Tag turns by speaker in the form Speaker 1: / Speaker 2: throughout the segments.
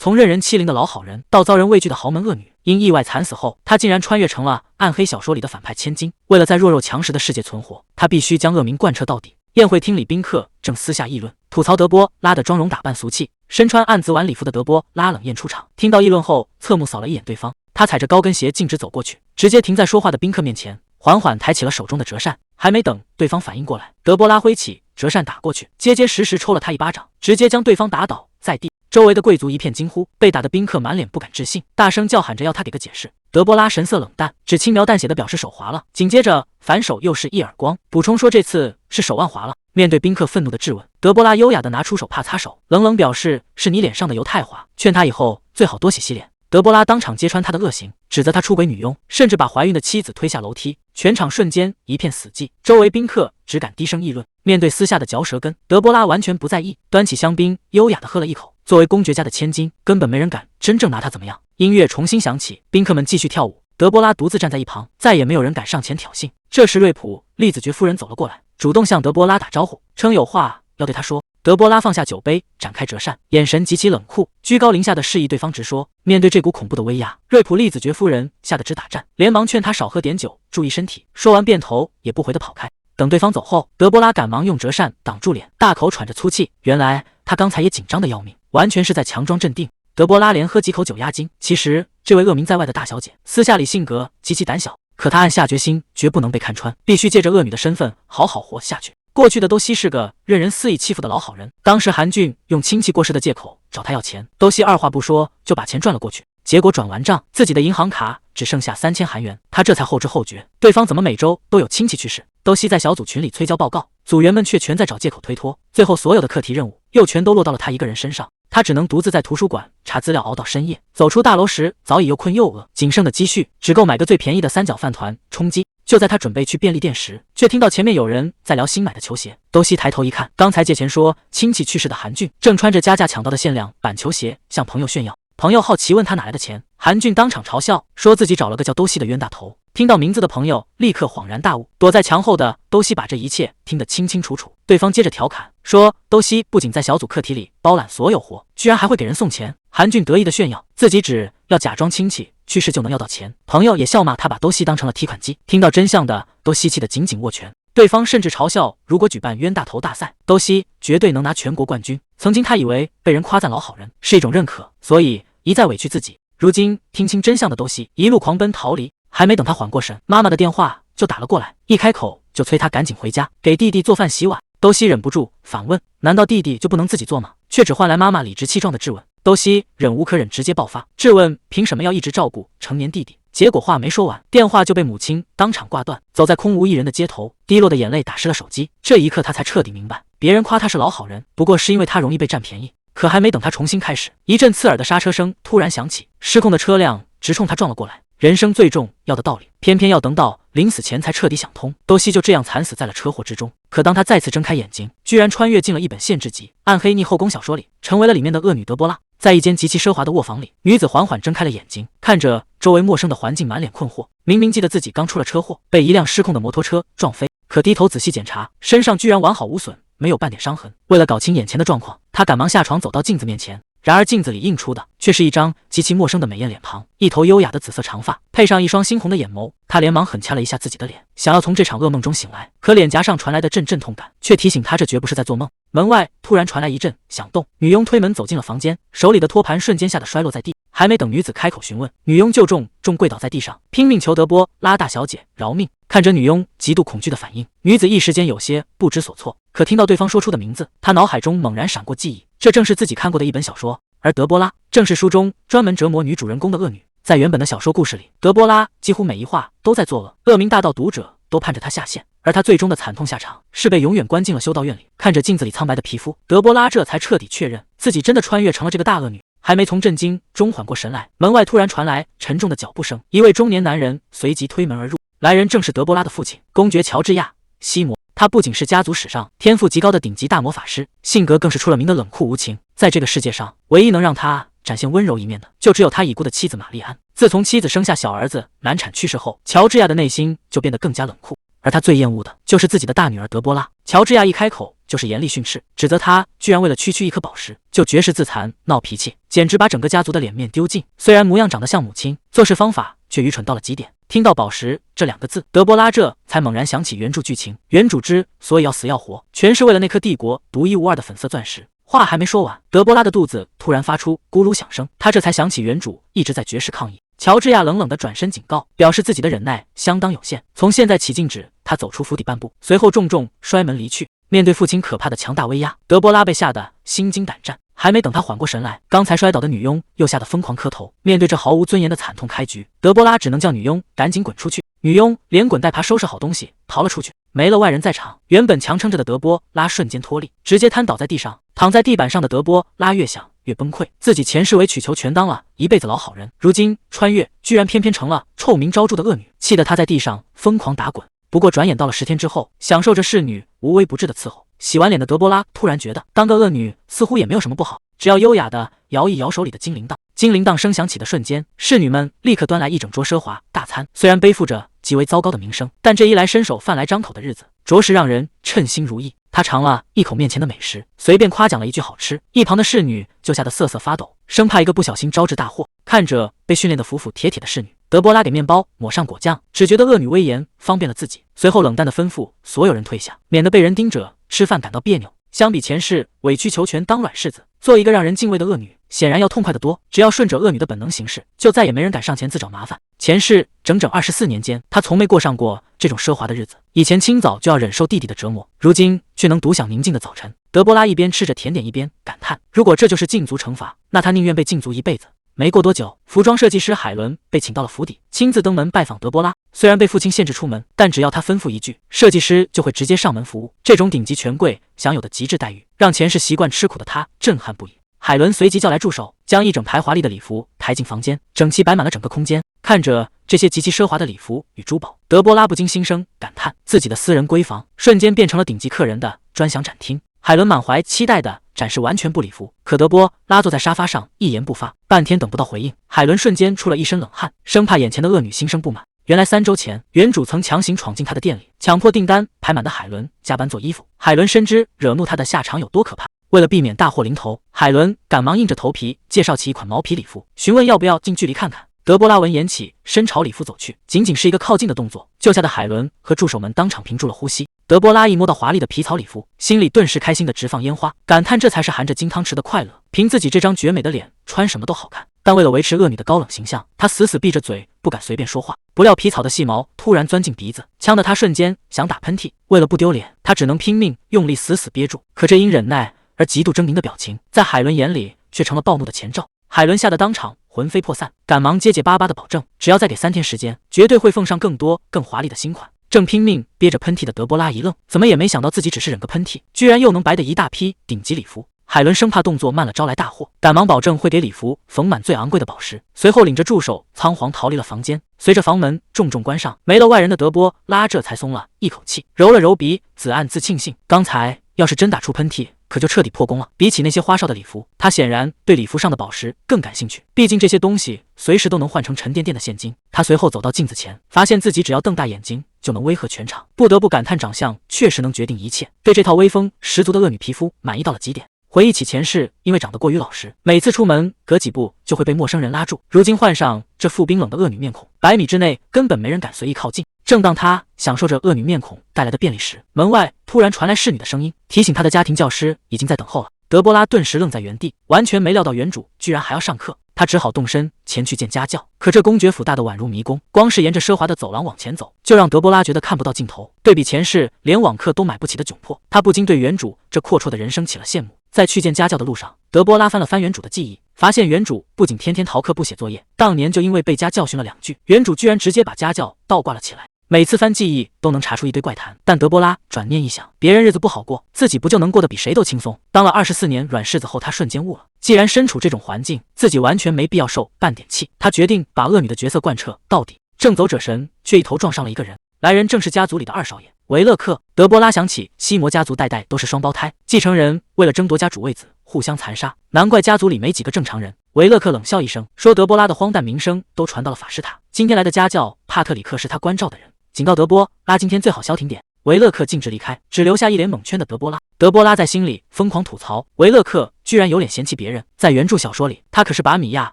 Speaker 1: 从任人欺凌的老好人到遭人畏惧的豪门恶女，因意外惨死后，他竟然穿越成了暗黑小说里的反派千金。为了在弱肉强食的世界存活，他必须将恶名贯彻到底。宴会厅里，宾客正私下议论，吐槽德波拉的妆容打扮俗气。身穿暗紫晚礼服的德波拉冷艳出场，听到议论后，侧目扫了一眼对方，他踩着高跟鞋径直走过去，直接停在说话的宾客面前，缓缓抬起了手中的折扇。还没等对方反应过来，德波拉挥起折扇打过去，结结实实抽了他一巴掌，直接将对方打倒在地。周围的贵族一片惊呼，被打的宾客满脸不敢置信，大声叫喊着要他给个解释。德波拉神色冷淡，只轻描淡写的表示手滑了，紧接着反手又是一耳光，补充说这次是手腕滑了。面对宾客愤怒的质问，德波拉优雅的拿出手帕擦手，冷冷表示是你脸上的油太滑，劝他以后最好多洗洗脸。德波拉当场揭穿他的恶行，指责他出轨女佣，甚至把怀孕的妻子推下楼梯，全场瞬间一片死寂。周围宾客只敢低声议论。面对私下的嚼舌根，德波拉完全不在意，端起香槟优雅的喝了一口。作为公爵家的千金，根本没人敢真正拿他怎么样。音乐重新响起，宾客们继续跳舞，德波拉独自站在一旁，再也没有人敢上前挑衅。这时瑞普利子爵夫人走了过来，主动向德波拉打招呼，称有话要对他说。德波拉放下酒杯，展开折扇，眼神极其冷酷，居高临下的示意对方直说。面对这股恐怖的威压，瑞普利子爵夫人吓得直打颤，连忙劝他少喝点酒，注意身体。说完便头也不回的跑开。等对方走后，德波拉赶忙用折扇挡住脸，大口喘着粗气。原来他刚才也紧张的要命，完全是在强装镇定。德波拉连喝几口酒压惊。其实这位恶名在外的大小姐，私下里性格极其胆小，可她暗下决心，绝不能被看穿，必须借着恶女的身份好好活下去。过去的多西是个任人肆意欺负的老好人，当时韩俊用亲戚过世的借口找他要钱，多西二话不说就把钱赚了过去。结果转完账，自己的银行卡只剩下3000韩元，他这才后知后觉，对方怎么每周都有亲戚去世。多西在小组群里催交报告，组员们却全在找借口推脱，最后所有的课题任务又全都落到了他一个人身上。他只能独自在图书馆查资料熬到深夜，走出大楼时早已又困又饿，仅剩的积蓄只够买个最便宜的3角饭团充饥。就在他准备去便利店时，却听到前面有人在聊新买的球鞋。多西抬头一看，刚才借钱说亲戚去世的韩俊正穿着加价抢到的限量版球鞋向朋友炫耀。朋友好奇问他哪来的钱，韩俊当场嘲笑，说自己找了个叫多西的冤大头。听到名字的朋友立刻恍然大悟，躲在墙后的多西把这一切听得清清楚楚。对方接着调侃说，多西不仅在小组课题里包揽所有活，居然还会给人送钱。韩俊得意的炫耀，自己只要假装亲戚去世就能要到钱。朋友也笑骂他把多西当成了提款机。听到真相的多西气得紧紧握拳，对方甚至嘲笑，如果举办冤大头大赛，多西绝对能拿全国冠军。曾经他以为被人夸赞老好人是一种认可，所以一再委屈自己。如今听清真相的多西一路狂奔逃离，还没等他缓过神，妈妈的电话就打了过来，一开口就催他赶紧回家给弟弟做饭洗碗。多西忍不住反问，难道弟弟就不能自己做吗？却只换来妈妈理直气壮的质问。多西忍无可忍，直接爆发，质问凭什么要一直照顾成年弟弟。结果话没说完，电话就被母亲当场挂断。走在空无一人的街头，滴落的眼泪打湿了手机。这一刻他才彻底明白，别人夸他是老好人，不过是因为他容易被占便宜。可还没等他重新开始，一阵刺耳的刹车声突然响起，失控的车辆直冲他撞了过来。人生最重要的道理，偏偏要等到临死前才彻底想通。多西就这样惨死在了车祸之中。可当他再次睁开眼睛，居然穿越进了一本限制级暗黑逆后宫小说里，成为了里面的恶女德波拉。在一间极其奢华的卧房里，女子缓缓睁开了眼睛，看着周围陌生的环境，满脸困惑。明明记得自己刚出了车祸，被一辆失控的摩托车撞飞，可低头仔细检查，身上居然完好无损，没有半点伤痕。为了搞清眼前的状况，他赶忙下床走到镜子面前，然而镜子里映出的却是一张极其陌生的美艳脸庞，一头优雅的紫色长发，配上一双猩红的眼眸。他连忙狠掐了一下自己的脸，想要从这场噩梦中醒来，可脸颊上传来的阵阵痛感却提醒他这绝不是在做梦。门外突然传来一阵响动，女佣推门走进了房间，手里的托盘瞬间吓得摔落在地。还没等女子开口询问，女佣就重跪倒在地上，拼命求德波拉大小姐饶命。看着女佣极度恐惧的反应，女子一时间有些不知所措。可听到对方说出的名字，她脑海中猛然闪过记忆，这正是自己看过的一本小说，而德波拉正是书中专门折磨女主人公的恶女。在原本的小说故事里，德波拉几乎每一话都在作恶，恶名大到读者都盼着她下线，而她最终的惨痛下场是被永远关进了修道院里。看着镜子里苍白的皮肤，德波拉这才彻底确认自己真的穿越成了这个大恶女。还没从震惊中缓过神来，门外突然传来沉重的脚步声，一位中年男人随即推门而入。来人正是德波拉的父亲，公爵乔治亚·西摩。他不仅是家族史上天赋极高的顶级大魔法师，性格更是出了名的冷酷无情。在这个世界上，唯一能让他展现温柔一面的，就只有他已故的妻子玛丽安。自从妻子生下小儿子难产去世后，乔治亚的内心就变得更加冷酷，而他最厌恶的就是自己的大女儿德波拉。乔治亚一开口就是严厉训斥，指责他居然为了区区一颗宝石就绝世自残闹脾气，简直把整个家族的脸面丢尽。虽然模样长得像母亲，做事方法却愚蠢到了极点。听到宝石这2个字，德波拉这才猛然想起原著剧情，原主之所以要死要活，全是为了那颗帝国独一无二的粉色钻石。话还没说完，德波拉的肚子突然发出咕噜响声，他这才想起原主一直在绝食抗议。乔治亚冷冷地转身警告，表示自己的忍耐相当有限，从现在起禁止他走出府邸半步，随后重重摔门离去。面对父亲可怕的强大威压，德波拉被吓得心惊胆战。还没等他缓过神来，刚才摔倒的女佣又吓得疯狂磕头。面对这毫无尊严的惨痛开局，德波拉只能叫女佣赶紧滚出去。女佣连滚带爬收拾好东西逃了出去。没了外人在场，原本强撑着的德波拉瞬间脱力，直接瘫倒在地上。躺在地板上的德波拉越想越崩溃，自己前世委曲求全当了一辈子老好人，如今穿越居然偏偏成了臭名昭著的恶女，气得他在地上疯狂打滚。不过转眼到了10天之后，享受着侍女无微不至的伺候，洗完脸的德波拉突然觉得当个恶女似乎也没有什么不好，只要优雅的摇一摇手里的金铃铛。金铃铛声响起的瞬间，侍女们立刻端来一整桌奢华大餐。虽然背负着极为糟糕的名声，但这一来伸手饭来张口的日子，着实让人称心如意。他尝了一口面前的美食，随便夸奖了一句好吃，一旁的侍女就吓得瑟瑟发抖，生怕一个不小心招致大祸。看着被训练得服服帖帖的侍女，德波拉给面包抹上果酱，只觉得恶女威严方便了自己，随后冷淡地吩咐所有人退下，免得被人盯着吃饭感到别扭。相比前世委曲求全当软柿子，做一个让人敬畏的恶女显然要痛快得多。只要顺着恶女的本能行事，就再也没人敢上前自找麻烦。前世整整24年间，她从没过上过这种奢华的日子。以前清早就要忍受弟弟的折磨，如今却能独享宁静的早晨。德波拉一边吃着甜点一边感叹，如果这就是禁足惩罚，那他宁愿被禁足一辈子。没过多久，服装设计师海伦被请到了府邸，亲自登门拜访德波拉。虽然被父亲限制出门，但只要他吩咐一句，设计师就会直接上门服务。这种顶级权贵享有的极致待遇，让前世习惯吃苦的他震撼不已。海伦随即叫来助手，将一整排华丽的礼服抬进房间，整齐摆满了整个空间。看着这些极其奢华的礼服与珠宝，德波拉不禁心生感叹，自己的私人闺房瞬间变成了顶级客人的专享展厅。海伦满怀期待地展示完全部礼服，可德波拉坐在沙发上一言不发，半天等不到回应。海伦瞬间出了一身冷汗，生怕眼前的恶女心生不满。原来3周前，原主曾强行闯进他的店里，强迫订单排满的海伦加班做衣服。海伦深知惹怒他的下场有多可怕，为了避免大祸临头，海伦赶忙硬着头皮介绍起一款毛皮礼服，询问要不要近距离看看。德波拉闻言起身朝礼服走去，仅仅是一个靠近的动作，就吓得海伦和助手们当场屏住了呼吸。德波拉一摸到华丽的皮草礼服，心里顿时开心的直放烟花，感叹这才是含着金汤匙的快乐。凭自己这张绝美的脸，穿什么都好看，但为了维持恶女的高冷形象，他死死闭着嘴，不敢随便说话。不料皮草的细毛突然钻进鼻子，呛得他瞬间想打喷嚏。为了不丢脸，他只能拼命用力死死憋住。可这因忍耐而极度狰狞的表情，在海伦眼里却成了暴怒的前兆。海伦吓得当场魂飞魄散，赶忙结结巴巴的保证，只要再给3天时间，绝对会奉上更多更华丽的新款。正拼命憋着喷嚏的德波拉一愣，怎么也没想到自己只是忍个喷嚏，居然又能白得一大批顶级礼服。海伦生怕动作慢了招来大祸，赶忙保证会给礼服缝满最昂贵的宝石，随后领着助手仓皇逃离了房间。随着房门重重关上，没了外人的德波拉这才松了一口气，揉了揉鼻子，暗自庆幸，刚才要是真打出喷嚏，可就彻底破功了。比起那些花哨的礼服，他显然对礼服上的宝石更感兴趣，毕竟这些东西随时都能换成沉甸甸的现金。他随后走到镜子前，发现自己只要瞪大眼睛就能威吓全场，不得不感叹长相确实能决定一切，对这套威风十足的恶女皮肤满意到了极点。回忆起前世，因为长得过于老实，每次出门隔几步就会被陌生人拉住，如今换上这副冰冷的恶女面孔，100米之内根本没人敢随意靠近。正当他享受着恶女面孔带来的便利时，门外突然传来侍女的声音，提醒他的家庭教师已经在等候了。德波拉顿时愣在原地，完全没料到原主居然还要上课，他只好动身前去见家教。可这公爵府大得宛如迷宫，光是沿着奢华的走廊往前走，就让德波拉觉得看不到尽头。对比前世连网课都买不起的窘迫，他不禁对原主这阔绰的人生起了羡慕。在去见家教的路上，德波拉翻了翻原主的记忆，发现原主不仅天天逃课不写作业，当年就因为被家教训了2句，原主居然直接把家教倒挂了起来。每次翻记忆都能查出一堆怪谈，但德波拉转念一想，别人日子不好过，自己不就能过得比谁都轻松？当了24年软柿子后，他瞬间悟了，既然身处这种环境，自己完全没必要受半点气。他决定把恶女的角色贯彻到底。正走者神，却一头撞上了一个人，来人正是家族里的2少爷维勒克。德波拉想起西摩家族代代都是双胞胎，继承人为了争夺家主位子互相残杀，难怪家族里没几个正常人。维勒克冷笑一声，说德波拉的荒诞名声都传到了法师塔，今天来的家教帕特里克是他关照的人，警告德波拉今天最好消停点。维勒克径直离开，只留下一脸蒙圈的德波拉。德波拉在心里疯狂吐槽，维勒克居然有脸嫌弃别人。在原著小说里，他可是把米娅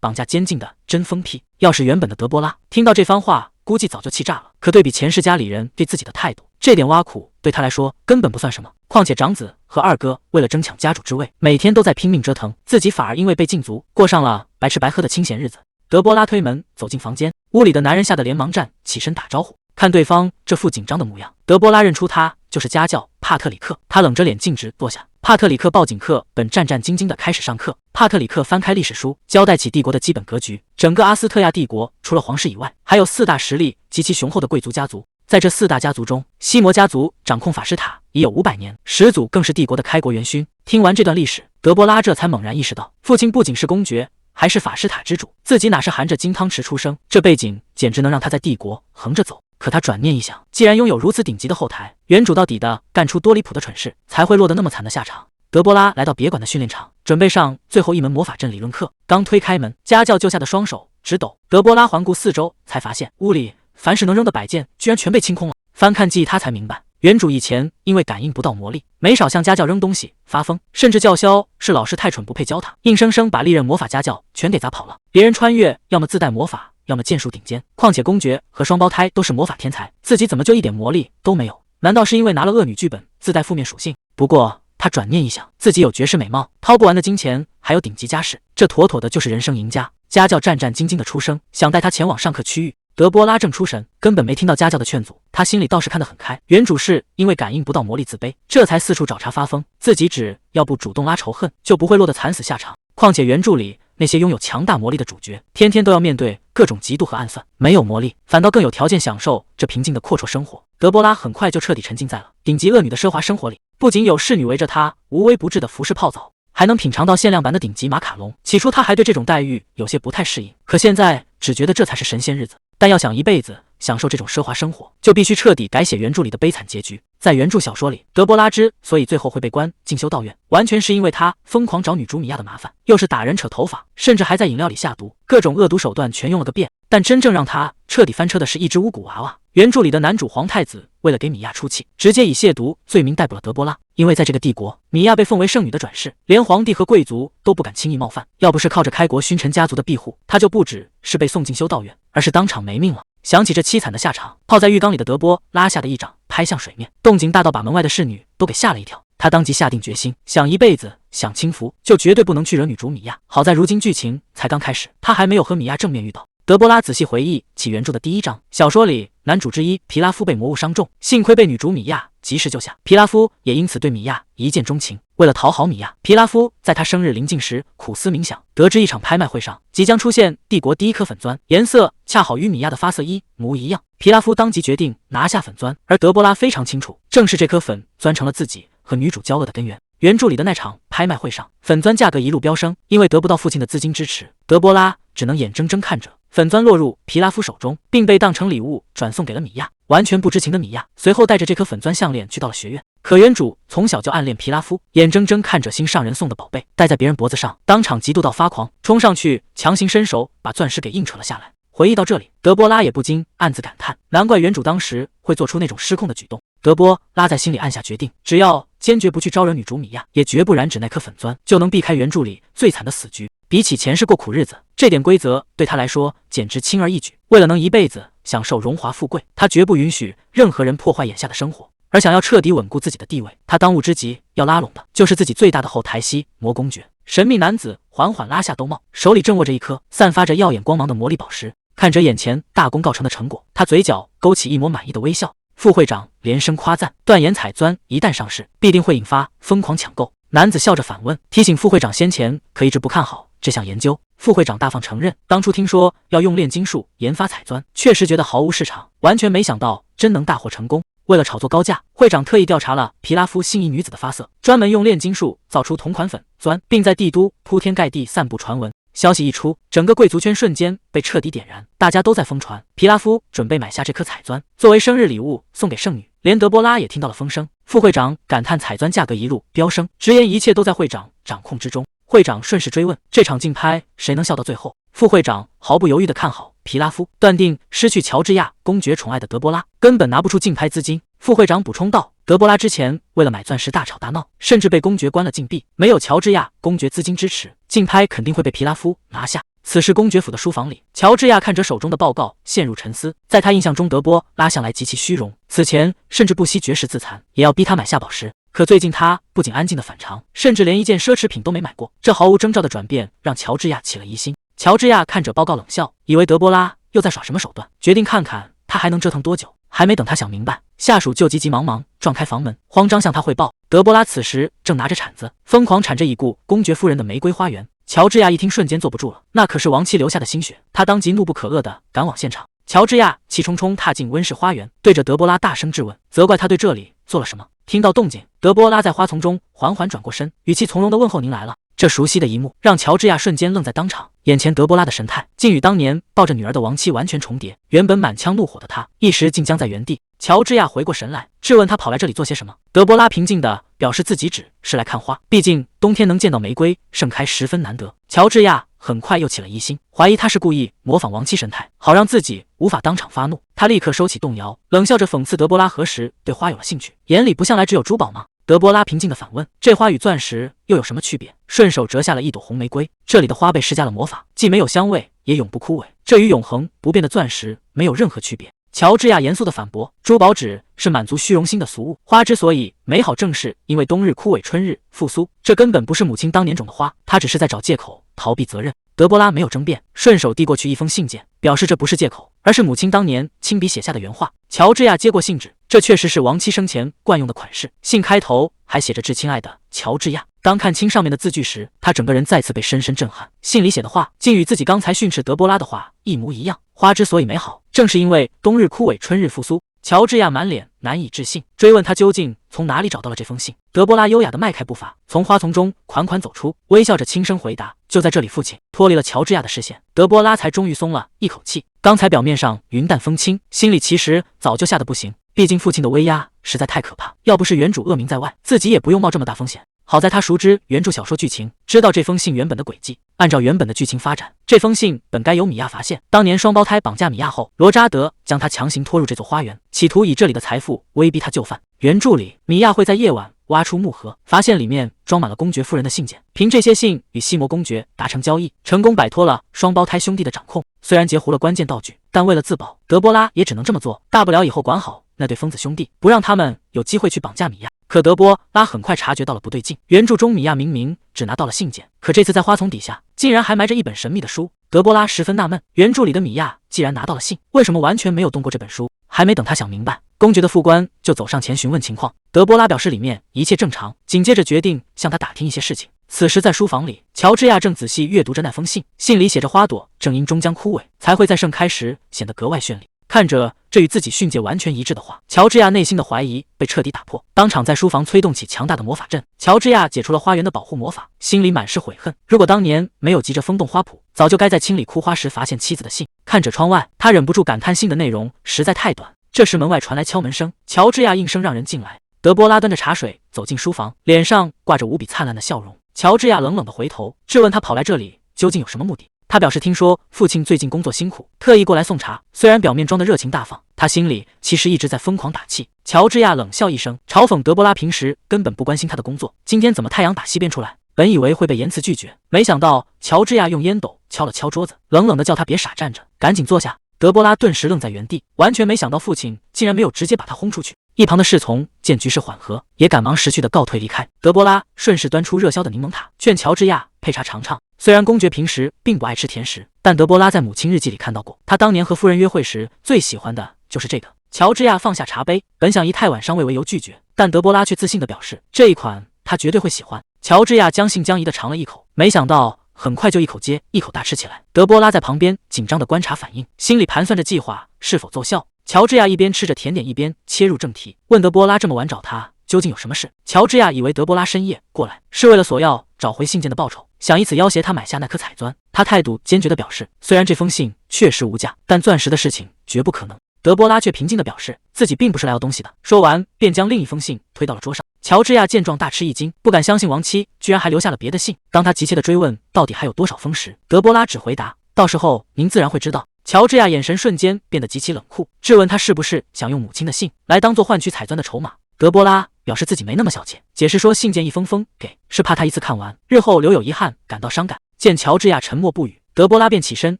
Speaker 1: 绑架监禁的真疯批。要是原本的德波拉听到这番话，估计早就气炸了。可对比前世家里人对自己的态度，这点挖苦对他来说根本不算什么。况且长子和二哥为了争抢家主之位，每天都在拼命折腾，自己反而因为被禁足，过上了白吃白喝的清闲日子。德波拉推门走进房间，屋里的男人吓得连忙站起身打招呼。看对方这副紧张的模样，德波拉认出他就是家教帕特里克。他冷着脸径直坐下。帕特里克报警课本战战兢兢地开始上课。帕特里克翻开历史书，交代起帝国的基本格局。整个阿斯特亚帝国除了皇室以外，还有4大实力极其雄厚的贵族家族。在这4大家族中，西摩家族掌控法师塔已有500年，始祖更是帝国的开国元勋。听完这段历史，德波拉这才猛然意识到，父亲不仅是公爵，还是法师塔之主，自己哪是含着金汤匙出生，这背景简直能让他在帝国横着走。可他转念一想，既然拥有如此顶级的后台，原主到底的干出多离谱的蠢事，才会落得那么惨的下场。德波拉来到别馆的训练场，准备上最后一门魔法阵理论课。刚推开门，家教救下的双手直抖。德波拉环顾四周，才发现屋里凡是能扔的摆件居然全被清空了。翻看记忆，他才明白，原主以前因为感应不到魔力，没少向家教扔东西发疯，甚至叫嚣是老师太蠢不配教他，硬生生把历任魔法家教全给砸跑了。别人穿越要么自带魔法，要么剑术顶尖，况且公爵和双胞胎都是魔法天才，自己怎么就一点魔力都没有？难道是因为拿了恶女剧本自带负面属性？不过他转念一想，自己有绝世美貌，掏不完的金钱，还有顶级家世，这妥妥的就是人生赢家。家教战战兢兢的出声，想带他前往上课区域。德波拉正出神，根本没听到家教的劝阻。他心里倒是看得很开，原主是因为感应不到魔力自卑，这才四处找茬发疯。自己只要不主动拉仇恨，就不会落得惨死下场。况且原著里那些拥有强大魔力的主角，天天都要面对各种嫉妒和暗算，没有魔力，反倒更有条件享受这平静的阔绰生活。德波拉很快就彻底沉浸在了顶级恶女的奢华生活里，不仅有侍女围着她无微不至的服侍泡澡，还能品尝到限量版的顶级马卡龙。起初他还对这种待遇有些不太适应，可现在只觉得这才是神仙日子。但要想一辈子享受这种奢华生活，就必须彻底改写原著里的悲惨结局。在原著小说里，德波拉之所以最后会被关进修道院，完全是因为他疯狂找女主米娅的麻烦，又是打人扯头发，甚至还在饮料里下毒，各种恶毒手段全用了个遍。但真正让他彻底翻车的是一只巫蛊娃娃。原著里的男主皇太子为了给米娅出气，直接以亵渎罪名逮捕了德波拉。因为在这个帝国，米娅被奉为圣女的转世，连皇帝和贵族都不敢轻易冒犯。要不是靠着开国勋臣家族的庇护，他就不只是被送进修道院，而是当场没命了。想起这凄惨的下场，泡在浴缸里的德波拉下的一掌拍向水面，动静大到把门外的侍女都给吓了一跳。他当即下定决心，想一辈子想轻浮，就绝对不能去惹女主米娅。好在如今剧情才刚开始，他还没有和米娅正面遇到。德波拉仔细回忆起原著的第1章，小说里男主之一皮拉夫被魔物伤重，幸亏被女主米娅及时救下，皮拉夫也因此对米娅一见钟情。为了讨好米娅，皮拉夫在他生日临近时苦思冥想，得知一场拍卖会上即将出现帝国第一颗粉钻，颜色恰好与米娅的发色一模一样。皮拉夫当即决定拿下粉钻，而德波拉非常清楚，正是这颗粉钻成了自己和女主交恶的根源。原著里的那场拍卖会上，粉钻价格一路飙升，因为得不到父亲的资金支持，德波拉只能眼睁睁看着粉钻落入皮拉夫手中，并被当成礼物转送给了米娅。完全不知情的米娅随后带着这颗粉钻项链去到了学院。可原主从小就暗恋皮拉夫，眼睁睁看着心上人送的宝贝戴在别人脖子上，当场嫉妒到发狂，冲上去强行伸手把钻石给硬扯了下来。回忆到这里，德波拉也不禁暗自感叹，难怪原主当时会做出那种失控的举动。德波拉在心里暗下决定，只要坚决不去招惹女主米娅，也绝不染指那颗粉钻，就能避开原著里最惨的死局。比起前世过苦日子，这点规则对他来说简直轻而易举。为了能一辈子享受荣华富贵，他绝不允许任何人破坏眼下的生活。而想要彻底稳固自己的地位，他当务之急要拉拢的就是自己最大的后台西魔公爵。神秘男子缓缓拉下兜帽，手里正握着一颗散发着耀眼光芒的魔力宝石。看着眼前大功告成的成果，他嘴角勾起一抹满意的微笑。副会长连声夸赞，断言彩钻一旦上市，必定会引发疯狂抢购。男子笑着反问，提醒副会长先前可一直不看好这项研究。副会长大方承认，当初听说要用炼金术研发彩钻，确实觉得毫无市场，完全没想到真能大获成功。为了炒作高价，会长特意调查了皮拉夫心仪女子的发色，专门用炼金术造出同款粉钻，并在帝都铺天盖地散布传闻。消息一出，整个贵族圈瞬间被彻底点燃，大家都在疯传皮拉夫准备买下这颗彩钻，作为生日礼物送给圣女。连德波拉也听到了风声。副会长感叹彩钻价格一路飙升，直言一切都在会长掌控之中。会长顺势追问，这场竞拍谁能笑到最后？副会长毫不犹豫地看好皮拉夫，断定失去乔治亚公爵宠爱的德波拉根本拿不出竞拍资金。副会长补充道。德波拉之前为了买钻石大吵大闹，甚至被公爵关了禁闭。没有乔治亚公爵资金支持，竞拍肯定会被皮拉夫拿下。此时公爵府的书房里，乔治亚看着手中的报告，陷入沉思。在他印象中，德波拉向来极其虚荣，此前甚至不惜绝食自残，也要逼他买下宝石。可最近他不仅安静的反常，甚至连一件奢侈品都没买过。这毫无征兆的转变让乔治亚起了疑心。乔治亚看着报告冷笑，以为德波拉又在耍什么手段，决定看看他还能折腾多久。还没等他想明白，下属就急急忙忙撞开房门，慌张向他汇报。德波拉此时正拿着铲子，疯狂铲着已故公爵夫人的玫瑰花园。乔治亚一听，瞬间坐不住了，那可是亡妻留下的心血，他当即怒不可遏地赶往现场。乔治亚气冲冲踏进温室花园，对着德波拉大声质问，责怪他对这里做了什么。听到动静，德波拉在花丛中缓缓转过身，语气从容地问候：“您来了。”这熟悉的一幕让乔治亚瞬间愣在当场，眼前德波拉的神态竟与当年抱着女儿的亡妻完全重叠。原本满腔怒火的他，一时竟僵在原地。乔治亚回过神来，质问他跑来这里做些什么。德波拉平静地表示自己只是来看花，毕竟冬天能见到玫瑰盛开十分难得。乔治亚很快又起了疑心，怀疑他是故意模仿亡妻神态，好让自己无法当场发怒。他立刻收起动摇，冷笑着讽刺德波拉何时对花有了兴趣，眼里不向来只有珠宝吗？德波拉平静地反问：“这花与钻石又有什么区别？”顺手折下了一朵红玫瑰。这里的花被施加了魔法，既没有香味，也永不枯萎，这与永恒不变的钻石没有任何区别。乔治亚严肃地反驳：“珠宝只是满足虚荣心的俗物，花之所以美好，正是因为冬日枯萎，春日复苏。这根本不是母亲当年种的花，她只是在找借口逃避责任。”德波拉没有争辩，顺手递过去一封信件，表示这不是借口，而是母亲当年亲笔写下的原话。乔治亚接过信纸，这确实是亡妻生前惯用的款式。信开头还写着“致亲爱的乔治亚”。当看清上面的字句时，他整个人再次被深深震撼。信里写的话竟与自己刚才训斥德波拉的话一模一样。花之所以美好，正是因为冬日枯萎，春日复苏。乔治亚满脸难以置信，追问他究竟从哪里找到了这封信。德波拉优雅地迈开步伐，从花丛中款款走出，微笑着轻声回答：“就在这里。”父亲脱离了乔治亚的视线，德波拉才终于松了一口气。刚才表面上云淡风轻，心里其实早就吓得不行。毕竟父亲的威压实在太可怕，要不是原主恶名在外，自己也不用冒这么大风险。好在他熟知原著小说剧情，知道这封信原本的轨迹。按照原本的剧情发展，这封信本该由米娅发现。当年双胞胎绑架米娅后，罗扎德将她强行拖入这座花园，企图以这里的财富威逼她就范。原著里，米娅会在夜晚挖出木盒，发现里面装满了公爵夫人的信件，凭这些信与西摩公爵达成交易，成功摆脱了双胞胎兄弟的掌控。虽然截胡了关键道具，但为了自保，德波拉也只能这么做，大不了以后管好那对疯子兄弟，不让他们有机会去绑架米娅。可德波拉很快察觉到了不对劲，原著中米娅明明只拿到了信件，可这次在花丛底下竟然还埋着一本神秘的书。德波拉十分纳闷，原著里的米娅既然拿到了信，为什么完全没有动过这本书？还没等他想明白，公爵的副官就走上前询问情况。德波拉表示里面一切正常，紧接着决定向他打听一些事情。此时在书房里，乔治亚正仔细阅读着那封信，信里写着花朵正因终将枯萎，才会在盛开时显得格外绚丽。看着这与自己训诫完全一致的话，乔治亚内心的怀疑被彻底打破，当场在书房催动起强大的魔法阵。乔治亚解除了花园的保护魔法，心里满是悔恨。如果当年没有急着封冻花圃，早就该在清理枯花时发现妻子的信。看着窗外，他忍不住感叹信的内容实在太短。这时门外传来敲门声，乔治亚应声让人进来。德波拉端着茶水走进书房，脸上挂着无比灿烂的笑容。乔治亚冷冷地回头质问他跑来这里究竟有什么目的。他表示听说父亲最近工作辛苦，特意过来送茶。虽然表面装的热情大方，他心里其实一直在疯狂打气。乔治亚冷笑一声，嘲讽德波拉平时根本不关心他的工作，今天怎么太阳打西边出来？本以为会被言辞拒绝，没想到乔治亚用烟斗敲了敲桌子，冷冷地叫他别傻站着，赶紧坐下。德波拉顿时愣在原地，完全没想到父亲竟然没有直接把他轰出去。一旁的侍从见局势缓和，也赶忙识趣地告退离开。德波拉顺势端出热销的柠檬塔，劝乔治亚配茶尝尝。虽然公爵平时并不爱吃甜食，但德波拉在母亲日记里看到过，他当年和夫人约会时最喜欢的就是这个。乔治亚放下茶杯，本想以太晚上位为由拒绝，但德波拉却自信地表示这一款他绝对会喜欢。乔治亚将信将疑地尝了一口，没想到很快就一口接一口大吃起来。德波拉在旁边紧张地观察反应，心里盘算着计划是否奏效。乔治亚一边吃着甜点一边切入正题，问德波拉这么晚找他究竟有什么事。乔治亚以为德波拉深夜过来是为了索要找回信件的报酬，想以此要挟他买下那颗彩钻。他态度坚决地表示，虽然这封信确实无价，但钻石的事情绝不可能。德波拉却平静地表示自己并不是来要东西的，说完便将另一封信推到了桌上。乔治亚见状大吃一惊，不敢相信亡妻居然还留下了别的信。当他急切地追问到底还有多少封时，德波拉只回答到时候您自然会知道。乔治亚眼神瞬间变得极其冷酷，质问他是不是想用母亲的信来当做换取彩钻的筹码。德波拉表示自己没那么小气，解释说信件一封封给是怕他一次看完，日后留有遗憾，感到伤感。见乔治亚沉默不语，德波拉便起身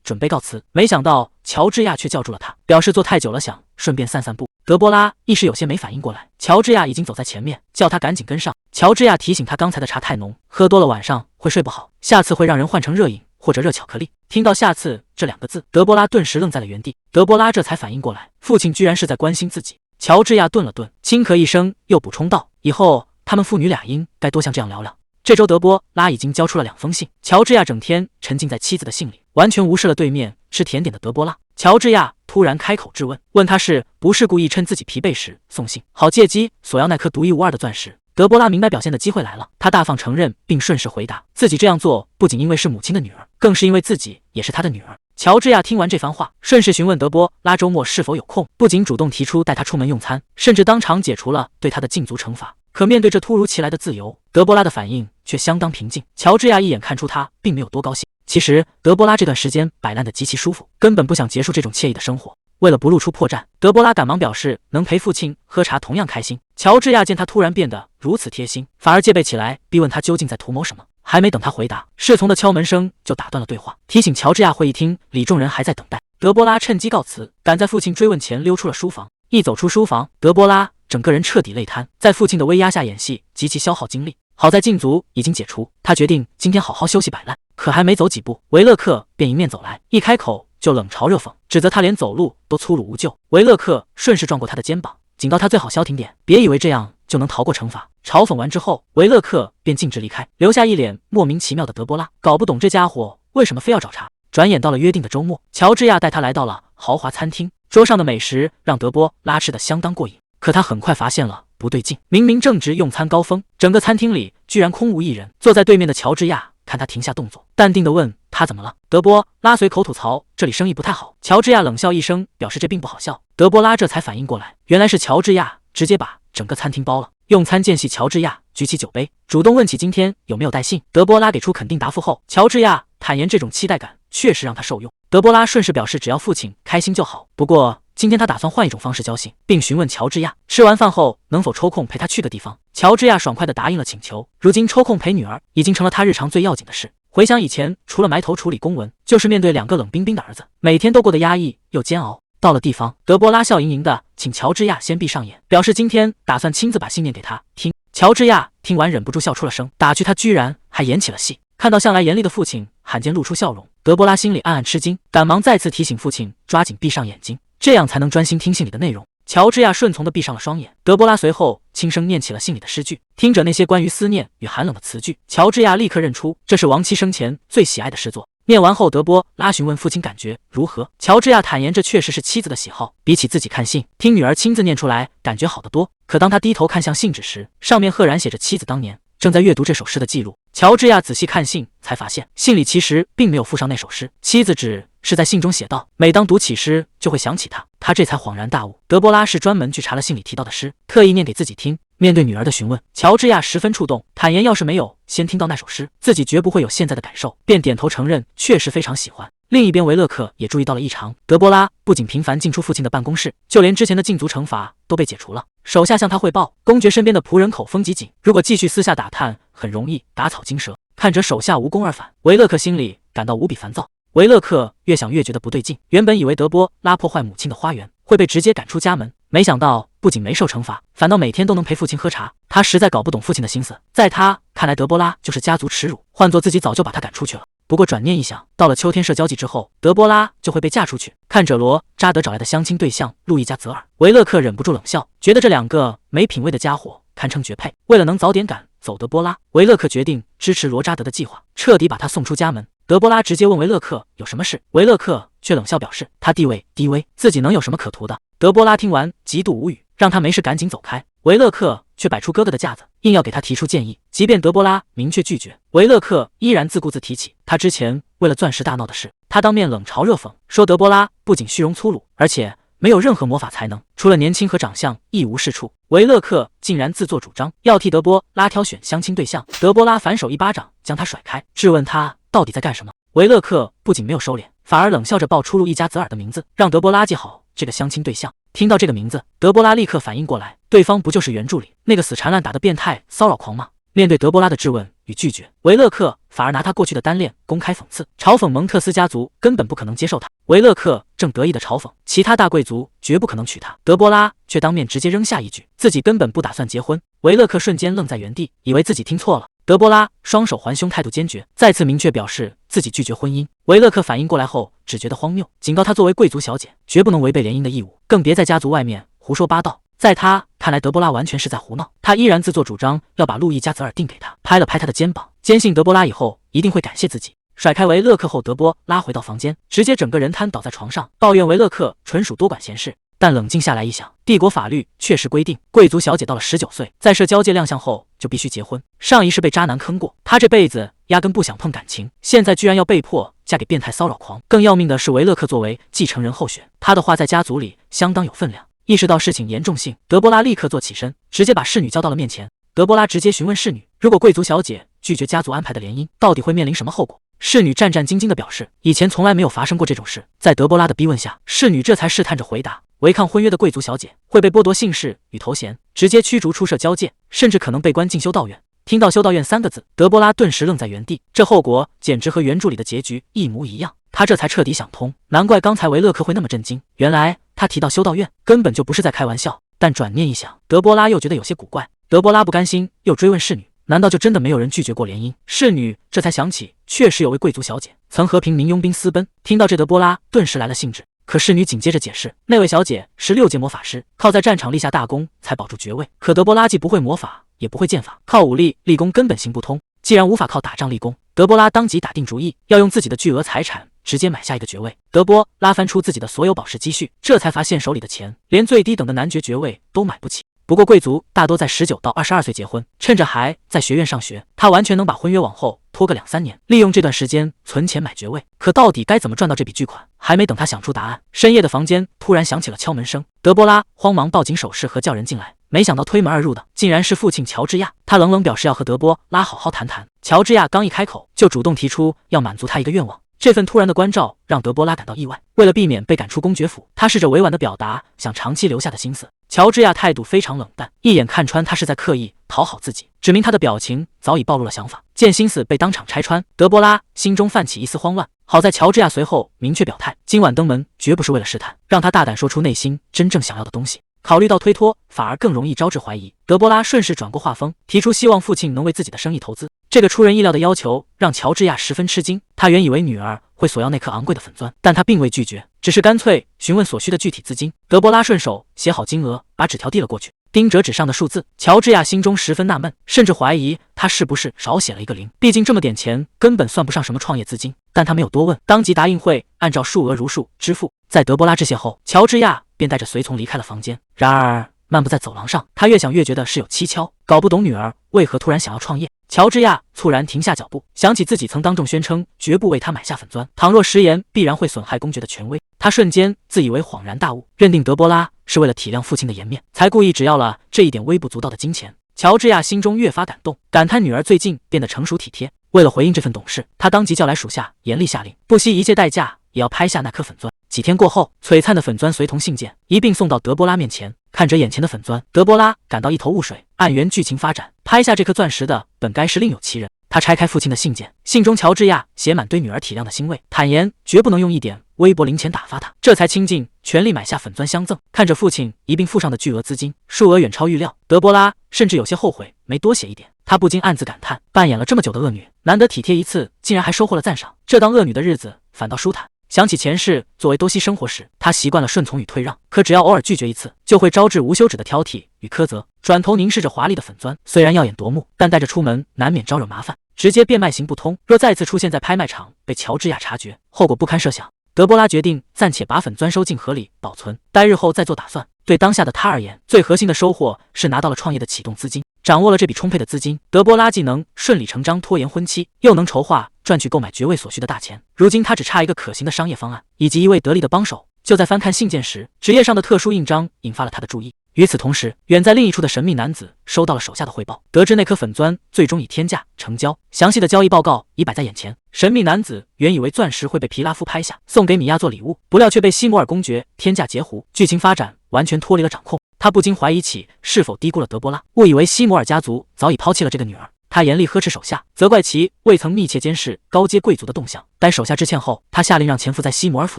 Speaker 1: 准备告辞，没想到乔治亚却叫住了他，表示坐太久了，想顺便散散步。德波拉一时有些没反应过来，乔治亚已经走在前面，叫他赶紧跟上。乔治亚提醒他刚才的茶太浓，喝多了晚上会睡不好，下次会让人换成热饮或者热巧克力。听到下次这2个字，德波拉顿时愣在了原地。德波拉这才反应过来，父亲居然是在关心自己。乔治亚顿了顿，轻咳一声，又补充道：“以后他们父女俩应该多像这样聊聊。”这周德波拉已经交出了2封信，乔治亚整天沉浸在妻子的信里，完全无视了对面吃甜点的德波拉。乔治亚突然开口质问，问他是不是故意趁自己疲惫时送信，好借机索要那颗独一无二的钻石。德波拉明白表现的机会来了，他大方承认，并顺势回答自己这样做不仅因为是母亲的女儿，更是因为自己也是他的女儿。乔治亚听完这番话，顺势询问德波拉周末是否有空，不仅主动提出带他出门用餐，甚至当场解除了对他的禁足惩罚。可面对这突如其来的自由，德波拉的反应却相当平静。乔治亚一眼看出他并没有多高兴。其实德波拉这段时间摆烂的极其舒服，根本不想结束这种惬意的生活。为了不露出破绽，德波拉赶忙表示能陪父亲喝茶同样开心。乔治亚见他突然变得如此贴心，反而戒备起来，逼问他究竟在图谋什么。还没等他回答，侍从的敲门声就打断了对话，提醒乔治亚会议厅里众人还在等待。德波拉趁机告辞，赶在父亲追问前溜出了书房。一走出书房，德波拉整个人彻底累瘫，在父亲的威压下演戏，极其消耗精力。好在禁足已经解除，他决定今天好好休息摆烂。可还没走几步，维勒克便迎面走来，一开口就冷嘲热讽，指责他连走路都粗鲁无救。维勒克顺势撞过他的肩膀，警告他最好消停点，别以为这样就能逃过惩罚。嘲讽完之后，维勒克便径直离开，留下一脸莫名其妙的德波拉，搞不懂这家伙为什么非要找茬。转眼到了约定的周末，乔治亚带他来到了豪华餐厅，桌上的美食让德波拉吃得相当过瘾。可他很快发现了不对劲，明明正值用餐高峰，整个餐厅里居然空无一人。坐在对面的乔治亚看他停下动作，淡定地问他怎么了。德波拉随口吐槽这里生意不太好。乔治亚冷笑一声，表示这并不好笑。德波拉这才反应过来，原来是乔治亚直接把整个餐厅包了。用餐间隙，乔治亚举起酒杯，主动问起今天有没有带信。德波拉给出肯定答复后，乔治亚坦言这种期待感确实让他受用。德波拉顺势表示只要父亲开心就好，不过今天他打算换一种方式交信，并询问乔治亚吃完饭后能否抽空陪他去个地方。乔治亚爽快地答应了请求，如今抽空陪女儿已经成了他日常最要紧的事。回想以前，除了埋头处理公文，就是面对2个冷冰冰的儿子，每天都过得压抑又煎熬。到了地方，德波拉笑盈盈的请乔治亚先闭上眼，表示今天打算亲自把信念给他听。乔治亚听完忍不住笑出了声，打趣他居然还演起了戏。看到向来严厉的父亲罕见露出笑容，德波拉心里暗暗吃惊，赶忙再次提醒父亲抓紧闭上眼睛，这样才能专心听信里的内容。乔治亚顺从地闭上了双眼，德波拉随后轻声念起了信里的诗句。听着那些关于思念与寒冷的词句，乔治亚立刻认出这是亡妻生前最喜爱的诗作。念完后，德波拉询问父亲感觉如何。乔治亚坦言这确实是妻子的喜好，比起自己看信，听女儿亲自念出来感觉好得多。可当他低头看向信纸时，上面赫然写着妻子当年正在阅读这首诗的记录。乔治亚仔细看信，才发现信里其实并没有附上那首诗，妻子只是在信中写道，每当读起诗就会想起他。他这才恍然大悟，德波拉是专门去查了信里提到的诗，特意念给自己听。面对女儿的询问，乔治亚十分触动，坦言要是没有先听到那首诗，自己绝不会有现在的感受，便点头承认确实非常喜欢。另一边，维勒克也注意到了异常，德波拉不仅频繁进出父亲的办公室，就连之前的禁足惩罚都被解除了。手下向他汇报，公爵身边的仆人口风极紧，如果继续私下打探，很容易打草惊蛇。看着手下无功而返，维勒克心里感到无比烦躁。维勒克越想越觉得不对劲，原本以为德波拉破坏母亲的花园会被直接赶出家门，没想到不仅没受惩罚，反倒每天都能陪父亲喝茶。他实在搞不懂父亲的心思，在他看来，德波拉就是家族耻辱，换做自己早就把他赶出去了。不过转念一想，到了秋天社交季之后，德波拉就会被嫁出去。看着罗扎德找来的相亲对象路易加泽尔，维勒克忍不住冷笑，觉得这2个没品位的家伙堪称绝配。为了能早点赶走德波拉，维勒克决定支持罗扎德的计划，彻底把他送出家门。德波拉直接问维勒克有什么事，维勒克却冷笑表示他地位低微，自己能有什么可图的。德波拉听完极度无语，让他没事赶紧走开。维勒克却摆出哥哥的架子，硬要给他提出建议。即便德波拉明确拒绝，维勒克依然自顾自提起他之前为了钻石大闹的事。他当面冷嘲热讽，说德波拉不仅虚荣粗鲁，而且没有任何魔法才能，除了年轻和长相一无是处。维勒克竟然自作主张要替德波拉挑选相亲对象，德波拉反手一巴掌将他甩开，质问他到底在干什么。维勒克不仅没有收敛，反而冷笑着报出路易加泽尔的名字，让德波拉记好这个相亲对象。听到这个名字，德波拉立刻反应过来，对方不就是原著里那个死缠烂打的变态骚扰狂吗？面对德波拉的质问与拒绝，维勒克反而拿他过去的单恋公开讽刺，嘲讽蒙特斯家族根本不可能接受他。维勒克正得意的嘲讽其他大贵族绝不可能娶她，德波拉却当面直接扔下一句自己根本不打算结婚。维勒克瞬间愣在原地，以为自己听错了。德波拉双手环胸，态度坚决，再次明确表示自己拒绝婚姻。维勒克反应过来后，只觉得荒谬，警告他作为贵族小姐，绝不能违背联姻的义务，更别在家族外面胡说八道。在他看来，德波拉完全是在胡闹，他依然自作主张要把路易加泽尔定给他，拍了拍他的肩膀，坚信德波拉以后一定会感谢自己。甩开维勒克后，德波拉回到房间，直接整个人瘫倒在床上，抱怨维勒克纯属多管闲事。但冷静下来一想，帝国法律确实规定，贵族小姐到了19岁，在社交界亮相后就必须结婚。上一世被渣男坑过，她这辈子压根不想碰感情，现在居然要被迫嫁给变态骚扰狂。更要命的是，维勒克作为继承人候选，他的话在家族里相当有分量。意识到事情严重性，德波拉立刻坐起身，直接把侍女叫到了面前。德波拉直接询问侍女，如果贵族小姐拒绝家族安排的联姻，到底会面临什么后果？侍女战战兢兢地表示，以前从来没有发生过这种事。在德波拉的逼问下，侍女这才试探着回答，违抗婚约的贵族小姐会被剥夺姓氏与头衔，直接驱逐出社交界，甚至可能被关进修道院。听到修道院3个字，德波拉顿时愣在原地，这后果简直和原著里的结局一模一样。他这才彻底想通，难怪刚才维勒克会那么震惊，原来他提到修道院根本就不是在开玩笑。但转念一想，德波拉又觉得有些古怪。德波拉不甘心，又追问侍女，难道就真的没有人拒绝过联姻？侍女这才想起，确实有位贵族小姐曾和平民佣兵私奔。听到这，德波拉顿时来了兴致。可侍女紧接着解释，那位小姐是6阶魔法师，靠在战场立下大功才保住爵位。可德波拉既不会魔法，也不会剑法，靠武力立功根本行不通。既然无法靠打仗立功，德波拉当即打定主意，要用自己的巨额财产直接买下一个爵位。德波拉翻出自己的所有宝石积蓄，这才发现手里的钱连最低等的男爵爵位都买不起。不过贵族大多在19到22岁结婚，趁着还在学院上学，他完全能把婚约往后拖个2-3年，利用这段时间存钱买爵位。可到底该怎么赚到这笔巨款？还没等他想出答案，深夜的房间突然响起了敲门声。德波拉慌忙报警手势和叫人进来，没想到推门而入的竟然是父亲乔治亚。他冷冷表示要和德波拉好好谈谈。乔治亚刚一开口，就主动提出要满足他一个愿望。这份突然的关照让德波拉感到意外，为了避免被赶出公爵府，他试着委婉地表达想长期留下的心思。乔治亚态度非常冷淡，一眼看穿他是在刻意讨好自己，指明他的表情早已暴露了想法。见心思被当场拆穿，德波拉心中泛起一丝慌乱。好在乔治亚随后明确表态，今晚登门绝不是为了试探，让他大胆说出内心真正想要的东西。考虑到推脱反而更容易招致怀疑，德波拉顺势转过话锋，提出希望父亲能为自己的生意投资。这个出人意料的要求让乔治亚十分吃惊，他原以为女儿会索要那颗昂贵的粉钻，但他并未拒绝，只是干脆询问所需的具体资金。德波拉顺手写好金额，把纸条递了过去。盯着纸上的数字，乔治亚心中十分纳闷，甚至怀疑他是不是少写了一个0，毕竟这么点钱根本算不上什么创业资金。但他没有多问，当即答应会按照数额如数支付。在德波拉致谢后，乔治亚便带着随从离开了房间。然而漫步在走廊上，他越想越觉得事有蹊跷，搞不懂女儿为何突然想要创业。乔治亚猝然停下脚步，想起自己曾当众宣称绝不为他买下粉钻，倘若食言必然会损害公爵的权威。他瞬间自以为恍然大悟，认定德波拉是为了体谅父亲的颜面，才故意只要了这一点微不足道的金钱。乔治亚心中越发感动，感叹女儿最近变得成熟体贴。为了回应这份懂事，他当即叫来属下，严厉下令，不惜一切代价也要拍下那颗粉钻。几天过后，璀璨的粉钻随同信件一并送到德波拉面前。看着眼前的粉钻，德波拉感到一头雾水。按原剧情发展，拍下这颗钻石的本该是另有其人。他拆开父亲的信件，信中乔治亚写满对女儿体谅的欣慰，坦言绝不能用一点微薄零钱打发他，这才倾尽全力买下粉钻相赠。看着父亲一并付上的巨额资金，数额远超预料，德波拉甚至有些后悔没多写一点。他不禁暗自感叹，扮演了这么久的恶女，难得体贴一次，竟然还收获了赞赏，这当恶女的日子反倒舒坦。想起前世作为多西生活时，他习惯了顺从与退让，可只要偶尔拒绝一次，就会招致无休止的挑剔与苛责。转头凝视着华丽的粉钻，虽然耀眼夺目，但带着出门难免招惹麻烦，直接变卖行不通。若再次出现在拍卖场，被乔治亚察觉，后果不堪设想。德波拉决定暂且把粉钻收进盒里保存，待日后再做打算。对当下的他而言，最核心的收获是拿到了创业的启动资金。掌握了这笔充沛的资金，德波拉既能顺理成章拖延婚期，又能筹划赚取购买爵位所需的大钱。如今他只差一个可行的商业方案，以及一位得力的帮手。就在翻看信件时，纸页上的特殊印章引发了他的注意。与此同时，远在另一处的神秘男子收到了手下的汇报，得知那颗粉钻最终以天价成交，详细的交易报告已摆在眼前。神秘男子原以为钻石会被皮拉夫拍下，送给米娅做礼物，不料却被西摩尔公爵天价截胡，剧情发展完全脱离了掌控。他不禁怀疑起是否低估了德波拉，误以为西摩尔家族早已抛弃了这个女儿。他严厉呵斥手下，责怪其未曾密切监视高阶贵族的动向。待手下致歉后，他下令让潜伏在西摩尔府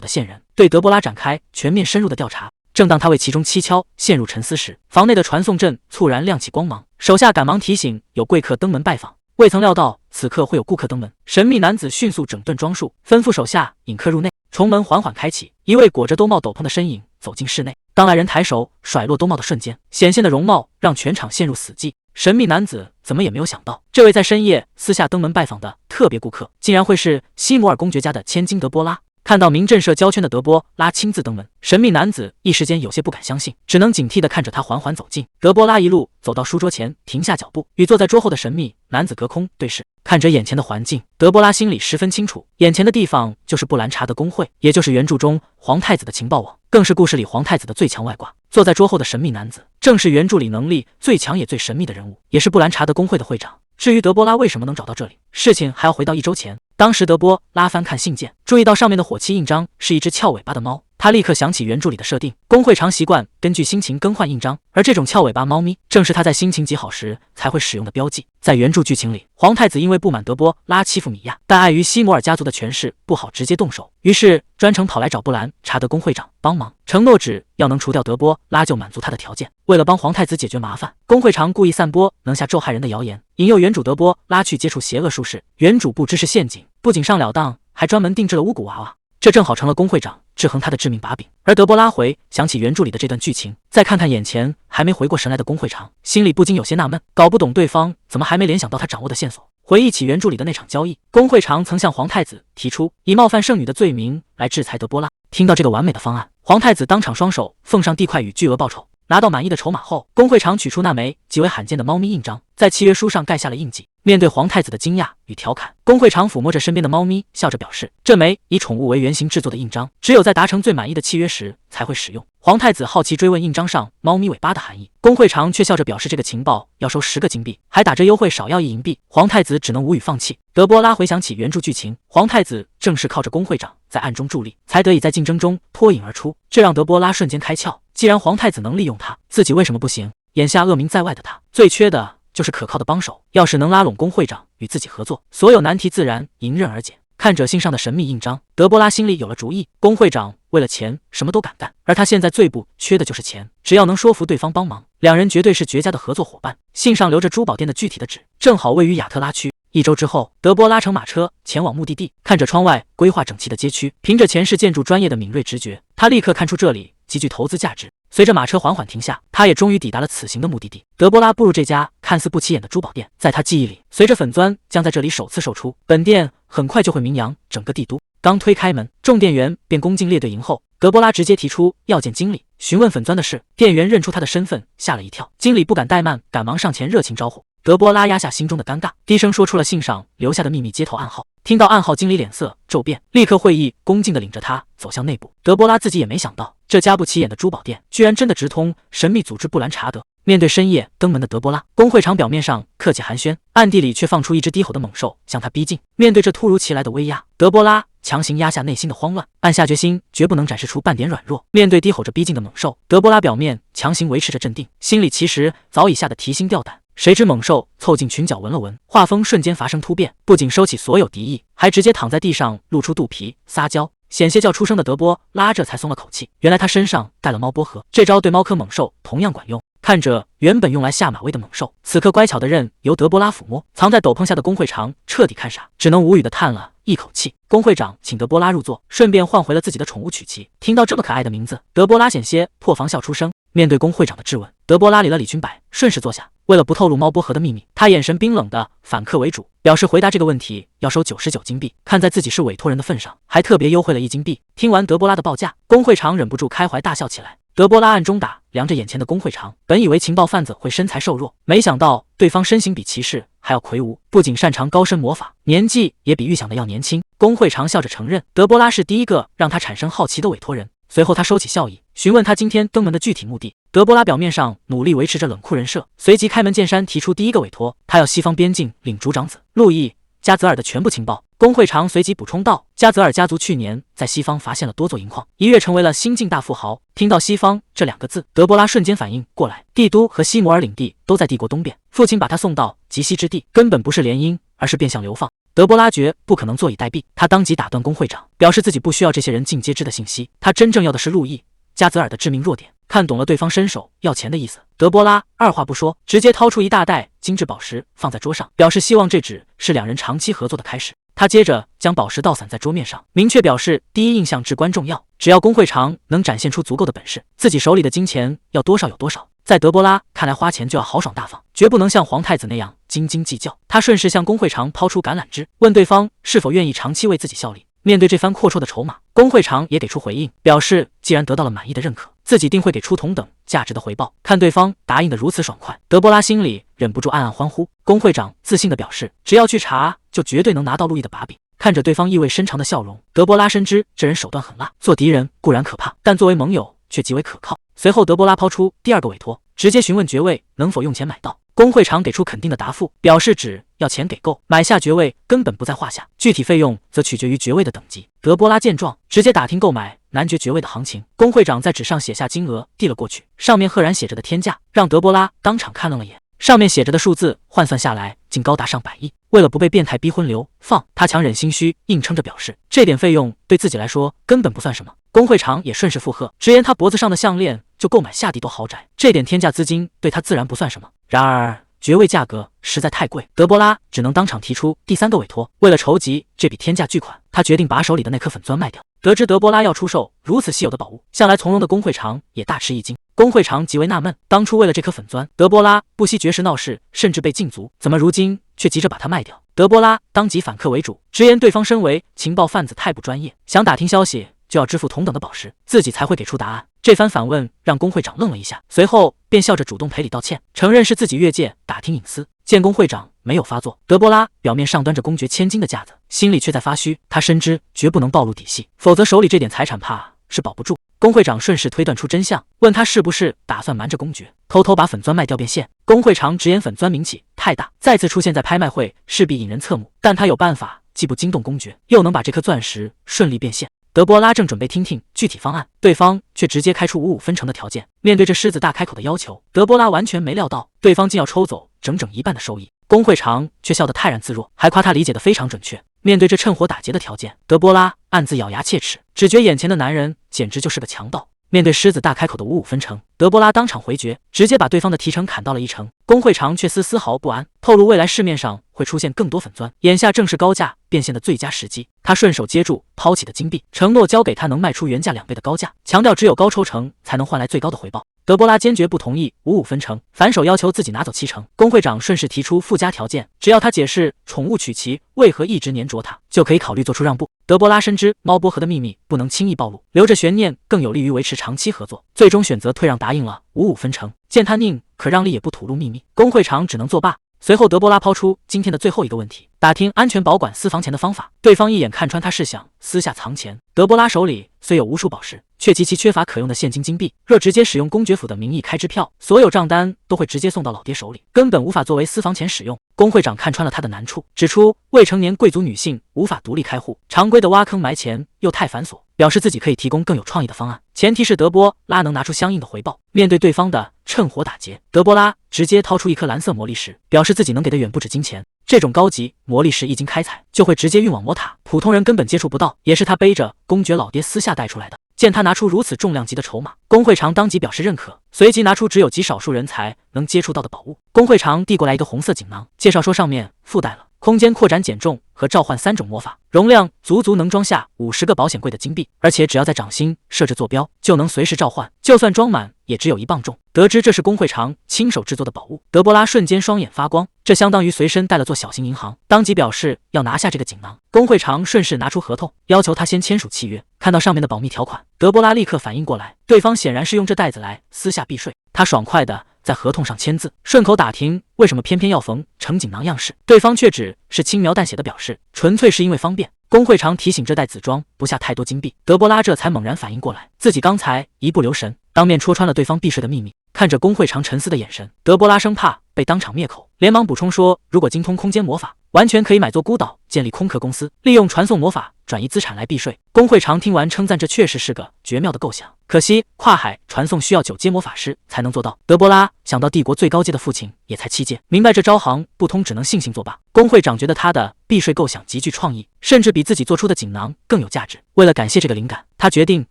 Speaker 1: 的线人对德波拉展开全面深入的调查。正当他为其中蹊跷陷入沉思时，房内的传送阵猝然亮起光芒，手下赶忙提醒有贵客登门拜访。未曾料到此刻会有顾客登门，神秘男子迅速整顿装束，吩咐手下引客入内。重门缓缓开启，一位裹着兜帽斗篷的身影走进室内。当来人抬手甩落兜帽的瞬间，显现的容貌让全场陷入死寂。神秘男子怎么也没有想到，这位在深夜私下登门拜访的特别顾客，竟然会是西摩尔公爵家的千金德波拉。看到名震慑胶圈的德波拉亲自登门，神秘男子一时间有些不敢相信，只能警惕地看着他缓缓走近。德波拉一路走到书桌前，停下脚步，与坐在桌后的神秘男子隔空对视。看着眼前的环境，德波拉心里十分清楚，眼前的地方就是布兰查德公会，也就是原著中皇太子的情报网，更是故事里皇太子的最强外挂。坐在桌后的神秘男子，正是原著里能力最强也最神秘的人物，也是布兰查德公会的会长。至于德波拉为什么能找到这里，事情还要回到1周前。当时德波拉翻看信件，注意到上面的火漆印章是一只翘尾巴的猫，他立刻想起原著里的设定，工会常习惯根据心情更换印章，而这种翘尾巴猫咪正是他在心情极好时才会使用的标记。在原著剧情里，皇太子因为不满德波拉欺负米娅，但碍于西摩尔家族的权势不好直接动手，于是专程跑来找布兰查德公会长帮忙，承诺只要能除掉德波拉就满足他的条件。为了帮皇太子解决麻烦，公会长故意散播能下咒害人的谣言，引诱原主德波拉去接触邪恶术士。原主不知是陷阱，不仅上了当，还专门定制了巫蛊娃娃，这正好成了公会长制衡他的致命把柄。而德波拉回想起原著里的这段剧情，再看看眼前还没回过神来的公会长，心里不禁有些纳闷，搞不懂对方怎么还没联想到他掌握的线索。回忆起原著里的那场交易，公会长曾向皇太子提出以冒犯圣女的罪名来制裁德波拉。听到这个完美的方案，皇太子当场双手奉上地块与巨额报酬。拿到满意的筹码后，公会长取出那枚极为罕见的猫咪印章，在契约书上盖下了印记。面对皇太子的惊讶与调侃，公会长抚摸着身边的猫咪，笑着表示，这枚以宠物为原型制作的印章，只有在达成最满意的契约时才会使用。皇太子好奇追问印章上猫咪尾巴的含义，公会长却笑着表示这个情报要收10个金币，还打折优惠少要1银币。皇太子只能无语放弃。德波拉回想起原著剧情，皇太子正是靠着公会长在暗中助力，才得以在竞争中脱颖而出，这让德波拉瞬间开窍，既然皇太子能利用他，自己为什么不行？眼下恶名在外的他，最缺的就是可靠的帮手，要是能拉拢公会长与自己合作，所有难题自然迎刃而解。看着信上的神秘印章，德波拉心里有了主意。公会长为了钱什么都敢干，而他现在最不缺的就是钱，只要能说服对方帮忙，两人绝对是绝佳的合作伙伴。信上留着珠宝店的具体的址，正好位于亚特拉区。1周之后，德波拉乘马车前往目的地，看着窗外规划整齐的街区，凭着前世建筑专业的敏锐直觉，他立刻看出这里极具投资价值。随着马车缓缓停下，他也终于抵达了此行的目的地。德波拉步入这家看似不起眼的珠宝店，在他记忆里，随着粉钻将在这里首次售出，本店很快就会名扬整个帝都。刚推开门，众店员便恭敬列队迎候。德波拉直接提出要见经理，询问粉钻的事。店员认出他的身份，吓了一跳。经理不敢怠慢，赶忙上前热情招呼。德波拉压下心中的尴尬，低声说出了信上留下的秘密接头暗号。听到暗号，经理脸色骤变，立刻会意恭敬地领着他走向内部。德波拉自己也没想到，这家不起眼的珠宝店居然真的直通神秘组织布兰查德。面对深夜登门的德波拉，公会长表面上客气寒暄，暗地里却放出一只低吼的猛兽向他逼近。面对这突如其来的威压，德波拉强行压下内心的慌乱，暗下决心绝不能展示出半点软弱。面对低吼着逼近的猛兽，德波拉表面强行维持着镇定，心里其实早已吓得提心吊胆。谁知猛兽凑近裙角闻了闻，画风瞬间发生突变，不仅收起所有敌意，还直接躺在地上露出肚皮撒娇。险些叫出声的德波拉这才松了口气，原来他身上带了猫波盒，这招对猫科猛兽同样管用。看着原本用来下马威的猛兽，此刻乖巧的任由德波拉抚摸，藏在斗篷下的公会长彻底看傻，只能无语的叹了一口气。公会长请德波拉入座，顺便换回了自己的宠物曲奇。听到这么可爱的名字，德波拉险些破防笑出声。面对公会长的质问，德波拉理了理裙摆，顺势坐下。为了不透露猫波盒的秘密，他眼神冰冷的反客为主，表示回答这个问题要收99金币。看在自己是委托人的份上，还特别优惠了1金币。听完德波拉的报价，公会长忍不住开怀大笑起来。德波拉暗中打量着眼前的公会长，本以为情报贩子会身材瘦弱，没想到对方身形比骑士还要魁梧，不仅擅长高深魔法，年纪也比预想的要年轻。公会长笑着承认，德波拉是第一个让他产生好奇的委托人。随后他收起笑意，询问他今天登门的具体目的。德波拉表面上努力维持着冷酷人设，随即开门见山提出第一个委托，他要西方边境领主长子路易·加泽尔的全部情报。工会长随即补充道，加泽尔家族去年在西方发现了多座银矿，一跃成为了新晋大富豪。听到西方这2个字，德波拉瞬间反应过来，帝都和西摩尔领地都在帝国东边，父亲把他送到极西之地，根本不是联姻，而是变相流放。德波拉觉不可能坐以待毙，他当即打断工会长，表示自己不需要这些人尽皆知的信息，他真正要的是路易·加泽尔的致命弱点。看懂了对方伸手要钱的意思，德波拉二话不说，直接掏出一大袋精致宝石放在桌上，表示希望这只是2人长期合作的开始。他接着将宝石倒散在桌面上，明确表示第一印象至关重要，只要工会长能展现出足够的本事，自己手里的金钱要多少有多少。在德波拉看来，花钱就要豪爽大方，绝不能像皇太子那样斤斤计较。他顺势向工会长抛出橄榄枝，问对方是否愿意长期为自己效力。面对这番阔绰的筹码，工会长也给出回应，表示既然得到了满意的认可，自己定会给出同等价值的回报。看对方答应得如此爽快，德波拉心里忍不住暗暗欢呼。工会长自信地表示，只要去查，就绝对能拿到路易的把柄。看着对方意味深长的笑容，德波拉深知这人手段狠辣，做敌人固然可怕，但作为盟友却极为可靠。随后，德波拉抛出第2个委托，直接询问爵位能否用钱买到。工会长给出肯定的答复，表示只要钱给够，买下爵位根本不在话下，具体费用则取决于爵位的等级。德波拉见状，直接打听购买男爵爵位的行情。工会长在纸上写下金额递了过去，上面赫然写着的天价，让德波拉当场看愣了眼。上面写着的数字换算下来竟高达上百亿。为了不被变态逼婚流放，他强忍心虚，硬撑着表示这点费用对自己来说根本不算什么。工会长也顺势附和，直言他脖子上的项链就购买下地多豪宅，这点天价资金对他自然不算什么。然而爵位价格实在太贵，德波拉只能当场提出第3个委托。为了筹集这笔天价巨款，他决定把手里的那颗粉钻卖掉。得知德波拉要出售如此稀有的宝物，向来从容的工会长也大吃一惊。工会长极为纳闷，当初为了这颗粉钻，德波拉不惜绝食闹事，甚至被禁足，怎么如今却急着把它卖掉？德波拉当即反客为主，直言对方身为情报贩子太不专业，想打听消息就要支付同等的宝石，自己才会给出答案。这番反问让工会长愣了一下，随后便笑着主动赔礼道歉，承认是自己越界打听隐私。见工会长没有发作，德波拉表面上端着公爵千金的架子，心里却在发虚。他深知绝不能暴露底细，否则手里这点财产怕是保不住。工会长顺势推断出真相，问他是不是打算瞒着公爵，偷偷把粉钻卖掉变现。工会长直言粉钻名气太大，再次出现在拍卖会势必引人侧目，但他有办法既不惊动公爵，又能把这颗钻石顺利变现。德波拉正准备听听具体方案，对方却直接开出55分成的条件。面对这狮子大开口的要求，德波拉完全没料到对方竟要抽走整整1半的收益。工会长却笑得泰然自若，还夸他理解得非常准确。面对这趁火打劫的条件，德波拉暗自咬牙切齿，只觉眼前的男人简直就是个强盗。面对狮子大开口的55分成，德波拉当场回绝，直接把对方的提成砍到了1成。工会长却丝毫不安，透露未来市面上会出现更多粉钻，眼下正是高价变现的最佳时机。他顺手接住抛起的金币，承诺交给他能卖出原价2倍的高价，强调只有高抽成才能换来最高的回报。德波拉坚决不同意55分成，反手要求自己拿走7成。工会长顺势提出附加条件，只要他解释宠物曲奇为何一直黏着他，就可以考虑做出让步。德波拉深知猫薄荷的秘密不能轻易暴露，留着悬念更有利于维持长期合作，最终选择退让答应了55分成。见他宁可让利也不吐露秘密，工会长只能作罢。随后德波拉抛出今天的最后一个问题，打听安全保管私房钱的方法。对方一眼看穿他是想私下藏钱。德波拉手里虽有无数宝石，却极其缺乏可用的现金金币，若直接使用公爵府的名义开支票，所有账单都会直接送到老爹手里，根本无法作为私房钱使用。工会长看穿了他的难处，指出未成年贵族女性无法独立开户，常规的挖坑埋钱又太繁琐，表示自己可以提供更有创意的方案，前提是德波拉能拿出相应的回报。面对对方的趁火打劫，德波拉直接掏出一颗蓝色魔力石，表示自己能给的远不止金钱。这种高级魔力石一经开采，就会直接运往魔塔，普通人根本接触不到，也是他背着公爵老爹私下带出来的。见他拿出如此重量级的筹码，工会长当即表示认可，随即拿出只有极少数人才能接触到的宝物。工会长递过来一个红色锦囊，介绍说上面附带了空间扩展减重和召唤3种魔法，容量足能装下50个保险柜的金币，而且只要在掌心设置坐标，就能随时召唤，就算装满也只有1磅重。得知这是工会长亲手制作的宝物，德波拉瞬间双眼发光，这相当于随身带了座小型银行，当即表示要拿下这个锦囊。工会长顺势拿出合同，要求他先签署契约。看到上面的保密条款，德波拉立刻反应过来，对方显然是用这袋子来私下避税。他爽快的在合同上签字，顺口打听为什么偏偏要缝成锦囊样式，对方却只是轻描淡写的表示纯粹是因为方便。工会长提醒这袋紫装不下太多金币，德波拉这才猛然反应过来，自己刚才一不留神，当面戳穿了对方避税的秘密。看着工会长沉思的眼神，德波拉生怕被当场灭口，连忙补充说：“如果精通空间魔法，完全可以买座孤岛，建立空壳公司，利用传送魔法转移资产来避税。”工会长听完称赞，这确实是个绝妙的构想，可惜跨海传送需要9阶魔法师才能做到。德波拉想到帝国最高阶的父亲也才7阶，明白这招行不通，只能悻悻作罢。工会长觉得他的避税构想极具创意，甚至比自己做出的锦囊更有价值。为了感谢这个灵感，他决定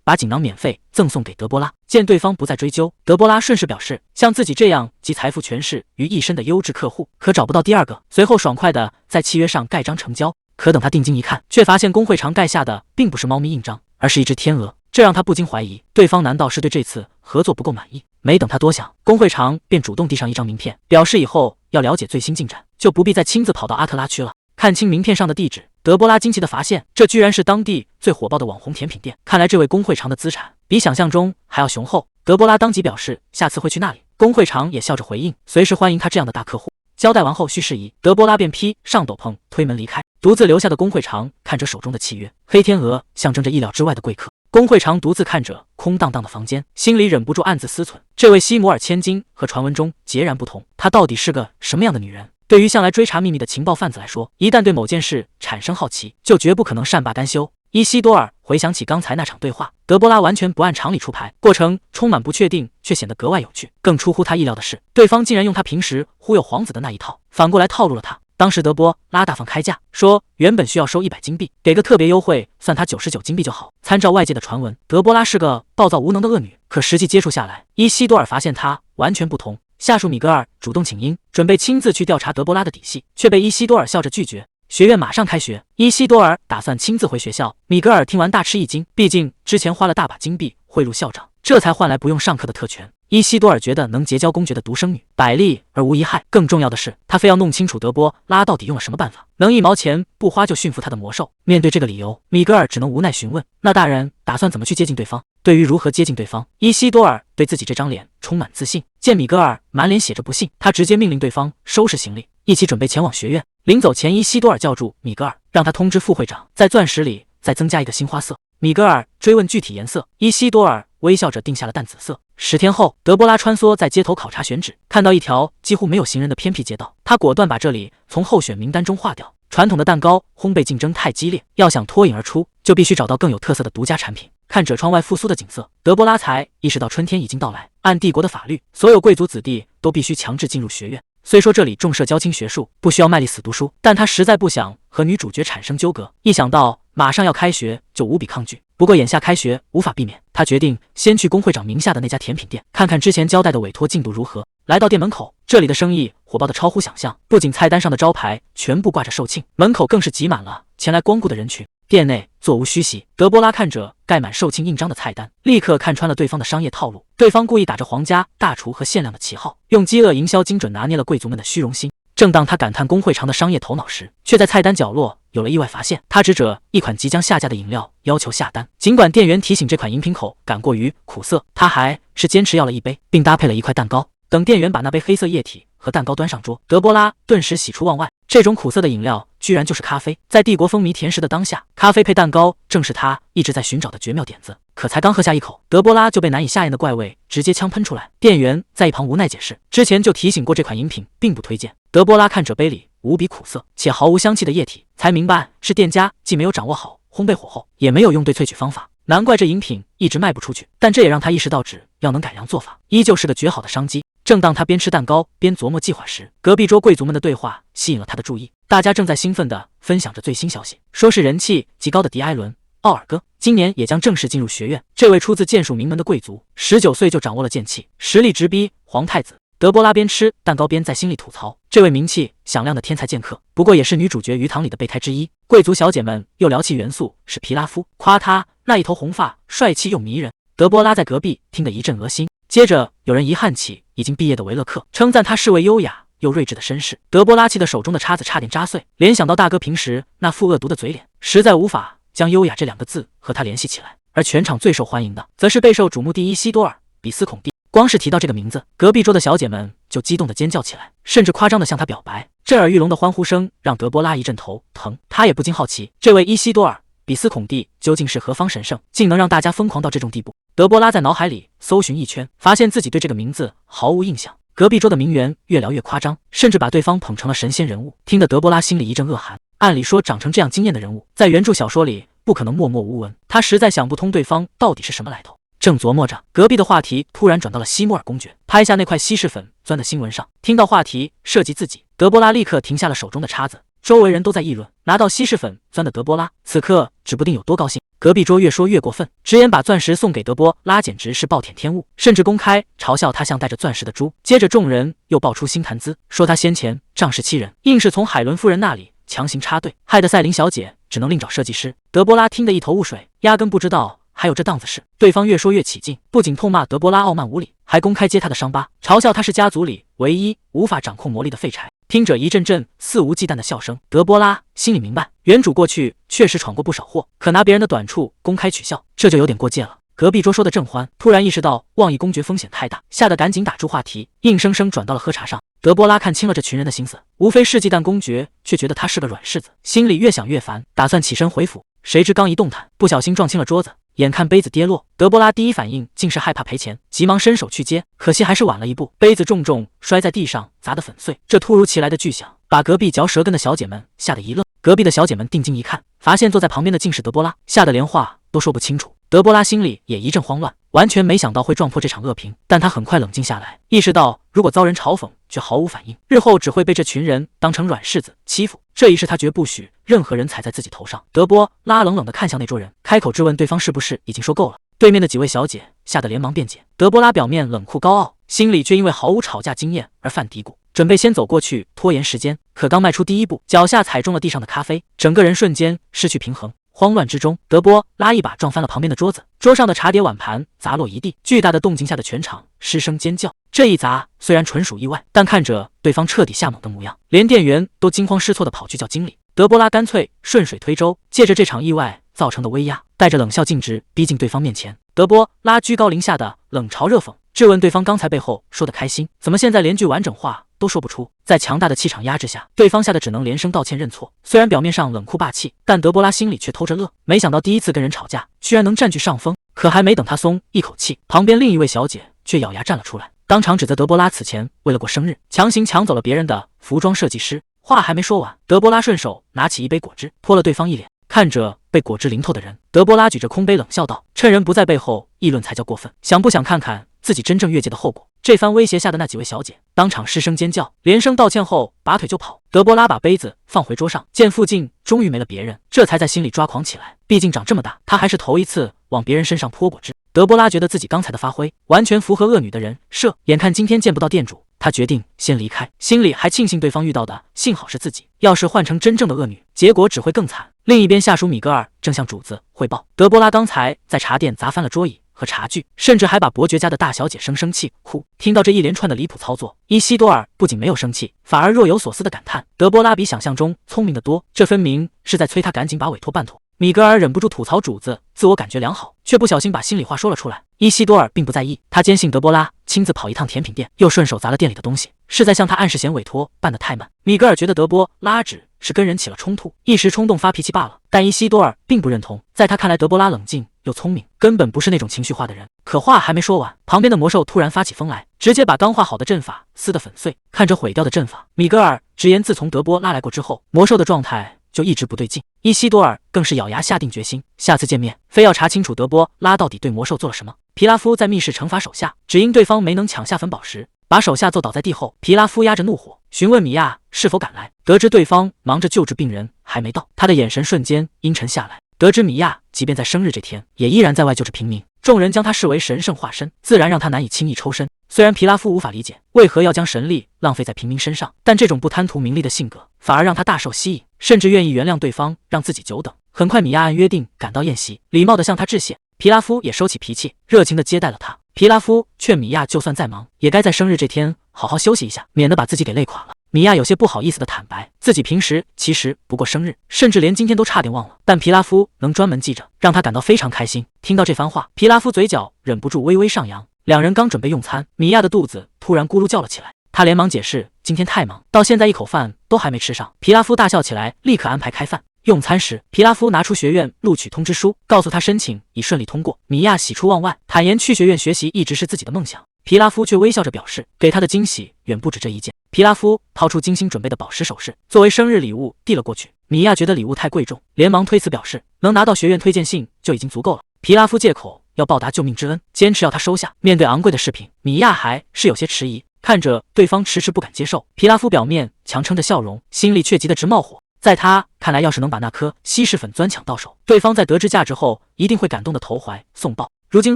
Speaker 1: 把锦囊免费赠送给德波拉。见对方不再追究，德波拉顺势表示，像自己这样集财富权势于一身的优质客户，可找不到第二个。随后爽快的在契约上盖章成交。可等他定睛一看，却发现工会长盖下的并不是猫咪印章，而是一只天鹅。这让他不禁怀疑，对方难道是对这次合作不够满意？没等他多想，工会长便主动递上一张名片，表示以后要了解最新进展，就不必再亲自跑到阿特拉去了。看清名片上的地址，德波拉惊奇地发现，这居然是当地最火爆的网红甜品店。看来这位工会长的资产比想象中还要雄厚。德波拉当即表示下次会去那里，工会长也笑着回应，随时欢迎他这样的大客户。交代完后需事宜，德波拉便披上斗篷推门离开，独自留下的工会长看着手中的契约，黑天鹅象征着意料之外的贵客。工会长独自看着空荡荡的房间，心里忍不住暗自思忖，这位西摩尔千金和传闻中截然不同，她到底是个什么样的女人？对于向来追查秘密的情报贩子来说，一旦对某件事产生好奇，就绝不可能善罢甘休。伊西多尔回想起刚才那场对话，德波拉完全不按常理出牌，过程充满不确定，却显得格外有趣。更出乎他意料的是，对方竟然用他平时忽悠皇子的那一套，反过来套路了他。当时德波拉大方开价，说原本需要收100金币，给个特别优惠，算他99金币就好。参照外界的传闻，德波拉是个暴躁无能的恶女，可实际接触下来，伊西多尔发现她完全不同。下属米格尔主动请缨，准备亲自去调查德波拉的底细，却被伊西多尔笑着拒绝。学院马上开学，伊西多尔打算亲自回学校。米格尔听完大吃一惊，毕竟之前花了大把金币贿赂校长，这才换来不用上课的特权。伊西多尔觉得能结交公爵的独生女，百利而无一害。更重要的是，他非要弄清楚德波拉到底用了什么办法，能1毛钱不花就驯服他的魔兽。面对这个理由，米格尔只能无奈询问：“那大人打算怎么去接近对方？”对于如何接近对方，伊西多尔对自己这张脸充满自信。见米格尔满脸写着不信，他直接命令对方收拾行李，一起准备前往学院。临走前，伊西多尔叫住米格尔，让他通知副会长，在钻石里再增加一个新花色。米格尔追问具体颜色，伊西多尔微笑着定下了淡紫色。10天后，德波拉穿梭在街头考察选址，看到一条几乎没有行人的偏僻街道，他果断把这里从候选名单中划掉。传统的蛋糕烘焙竞争太激烈，要想脱颖而出，就必须找到更有特色的独家产品。看着窗外复苏的景色，德波拉才意识到春天已经到来。按帝国的法律，所有贵族子弟都必须强制进入学院。虽说这里重社交亲学术，不需要卖力死读书，但他实在不想和女主角产生纠葛。一想到马上要开学，就无比抗拒。不过眼下开学无法避免，他决定先去工会长名下的那家甜品店，看看之前交代的委托进度如何。来到店门口，这里的生意火爆的超乎想象，不仅菜单上的招牌全部挂着售罄，门口更是挤满了前来光顾的人群。店内座无虚席，德波拉看着盖满售罄印章的菜单，立刻看穿了对方的商业套路。对方故意打着皇家大厨和限量的旗号，用饥饿营销精准拿捏了贵族们的虚荣心。正当他感叹工会长的商业头脑时，却在菜单角落有了意外发现。他指着一款即将下架的饮料要求下单，尽管店员提醒这款饮品口感过于苦涩，他还是坚持要了一杯，并搭配了一块蛋糕。等店员把那杯黑色液体和蛋糕端上桌，德波拉顿时喜出望外。这种苦涩的饮料居然就是咖啡。在帝国风靡甜食的当下，咖啡配蛋糕正是他一直在寻找的绝妙点子。可才刚喝下一口，德波拉就被难以下咽的怪味直接呛喷出来。店员在一旁无奈解释，之前就提醒过这款饮品并不推荐。德波拉看着杯里无比苦涩且毫无香气的液体，才明白是店家既没有掌握好烘焙火候，也没有用对萃取方法，难怪这饮品一直卖不出去。但这也让他意识到，只要能改良做法，依旧是个绝好的商机。正当他边吃蛋糕边琢磨计划时，隔壁桌贵族们的对话吸引了他的注意。大家正在兴奋地分享着最新消息，说是人气极高的迪埃伦·奥尔戈今年也将正式进入学院。这位出自剑术名门的贵族，19岁就掌握了剑气，实力直逼皇太子。德波拉边吃蛋糕边在心里吐槽，这位名气响亮的天才剑客，不过也是女主角鱼塘里的备胎之一。贵族小姐们又聊起元素是皮拉夫，夸他那一头红发帅气又迷人。德波拉在隔壁听得一阵恶心。接着有人遗憾起已经毕业的维勒克，称赞他是位优雅又睿智的绅士。德波拉气得手中的叉子差点扎碎，联想到大哥平时那副恶毒的嘴脸，实在无法将优雅这2个字和他联系起来。而全场最受欢迎的，则是备受瞩目第一西多尔·比斯孔蒂。光是提到这个名字，隔壁桌的小姐们就激动地尖叫起来，甚至夸张地向他表白。震耳欲聋的欢呼声让德波拉一阵头疼，他也不禁好奇，这位伊西多尔·比斯孔蒂究竟是何方神圣，竟能让大家疯狂到这种地步？德波拉在脑海里搜寻一圈，发现自己对这个名字毫无印象。隔壁桌的名媛越聊越夸张，甚至把对方捧成了神仙人物，听得德波拉心里一阵恶寒。按理说，长成这样惊艳的人物，在原著小说里不可能默默无闻，他实在想不通对方到底是什么来头。正琢磨着，隔壁的话题突然转到了西莫尔公爵拍下那块稀释粉钻的新闻上。听到话题涉及自己，德波拉立刻停下了手中的叉子。周围人都在议论拿到稀释粉钻的德波拉，此刻指不定有多高兴。隔壁桌越说越过分，直言把钻石送给德波拉简直是暴殄天物，甚至公开嘲笑他像带着钻石的猪。接着众人又爆出新谈资，说他先前仗势欺人，硬是从海伦夫人那里强行插队，害得赛琳小姐只能另找设计师。德波拉听得一头雾水，压根不知道还有这档子事。对方越说越起劲，不仅痛骂德波拉傲慢无礼，还公开揭他的伤疤，嘲笑他是家族里唯一无法掌控魔力的废柴。听着一阵阵肆无忌惮的笑声，德波拉心里明白，原主过去确实闯过不少祸，可拿别人的短处公开取笑，这就有点过界了。隔壁桌说的正欢，突然意识到妄议公爵风险太大，吓得赶紧打住话题，硬生生转到了喝茶上。德波拉看清了这群人的心思，无非是忌惮公爵，却觉得他是个软柿子，心里越想越烦，打算起身回府。谁知刚一动弹，不小心撞青了桌子，眼看杯子跌落，德波拉第一反应竟是害怕赔钱，急忙伸手去接，可惜还是晚了一步，杯子重重摔在地上，砸得粉碎。这突如其来的巨响把隔壁嚼舌根的小姐们吓得一愣。隔壁的小姐们定睛一看，发现坐在旁边的竟是德波拉，吓得连话都说不清楚。德波拉心里也一阵慌乱，完全没想到会撞破这场恶评，但他很快冷静下来，意识到如果遭人嘲讽却毫无反应，日后只会被这群人当成软柿子欺负。这一事他绝不许任何人踩在自己头上。德波拉冷冷地看向那桌人，开口质问对方是不是已经说够了。对面的几位小姐吓得连忙辩解。德波拉表面冷酷高傲，心里却因为毫无吵架经验而犯嘀咕，准备先走过去拖延时间，可刚迈出第一步，脚下踩中了地上的咖啡，整个人瞬间失去平衡。慌乱之中，德波拉一把撞翻了旁边的桌子，桌上的茶碟碗盘砸落一地，巨大的动静下的全场失声尖叫。这一砸虽然纯属意外，但看着对方彻底吓懵的模样，连店员都惊慌失措地跑去叫经理。德波拉干脆顺水推舟，借着这场意外造成的威压，带着冷笑径直逼近对方面前。德波拉居高临下的冷嘲热讽，质问对方刚才背后说的开心，怎么现在连句完整话都说不出。在强大的气场压制下，对方吓得只能连声道歉认错。虽然表面上冷酷霸气，但德波拉心里却偷着乐，没想到第一次跟人吵架居然能占据上风。可还没等他松一口气，旁边另一位小姐却咬牙站了出来，当场指责德波拉此前为了过生日强行抢走了别人的服装设计师。话还没说完，德波拉顺手拿起一杯果汁泼了对方一脸。看着被果汁淋透的人，德波拉举着空杯冷笑道，趁人不在背后议论才叫过分，想不想看看自己真正越界的后果？这番威胁下的那几位小姐当场失声尖叫，连声道歉后拔腿就跑。德波拉把杯子放回桌上，见附近终于没了别人，这才在心里抓狂起来。毕竟长这么大，他还是头一次往别人身上泼果汁。德波拉觉得自己刚才的发挥完全符合恶女的人设，眼看今天见不到店主，他决定先离开，心里还庆幸对方遇到的幸好是自己，要是换成真正的恶女，结果只会更惨。另一边，下属米格尔正向主子汇报，德波拉刚才在茶店砸翻了桌椅和茶具，甚至还把伯爵家的大小姐生气哭。听到这一连串的离谱操作，伊西多尔不仅没有生气，反而若有所思地感叹，德波拉比想象中聪明得多，这分明是在催他赶紧把委托办妥。米格尔忍不住吐槽主子自我感觉良好，却不小心把心里话说了出来。伊西多尔并不在意，他坚信德波拉亲自跑一趟甜品店，又顺手砸了店里的东西，是在向他暗示嫌委托办得太慢。米格尔觉得德波拉只是跟人起了冲突，一时冲动发脾气罢了，但伊西多尔并不认同，在他看来，德波拉冷静又聪明，根本不是那种情绪化的人。可话还没说完，旁边的魔兽突然发起疯来，直接把刚画好的阵法撕得粉碎。看着毁掉的阵法，米格尔直言自从德波拉来过之后，魔兽的状态就一直不对劲。伊西多尔更是咬牙下定决心，下次见面非要查清楚德波拉到底对魔兽做了什么。皮拉夫在密室惩罚手下，只因对方没能抢下粉宝石，把手下揍倒在地后。皮拉夫压着怒火询问米娅是否赶来，得知对方忙着救治病人还没到，他的眼神瞬间阴沉下来。得知米娅即便在生日这天也依然在外救治平民，众人将他视为神圣化身，自然让他难以轻易抽身。虽然皮拉夫无法理解为何要将神力浪费在平民身上，但这种不贪图名利的性格反而让他大受吸引，甚至愿意原谅对方让自己久等。很快，米娅按约定赶到宴席，礼貌地向他致谢。皮拉夫也收起脾气，热情地接待了他。皮拉夫劝米娅，就算再忙，也该在生日这天好好休息一下，免得把自己给累垮了。米娅有些不好意思地坦白，自己平时其实不过生日，甚至连今天都差点忘了，但皮拉夫能专门记着，让他感到非常开心。听到这番话，皮拉夫嘴角忍不住微微上扬。两人刚准备用餐，米娅的肚子突然咕噜叫了起来，他连忙解释今天太忙，到现在一口饭都还没吃上。皮拉夫大笑起来，立刻安排开饭。用餐时，皮拉夫拿出学院录取通知书，告诉他申请已顺利通过。米娅喜出望外，坦言去学院学习一直是自己的梦想。皮拉夫却微笑着表示，给他的惊喜远不止这一件。皮拉夫掏出精心准备的宝石首饰，作为生日礼物递了过去。米娅觉得礼物太贵重，连忙推辞表示，能拿到学院推荐信就已经足够了。皮拉夫借口要报答救命之恩，坚持要他收下。面对昂贵的饰品，米娅还是有些迟疑，看着对方迟迟不敢接受，皮拉夫表面强撑着笑容，心里却急得直冒火。在他看来，要是能把那颗稀世粉钻抢到手，对方在得知价值后一定会感动的投怀送抱。如今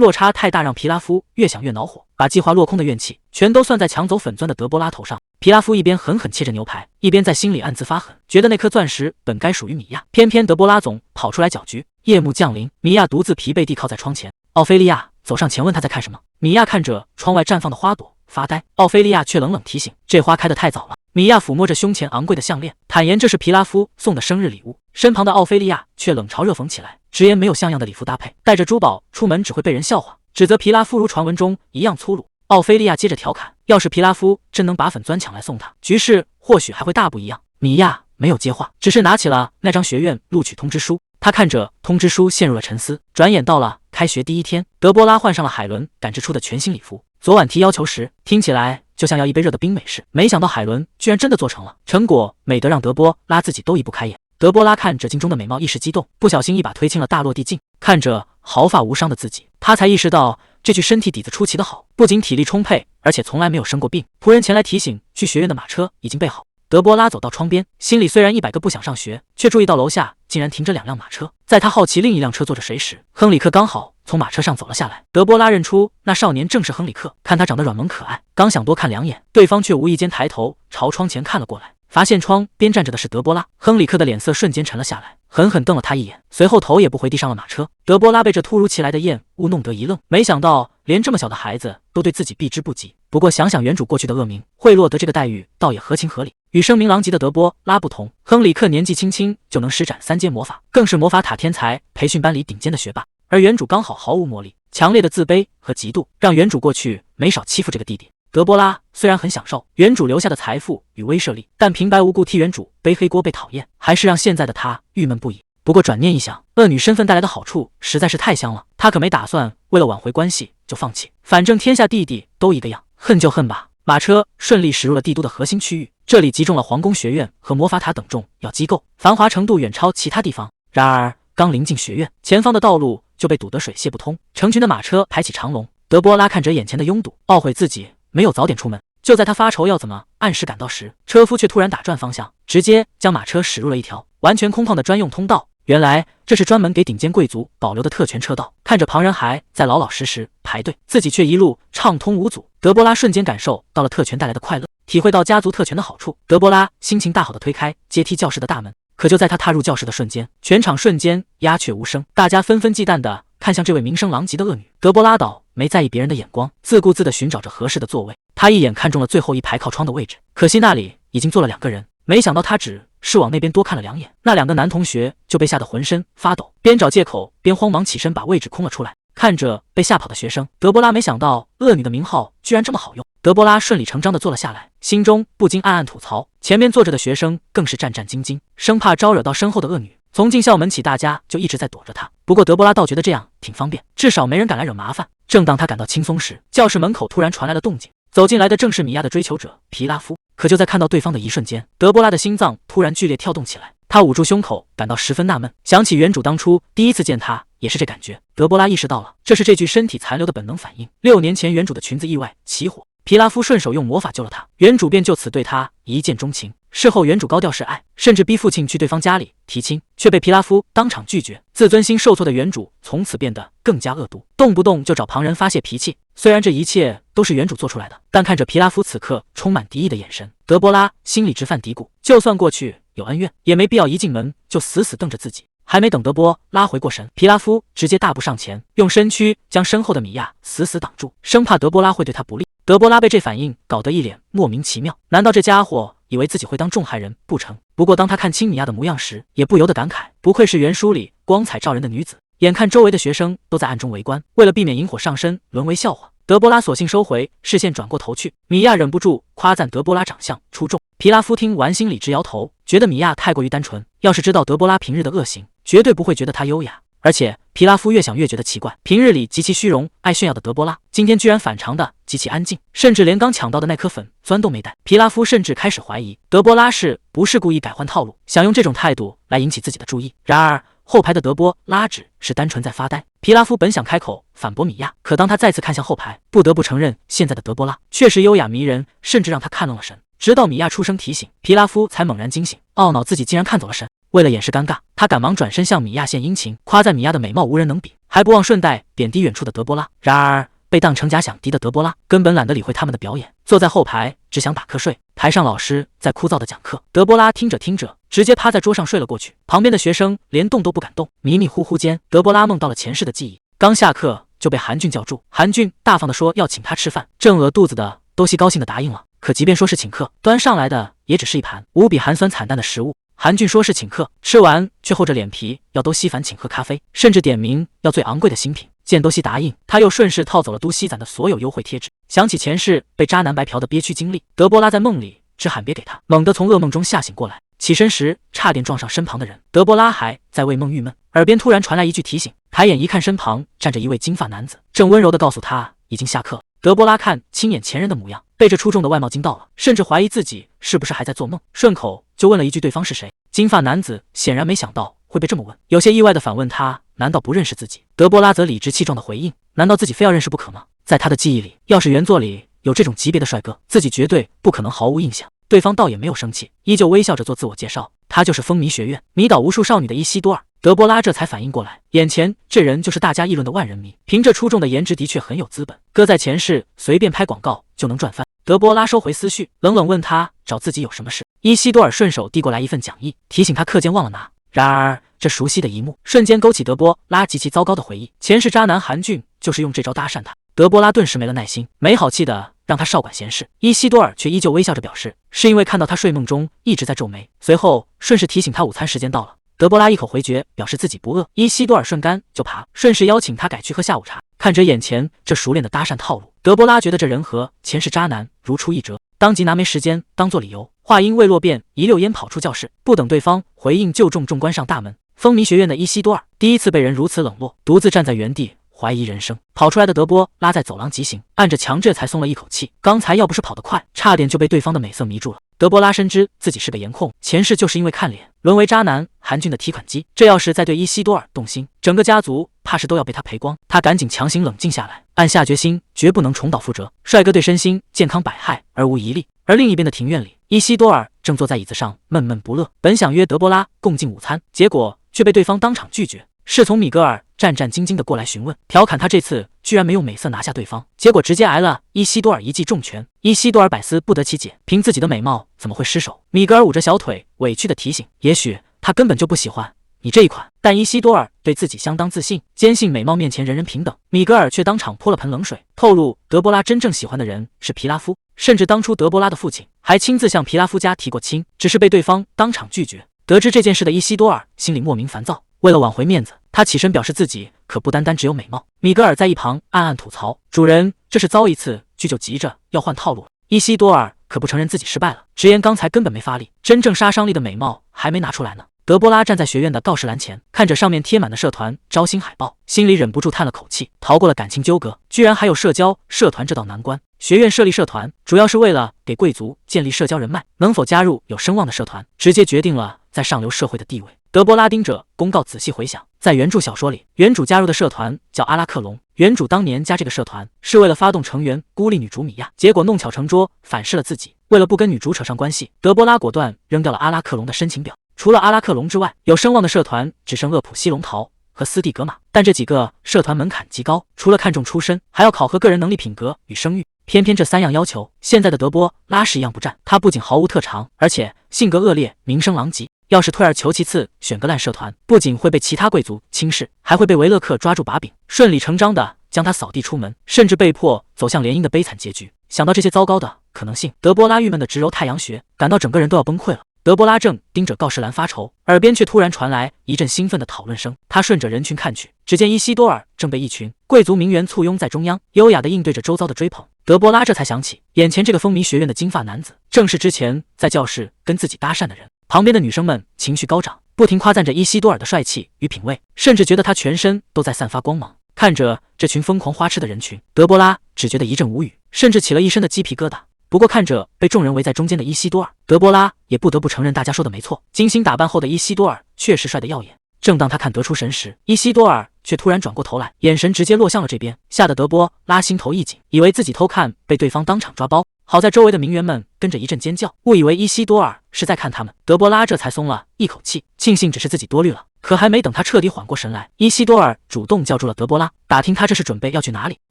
Speaker 1: 落差太大，让皮拉夫越想越恼火，把计划落空的怨气全都算在抢走粉钻的德波拉头上。皮拉夫一边狠狠切着牛排，一边在心里暗自发狠，觉得那颗钻石本该属于米娅，偏偏德波拉总跑出来搅局。夜幕降临，米娅独自疲惫地靠在窗前，奥菲利亚走上前问她在看什么。米娅看着窗外绽放的花朵发呆，奥菲利亚却冷冷提醒，这花开得太早了。米娅抚摸着胸前昂贵的项链，坦言这是皮拉夫送的生日礼物。身旁的奥菲利亚却冷嘲热讽起来，直言没有像样的礼服搭配，带着珠宝出门只会被人笑话，指责皮拉夫如传闻中一样粗鲁。奥菲利亚接着调侃，要是皮拉夫真能把粉钻抢来送他，局势或许还会大不一样。米娅没有接话，只是拿起了那张学院录取通知书。他看着通知书陷入了沉思。转眼到了开学第一天，德波拉换上了海伦赶制出的全新礼服。昨晚提要求时，听起来就像要一杯热的冰美式，没想到海伦居然真的做成了，成果美得让德波拉自己都移不开眼。德波拉看着镜中的美貌一时激动，不小心一把推进了大落地镜，看着毫发无伤的自己，他才意识到这具身体底子出奇的好，不仅体力充沛，而且从来没有生过病。仆人前来提醒，去学院的马车已经备好。德波拉走到窗边，心里虽然100个不想上学，却注意到楼下竟然停着2辆马车。在他好奇另一辆车坐着谁时，亨里克刚好从马车上走了下来。德波拉认出那少年正是亨里克，看他长得软萌可爱，刚想多看2眼，对方却无意间抬头朝窗前看了过来，发现窗边站着的是德波拉。亨里克的脸色瞬间沉了下来，狠狠瞪了他一眼，随后头也不回地上了马车。德波拉被这突如其来的厌恶弄得一愣，没想到连这么小的孩子都对自己避之不及。不过想想原主过去的恶名，会落得这个待遇倒也合情合理。与声名狼藉的德波拉不同，亨里克年纪轻轻就能施展3阶魔法，更是魔法塔天才培训班里顶尖的学霸。而原主刚好毫无魔力，强烈的自卑和嫉妒让原主过去没少欺负这个弟弟。德波拉虽然很享受原主留下的财富与威慑力，但平白无故替原主背黑锅被讨厌，还是让现在的他郁闷不已。不过转念一想，恶女身份带来的好处实在是太香了，他可没打算为了挽回关系就放弃，反正天下弟弟都一个样，恨就恨吧。马车顺利驶入了帝都的核心区域，这里集中了皇宫学院和魔法塔等重要机构，繁华程度远超其他地方。然而刚临近学院，前方的道路就被堵得水泄不通，成群的马车排起长龙。德波拉看着眼前的拥堵，懊悔自己没有早点出门。就在他发愁要怎么按时赶到时，车夫却突然打转方向，直接将马车驶入了一条完全空旷的专用通道。原来这是专门给顶尖贵族保留的特权车道，看着旁人还在老老实实排队，自己却一路畅通无阻。德波拉瞬间感受到了特权带来的快乐，体会到家族特权的好处。德波拉心情大好地推开阶梯教室的大门，可就在他踏入教室的瞬间，全场瞬间鸦雀无声，大家纷纷忌惮地看向这位名声狼藉的恶女。德波拉倒没在意别人的眼光，自顾自地寻找着合适的座位。他一眼看中了最后一排靠窗的位置，可惜那里已经坐了2个人。没想到他只是往那边多看了2眼，那2个男同学就被吓得浑身发抖，边找借口边慌忙起身把位置空了出来。看着被吓跑的学生，德波拉没想到恶女的名号居然这么好用。德波拉顺理成章地坐了下来，心中不禁暗暗吐槽，前面坐着的学生更是战战兢兢，生怕招惹到身后的恶女。从进校门起，大家就一直在躲着他，不过德波拉倒觉得这样挺方便，至少没人敢来惹麻烦。正当他感到轻松时，教室门口突然传来了动静，走进来的正是米娅的追求者皮拉夫。可就在看到对方的一瞬间，德波拉的心脏突然剧烈跳动起来，他捂住胸口，感到十分纳闷，想起原主当初第一次见他也是这感觉。德波拉意识到了，这是这具身体残留的本能反应。6年前原主的裙子意外起火，皮拉夫顺手用魔法救了他，原主便就此对他一见钟情。事后原主高调示爱，甚至逼父亲去对方家里提亲，却被皮拉夫当场拒绝。自尊心受挫的原主从此变得更加恶毒，动不动就找旁人发泄脾气。虽然这一切都是原主做出来的，但看着皮拉夫此刻充满敌意的眼神，德波拉心里直犯嘀咕，就算过去有恩怨，也没必要一进门就死死瞪着自己。还没等德波拉回过神，皮拉夫直接大步上前，用身躯将身后的米娅死死挡住，生怕德波拉会对他不利。德波拉被这反应搞得一脸莫名其妙，难道这家伙以为自己会当众害人不成？不过当他看清米娅的模样时，也不由得感慨，不愧是原书里光彩照人的女子。眼看周围的学生都在暗中围观，为了避免引火上身沦为笑话，德波拉索性收回视线，转过头去。米娅忍不住夸赞德波拉长相出众。皮拉夫听完心里直摇头，觉得米娅太过于单纯，要是知道德波拉平日的恶行，绝对不会觉得她优雅。而且皮拉夫越想越觉得奇怪，平日里极其虚荣、爱炫耀的德波拉，今天居然反常的极其安静，甚至连刚抢到的那颗粉钻都没带。皮拉夫甚至开始怀疑德波拉是不是故意改换套路，想用这种态度来引起自己的注意。然而后排的德波拉只是单纯在发呆。皮拉夫本想开口反驳米娅，可当他再次看向后排，不得不承认现在的德波拉确实优雅迷人，甚至让他看愣了神。直到米娅出声提醒，皮拉夫才猛然惊醒，懊恼自己竟然看走了神。为了掩饰尴尬，他赶忙转身向米娅献殷勤，夸赞米娅的美貌无人能比，还不忘顺带贬低远处的德波拉。然而被当成假想敌的德波拉根本懒得理会他们的表演，坐在后排只想打瞌睡。台上老师在枯燥的讲课，德波拉听着听着直接趴在桌上睡了过去，旁边的学生连动都不敢动。迷迷糊糊间，德波拉梦到了前世的记忆，刚下课就被韩俊叫住。韩俊大方的说要请他吃饭，正饿肚子的多西高兴的答应了。可即便说是请客，端上来的也只是一盘无比寒酸惨淡的食物。韩俊说是请客，吃完却厚着脸皮要多西凡请喝咖啡，甚至点名要最昂贵的新品。见多西答应，他又顺势套走了都西攒的所有优惠贴纸。想起前世被渣男白嫖的憋屈经历，德波拉在梦里只喊别给他，猛地从噩梦中吓醒过来，起身时差点撞上身旁的人。德波拉还在为梦郁闷，耳边突然传来一句提醒，抬眼一看，身旁站着一位金发男子，正温柔地告诉他已经下课了。德波拉看亲眼前人的模样，被这出众的外貌惊到了，甚至怀疑自己是不是还在做梦，顺口就问了一句对方是谁。金发男子显然没想到会被这么问，有些意外地反问他难道不认识自己。德波拉则理直气壮地回应，难道自己非要认识不可吗？在他的记忆里，要是原作里有这种级别的帅哥，自己绝对不可能毫无印象。对方倒也没有生气，依旧微笑着做自我介绍，他就是风靡学院迷倒无数少女的伊西多尔。德波拉这才反应过来，眼前这人就是大家议论的万人迷，凭着出众的颜值的确很有资本，搁在前世随便拍广告就能赚翻。德波拉收回思绪，冷冷问他找自己有什么事。伊西多尔顺手递过来一份讲义，提醒他课间忘了拿。然而这熟悉的一幕瞬间勾起德波拉极其糟糕的回忆，前世渣男韩俊就是用这招搭讪他。德波拉顿时没了耐心，没好气的让他少管闲事。伊西多尔却依旧微笑着表示是因为看到他睡梦中一直在皱眉，随后顺势提醒他午餐时间到了。德波拉一口回绝，表示自己不饿。伊西多尔顺干就爬，顺势邀请他改去喝下午茶。看着眼前这熟练的搭讪套路，德波拉觉得这人和前世渣男如出一辙，当即拿没时间当做理由，话音未落便一溜烟跑出教室，不等对方回应就重重关上大门。风靡学院的伊西多尔第一次被人如此冷落，独自站在原地怀疑人生。跑出来的德波拉在走廊急行，按着墙这才松了一口气，刚才要不是跑得快，差点就被对方的美色迷住了。德波拉深知自己是被颜控，前世就是因为看脸沦为渣男韩俊的提款机，这要是再对伊西多尔动心，整个家族怕是都要被他赔光。他赶紧强行冷静下来，暗下决心绝不能重蹈覆辙。帅哥对身心健康百害而无一利。而另一边的庭院里，伊西多尔正坐在椅子上闷闷不乐，本想约德波拉共进午餐，结果却被对方当场拒绝。侍从米格尔战战兢兢地过来询问，调侃他这次居然没用美色拿下对方，结果直接挨了伊西多尔一记重拳。伊西多尔百思不得其解，凭自己的美貌怎么会失手？米格尔捂着小腿委屈地提醒，也许他根本就不喜欢你这一款。但伊西多尔对自己相当自信，坚信美貌面前人人平等。米格尔却当场泼了盆冷水，透露德波拉真正喜欢的人是皮拉夫，甚至当初德波拉的父亲还亲自向皮拉夫家提过亲，只是被对方当场拒绝。得知这件事的伊西多尔心里莫名烦躁，为了挽回面子，他起身表示自己可不单单只有美貌。米格尔在一旁暗暗吐槽，主人这是遭一次拒就急着要换套路了。伊西多尔可不承认自己失败了，直言刚才根本没发力，真正杀伤力的美貌还没拿出来呢。德波拉站在学院的告示栏前，看着上面贴满的社团招新海报，心里忍不住叹了口气。逃过了感情纠葛，居然还有社交社团这道难关。学院设立社团主要是为了给贵族建立社交人脉，能否加入有声望的社团，直接决定了在上流社会的地位。德波拉盯着公告仔细回想，在原著小说里，原主加入的社团叫阿拉克隆。原主当年加这个社团是为了发动成员孤立女主米娅，结果弄巧成拙，反噬了自己。为了不跟女主扯上关系，德波拉果断扔掉了阿拉克隆的申请表。除了阿拉克隆之外，有声望的社团只剩厄普西龙桃和斯蒂格玛，但这几个社团门槛极高，除了看重出身，还要考核个人能力、品格与声誉。偏偏这3样要求，现在的德波拉是一样不占。他不仅毫无特长，而且性格恶劣，名声狼藉。要是退而求其次选个烂社团，不仅会被其他贵族轻视，还会被维勒克抓住把柄，顺理成章的将他扫地出门，甚至被迫走向联姻的悲惨结局。想到这些糟糕的可能性，德波拉郁闷的直揉太阳穴，感到整个人都要崩溃了。德波拉正盯着告示栏发愁，耳边却突然传来一阵兴奋的讨论声。他顺着人群看去，只见伊西多尔正被一群贵族名媛簇拥在中央，优雅地应对着周遭的追捧。德波拉这才想起，眼前这个风靡学院的金发男子，正是之前在教室跟自己搭讪的人。旁边的女生们情绪高涨，不停夸赞着伊西多尔的帅气与品味，甚至觉得他全身都在散发光芒。看着这群疯狂花痴的人群，德波拉只觉得一阵无语，甚至起了一身的鸡皮疙瘩。不过看着被众人围在中间的伊西多尔，德波拉也不得不承认大家说的没错，精心打扮后的伊西多尔确实帅得耀眼。正当他看得出神时，伊西多尔却突然转过头来，眼神直接落向了这边，吓得德波拉心头一紧，以为自己偷看被对方当场抓包。好在周围的名媛们跟着一阵尖叫，误以为伊西多尔是在看他们，德波拉这才松了一口气，庆幸只是自己多虑了。可还没等他彻底缓过神来，伊西多尔主动叫住了德波拉，打听他这是准备要去哪里。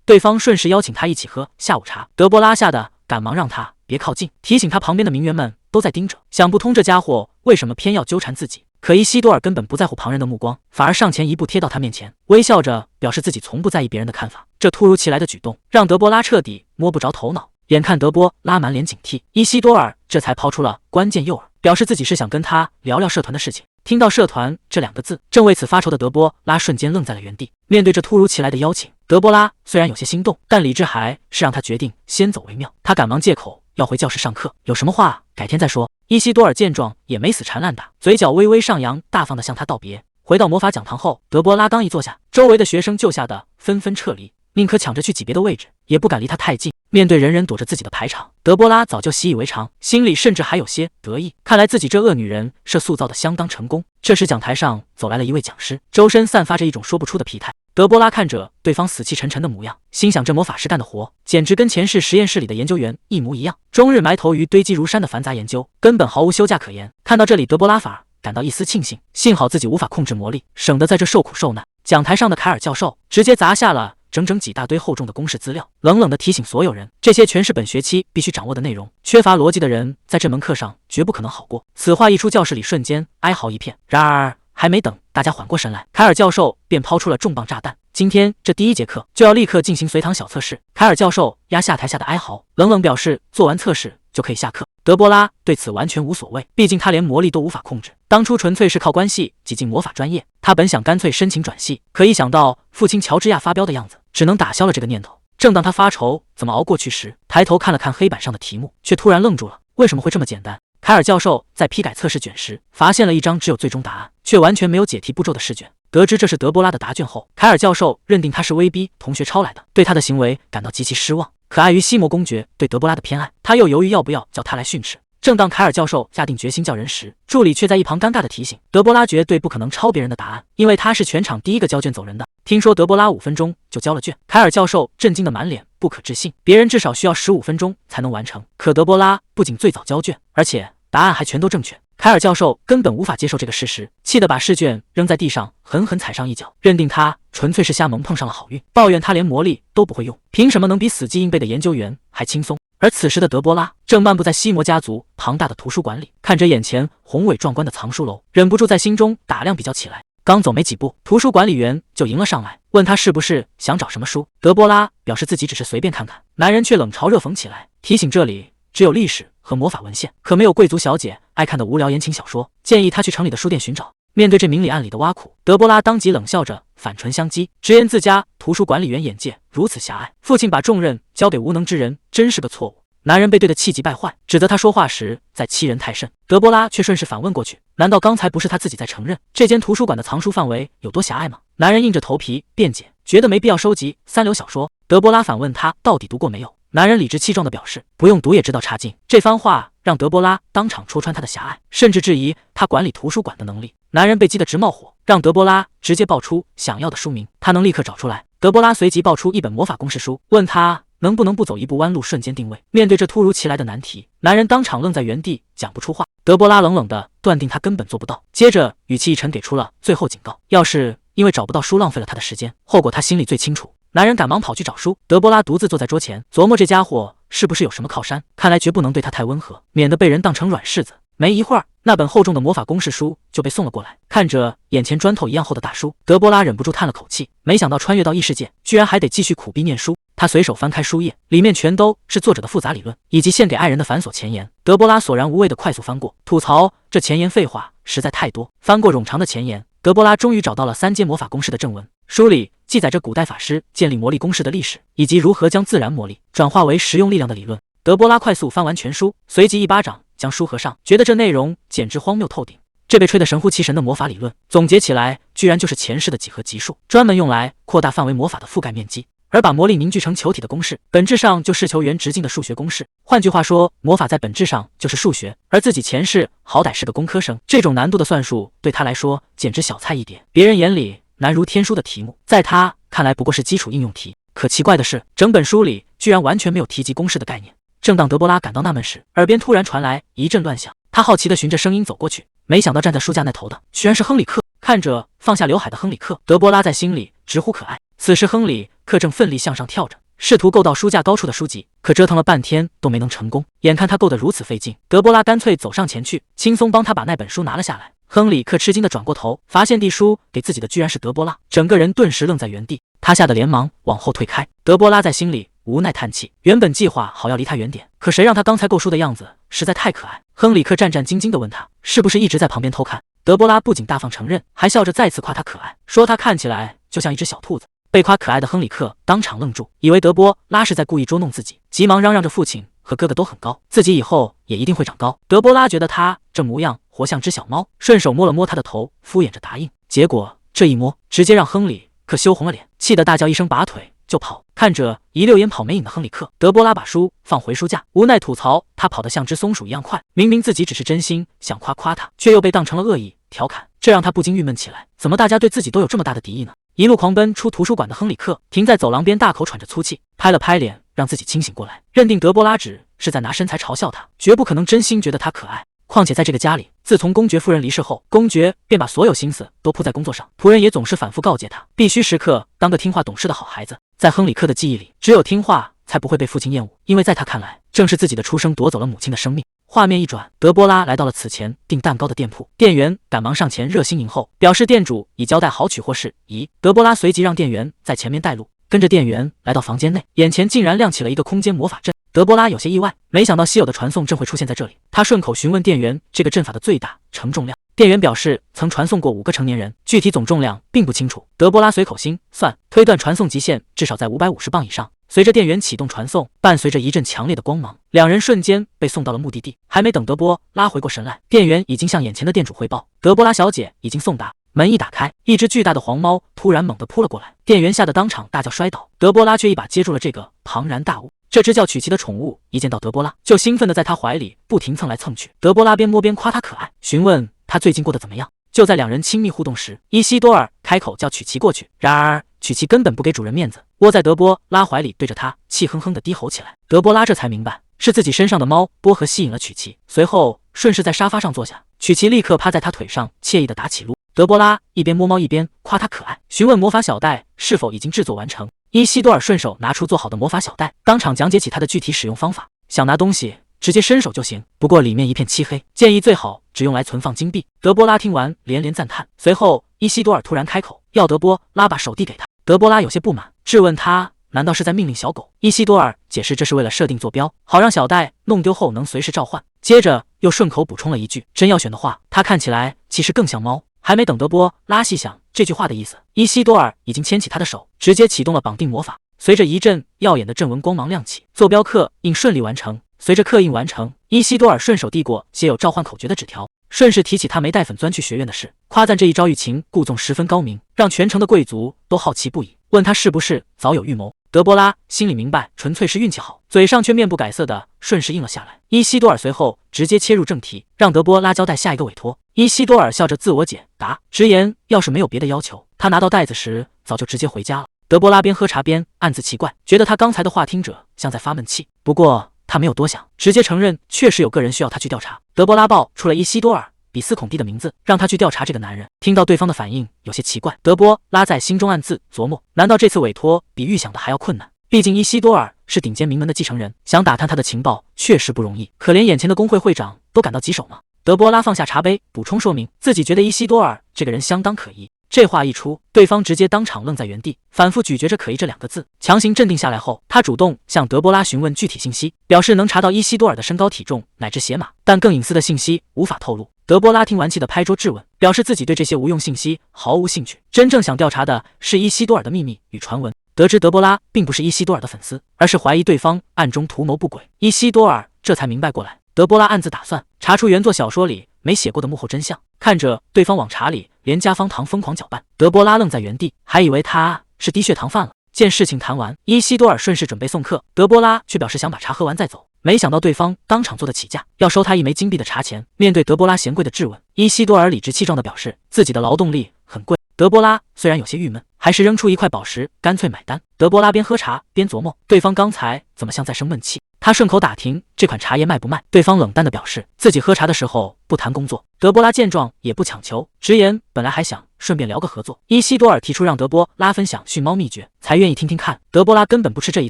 Speaker 1: 对方顺势邀请他一起喝下午茶，德波拉吓得赶忙让他别靠近，提醒他旁边的名媛们都在盯着，想不通这家伙为什么偏要纠缠自己。可伊西多尔根本不在乎旁人的目光，反而上前一步贴到他面前，微笑着表示自己从不在意别人的看法。这突如其来的举动让德波拉彻底摸不着头脑。眼看德波拉满脸警惕，伊西多尔这才抛出了关键诱饵，表示自己是想跟他聊聊社团的事情。听到社团这两个字，正为此发愁的德波拉瞬间愣在了原地。面对这突如其来的邀请，德波拉虽然有些心动，但理智还是让他决定先走为妙。他赶忙借口要回教室上课，有什么话改天再说。伊西多尔见状也没死缠烂打，嘴角微微上扬，大方地向他道别。回到魔法讲堂后，德波拉刚一坐下，周围的学生就吓得纷纷撤离，宁可抢着去挤别的位置，也不敢离他太近。面对人人躲着自己的排场，德波拉早就习以为常，心里甚至还有些得意。看来自己这恶女人设塑造的相当成功。这时讲台上走来了一位讲师，周身散发着一种说不出的疲态。德波拉看着对方死气沉沉的模样，心想这魔法师干的活简直跟前世实验室里的研究员一模一样，终日埋头于堆积如山的繁杂研究，根本毫无休假可言。看到这里，德波拉反而感到一丝庆幸，幸好自己无法控制魔力，省得在这受苦受难。讲台上的凯尔教授直接砸下了整整几大堆厚重的公式资料，冷冷地提醒所有人，这些全是本学期必须掌握的内容，缺乏逻辑的人在这门课上绝不可能好过。此话一出，教室里瞬间哀嚎一片。然而还没等大家缓过神来，凯尔教授便抛出了重磅炸弹。今天这第一节课就要立刻进行随堂小测试。凯尔教授压下台下的哀嚎，冷冷表示做完测试就可以下课。德波拉对此完全无所谓，毕竟他连魔力都无法控制，当初纯粹是靠关系挤进魔法专业。他本想干脆申请转系，可一想到父亲乔治亚发飙的样子，只能打消了这个念头。正当他发愁怎么熬过去时，抬头看了看黑板上的题目，却突然愣住了。为什么会这么简单？凯尔教授在批改测试卷时，发现了一张只有最终答案，却完全没有解题步骤的试卷。得知这是德波拉的答卷后，凯尔教授认定他是威逼同学抄来的，对他的行为感到极其失望。可碍于西魔公爵对德波拉的偏爱，他又犹豫要不要叫他来训斥。正当凯尔教授下定决心叫人时，助理却在一旁尴尬地提醒，德波拉绝对不可能抄别人的答案，因为他是全场第一个交卷走人的。听说德波拉5分钟就交了卷，凯尔教授震惊得满脸不可置信，别人至少需要15分钟才能完成，可德波拉不仅最早交卷，而且答案还全都正确。凯尔教授根本无法接受这个事实，气得把试卷扔在地上，狠狠踩上一脚，认定他纯粹是瞎蒙碰上了好运，抱怨他连魔力都不会用，凭什么能比死记硬背的研究员还轻松。而此时的德波拉正漫步在西魔家族庞大的图书馆里，看着眼前宏伟壮观的藏书楼，忍不住在心中打量比较起来。刚走没几步，图书管理员就迎了上来，问他是不是想找什么书。德波拉表示自己只是随便看看，男人却冷嘲热讽起来，提醒这里只有历史和魔法文献，可没有贵族小姐爱看的无聊言情小说，建议他去城里的书店寻找。面对这明里暗里的挖苦，德波拉当即冷笑着反唇相讥，直言自家图书管理员眼界如此狭隘，父亲把重任交给无能之人真是个错误。男人被对得气急败坏，指责他说话时在欺人太甚。德波拉却顺势反问过去，难道刚才不是他自己在承认这间图书馆的藏书范围有多狭隘吗？男人硬着头皮辩解，觉得没必要收集三流小说。德波拉反问他到底读过没有，男人理直气壮地表示不用读也知道差劲。这番话让德波拉当场戳穿他的狭隘，甚至质疑他管理图书馆的能力。男人被激得直冒火，让德波拉直接报出想要的书名，他能立刻找出来。德波拉随即报出一本魔法公式书，问他能不能不走一步弯路瞬间定位。面对这突如其来的难题，男人当场愣在原地，讲不出话。德波拉冷冷地断定他根本做不到，接着语气一沉给出了最后警告，要是因为找不到书浪费了他的时间，后果他心里最清楚。男人赶忙跑去找书，德波拉独自坐在桌前，琢磨这家伙是不是有什么靠山，看来绝不能对他太温和，免得被人当成软柿子。没一会儿，那本厚重的魔法公式书就被送了过来。看着眼前砖头一样厚的大书，德波拉忍不住叹了口气。没想到穿越到异世界，居然还得继续苦逼念书。他随手翻开书页，里面全都是作者的复杂理论，以及献给爱人的繁琐前言。德波拉索然无味的快速翻过，吐槽这前言废话实在太多。翻过冗长的前言，德波拉终于找到了3阶魔法公式的正文。书里记载着古代法师建立魔力公式的历史，以及如何将自然魔力转化为实用力量的理论。德波拉快速翻完全书，随即一巴掌将书合上，觉得这内容简直荒谬透顶。这被吹得神乎其神的魔法理论，总结起来居然就是前世的几何级数，专门用来扩大范围魔法的覆盖面积。而把魔力凝聚成球体的公式，本质上就是球圆直径的数学公式。换句话说，魔法在本质上就是数学，而自己前世好歹是个工科生，这种难度的算术对他来说简直小菜一碟。别人眼里难如天书的题目，在他看来不过是基础应用题。可奇怪的是，整本书里居然完全没有提及公式的概念。正当德波拉感到纳闷时，耳边突然传来一阵乱响。他好奇地循着声音走过去，没想到站在书架那头的居然是亨里克。看着放下刘海的亨里克，德波拉在心里直呼可爱。此时亨里克正奋力向上跳着，试图够到书架高处的书籍，可折腾了半天都没能成功。眼看他够得如此费劲，德波拉干脆走上前去，轻松帮他把那本书拿了下来。亨里克吃惊地转过头，发现递书给自己的居然是德波拉，整个人顿时愣在原地。他吓得连忙往后退开。德波拉在心里无奈叹气，原本计划好要离他远点，可谁让他刚才够书的样子实在太可爱。亨里克战战兢兢地问他，是不是一直在旁边偷看？德波拉不仅大方承认，还笑着再次夸他可爱，说他看起来就像一只小兔子。被夸可爱的亨里克当场愣住，以为德波拉是在故意捉弄自己，急忙嚷嚷着父亲和哥哥都很高，自己以后也一定会长高。德波拉觉得他这模样活像只小猫，顺手摸了摸他的头，敷衍着答应。结果这一摸，直接让亨里克羞红了脸，气得大叫一声拔腿就跑。看着一溜烟跑没影的亨里克，德波拉把书放回书架，无奈吐槽他跑得像只松鼠一样快，明明自己只是真心想夸夸他，却又被当成了恶意调侃，这让他不禁郁闷起来，怎么大家对自己都有这么大的敌意呢？一路狂奔出图书馆的亨里克停在走廊边，大口喘着粗气，拍了拍脸让自己清醒过来，认定德波拉只是在拿身材嘲笑他，绝不可能真心觉得他可爱。况且在这个家里，自从公爵夫人离世后，公爵便把所有心思都扑在工作上，仆人也总是反复告诫他，必须时刻当个听话懂事的好孩子。在亨里克的记忆里，只有听话才不会被父亲厌恶，因为在他看来，正是自己的出生夺走了母亲的生命。画面一转，德波拉来到了此前订蛋糕的店铺，店员赶忙上前热心迎候，表示店主已交代好取货事宜。德波拉随即让店员在前面带路，跟着店员来到房间内，眼前竟然亮起了一个空间魔法阵。德波拉有些意外，没想到稀有的传送阵会出现在这里。他顺口询问店员这个阵法的最大承重量，店员表示曾传送过5个成年人，具体总重量并不清楚。德波拉随口心算，推断传送极限至少在550磅以上。随着店员启动传送，伴随着一阵强烈的光芒，两人瞬间被送到了目的地。还没等德波拉回过神来，店员已经向眼前的店主汇报，德波拉小姐已经送达。门一打开，一只巨大的黄猫突然猛地扑了过来，店员吓得当场大叫摔倒，德波拉却一把接住了这个庞然大物。这只叫曲奇的宠物一见到德波拉，就兴奋地在他怀里不停蹭来蹭去。德波拉边摸边夸他可爱，询问他最近过得怎么样。就在两人亲密互动时，伊西多尔开口叫曲奇过去，然而曲奇根本不给主人面子，窝在德波拉怀里，对着他气哼哼地低吼起来。德波拉这才明白是自己身上的猫波和吸引了曲奇，随后顺势在沙发上坐下，曲奇立刻趴在他腿上惬意地打起撸。德波拉一边摸猫一边夸他可爱，询问魔法小袋是否已经制作完成。伊西多尔顺手拿出做好的魔法小袋，当场讲解起它的具体使用方法。想拿东西直接伸手就行，不过里面一片漆黑，建议最好只用来存放金币。德波拉听完连连赞叹。随后伊西多尔突然开口要德波拉把手递给他，德波拉有些不满，质问他难道是在命令小狗？伊西多尔解释这是为了设定坐标，好让小袋弄丢后能随时召唤。接着又顺口补充了一句，真要选的话，他看起来其实更像猫。还没等德波拉细想这句话的意思，伊西多尔已经牵起他的手，直接启动了绑定魔法。随着一阵耀眼的阵纹光芒亮起，坐标刻印顺利完成。随着刻印完成，伊西多尔顺手递过写有召唤口诀的纸条，顺势提起他没带粉钻去学院的事，夸赞这一招欲擒故纵十分高明，让全城的贵族都好奇不已，问他是不是早有预谋。德波拉心里明白纯粹是运气好，嘴上却面不改色的顺势应了下来。伊西多尔随后直接切入正题，让德波拉交代下一个委托。伊西多尔笑着自我解答，直言要是没有别的要求，他拿到袋子时早就直接回家了。德波拉边喝茶边暗自奇怪，觉得他刚才的话听着像在发闷气，不过他没有多想，直接承认确实有个人需要他去调查。德波拉报出了伊西多尔比斯孔蒂的名字，让他去调查这个男人。听到对方的反应有些奇怪，德波拉在心中暗自琢磨，难道这次委托比预想的还要困难？毕竟伊西多尔是顶尖名门的继承人，想打探他的情报确实不容易，可连眼前的工会会长都感到棘手吗？德波拉放下茶杯，补充说明自己觉得伊西多尔这个人相当可疑。这话一出，对方直接当场愣在原地，反复咀嚼着"可疑"这2个字，强行镇定下来后，他主动向德波拉询问具体信息，表示能查到伊西多尔的身高体重乃至鞋码，但更隐私的信息无法透露。德波拉听完气得拍桌质问，表示自己对这些无用信息毫无兴趣，真正想调查的是伊西多尔的秘密与传闻。得知德波拉并不是伊西多尔的粉丝，而是怀疑对方暗中图谋不轨，伊西多尔这才明白过来。德波拉暗自打算查出原作小说里没写过的幕后真相。看着对方往茶里连加方糖疯狂搅拌，德波拉愣在原地，还以为他是低血糖犯了。见事情谈完，伊西多尔顺势准备送客，德波拉却表示想把茶喝完再走。没想到对方当场做得起价，要收他1枚金币的茶钱。面对德波拉嫌贵的质问，伊西多尔理直气壮地表示自己的劳动力很贵。德波拉虽然有些郁闷，还是扔出1块宝石，干脆买单。德波拉边喝茶边琢磨，对方刚才怎么像在生闷气。他顺口打听这款茶叶卖不卖，对方冷淡地表示自己喝茶的时候不谈工作。德波拉见状也不强求，直言本来还想顺便聊个合作。伊西多尔提出让德波拉分享训猫秘诀，才愿意听听看。德波拉根本不吃这一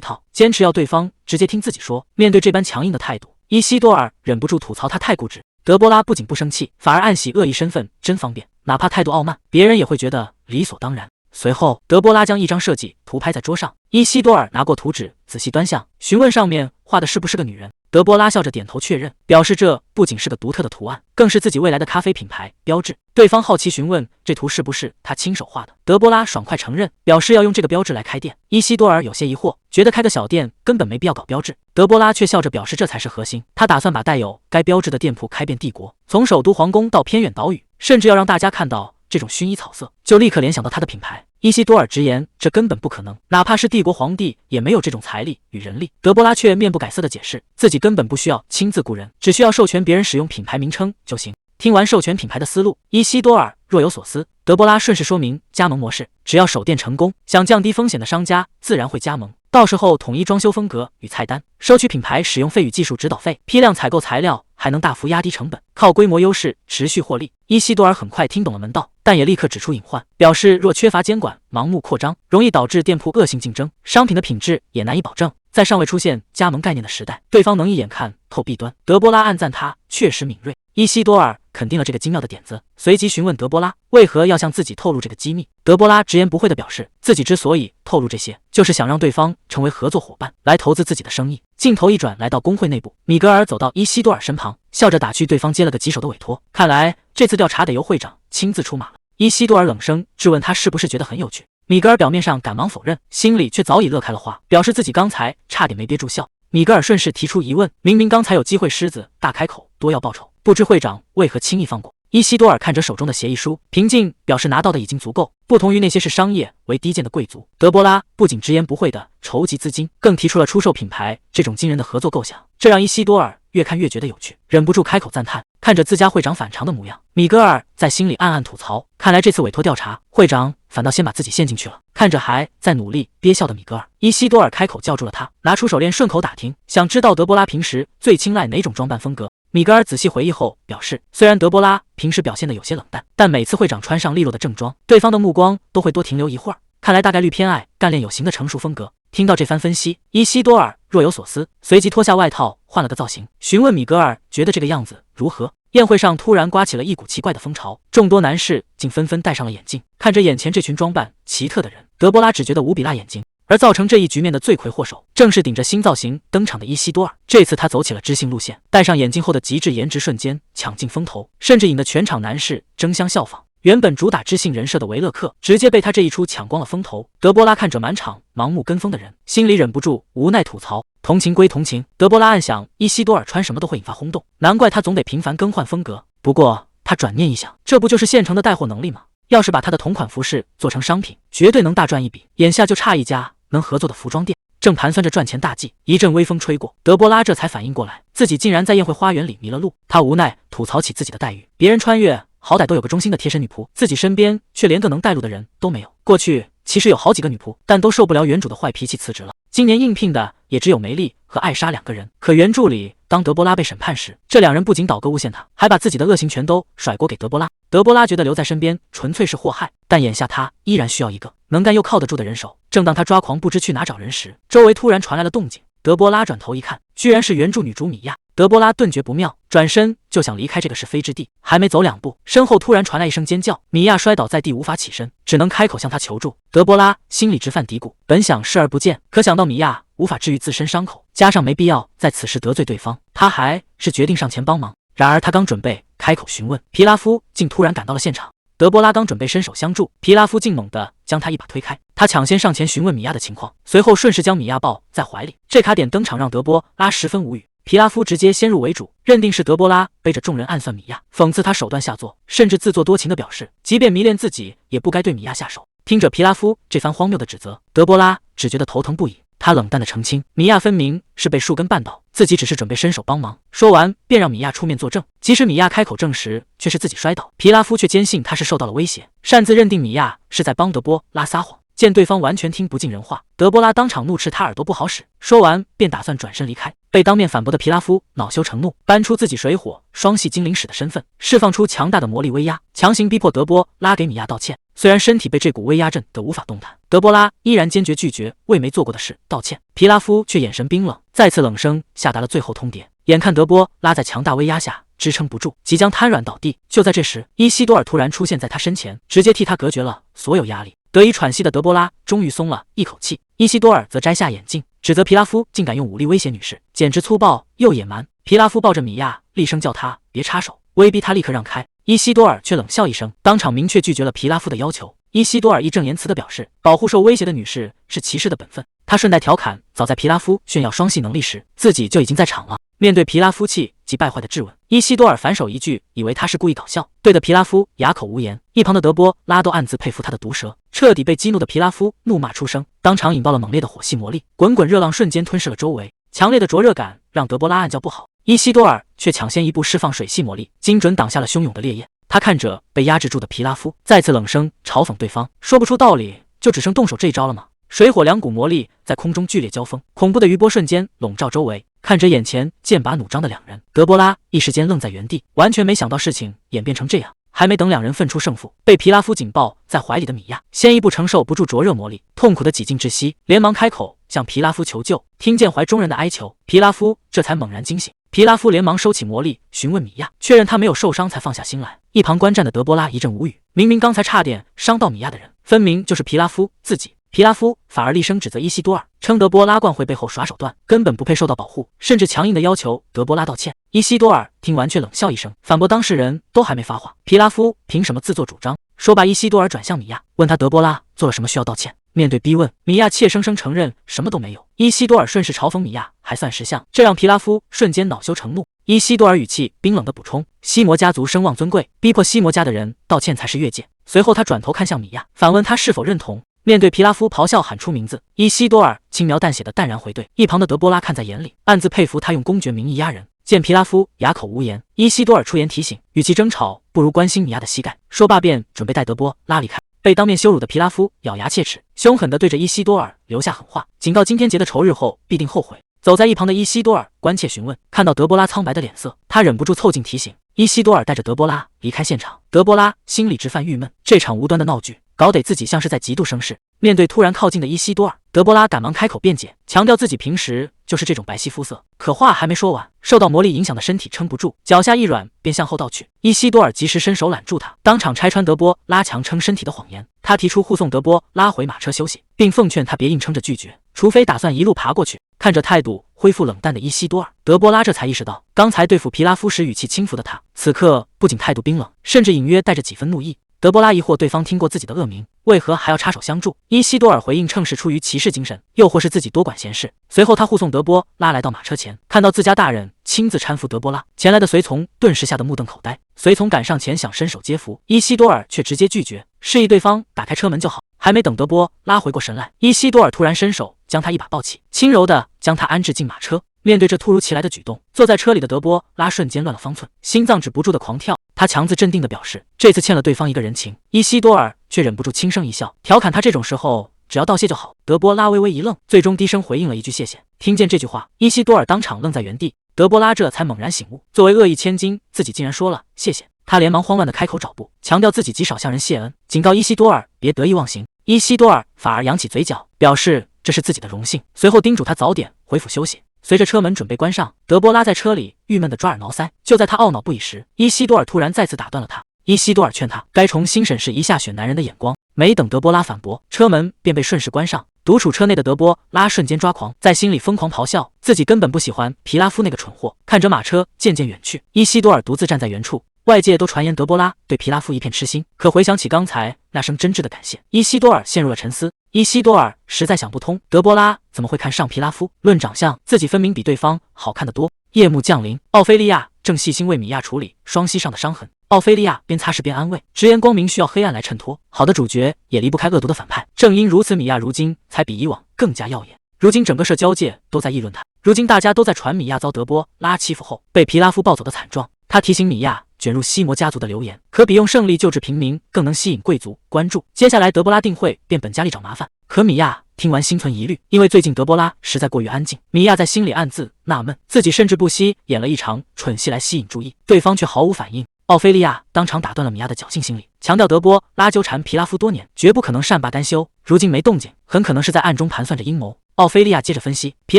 Speaker 1: 套，坚持要对方直接听自己说。面对这般强硬的态度，伊西多尔忍不住吐槽他太固执。德波拉不仅不生气，反而暗喜恶意身份真方便，哪怕态度傲慢，别人也会觉得理所当然。随后，德波拉将一张设计图拍在桌上，伊西多尔拿过图纸仔细端详，询问上面画的是不是个女人。德波拉笑着点头确认，表示这不仅是个独特的图案，更是自己未来的咖啡品牌标志。对方好奇询问这图是不是他亲手画的，德波拉爽快承认，表示要用这个标志来开店。伊西多尔有些疑惑，觉得开个小店根本没必要搞标志。德波拉却笑着表示这才是核心，他打算把带有该标志的店铺开遍帝国，从首都皇宫到偏远岛屿，甚至要让大家看到这种薰衣草色就立刻联想到他的品牌。伊西多尔直言这根本不可能，哪怕是帝国皇帝也没有这种财力与人力。德波拉却面不改色地解释，自己根本不需要亲自雇人，只需要授权别人使用品牌名称就行。听完授权品牌的思路，伊西多尔若有所思。德波拉顺势说明加盟模式，只要首店成功，想降低风险的商家自然会加盟，到时候统一装修风格与菜单，收取品牌使用费与技术指导费，批量采购材料，还能大幅压低成本，靠规模优势持续获利。伊西多尔很快听懂了门道，但也立刻指出隐患，表示若缺乏监管，盲目扩张，容易导致店铺恶性竞争，商品的品质也难以保证。在尚未出现加盟概念的时代，对方能一眼看透弊端。德波拉暗赞他确实敏锐。伊西多尔肯定了这个精妙的点子，随即询问德波拉为何要向自己透露这个机密。德波拉直言不讳地表示，自己之所以透露这些，就是想让对方成为合作伙伴，来投资自己的生意。镜头一转，来到工会内部，米格尔走到伊西多尔身旁，笑着打趣对方接了个棘手的委托，看来这次调查得由会长亲自出马了。伊西多尔冷声质问他是不是觉得很有趣。米格尔表面上赶忙否认，心里却早已乐开了花，表示自己刚才差点没憋住笑。米格尔顺势提出疑问，明明刚才有机会狮子大开口多要报酬，不知会长为何轻易放过。伊西多尔看着手中的协议书，平静表示拿到的已经足够。不同于那些视商业为低贱的贵族，德波拉不仅直言不讳地筹集资金，更提出了出售品牌这种惊人的合作构想，这让伊西多尔越看越觉得有趣，忍不住开口赞叹。看着自家会长反常的模样，米格尔在心里暗暗吐槽，看来这次委托调查，会长反倒先把自己陷进去了。看着还在努力憋笑的米格尔，伊西多尔开口叫住了他，拿出手链顺口打听，想知道德波拉平时最青睐哪种装扮风格。米格尔仔细回忆后表示，虽然德波拉平时表现得有些冷淡，但每次会长穿上利落的正装，对方的目光都会多停留一会儿，看来大概率偏爱干练有型的成熟风格。听到这番分析，伊西多尔若有所思，随即脱下外套换了个造型，询问米格尔觉得这个样子如何。宴会上突然刮起了一股奇怪的风潮，众多男士竟纷纷戴上了眼镜。看着眼前这群装扮奇特的人，德波拉只觉得无比辣眼睛。而造成这一局面的罪魁祸首，正是顶着新造型登场的伊西多尔。这次他走起了知性路线，戴上眼镜后的极致颜值瞬间抢尽风头，甚至引得全场男士争相效仿。原本主打知性人设的维勒克，直接被他这一出抢光了风头。德波拉看着满场盲目跟风的人，心里忍不住无奈吐槽。同情归同情，德波拉暗想伊西多尔穿什么都会引发轰动，难怪他总得频繁更换风格。不过他转念一想，这不就是现成的带货能力吗？要是把他的同款服饰做成商品，绝对能大赚一笔。眼下就差一家能合作的服装店，正盘算着赚钱大计，一阵微风吹过，德波拉这才反应过来，自己竟然在宴会花园里迷了路。他无奈吐槽起自己的待遇，别人穿越好歹都有个忠心的贴身女仆，自己身边却连个能带路的人都没有。过去其实有好几个女仆，但都受不了原主的坏脾气辞职了。今年应聘的也只有梅丽和艾莎2个人，可原著里当德波拉被审判时，这2人不仅倒戈诬陷他，还把自己的恶行全都甩锅给德波拉。德波拉觉得留在身边纯粹是祸害，但眼下他依然需要一个能干又靠得住的人手。正当他抓狂不知去哪找人时，周围突然传来了动静。德波拉转头一看，居然是原著女主米娅。德波拉顿觉不妙，转身就想离开这个是非之地，还没走2步，身后突然传来一声尖叫，米娅摔倒在地，无法起身，只能开口向他求助。德波拉心里直犯嘀咕，本想视而不见，可想到米娅无法治愈自身伤口，加上没必要在此时得罪对方，他还是决定上前帮忙。然而他刚准备开口询问，皮拉夫竟突然赶到了现场。德波拉刚准备伸手相助，皮拉夫竟猛地将他一把推开。他抢先上前询问米娅的情况，随后顺势将米娅抱在怀里。这卡点登场让德波拉十分无语。皮拉夫直接先入为主，认定是德波拉背着众人暗算米娅，讽刺他手段下作，甚至自作多情地表示，即便迷恋自己，也不该对米娅下手。听着皮拉夫这番荒谬的指责，德波拉只觉得头疼不已。他冷淡地澄清，米娅分明是被树根绊倒，自己只是准备伸手帮忙。说完便让米娅出面作证。即使米娅开口证实却是自己摔倒，皮拉夫却坚信他是受到了威胁，擅自认定米娅是在帮德波拉撒谎。见对方完全听不进人话，德波拉当场怒斥他耳朵不好使，说完便打算转身离开。被当面反驳的皮拉夫恼羞成怒，搬出自己水火双系精灵使的身份，释放出强大的魔力威压，强行逼迫德波拉给米娅道歉。虽然身体被这股威压震得无法动弹，德波拉依然坚决拒绝为没做过的事道歉。皮拉夫却眼神冰冷，再次冷声下达了最后通牒。眼看德波拉在强大威压下支撑不住，即将瘫软倒地。就在这时，伊西多尔突然出现在他身前，直接替他隔绝了所有压力。得以喘息的德波拉终于松了一口气，伊西多尔则摘下眼镜，指责皮拉夫竟敢用武力威胁女士，简直粗暴又野蛮。皮拉夫抱着米娅，厉声叫他别插手，威逼他立刻让开。伊西多尔却冷笑一声，当场明确拒绝了皮拉夫的要求。伊西多尔义正言辞地表示，保护受威胁的女士是骑士的本分。他顺带调侃，早在皮拉夫炫耀双系能力时，自己就已经在场了。面对皮拉夫气急败坏的质问，伊西多尔反手一句，以为他是故意搞笑，对的皮拉夫哑口无言。一旁的德波拉都暗自佩服他的毒舌。彻底被激怒的皮拉夫怒骂出声，当场引爆了猛烈的火系魔力，滚滚热浪瞬间吞噬了周围。强烈的灼热感让德波拉暗叫不好，伊西多尔却抢先一步释放水系魔力，精准挡下了汹涌的烈焰。他看着被压制住的皮拉夫，再次冷声嘲讽对方，说不出道理，就只剩动手这一招了吗？水火两股魔力在空中剧烈交锋，恐怖的余波瞬间笼罩周围。看着眼前剑拔弩张的两人，德波拉一时间愣在原地，完全没想到事情演变成这样。还没等两人分出胜负，被皮拉夫紧抱在怀里的米娅先一步承受不住灼热魔力，痛苦的几近窒息，连忙开口向皮拉夫求救。听见怀中人的哀求，皮拉夫这才猛然惊醒。皮拉夫连忙收起魔力，询问米娅，确认她没有受伤，才放下心来。一旁观战的德波拉一阵无语，明明刚才差点伤到米娅的人，分明就是皮拉夫自己。皮拉夫反而厉声指责伊西多尔，称德波拉惯会背后耍手段，根本不配受到保护，甚至强硬的要求德波拉道歉。伊西多尔听完却冷笑一声，反驳当事人都还没发话，皮拉夫凭什么自作主张？说罢，伊西多尔转向米娅，问他德波拉做了什么需要道歉。面对逼问，米娅怯生生承认什么都没有。伊西多尔顺势嘲讽米娅还算识相，这让皮拉夫瞬间恼羞成怒。伊西多尔语气冰冷的补充，西魔家族声望尊贵，逼迫西魔家的人道歉才是越界。随后他转头看向米娅，反问他是否认同。面对皮拉夫咆哮喊出名字，伊西多尔轻描淡写的淡然回对。一旁的德波拉看在眼里，暗自佩服他用公爵名义压人。见皮拉夫哑口无言，伊西多尔出言提醒，与其争吵，不如关心米娅的膝盖。说罢便准备带德波拉离开。被当面羞辱的皮拉夫咬牙切齿，凶狠地对着伊西多尔留下狠话，警告今天结的仇日后必定后悔。走在一旁的伊西多尔关切询问，看到德波拉苍白的脸色，他忍不住凑近提醒。伊西多尔带着德波拉离开现场，德波拉心里直犯郁闷，这场无端的闹剧搞得自己像是在极度生事。面对突然靠近的伊西多尔，德波拉赶忙开口辩解，强调自己平时就是这种白皙肤色。可话还没说完，受到魔力影响的身体撑不住，脚下一软便向后倒去。伊西多尔及时伸手揽住他，当场拆穿德波拉强撑身体的谎言。他提出护送德波拉回马车休息，并奉劝他别硬撑着拒绝，除非打算一路爬过去。看着态度恢复冷淡的伊西多尔，德波拉这才意识到，刚才对付皮拉夫时语气轻浮的他，此刻不仅态度冰冷，甚至隐约带着几分怒意。德波拉疑惑对方听过自己的恶名，为何还要插手相助？伊西多尔回应，称是出于骑士精神，又或是自己多管闲事。随后他护送德波拉来到马车前，看到自家大人亲自搀扶德波拉，前来的随从顿时吓得目瞪口呆。随从赶上前想伸手接扶，伊西多尔却直接拒绝，示意对方打开车门就好。还没等德波拉回过神来，伊西多尔突然伸手将他一把抱起，轻柔地将他安置进马车。面对这突如其来的举动，坐在车里的德波拉瞬间乱了方寸，心脏止不住的狂跳。他强自镇定地表示，这次欠了对方一个人情。伊西多尔却忍不住轻声一笑，调侃他这种时候只要道谢就好。德波拉微微一愣，最终低声回应了一句谢谢。听见这句话，伊西多尔当场愣在原地。德波拉这才猛然醒悟，作为恶意千金，自己竟然说了谢谢。他连忙慌乱地开口找补，强调自己极少向人谢恩，警告伊西多尔别得意忘形。伊西多尔反而扬起嘴角，表示这是自己的荣幸，随后叮嘱他早点回府休息。随着车门准备关上，德波拉在车里郁闷的抓耳挠腮。就在他懊恼不已时，伊西多尔突然再次打断了他。伊西多尔劝他该重新审视一下选男人的眼光。没等德波拉反驳，车门便被顺势关上。独处车内的德波拉瞬间抓狂，在心里疯狂咆哮，自己根本不喜欢皮拉夫那个蠢货。看着马车渐渐远去，伊西多尔独自站在原处。外界都传言德波拉对皮拉夫一片痴心，可回想起刚才那声真挚的感谢，伊西多尔陷入了沉思。伊西多尔实在想不通，德波拉怎么会看上皮拉夫？论长相，自己分明比对方好看得多。夜幕降临，奥菲利亚正细心为米娅处理双膝上的伤痕。奥菲利亚边擦拭边安慰，直言光明需要黑暗来衬托，好的主角也离不开恶毒的反派。正因如此，米娅如今才比以往更加耀眼。如今整个社交界都在议论她，如今大家都在传米娅遭德波拉欺负后被皮拉夫抱走的惨状。他提醒米娅卷入西魔家族的流言，可比用胜利救治平民更能吸引贵族关注。接下来德波拉定会变本加厉找麻烦，可米娅听完心存疑虑，因为最近德波拉实在过于安静。米娅在心里暗自纳闷，自己甚至不惜演了一场蠢戏来吸引注意，对方却毫无反应。奥菲利亚当场打断了米娅的侥幸心理，强调德波拉纠缠皮拉夫多年，绝不可能善罢甘休，如今没动静，很可能是在暗中盘算着阴谋。奥菲利亚接着分析，皮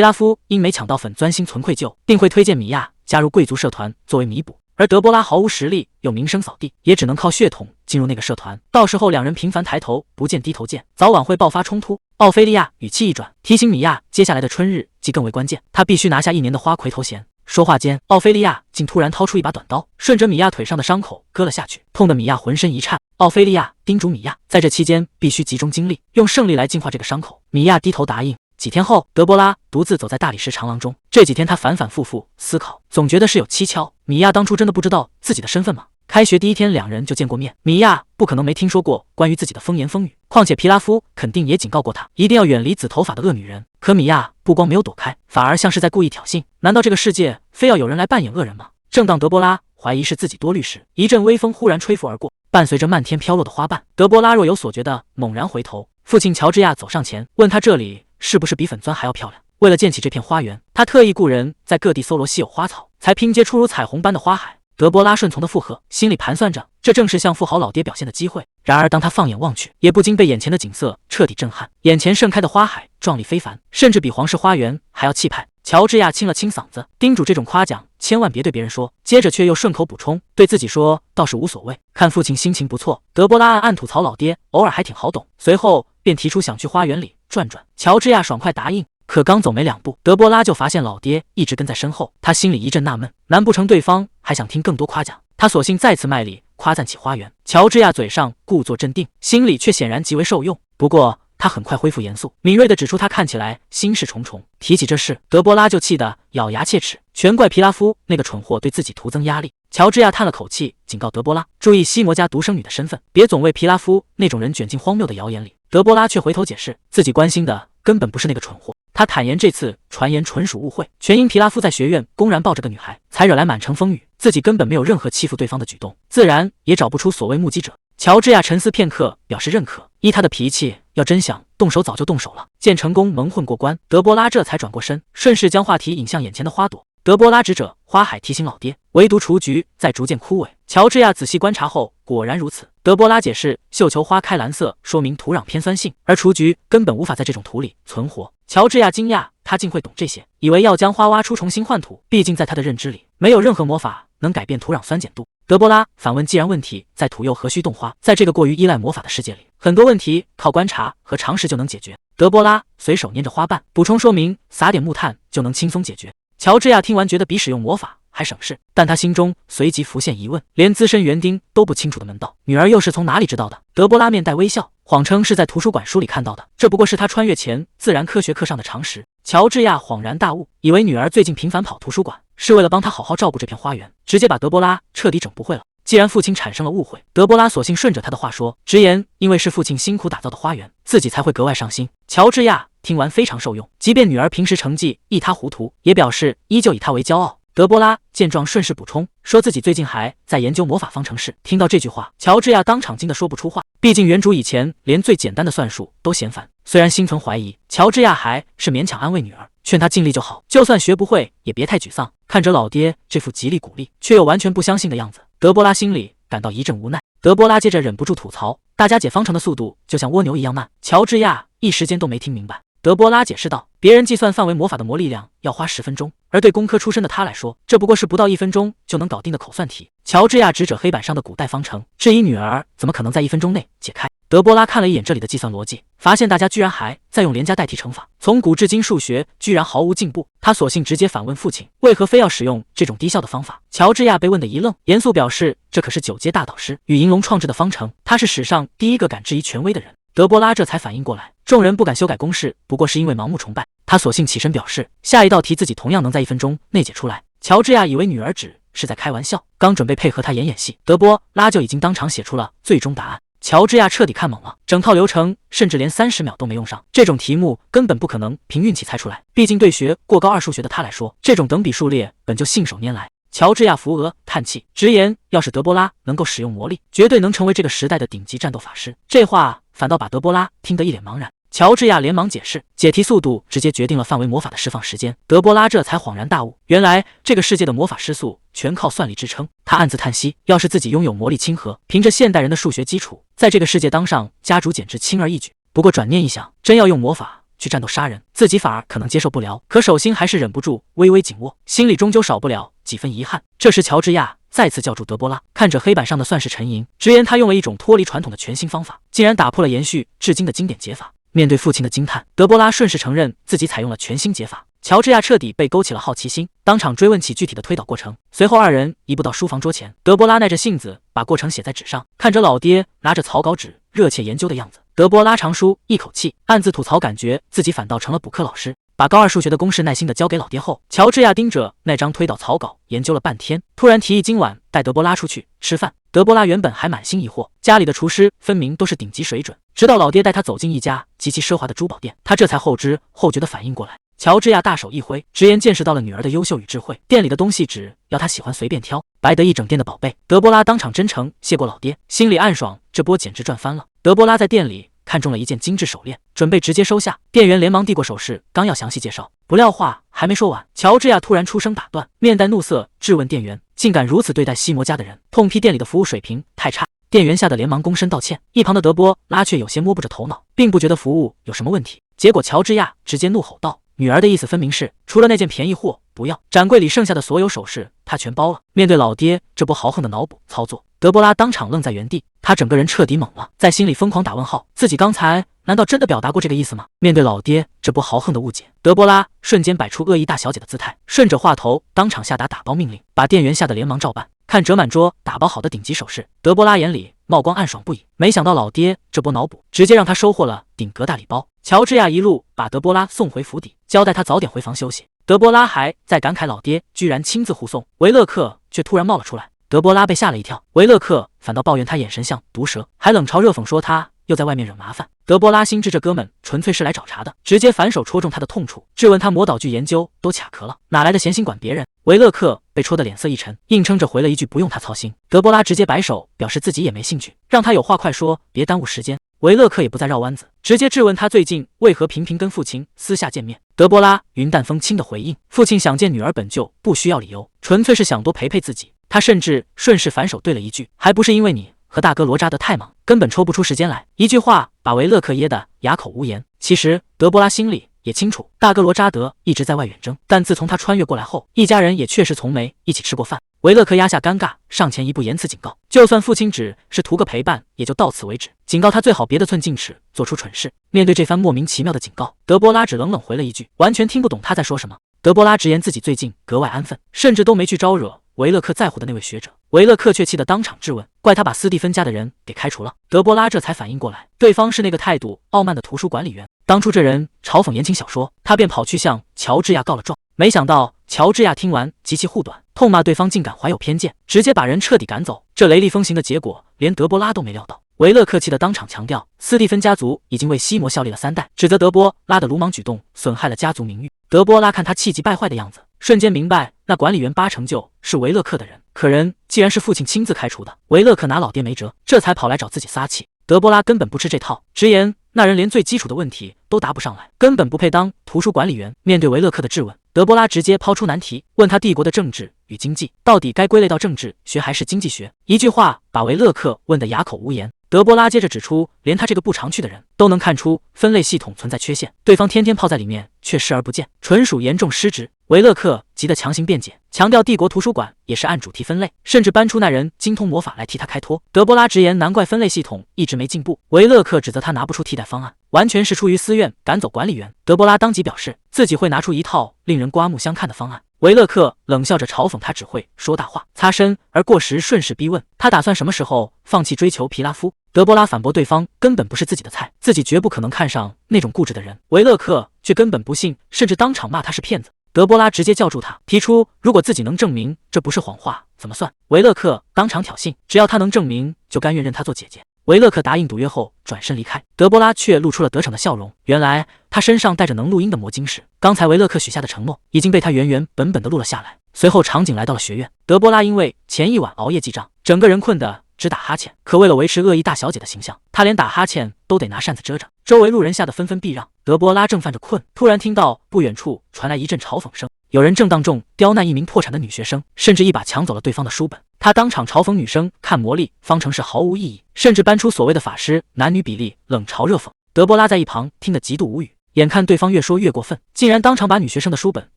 Speaker 1: 拉夫因没抢到粉钻心存愧疚，定会推荐米娅加入贵族社团作为弥补，而德波拉毫无实力又名声扫地，也只能靠血统进入那个社团，到时候两人频繁抬头不见低头见，早晚会爆发冲突。奥菲利亚语气一转，提醒米娅接下来的春日既更为关键，她必须拿下1年的花魁头衔。说话间，奥菲利亚竟突然掏出一把短刀，顺着米娅腿上的伤口割了下去，痛得米娅浑身一颤。奥菲利亚叮嘱米娅，在这期间必须集中精力，用胜利来净化这个伤口。米娅低头答应。几天后，德波拉独自走在大理石长廊中。这几天他反反复复思考，总觉得事有蹊跷。米娅当初真的不知道自己的身份吗？开学第一天，两人就见过面，米娅不可能没听说过关于自己的风言风语，况且皮拉夫肯定也警告过他，一定要远离紫头发的恶女人。可米娅不光没有躲开，反而像是在故意挑衅。难道这个世界非要有人来扮演恶人吗？正当德波拉怀疑是自己多虑时，一阵微风忽然吹拂而过，伴随着漫天飘落的花瓣。德波拉若有所觉地猛然回头，父亲乔治亚走上前，问他这里是不是比粉钻还要漂亮？为了建起这片花园，他特意雇人在各地搜罗稀有花草，才拼接出如彩虹般的花海。德波拉顺从的附和，心里盘算着，这正是向富豪老爹表现的机会。然而当他放眼望去，也不禁被眼前的景色彻底震撼。眼前盛开的花海壮丽非凡，甚至比皇室花园还要气派。乔治亚清了清嗓子，叮嘱这种夸奖千万别对别人说，接着却又顺口补充，对自己说倒是无所谓。看父亲心情不错，德波拉暗暗吐槽老爹偶尔还挺好懂，随后便提出想去花园里转转。乔治亚爽快答应。可刚走没2步，德波拉就发现老爹一直跟在身后，他心里一阵纳闷，难不成对方还想听更多夸奖？他索性再次卖力夸赞起花园。乔治亚嘴上故作镇定，心里却显然极为受用。不过他很快恢复严肃，敏锐地指出他看起来心事重重。提起这事，德波拉就气得咬牙切齿，全怪皮拉夫那个蠢货对自己徒增压力。乔治亚叹了口气，警告德波拉注意西魔家独生女的身份，别总为皮拉夫那种人卷进荒谬的谣言里。德波拉却回头解释，自己关心的根本不是那个蠢货。他坦言这次传言纯属误会，全因皮拉夫在学院公然抱着个女孩，才惹来满城风雨，自己根本没有任何欺负对方的举动，自然也找不出所谓目击者。乔治亚沉思片刻，表示认可。依他的脾气，要真想动手早就动手了。见成功蒙混过关，德波拉这才转过身，顺势将话题引向眼前的花朵。德波拉指着花海提醒老爹，唯独雏菊在逐渐枯萎。乔治亚仔细观察后，果然如此。德波拉解释，绣球花开蓝色说明土壤偏酸性，而雏菊根本无法在这种土里存活。乔治亚惊讶他竟会懂这些，以为要将花挖出重新换土，毕竟在他的认知里，没有任何魔法能改变土壤酸碱度。德波拉反问，既然问题在土又何须动花？在这个过于依赖魔法的世界里，很多问题靠观察和常识就能解决。德波拉随手捏着花瓣，补充说明，撒点木炭就能轻松解决。乔治亚听完觉得比使用魔法还省事，但他心中随即浮现疑问，连资深园丁都不清楚的门道，女儿又是从哪里知道的？德波拉面带微笑，谎称是在图书馆书里看到的，这不过是他穿越前自然科学课上的常识。乔治亚恍然大悟，以为女儿最近频繁跑图书馆是为了帮他好好照顾这片花园，直接把德波拉彻底整不会了。既然父亲产生了误会，德波拉索性顺着他的话说，直言因为是父亲辛苦打造的花园，自己才会格外上心。乔治亚听完非常受用，即便女儿平时成绩一塌糊涂，也表示依旧以他为骄傲。德波拉见状顺势补充，说自己最近还在研究魔法方程式。听到这句话，乔治亚当场惊得说不出话，毕竟原主以前连最简单的算术都嫌烦。虽然心存怀疑，乔治亚还是勉强安慰女儿，劝她尽力就好，就算学不会也别太沮丧。看着老爹这副极力鼓励却又完全不相信的样子，德波拉心里感到一阵无奈。德波拉接着忍不住吐槽，大家解方程的速度就像蜗牛一样慢。乔治亚一时间都没听明白。德波拉解释道，别人计算范围魔法的魔力量要花10分钟，而对工科出身的他来说，这不过是不到1分钟就能搞定的口算题。乔治亚指着黑板上的古代方程，质疑女儿怎么可能在1分钟内解开。德波拉看了一眼这里的计算逻辑，发现大家居然还在用连加代替乘法，从古至今数学居然毫无进步。他索性直接反问父亲，为何非要使用这种低效的方法？乔治亚被问得一愣，严肃表示这可是9阶大导师与银龙创制的方程，他是史上第一个敢质疑权威的人。德波拉这才反应过来，众人不敢修改公式，不过是因为盲目崇拜。他索性起身表示，下一道题自己同样能在1分钟内解出来。乔治亚以为女儿只是在开玩笑，刚准备配合他演戏，德波拉就已经当场写出了最终答案。乔治亚彻底看懵了，整套流程甚至连30秒都没用上，这种题目根本不可能凭运气猜出来。毕竟对学过高2数学的他来说，这种等比数列本就信手拈来。乔治亚扶额叹气，直言要是德波拉能够使用魔力，绝对能成为这个时代的顶级战斗法师。这话反倒把德波拉听得一脸茫然。乔治亚连忙解释，解题速度直接决定了范围魔法的释放时间。德波拉这才恍然大悟，原来这个世界的魔法失速全靠算力支撑。他暗自叹息，要是自己拥有魔力亲和，凭着现代人的数学基础，在这个世界当上家主简直轻而易举。不过转念一想，真要用魔法去战斗杀人，自己反而可能接受不了，可手心还是忍不住微微紧握，心里终究少不了几分遗憾。这时乔治亚再次叫住德波拉，看着黑板上的算式沉吟，直言他用了一种脱离传统的全新方法，竟然打破了延续至今的经典解法。面对父亲的惊叹，德波拉顺势承认自己采用了全新解法。乔治亚彻底被勾起了好奇心，当场追问起具体的推导过程。随后二人移步到书房桌前，德波拉耐着性子把过程写在纸上，看着老爹拿着草稿纸热切研究的样子，德波拉长舒一口气，暗自吐槽，感觉自己反倒成了补课老师。把高2数学的公式耐心地交给老爹后，乔治亚盯着那张推导草稿研究了半天，突然提议今晚带德波拉出去吃饭。德波拉原本还满心疑惑，家里的厨师分明都是顶级水准，直到老爹带他走进一家极其奢华的珠宝店，他这才后知后觉地反应过来。乔治亚大手一挥，直言见识到了女儿的优秀与智慧，店里的东西只要她喜欢随便挑，白得一整店的宝贝。德波拉当场真诚谢过老爹，心里暗爽，这波简直赚翻了。德波拉在店里看中了一件精致手链，准备直接收下，店员连忙递过首饰，刚要详细介绍，不料话还没说完，乔治亚突然出声打断，面带怒色质问店员，竟敢如此对待西摩家的人，痛批店里的服务水平太差。店员吓得连忙躬身道歉，一旁的德波拉却有些摸不着头脑，并不觉得服务有什么问题。结果乔治亚直接怒吼道，女儿的意思分明是除了那件便宜货不要，展柜里剩下的所有首饰他全包了。面对老爹这波豪横的脑补操作，德波拉当场愣在原地，他整个人彻底懵了，在心里疯狂打问号，自己刚才难道真的表达过这个意思吗？面对老爹这波豪横的误解，德波拉瞬间摆出恶意大小姐的姿态，顺着话头当场下达打包命令，把店员吓得连忙照办。看折满桌打包好的顶级首饰，德波拉眼里冒光暗爽不已，没想到老爹这波脑补直接让他收获了顶格大礼包。乔治亚一路把德波拉送回府邸，交代他早点回房休息。德波拉还在感慨老爹居然亲自护送，维勒克却突然冒了出来。德波拉被吓了一跳，维勒克反倒抱怨他眼神像毒蛇，还冷嘲热讽说他又在外面惹麻烦。德波拉心知这哥们纯粹是来找茬的，直接反手戳中他的痛处，质问他魔导剧研究都卡壳了，哪来的闲心管别人。维勒克被戳得脸色一沉，硬撑着回了一句不用他操心。德波拉直接摆手表示自己也没兴趣，让他有话快说，别耽误时间。维勒克也不再绕弯子，直接质问他最近为何频频跟父亲私下见面。德波拉云淡风轻的回应，父亲想见女儿本就不需要理由，纯粹是想多陪陪自己。他甚至顺势反手对了一句，还不是因为你和大哥罗扎德太忙，根本抽不出时间来。一句话把维勒克噎得哑口无言。其实德波拉心里也清楚，大哥罗扎德一直在外远征，但自从他穿越过来后，一家人也确实从没一起吃过饭。维勒克压下尴尬，上前一步严词警告，就算父亲只是图个陪伴，也就到此为止，警告他最好别得寸进尺，做出蠢事。面对这番莫名其妙的警告，德波拉只冷冷回了一句，完全听不懂他在说什么。德波拉直言自己最近格外安分，甚至都没去招惹维勒克在乎的那位学者。维勒克却气得当场质问，怪他把斯蒂芬家的人给开除了。德波拉这才反应过来，对方是那个态度傲慢的图书管理员。当初这人嘲讽言情小说，他便跑去向乔治亚告了状。没想到乔治亚听完极其护短，痛骂对方竟敢怀有偏见，直接把人彻底赶走。这雷厉风行的结果，连德波拉都没料到。维勒克气得当场强调，斯蒂芬家族已经为西摩效力了3代，指责德波拉的鲁莽举动损害了家族名誉。德波拉看他气急败坏的样子，瞬间明白那管理员8成就是维勒克的人，可人既然是父亲亲自开除的，维勒克拿老爹没辙，这才跑来找自己撒气。德波拉根本不吃这套，直言那人连最基础的问题都答不上来，根本不配当图书管理员。面对维勒克的质问，德波拉直接抛出难题，问他帝国的政治与经济到底该归类到政治学还是经济学。一句话把维勒克问得哑口无言。德波拉接着指出，连他这个不常去的人都能看出分类系统存在缺陷，对方天天泡在里面却视而不见，纯属严重失职。维勒克急得强行辩解，强调帝国图书馆也是按主题分类，甚至搬出那人精通魔法来替他开脱。德波拉直言，难怪分类系统一直没进步。维勒克指责他拿不出替代方案，完全是出于私怨赶走管理员。德波拉当即表示自己会拿出一套令人刮目相看的方案。维勒克冷笑着嘲讽他只会说大话、擦身而过时，顺势逼问他打算什么时候放弃追求皮拉夫。德波拉反驳对方根本不是自己的菜，自己绝不可能看上那种固执的人。维勒克却根本不信，甚至当场骂他是骗子。德波拉直接叫住他，提出如果自己能证明这不是谎话，怎么算？维勒克当场挑衅，只要他能证明，就甘愿认他做姐姐。维勒克答应赌约后转身离开，德波拉却露出了得逞的笑容。原来他身上带着能录音的魔晶石，刚才维勒克许下的承诺已经被他原本的录了下来。随后场景来到了学院，德波拉因为前一晚熬夜记账，整个人困得直打哈欠，可为了维持恶意大小姐的形象，他连打哈欠都得拿扇子遮着。周围路人吓得纷纷避让。德波拉正犯着困，突然听到不远处传来一阵嘲讽声，有人正当众刁难一名破产的女学生，甚至一把抢走了对方的书本。他当场嘲讽女生看魔力方程式毫无意义，甚至搬出所谓的法师男女比例冷嘲热讽。德波拉在一旁听得极度无语，眼看对方越说越过分，竟然当场把女学生的书本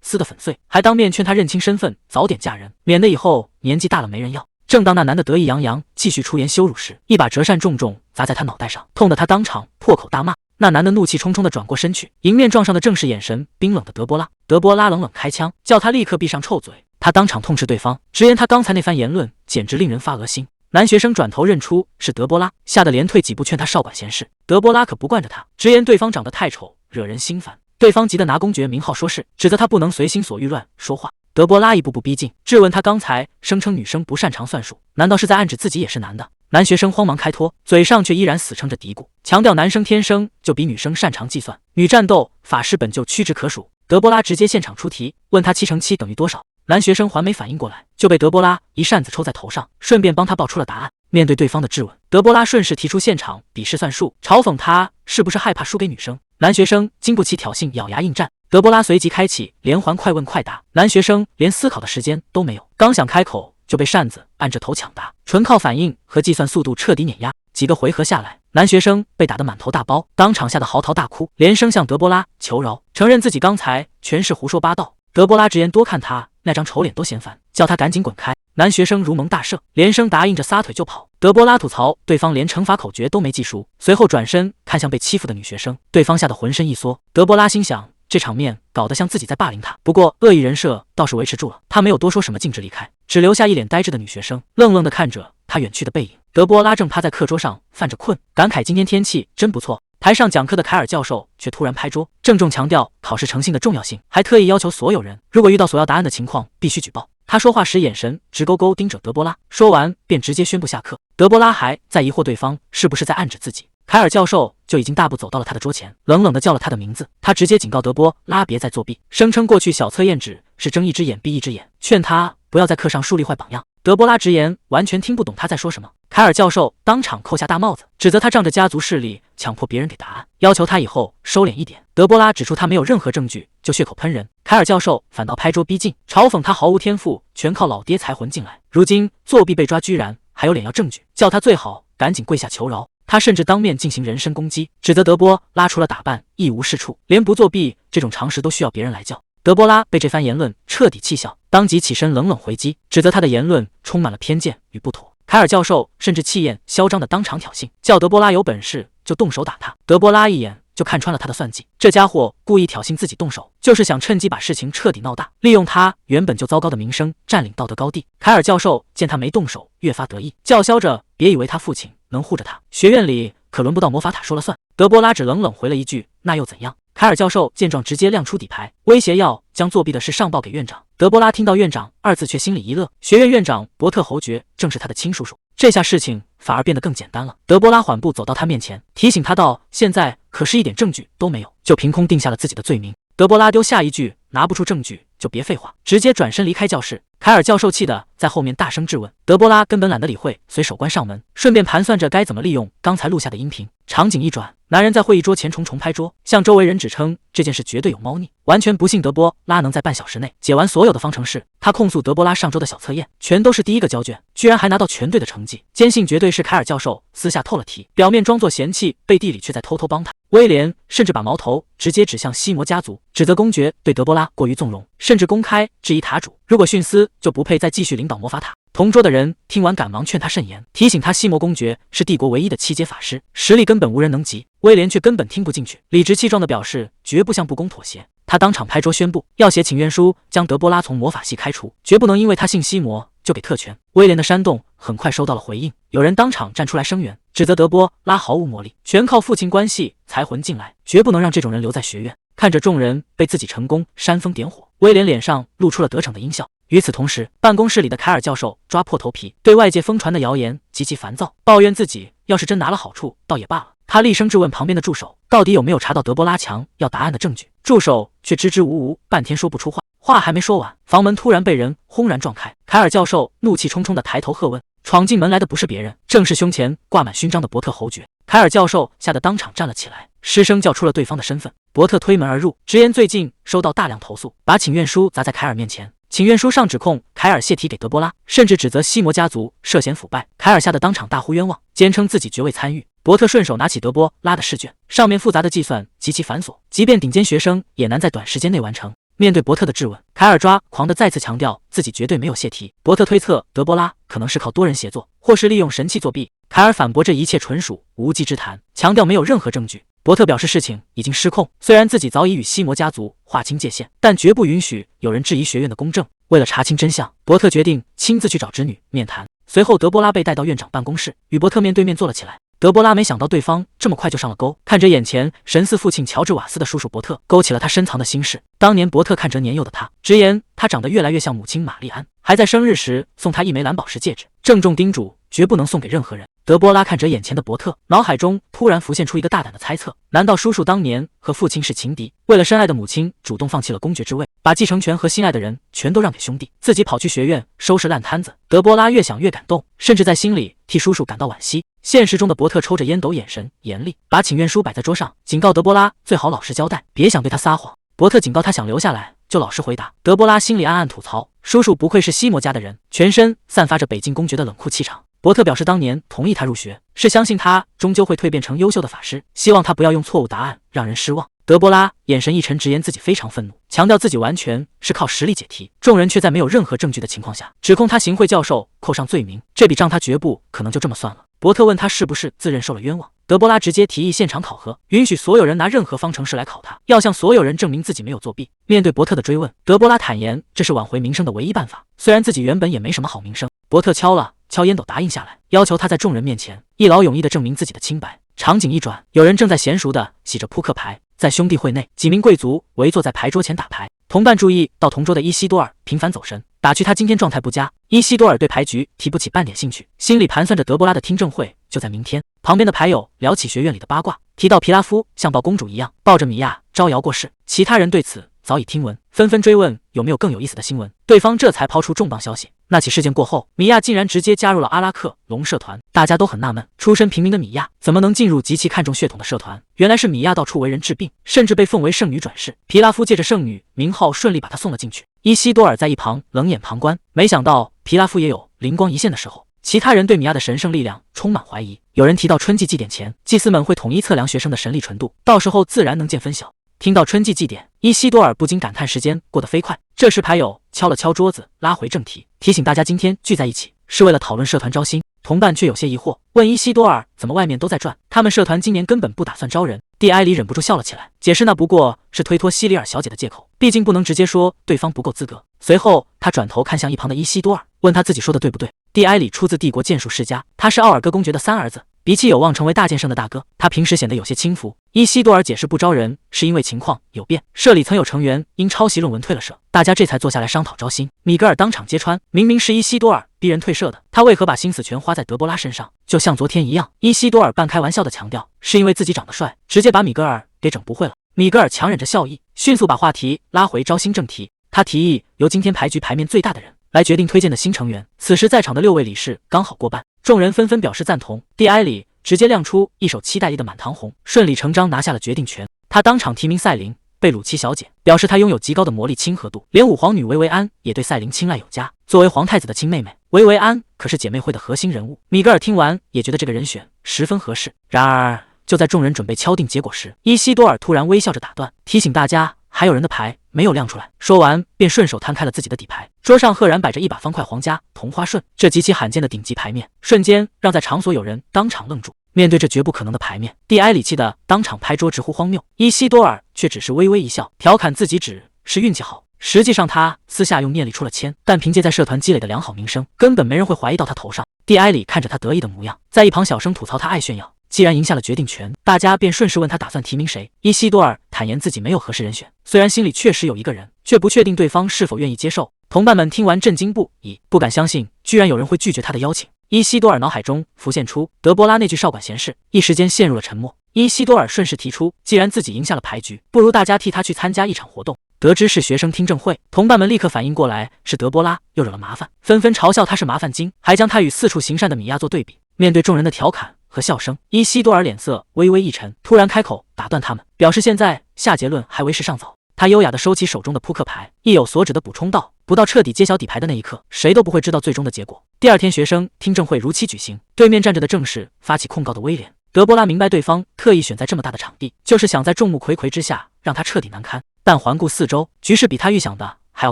Speaker 1: 撕得粉碎，还当面劝她认清身份，早点嫁人，免得以后年纪大了没人要。正当那男的得意洋洋继续出言羞辱时，一把折扇重重砸在他脑袋上，痛得他当场破口大骂。那男的怒气冲冲地转过身去，迎面撞上的正是眼神冰冷的德波拉。德波拉冷冷开枪，叫他立刻闭上臭嘴。他当场痛斥对方，直言他刚才那番言论简直令人发恶心。男学生转头认出是德波拉，吓得连退几步劝他少管闲事。德波拉可不惯着他，直言对方长得太丑，惹人心烦。对方急得拿公爵名号说事，指责他不能随心所欲乱说话。德波拉一步步逼近，质问他刚才声称女生不擅长算术，难道是在暗指自己也是男的？男学生慌忙开脱，嘴上却依然死撑着嘀咕，强调男生天生就比女生擅长计算，女战斗法师本就屈指可数。德波拉直接现场出题，问他7×7等于多少？男学生还没反应过来，就被德波拉一扇子抽在头上，顺便帮他报出了答案。面对对方的质问，德波拉顺势提出现场比试算术，嘲讽他是不是害怕输给女生。男学生经不起挑衅，咬牙应战。德波拉随即开启连环快问快答，男学生连思考的时间都没有，刚想开口就被扇子按着头抢答，纯靠反应和计算速度彻底碾压。几个回合下来，男学生被打得满头大包，当场吓得嚎啕大哭，连声向德波拉求饶，承认自己刚才全是胡说八道。德波拉直言多看他那张丑脸都嫌烦，叫他赶紧滚开。男学生如蒙大赦，连声答应着撒腿就跑。德波拉吐槽对方连乘法口诀都没记熟，随后转身看向被欺负的女学生，对方吓得浑身一缩。德波拉心想，这场面搞得像自己在霸凌他，不过恶意人设倒是维持住了。他没有多说什么，径直离开，只留下一脸呆滞的女学生，愣愣地看着他远去的背影。德波拉正趴在课桌上犯着困，感慨今天天气真不错。台上讲课的凯尔教授却突然拍桌，郑重强调考试诚信的重要性，还特意要求所有人，如果遇到索要答案的情况，必须举报。他说话时眼神直勾勾盯着德波拉，说完便直接宣布下课。德波拉还在疑惑对方是不是在暗指自己，凯尔教授就已经大步走到了他的桌前，冷冷地叫了他的名字。他直接警告德波拉别再作弊，声称过去小测验只是睁一只眼闭一只眼，劝他不要在课上树立坏榜样。德波拉直言完全听不懂他在说什么。凯尔教授当场扣下大帽子，指责他仗着家族势力强迫别人给答案，要求他以后收敛一点。德波拉指出他没有任何证据就血口喷人，凯尔教授反倒拍桌逼近，嘲讽他毫无天赋，全靠老爹才混进来，如今作弊被抓居然还有脸要证据，叫他最好赶紧跪下求饶。他甚至当面进行人身攻击，指责德波拉除了打扮一无是处，连不作弊这种常识都需要别人来教。德波拉被这番言论彻底气笑，当即起身冷冷回击，指责他的言论充满了偏见与不妥。凯尔教授甚至气焰嚣张的当场挑衅，叫德波拉有本事就动手打他。德波拉一眼就看穿了他的算计，这家伙故意挑衅自己动手，就是想趁机把事情彻底闹大，利用他原本就糟糕的名声占领道德高地。凯尔教授见他没动手，越发得意，叫嚣着别以为他父亲能护着他，学院里可轮不到魔法塔说了算。德波拉只冷冷回了一句那又怎样。凯尔教授见状直接亮出底牌，威胁要将作弊的事上报给院长。德波拉听到院长二字却心里一乐，学院院长伯特侯爵正是他的亲叔叔，这下事情反而变得更简单了。德波拉缓步走到他面前，提醒他道现在可是一点证据都没有，就凭空定下了自己的罪名。德波拉丢下一句拿不出证据就别废话，直接转身离开教室。凯尔教授气得在后面大声质问，德波拉根本懒得理会，随手关上门，顺便盘算着该怎么利用刚才录下的音频。场景一转，男人在会议桌前重拍桌，向周围人指称这件事绝对有猫腻，完全不信德波拉能在半小时内解完所有的方程式。他控诉德波拉上周的小测验全都是第一个交卷，居然还拿到全对的成绩，坚信绝对是凯尔教授私下透了题，表面装作嫌弃背地里却在偷偷帮他。威廉甚至把矛头直接指向西摩家族，指责公爵对德波拉过于纵容，甚至公开质疑塔主，如果徇私就不配再继续领导魔法塔。同桌的人听完赶忙劝他慎言，提醒他西摩公爵是帝国唯一的7阶法师，实力根本无人能及。威廉却根本听不进去，理直气壮地表示绝不向不公妥协。他当场拍桌宣布要写请愿书，将德波拉从魔法系开除，绝不能因为他姓西摩就给特权。威廉的煽动很快收到了回应，有人当场站出来声援，指责德波拉毫无魔力，全靠父亲关系才混进来，绝不能让这种人留在学院。看着众人被自己成功煽风点火，威廉脸上露出了得逞的阴笑。与此同时，办公室里的凯尔教授抓破头皮，对外界疯传的谣言极其烦躁，抱怨自己要是真拿了好处倒也罢了。他厉声质问旁边的助手，到底有没有查到德波拉强要答案的证据？助手却支支吾吾，半天说不出话。话还没说完，房门突然被人轰然撞开，凯尔教授怒气冲冲地抬头喝问，闯进门来的不是别人，正是胸前挂满勋章的伯特侯爵。凯尔教授吓得当场站了起来，失声叫出了对方的身份。伯特推门而入，直言最近收到大量投诉，把请愿书砸在凯尔面前。请愿书上指控凯尔泄题给德波拉，甚至指责西摩家族涉嫌腐败。凯尔吓得当场大呼冤枉，坚称自己绝未参与。伯特顺手拿起德波拉的试卷，上面复杂的计算极其繁琐，即便顶尖学生也难在短时间内完成。面对伯特的质问，凯尔抓狂地再次强调自己绝对没有泄题。伯特推测德波拉可能是靠多人协作，或是利用神器作弊。凯尔反驳这一切纯属无稽之谈，强调没有任何证据。伯特表示事情已经失控，虽然自己早已与西摩家族划清界限，但绝不允许有人质疑学院的公正。为了查清真相，伯特决定亲自去找侄女面谈。随后德波拉被带到院长办公室，与伯特面对面坐了起来。德波拉没想到对方这么快就上了钩，看着眼前神似父亲乔治瓦斯的叔叔伯特，勾起了他深藏的心事。当年伯特看着年幼的他，直言他长得越来越像母亲玛丽安，还在生日时送他一枚蓝宝石戒指，郑重叮嘱绝不能送给任何人。德波拉看着眼前的伯特，脑海中突然浮现出一个大胆的猜测，难道叔叔当年和父亲是情敌，为了深爱的母亲主动放弃了公爵之位，把继承权和心爱的人全都让给兄弟，自己跑去学院收拾烂摊子？德波拉越想越感动，甚至在心里替叔叔感到惋惜。现实中的伯特抽着烟斗，眼神严厉，把请愿书摆在桌上，警告德波拉最好老实交代，别想对他撒谎。伯特警告他想留下来就老实回答。德波拉心里暗暗吐槽，叔叔不愧是西摩家的人，全身散发着北境公爵的冷酷气场。伯特表示当年同意他入学，是相信他终究会蜕变成优秀的法师，希望他不要用错误答案让人失望。德波拉眼神一沉，直言自己非常愤怒，强调自己完全是靠实力解题。众人却在没有任何证据的情况下，指控他行贿教授，扣上罪名，这笔账他绝不可能就这么算了。伯特问他是不是自认受了冤枉，德波拉直接提议现场考核，允许所有人拿任何方程式来考他，要向所有人证明自己没有作弊。面对伯特的追问，德波拉坦言这是挽回名声的唯一办法，虽然自己原本也没什么好名声。伯特敲烟斗答应下来，要求他在众人面前一劳永逸地证明自己的清白。场景一转，有人正在娴熟地洗着扑克牌。在兄弟会内，几名贵族围坐在牌桌前打牌。同伴注意到同桌的伊西多尔频繁走神，打趣他今天状态不佳。伊西多尔对牌局提不起半点兴趣，心里盘算着德波拉的听证会就在明天。旁边的牌友聊起学院里的八卦，提到皮拉夫像抱公主一样抱着米娅招摇过市，其他人对此早已听闻，纷纷追问有没有更有意思的新闻。对方这才抛出重磅消息，那起事件过后，米娅竟然直接加入了阿拉克龙社团。大家都很纳闷，出身平民的米娅怎么能进入极其看重血统的社团？原来是米娅到处为人治病，甚至被奉为圣女转世。皮拉夫借着圣女名号顺利把她送了进去。伊西多尔在一旁冷眼旁观，没想到皮拉夫也有灵光一现的时候。其他人对米娅的神圣力量充满怀疑，有人提到春季祭典前，祭司们会统一测量学生的神力纯度，到时候自然能见分晓。听到春季祭典，伊西多尔不禁感叹时间过得飞快。这时牌友敲了敲桌子，拉回正题，提醒大家今天聚在一起是为了讨论社团招新。同伴却有些疑惑，问伊西多尔怎么外面都在转，他们社团今年根本不打算招人。蒂埃里忍不住笑了起来，解释那不过是推脱西里尔小姐的借口，毕竟不能直接说对方不够资格。随后他转头看向一旁的伊西多尔，问他自己说的对不对。蒂埃里出自帝国剑术世家，他是奥尔戈公爵的三儿子，脾气有望成为大剑圣的大哥，他平时显得有些轻浮。伊西多尔解释不招人是因为情况有变，社里曾有成员因抄袭论文退了社，大家这才坐下来商讨招新。米格尔当场揭穿，明明是伊西多尔逼人退社的，他为何把心思全花在德波拉身上？就像昨天一样，伊西多尔半开玩笑的强调是因为自己长得帅，直接把米格尔给整不会了。米格尔强忍着笑意，迅速把话题拉回招新正题。他提议由今天牌局牌面最大的人来决定推荐的新成员。此时在场的6位理事刚好过半，众人纷纷表示赞同。蒂埃里直接亮出一手期待意的满堂红，顺理成章拿下了决定权。他当场提名赛琳、贝鲁奇小姐，表示她拥有极高的魔力亲和度。连五皇女维维安也对赛琳青睐有加。作为皇太子的亲妹妹，维维安可是姐妹会的核心人物。米格尔听完也觉得这个人选十分合适。然而就在众人准备敲定结果时，伊西多尔突然微笑着打断，提醒大家还有人的牌没有亮出来。说完便顺手摊开了自己的底牌，桌上赫然摆着一把方块皇家同花顺，这极其罕见的顶级牌面，瞬间让在场所有人当场愣住。面对这绝不可能的牌面，蒂埃里气的当场拍桌直呼荒谬，伊西多尔却只是微微一笑，调侃自己只是运气好。实际上他私下用念力出了签，但凭借在社团积累的良好名声，根本没人会怀疑到他头上。蒂埃里看着他得意的模样，在一旁小声吐槽他爱炫耀。既然赢下了决定权，大家便顺势问他打算提名谁。伊西多尔坦言自己没有合适人选，虽然心里确实有一个人，却不确定对方是否愿意接受。同伴们听完震惊不已，不敢相信居然有人会拒绝他的邀请。伊西多尔脑海中浮现出德波拉那句少管闲事，一时间陷入了沉默。伊西多尔顺势提出，既然自己赢下了牌局，不如大家替他去参加一场活动。得知是学生听证会，同伴们立刻反应过来是德波拉又惹了麻烦，纷纷嘲笑他是麻烦精，还将他与四处行善的米娅做对比。面对众人的调侃和笑声，伊西多尔脸色微微一沉，突然开口打断他们，表示现在下结论还为时尚早。他优雅地收起手中的扑克牌，意有所指地补充道，不到彻底揭晓底牌的那一刻，谁都不会知道最终的结果。第二天学生听证会如期举行，对面站着的正是发起控告的威廉。德波拉明白对方特意选在这么大的场地，就是想在众目睽睽之下让他彻底难堪，但环顾四周，局势比他预想的还要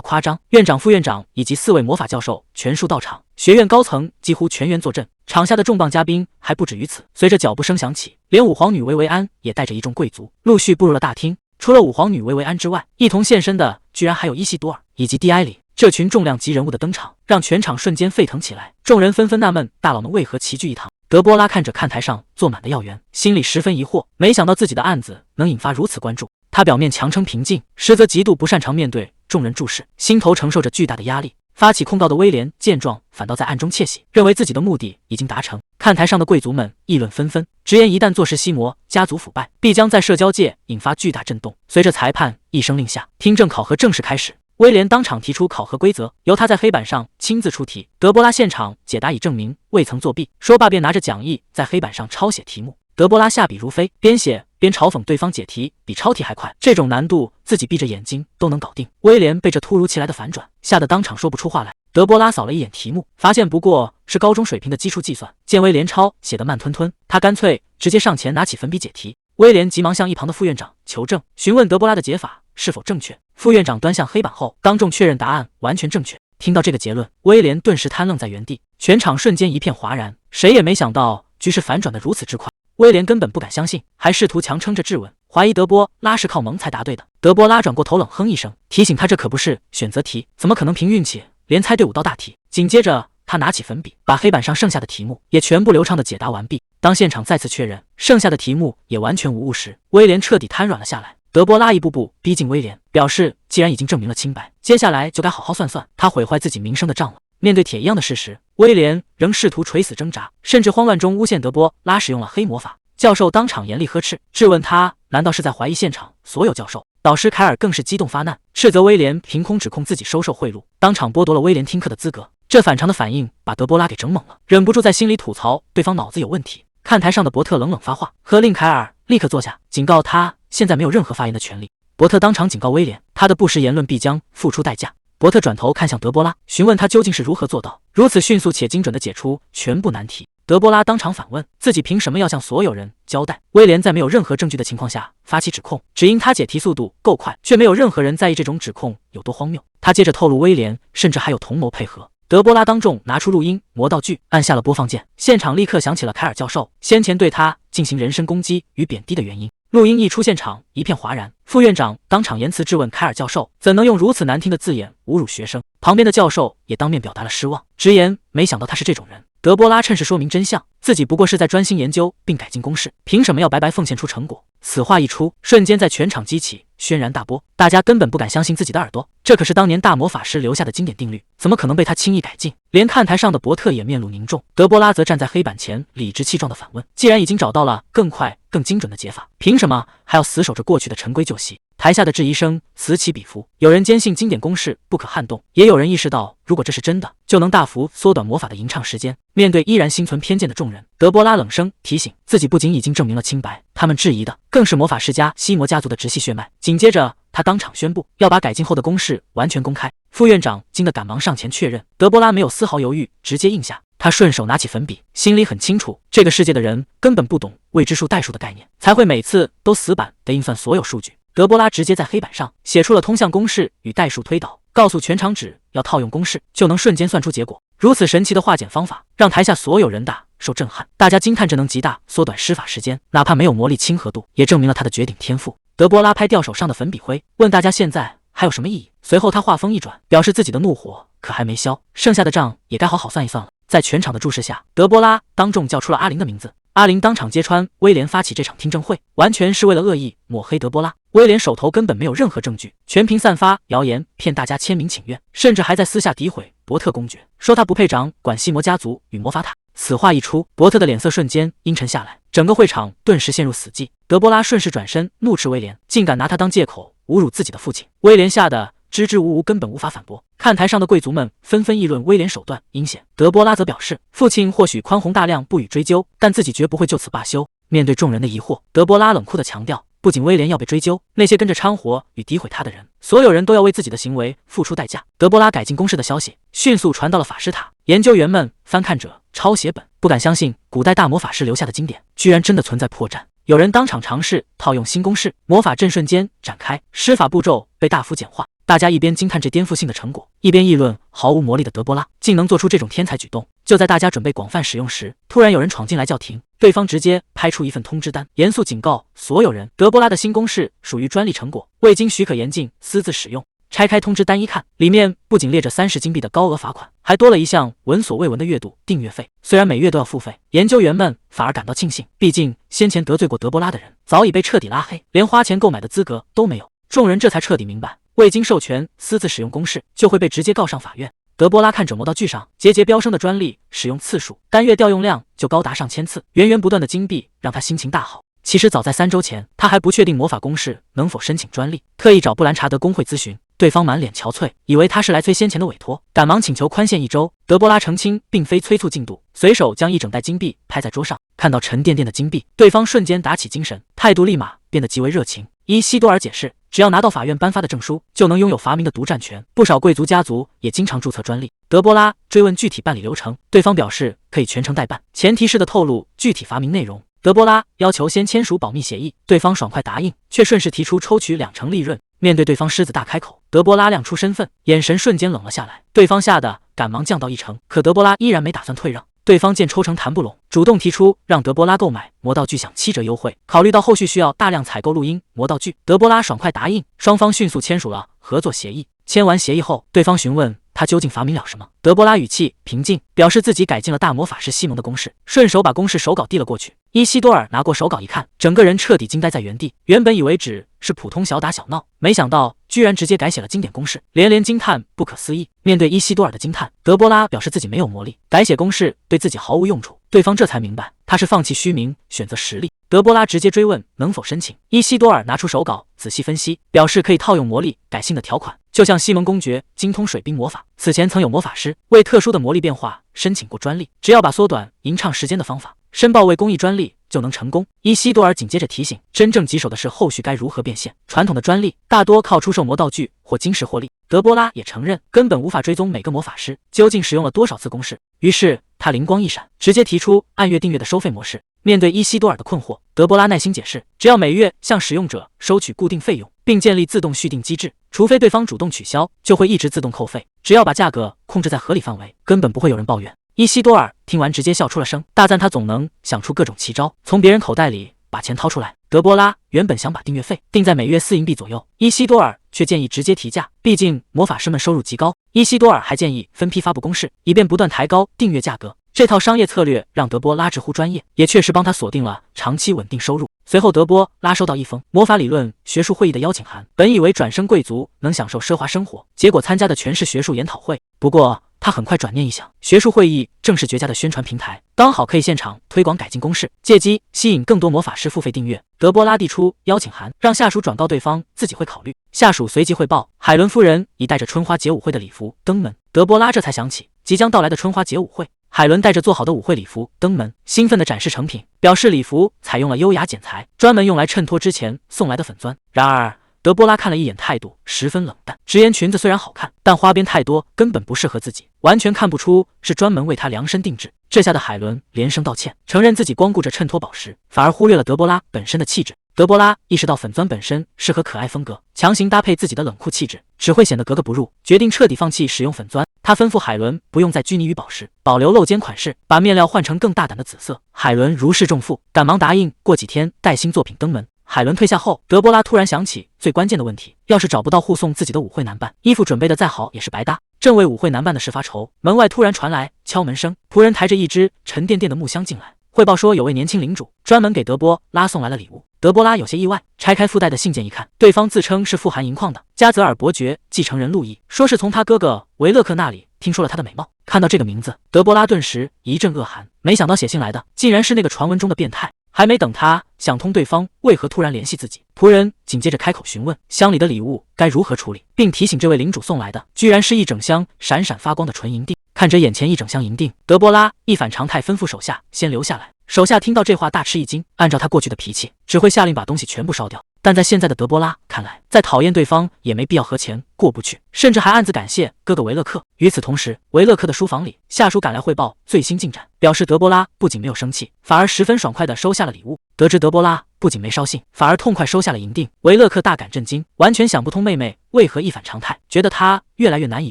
Speaker 1: 夸张。院长、副院长以及4位魔法教授全数到场，学院高层几乎全员坐镇，场下的重磅嘉宾还不止于此。随着脚步声响起，连五皇女维维安也带着一众贵族陆续步入了大厅。除了五皇女维维安之外，一同现身的居然还有伊西多尔以及蒂埃里。这群重量级人物的登场，让全场瞬间沸腾起来。众人纷纷纳闷，大佬们为何齐聚一堂？德波拉看着看台上坐满的要员，心里十分疑惑，没想到自己的案子能引发如此关注。他表面强称平静，实则极度不擅长面对众人注视，心头承受着巨大的压力。发起控告的威廉见状，反倒在暗中窃喜，认为自己的目的已经达成。看台上的贵族们议论纷纷，直言一旦坐实西摩家族腐败，必将在社交界引发巨大震动。随着裁判一声令下，听证考核正式开始。威廉当场提出考核规则，由他在黑板上亲自出题，德波拉现场解答以证明未曾作弊。说罢便拿着讲义在黑板上抄写题目。德波拉下笔如飞，边写边嘲讽对方解题比抄题还快，这种难度自己闭着眼睛都能搞定。威廉被这突如其来的反转吓得当场说不出话来。德波拉扫了一眼题目，发现不过是高中水平的基础计算，见威廉抄写得慢吞吞，他干脆直接上前拿起粉笔解题。威廉急忙向一旁的副院长求证，询问德波拉的解法是否正确。副院长端详黑板后，当众确认答案完全正确。听到这个结论，威廉顿时瘫愣在原地，全场瞬间一片哗然。谁也没想到局势反转得如此之快，威廉根本不敢相信，还试图强撑着质问，怀疑德波拉是靠蒙才答对的。德波拉转过头冷哼一声，提醒他这可不是选择题，怎么可能凭运气连猜对5道大题。紧接着他拿起粉笔，把黑板上剩下的题目也全部流畅地解答完毕。当现场再次确认剩下的题目也完全无误时，威廉彻底瘫软了下来。德波拉一步步逼近威廉，表示既然已经证明了清白，接下来就该好好算算他毁坏自己名声的账了。面对铁一样的事实，威廉仍试图垂死挣扎，甚至慌乱中诬陷德波拉使用了黑魔法。教授当场严厉呵斥，质问他难道是在怀疑现场所有教授？导师凯尔更是激动发难，斥责威廉凭空指控自己收受贿赂，当场剥夺了威廉听课的资格。这反常的反应把德波拉给整懵了，忍不住在心里吐槽对方脑子有问题。看台上的伯特冷冷发话，喝令凯尔立刻坐下，警告他现在没有任何发言的权利。伯特当场警告威廉，他的不实言论必将付出代价。伯特转头看向德波拉，询问他究竟是如何做到如此迅速且精准地解出全部难题。德波拉当场反问，自己凭什么要向所有人交代？威廉在没有任何证据的情况下发起指控，只因他解题速度够快，却没有任何人在意这种指控有多荒谬。他接着透露，威廉甚至还有同谋配合。德波拉当众拿出录音魔道具，按下了播放键，现场立刻响起了凯尔教授先前对他进行人身攻击与贬低的原因。录音一出，现场一片哗然。副院长当场言辞质问凯尔教授，怎能用如此难听的字眼侮辱学生？旁边的教授也当面表达了失望，直言没想到他是这种人。德波拉趁势说明真相，自己不过是在专心研究并改进公式，凭什么要白白奉献出成果？此话一出，瞬间在全场激起轩然大波，大家根本不敢相信自己的耳朵，这可是当年大魔法师留下的经典定律，怎么可能被他轻易改进？连看台上的伯特也面露凝重，德波拉则站在黑板前理直气壮地反问，既然已经找到了更快更精准的解法，凭什么还要死守着过去的陈规旧习？台下的质疑声此起彼伏，有人坚信经典公式不可撼动，也有人意识到如果这是真的，就能大幅缩短魔法的吟唱时间。面对依然心存偏见的众人，德波拉冷声提醒自己，不仅已经证明了清白，他们质疑的更是魔法世家西魔家族的直系血脉。紧接着，他当场宣布要把改进后的公式完全公开。副院长惊得赶忙上前确认，德波拉没有丝毫犹豫，直接应下。他顺手拿起粉笔，心里很清楚，这个世界的人根本不懂未知数代数的概念，才会每次都死板地运算所有数据。德波拉直接在黑板上写出了通项公式与代数推导，告诉全场只要套用公式就能瞬间算出结果。如此神奇的化简方法，让台下所有人大受震撼，大家惊叹这能极大缩短施法时间，哪怕没有魔力亲和度，也证明了他的绝顶天赋。德波拉拍掉手上的粉笔灰，问大家现在还有什么异议？随后他话锋一转，表示自己的怒火可还没消，剩下的账也该好好算一算了。在全场的注视下，德波拉当众叫出了阿林的名字。阿林当场揭穿威廉发起这场听证会，完全是为了恶意抹黑德波拉。威廉手头根本没有任何证据，全凭散发谣言骗大家签名请愿，甚至还在私下诋毁伯特公爵，说他不配掌管西魔家族与魔法塔。此话一出，伯特的脸色瞬间阴沉下来，整个会场顿时陷入死寂。德波拉顺势转身怒斥威廉，竟敢拿他当借口侮辱自己的父亲。威廉吓得支支吾吾，根本无法反驳。看台上的贵族们纷纷议论威廉手段阴险，德波拉则表示父亲或许宽宏大量，不予追究，但自己绝不会就此罢休。面对众人的疑惑，德波拉冷酷地强调，不仅威廉要被追究，那些跟着掺和与诋毁他的人，所有人都要为自己的行为付出代价。德波拉改进公式的消息迅速传到了法师塔，研究员们翻看着抄写本，不敢相信古代大魔法师留下的经典居然真的存在破绽。有人当场尝试套用新公式，魔法阵瞬间展开，施法步骤被大幅简化。大家一边惊叹这颠覆性的成果，一边议论毫无魔力的德波拉竟能做出这种天才举动。就在大家准备广泛使用时，突然有人闯进来叫停，对方直接拍出一份通知单，严肃警告所有人，德波拉的新公式属于专利成果，未经许可严禁私自使用。拆开通知单一看，里面不仅列着30金币的高额罚款，还多了一项闻所未闻的月度订阅费。虽然每月都要付费，研究员们反而感到庆幸，毕竟先前得罪过德波拉的人早已被彻底拉黑，连花钱购买的资格都没有。众人这才彻底明白，未经授权私自使用公式就会被直接告上法院。德波拉看着魔道具上节节飙升的专利使用次数，单月调用量就高达上千次，源源不断的金币让他心情大好。其实早在3周前，他还不确定魔法公式能否申请专利，特意找布兰查德工会咨询，对方满脸憔悴，以为他是来催先前的委托，赶忙请求宽限1周。德波拉澄清并非催促进度，随手将一整袋金币拍在桌上，看到沉甸甸的金币，对方瞬间打起精神，态度立马变得极为热情。伊西多尔解释，只要拿到法院颁发的证书，就能拥有罚名的独占权，不少贵族家族也经常注册专利。德波拉追问具体办理流程，对方表示可以全程代办，前提是的透露具体罚名内容。德波拉要求先签署保密协议，对方爽快答应，却顺势提出抽取2成利润。面对对方狮子大开口，德波拉亮出身份，眼神瞬间冷了下来，对方吓得赶忙降到1成，可德波拉依然没打算退让。对方见抽成谈不拢，主动提出让德波拉购买魔道具享7折优惠。考虑到后续需要大量采购录音魔道具，德波拉爽快答应，双方迅速签署了合作协议。签完协议后，对方询问他究竟罚明了什么，德波拉语气平静，表示自己改进了大魔法师西蒙的公式，顺手把公式手稿递了过去。伊西多尔拿过手稿一看，整个人彻底惊呆在原地，原本以为只是普通小打小闹，没想到居然直接改写了经典公式，连连惊叹不可思议。面对伊西多尔的惊叹，德波拉表示自己没有魔力，改写公式对自己毫无用处。对方这才明白他是放弃虚名，选择实力。德波拉直接追问能否申请，伊西多尔拿出手稿仔细分析，表示可以套用魔力改性的条款，就像西蒙公爵精通水冰魔法，此前曾有魔法师为特殊的魔力变化申请过专利，只要把缩短吟唱时间的方法申报为公益专利就能成功。伊西多尔紧接着提醒，真正棘手的是后续该如何变现，传统的专利大多靠出售魔道具或晶石获利。德波拉也承认根本无法追踪每个魔法师究竟使用了多少次公式，于是他灵光一闪，直接提出按月订阅的收费模式。面对伊西多尔的困惑，德波拉耐心解释，只要每月向使用者收取固定费用，并建立自动续订机制，除非对方主动取消，就会一直自动扣费，只要把价格控制在合理范围，根本不会有人抱怨。伊西多尔听完直接笑出了声，大赞他总能想出各种奇招，从别人口袋里把钱掏出来。德波拉原本想把订阅费定在每月4银币左右，伊西多尔却建议直接提价，毕竟魔法师们收入极高。伊西多尔还建议分批发布公示，以便不断抬高订阅价格。这套商业策略让德波拉直呼专业，也确实帮他锁定了长期稳定收入。随后德波拉收到一封魔法理论学术会议的邀请函，本以为转生贵族能享受奢华生活，结果参加的全是学术研讨会。不过他很快转念一想，学术会议正是绝佳的宣传平台，刚好可以现场推广改进公式，借机吸引更多魔法师付费订阅。德波拉递出邀请函，让下属转告对方自己会考虑。下属随即汇报，海伦夫人已带着春花节舞会的礼服登门。德波拉这才想起即将到来的春花节舞会，海伦带着做好的舞会礼服登门，兴奋地展示成品，表示礼服采用了优雅剪裁，专门用来衬托之前送来的粉钻。然而德波拉看了一眼，态度十分冷淡，直言裙子虽然好看，但花边太多，根本不适合自己，完全看不出是专门为她量身定制。这下的海伦连声道歉，承认自己光顾着衬托宝石，反而忽略了德波拉本身的气质。德波拉意识到粉钻本身适合可爱风格，强行搭配自己的冷酷气质只会显得格格不入，决定彻底放弃使用粉钻。他吩咐海伦不用再拘泥于宝石，保留露肩款式，把面料换成更大胆的紫色。海伦如释重负，赶忙答应过几天带新作品登门。海伦退下后，德波拉突然想起最关键的问题，要是找不到护送自己的舞会男伴，衣服准备的再好也是白搭。正为舞会男伴的事发愁，门外突然传来敲门声，仆人抬着一只沉甸甸的木箱进来，汇报说有位年轻领主专门给德波拉送来了礼物。德波拉有些意外，拆开附带的信件一看，对方自称是富含银矿的加泽尔伯爵继承人路易，说是从他哥哥维勒克那里听说了他的美貌。看到这个名字，德波拉顿时一阵恶寒，没想到写信来的竟然是那个传闻中的变态。还没等他想通对方为何突然联系自己，仆人紧接着开口询问箱里的礼物该如何处理，并提醒这位领主送来的居然是一整箱闪闪发光的纯银锭。看着眼前一整箱银锭，德波拉一反常态，吩咐手下先留下来。手下听到这话大吃一惊，按照他过去的脾气，只会下令把东西全部烧掉。但在现在的德波拉看来，再讨厌对方也没必要和钱过不去，甚至还暗自感谢哥哥维勒克。与此同时，维勒克的书房里，下属赶来汇报最新进展，表示德波拉不仅没有生气，反而十分爽快地收下了礼物。得知德波拉不仅没烧兴，反而痛快收下了银锭，维勒克大感震惊，完全想不通妹妹为何一反常态，觉得她越来越难以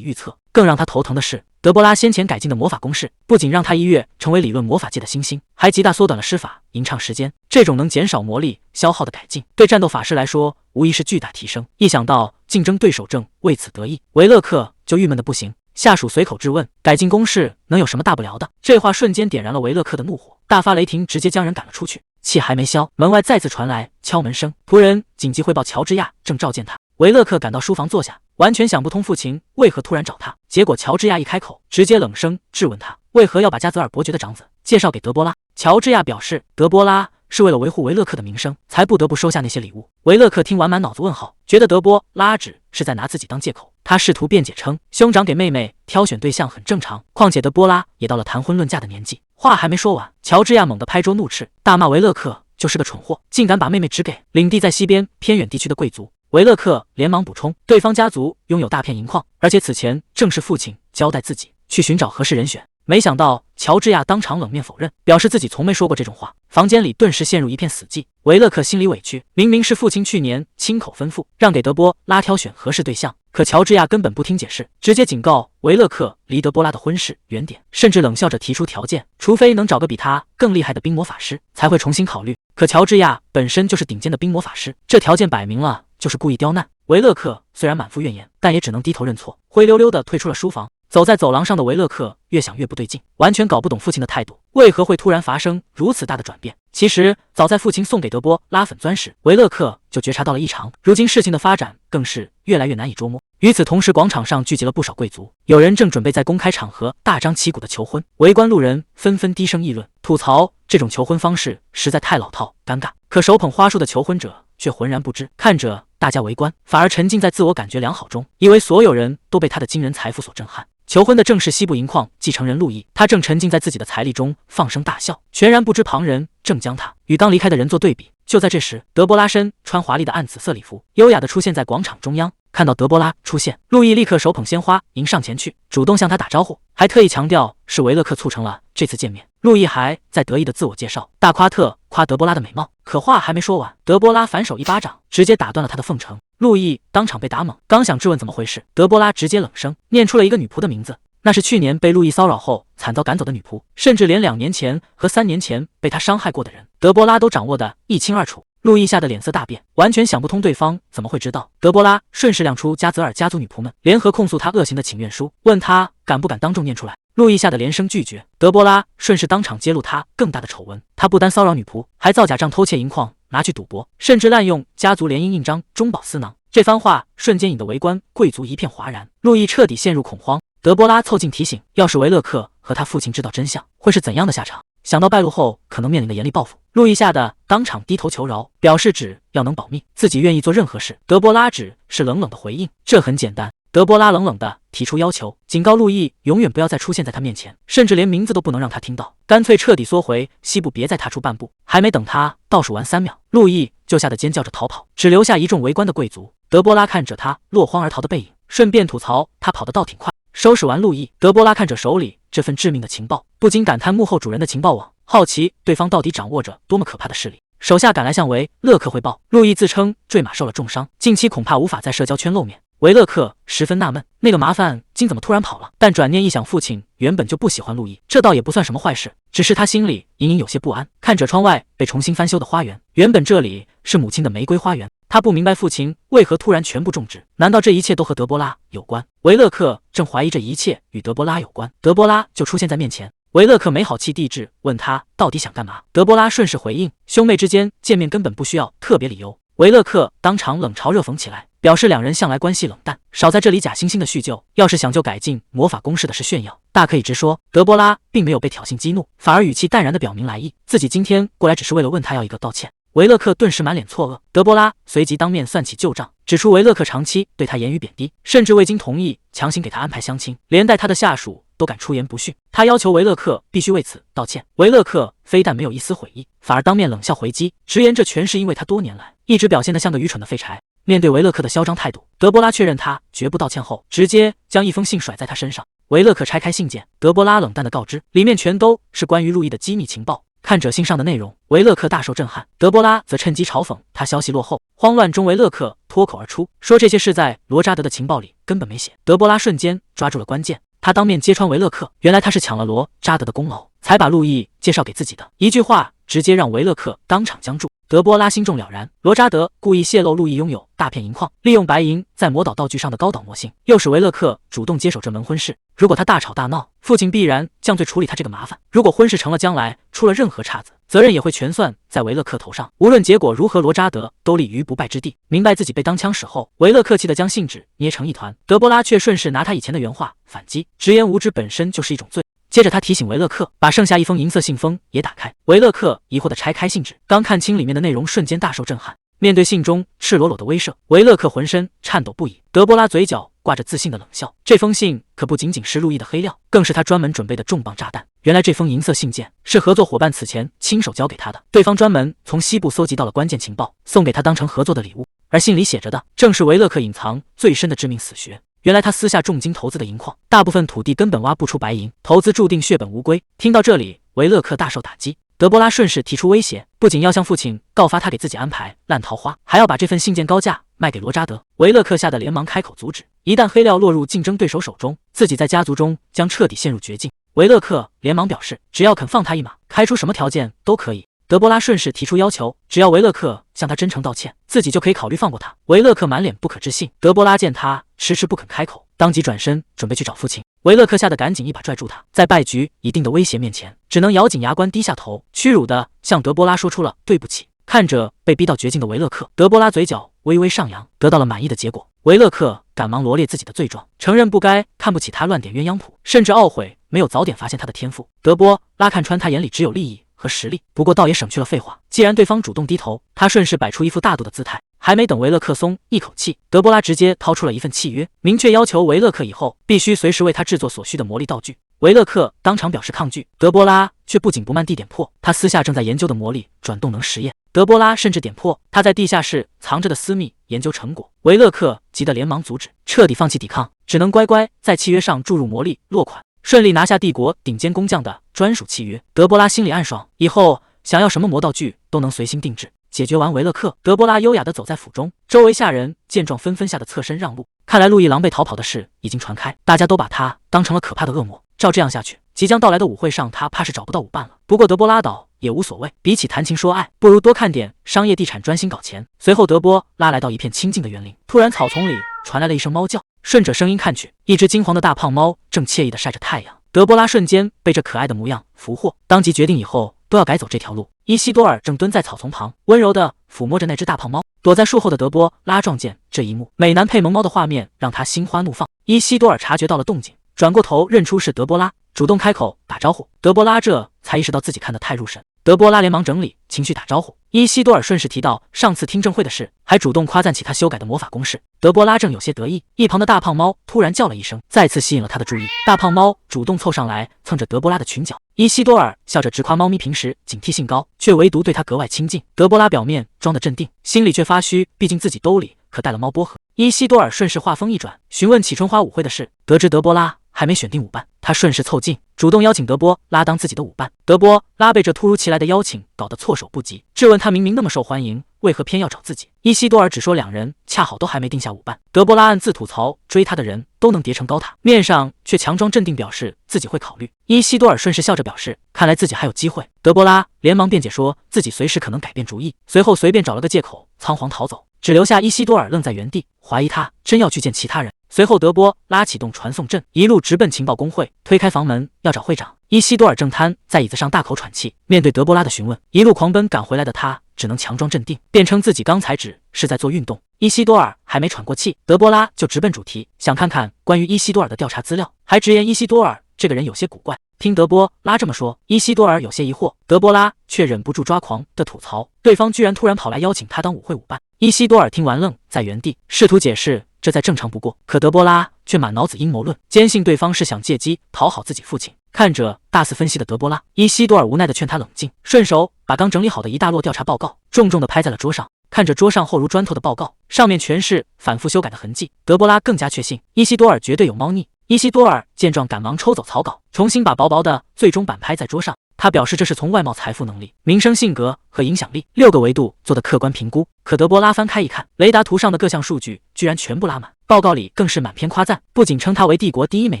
Speaker 1: 预测。更让他头疼的是，德波拉先前改进的魔法公式，不仅让他一跃成为理论魔法界的新星，还极大缩短了施法吟唱时间。这种能减少魔力消耗的改进，对战斗法师来说无疑是巨大提升。一想到竞争对手正为此得意，维勒克就郁闷的不行。下属随口质问，改进公式能有什么大不了的？这话瞬间点燃了维勒克的怒火，大发雷霆，直接将人赶了出去。气还没消，门外再次传来敲门声，仆人紧急汇报乔治亚正召见他。维勒克赶到书房坐下，完全想不通父亲为何突然找他。结果乔治亚一开口，直接冷声质问他为何要把加泽尔伯爵的长子介绍给德波拉。乔治亚表示，德波拉是为了维护维勒克的名声，才不得不收下那些礼物。维勒克听完满脑子问号，觉得德波拉只是在拿自己当借口。他试图辩解称，兄长给妹妹挑选对象很正常，况且德波拉也到了谈婚论嫁的年纪。话还没说完，乔治亚猛地拍桌怒斥，大骂维勒克就是个蠢货，竟敢把妹妹指给领地在西边偏远地区的贵族。维勒克连忙补充，对方家族拥有大片银矿，而且此前正是父亲交代自己去寻找合适人选。没想到乔治亚当场冷面否认，表示自己从没说过这种话。房间里顿时陷入一片死寂。维勒克心里委屈，明明是父亲去年亲口吩咐让给德波拉挑选合适对象，可乔治亚根本不听解释，直接警告维勒克离德波拉的婚事远点，甚至冷笑着提出条件，除非能找个比他更厉害的冰魔法师，才会重新考虑。可乔治亚本身就是顶尖的冰魔法师，这条件摆明了就是故意刁难。维勒克虽然满腹怨言，但也只能低头认错，灰溜溜地退出了书房。走在走廊上的维勒克越想越不对劲，完全搞不懂父亲的态度为何会突然发生如此大的转变。其实早在父亲送给德波拉粉钻时，维勒克就觉察到了异常，如今事情的发展更是越来越难以捉摸。与此同时，广场上聚集了不少贵族，有人正准备在公开场合大张旗鼓的求婚，围观路人纷纷低声议论，吐槽这种求婚方式实在太老套尴尬。可手捧花束的求婚者却浑然不知，看着大家围观，反而沉浸在自我感觉良好中，以为所有人都被他的惊人财富所震撼。求婚的正是西部银矿继承人路易，他正沉浸在自己的财力中放声大笑，全然不知旁人正将他与刚离开的人做对比。就在这时，德波拉身穿华丽的暗紫色礼服，优雅地出现在广场中央。看到德波拉出现，路易立刻手捧鲜花迎上前去，主动向他打招呼，还特意强调是维勒克促成了这次见面。路易还在得意的自我介绍，大夸特夸德波拉的美貌。可话还没说完，德波拉反手一巴掌，直接打断了他的奉承。路易当场被打懵，刚想质问怎么回事，德波拉直接冷声念出了一个女仆的名字，那是去年被路易骚扰后惨遭赶走的女仆，甚至连2年前和3年前被他伤害过的人，德波拉都掌握得一清二楚。路易吓得脸色大变，完全想不通对方怎么会知道。德波拉顺势亮出加泽尔家族女仆们联合控诉他恶行的请愿书，问他敢不敢当众念出来。路易吓得连声拒绝。德波拉顺势当场揭露他更大的丑闻，他不单骚扰女仆，还造假账偷窃银矿拿去赌博，甚至滥用家族联姻印章中饱私囊。这番话瞬间引得围观贵族一片哗然，路易彻底陷入恐慌。德波拉凑近提醒，要是维勒克和他父亲知道真相，会是怎样的下场？想到败露后可能面临的严厉报复，路易吓得当场低头求饶，表示只要能保命，自己愿意做任何事。德波拉只是冷冷的回应，这很简单。德波拉冷冷地提出要求，警告路易永远不要再出现在他面前，甚至连名字都不能让他听到，干脆彻底缩回西部，别再踏出半步。还没等他倒数完3秒，路易就吓得尖叫着逃跑，只留下一众围观的贵族。德波拉看着他落荒而逃的背影，顺便吐槽他跑得倒挺快。收拾完路易，德波拉看着手里这份致命的情报，不禁感叹幕后主人的情报网，好奇对方到底掌握着多么可怕的势力。手下赶来向维勒克汇报，路易自称坠马受了重伤，近期恐怕无法在社交圈露面。维勒克十分纳闷，那个麻烦精怎么突然跑了？但转念一想，父亲原本就不喜欢路易，这倒也不算什么坏事，只是他心里隐隐有些不安。看着窗外被重新翻修的花园，原本这里是母亲的玫瑰花园，他不明白父亲为何突然全部种植，难道这一切都和德波拉有关？维勒克正怀疑这一切与德波拉有关，德波拉就出现在面前。维勒克没好气地质问他到底想干嘛，德波拉顺势回应，兄妹之间见面根本不需要特别理由。维勒克当场冷嘲热讽起来，表示两人向来关系冷淡，少在这里假惺惺的叙旧，要是想就改进魔法公式的是炫耀，大可以直说。德波拉并没有被挑衅激怒，反而语气淡然地表明来意，自己今天过来只是为了问他要一个道歉。维勒克顿时满脸错愕，德波拉随即当面算起旧账，指出维勒克长期对他言语贬低，甚至未经同意强行给他安排相亲，连带他的下属都敢出言不逊。他要求维勒克必须为此道歉。维勒克非但没有一丝悔意，反而当面冷笑回击，直言这全是因为他多年来一直表现得像个愚蠢的废柴。面对维勒克的嚣张态度，德波拉确认他绝不道歉后，直接将一封信甩在他身上。维勒克拆开信件，德波拉冷淡地告知，里面全都是关于路易的机密情报。看着信上的内容，维勒克大受震撼，德波拉则趁机嘲讽他消息落后。慌乱中，维勒克脱口而出说这些事在罗扎德的情报里根本没写。德波拉瞬间抓住了关键，他当面揭穿维勒克，原来他是抢了罗扎德的功劳，才把路易介绍给自己的。一句话直接让维勒克当场僵住。德波拉心中了然，罗扎德故意泄露路易拥有大片银矿，利用白银在魔导道具上的高档魔性，诱使维勒克主动接手这门婚事。如果他大吵大闹，父亲必然降罪处理他这个麻烦。如果婚事成了，将来出了任何岔子，责任也会全算在维勒克头上。无论结果如何，罗扎德都立于不败之地。明白自己被当枪使后，维勒克气得将信纸捏成一团，德波拉却顺势拿他以前的原话反击，直言无知本身就是一种罪。接着他提醒维勒克把剩下一封银色信封也打开。维勒克疑惑地拆开信纸，刚看清里面的内容，瞬间大受震撼。面对信中赤裸裸的威慑，维勒克浑身颤抖不已。德波拉嘴角挂着自信的冷笑，这封信可不仅仅是路易的黑料，更是他专门准备的重磅炸弹。原来这封银色信件是合作伙伴此前亲手交给他的，对方专门从西部搜集到了关键情报，送给他当成合作的礼物。而信里写着的正是维勒克隐藏最深的致命死穴。原来他私下重金投资的银矿，大部分土地根本挖不出白银，投资注定血本无归。听到这里，维勒克大受打击。德波拉顺势提出威胁，不仅要向父亲告发他给自己安排烂桃花，还要把这份信件高价卖给罗扎德。维勒克吓得连忙开口阻止，一旦黑料落入竞争对手手中，自己在家族中将彻底陷入绝境。维勒克连忙表示，只要肯放他一马，开出什么条件都可以。德波拉顺势提出要求，只要维勒克向他真诚道歉，自己就可以考虑放过他。维勒克满脸不可置信，德波拉见他迟迟不肯开口，当即转身准备去找父亲。维勒克吓得赶紧一把拽住他，在败局一定的威胁面前，只能咬紧牙关低下头，屈辱地向德波拉说出了对不起。看着被逼到绝境的维勒克，德波拉嘴角微微上扬，得到了满意的结果。维勒克赶忙罗列自己的罪状，承认不该看不起他乱点鸳鸯谱，甚至懊悔没有早点发现他的天赋。德波拉看穿他眼里只有利益和实力，不过倒也省去了废话。既然对方主动低头，他顺势摆出一副大度的姿态。还没等维勒克松一口气，德波拉直接掏出了一份契约，明确要求维勒克以后必须随时为他制作所需的魔力道具。维勒克当场表示抗拒，德波拉却不紧不慢地点破他私下正在研究的魔力转动能实验。德波拉甚至点破他在地下室藏着的私密研究成果。维勒克急得连忙阻止，彻底放弃抵抗，只能乖乖在契约上注入魔力落款，顺利拿下帝国顶尖工匠的专属契约。德波拉心里暗爽，以后想要什么魔道具都能随心定制。解决完维勒克，德波拉优雅地走在府中，周围下人见状纷纷吓得侧身让路。看来路易狼狈逃跑的事已经传开，大家都把他当成了可怕的恶魔。照这样下去，即将到来的舞会上他怕是找不到舞伴了。不过德波拉倒也无所谓，比起谈情说爱，不如多看点商业地产，专心搞钱。随后德波拉来到一片清静的园林，突然草丛里传来了一声猫叫，顺着声音看去，一只金黄的大胖猫正惬意地晒着太阳。德波拉瞬间被这可爱的模样俘获，当即决定以后都要改走这条路。伊西多尔正蹲在草丛旁，温柔地抚摸着那只大胖猫。躲在树后的德波拉撞见这一幕，美男配萌猫的画面让他心花怒放。伊西多尔察觉到了动静，转过头认出是德波拉，主动开口打招呼。德波拉这才意识到自己看得太入神，德波拉连忙整理情绪打招呼。伊西多尔顺势提到上次听证会的事，还主动夸赞起他修改的魔法公式。德波拉正有些得意，一旁的大胖猫突然叫了一声，再次吸引了他的注意。大胖猫主动凑上来蹭着德波拉的裙角，伊西多尔笑着直夸猫咪平时警惕性高，却唯独对他格外亲近。德波拉表面装得镇定，心里却发虚，毕竟自己兜里可带了猫波盒。伊西多尔顺势话锋一转，询问起春花舞会的事，得知德波拉还没选定舞伴，他顺势凑近，主动邀请德波拉当自己的舞伴。德波拉被这突如其来的邀请搞得措手不及，质问他明明那么受欢迎，为何偏要找自己？伊西多尔只说两人恰好都还没定下舞伴。德波拉暗自吐槽，追他的人都能叠成高塔，面上却强装镇定，表示自己会考虑。伊西多尔顺势笑着表示，看来自己还有机会。德波拉连忙辩解说自己随时可能改变主意，随后随便找了个借口仓皇逃走，只留下伊西多尔愣在原地，怀疑他真要去见其他人。随后德波拉启动传送阵，一路直奔情报工会，推开房门要找会长。伊西多尔正瘫在椅子上大口喘气，面对德波拉的询问，一路狂奔赶回来的他只能强装镇定，辩称自己刚才只是在做运动。伊西多尔还没喘过气，德波拉就直奔主题，想看看关于伊西多尔的调查资料，还直言伊西多尔这个人有些古怪。听德波拉这么说，伊西多尔有些疑惑，德波拉却忍不住抓狂的吐槽，对方居然突然跑来邀请他当舞会舞伴。伊西多尔听完愣在原地，试图解释这再正常不过，可德波拉却满脑子阴谋论，坚信对方是想借机讨好自己父亲。看着大肆分析的德波拉，伊西多尔无奈地劝他冷静，顺手把刚整理好的一大摞调查报告重重地拍在了桌上。看着桌上厚如砖头的报告，上面全是反复修改的痕迹，德波拉更加确信伊西多尔绝对有猫腻。伊西多尔见状赶忙抽走草稿，重新把薄薄的最终版拍在桌上。他表示这是从外貌、财富、能力、名声、性格和影响力6个维度做的客观评估。可德波拉翻开一看，雷达图上的各项数据居然全部拉满，报告里更是满篇夸赞，不仅称他为帝国第一美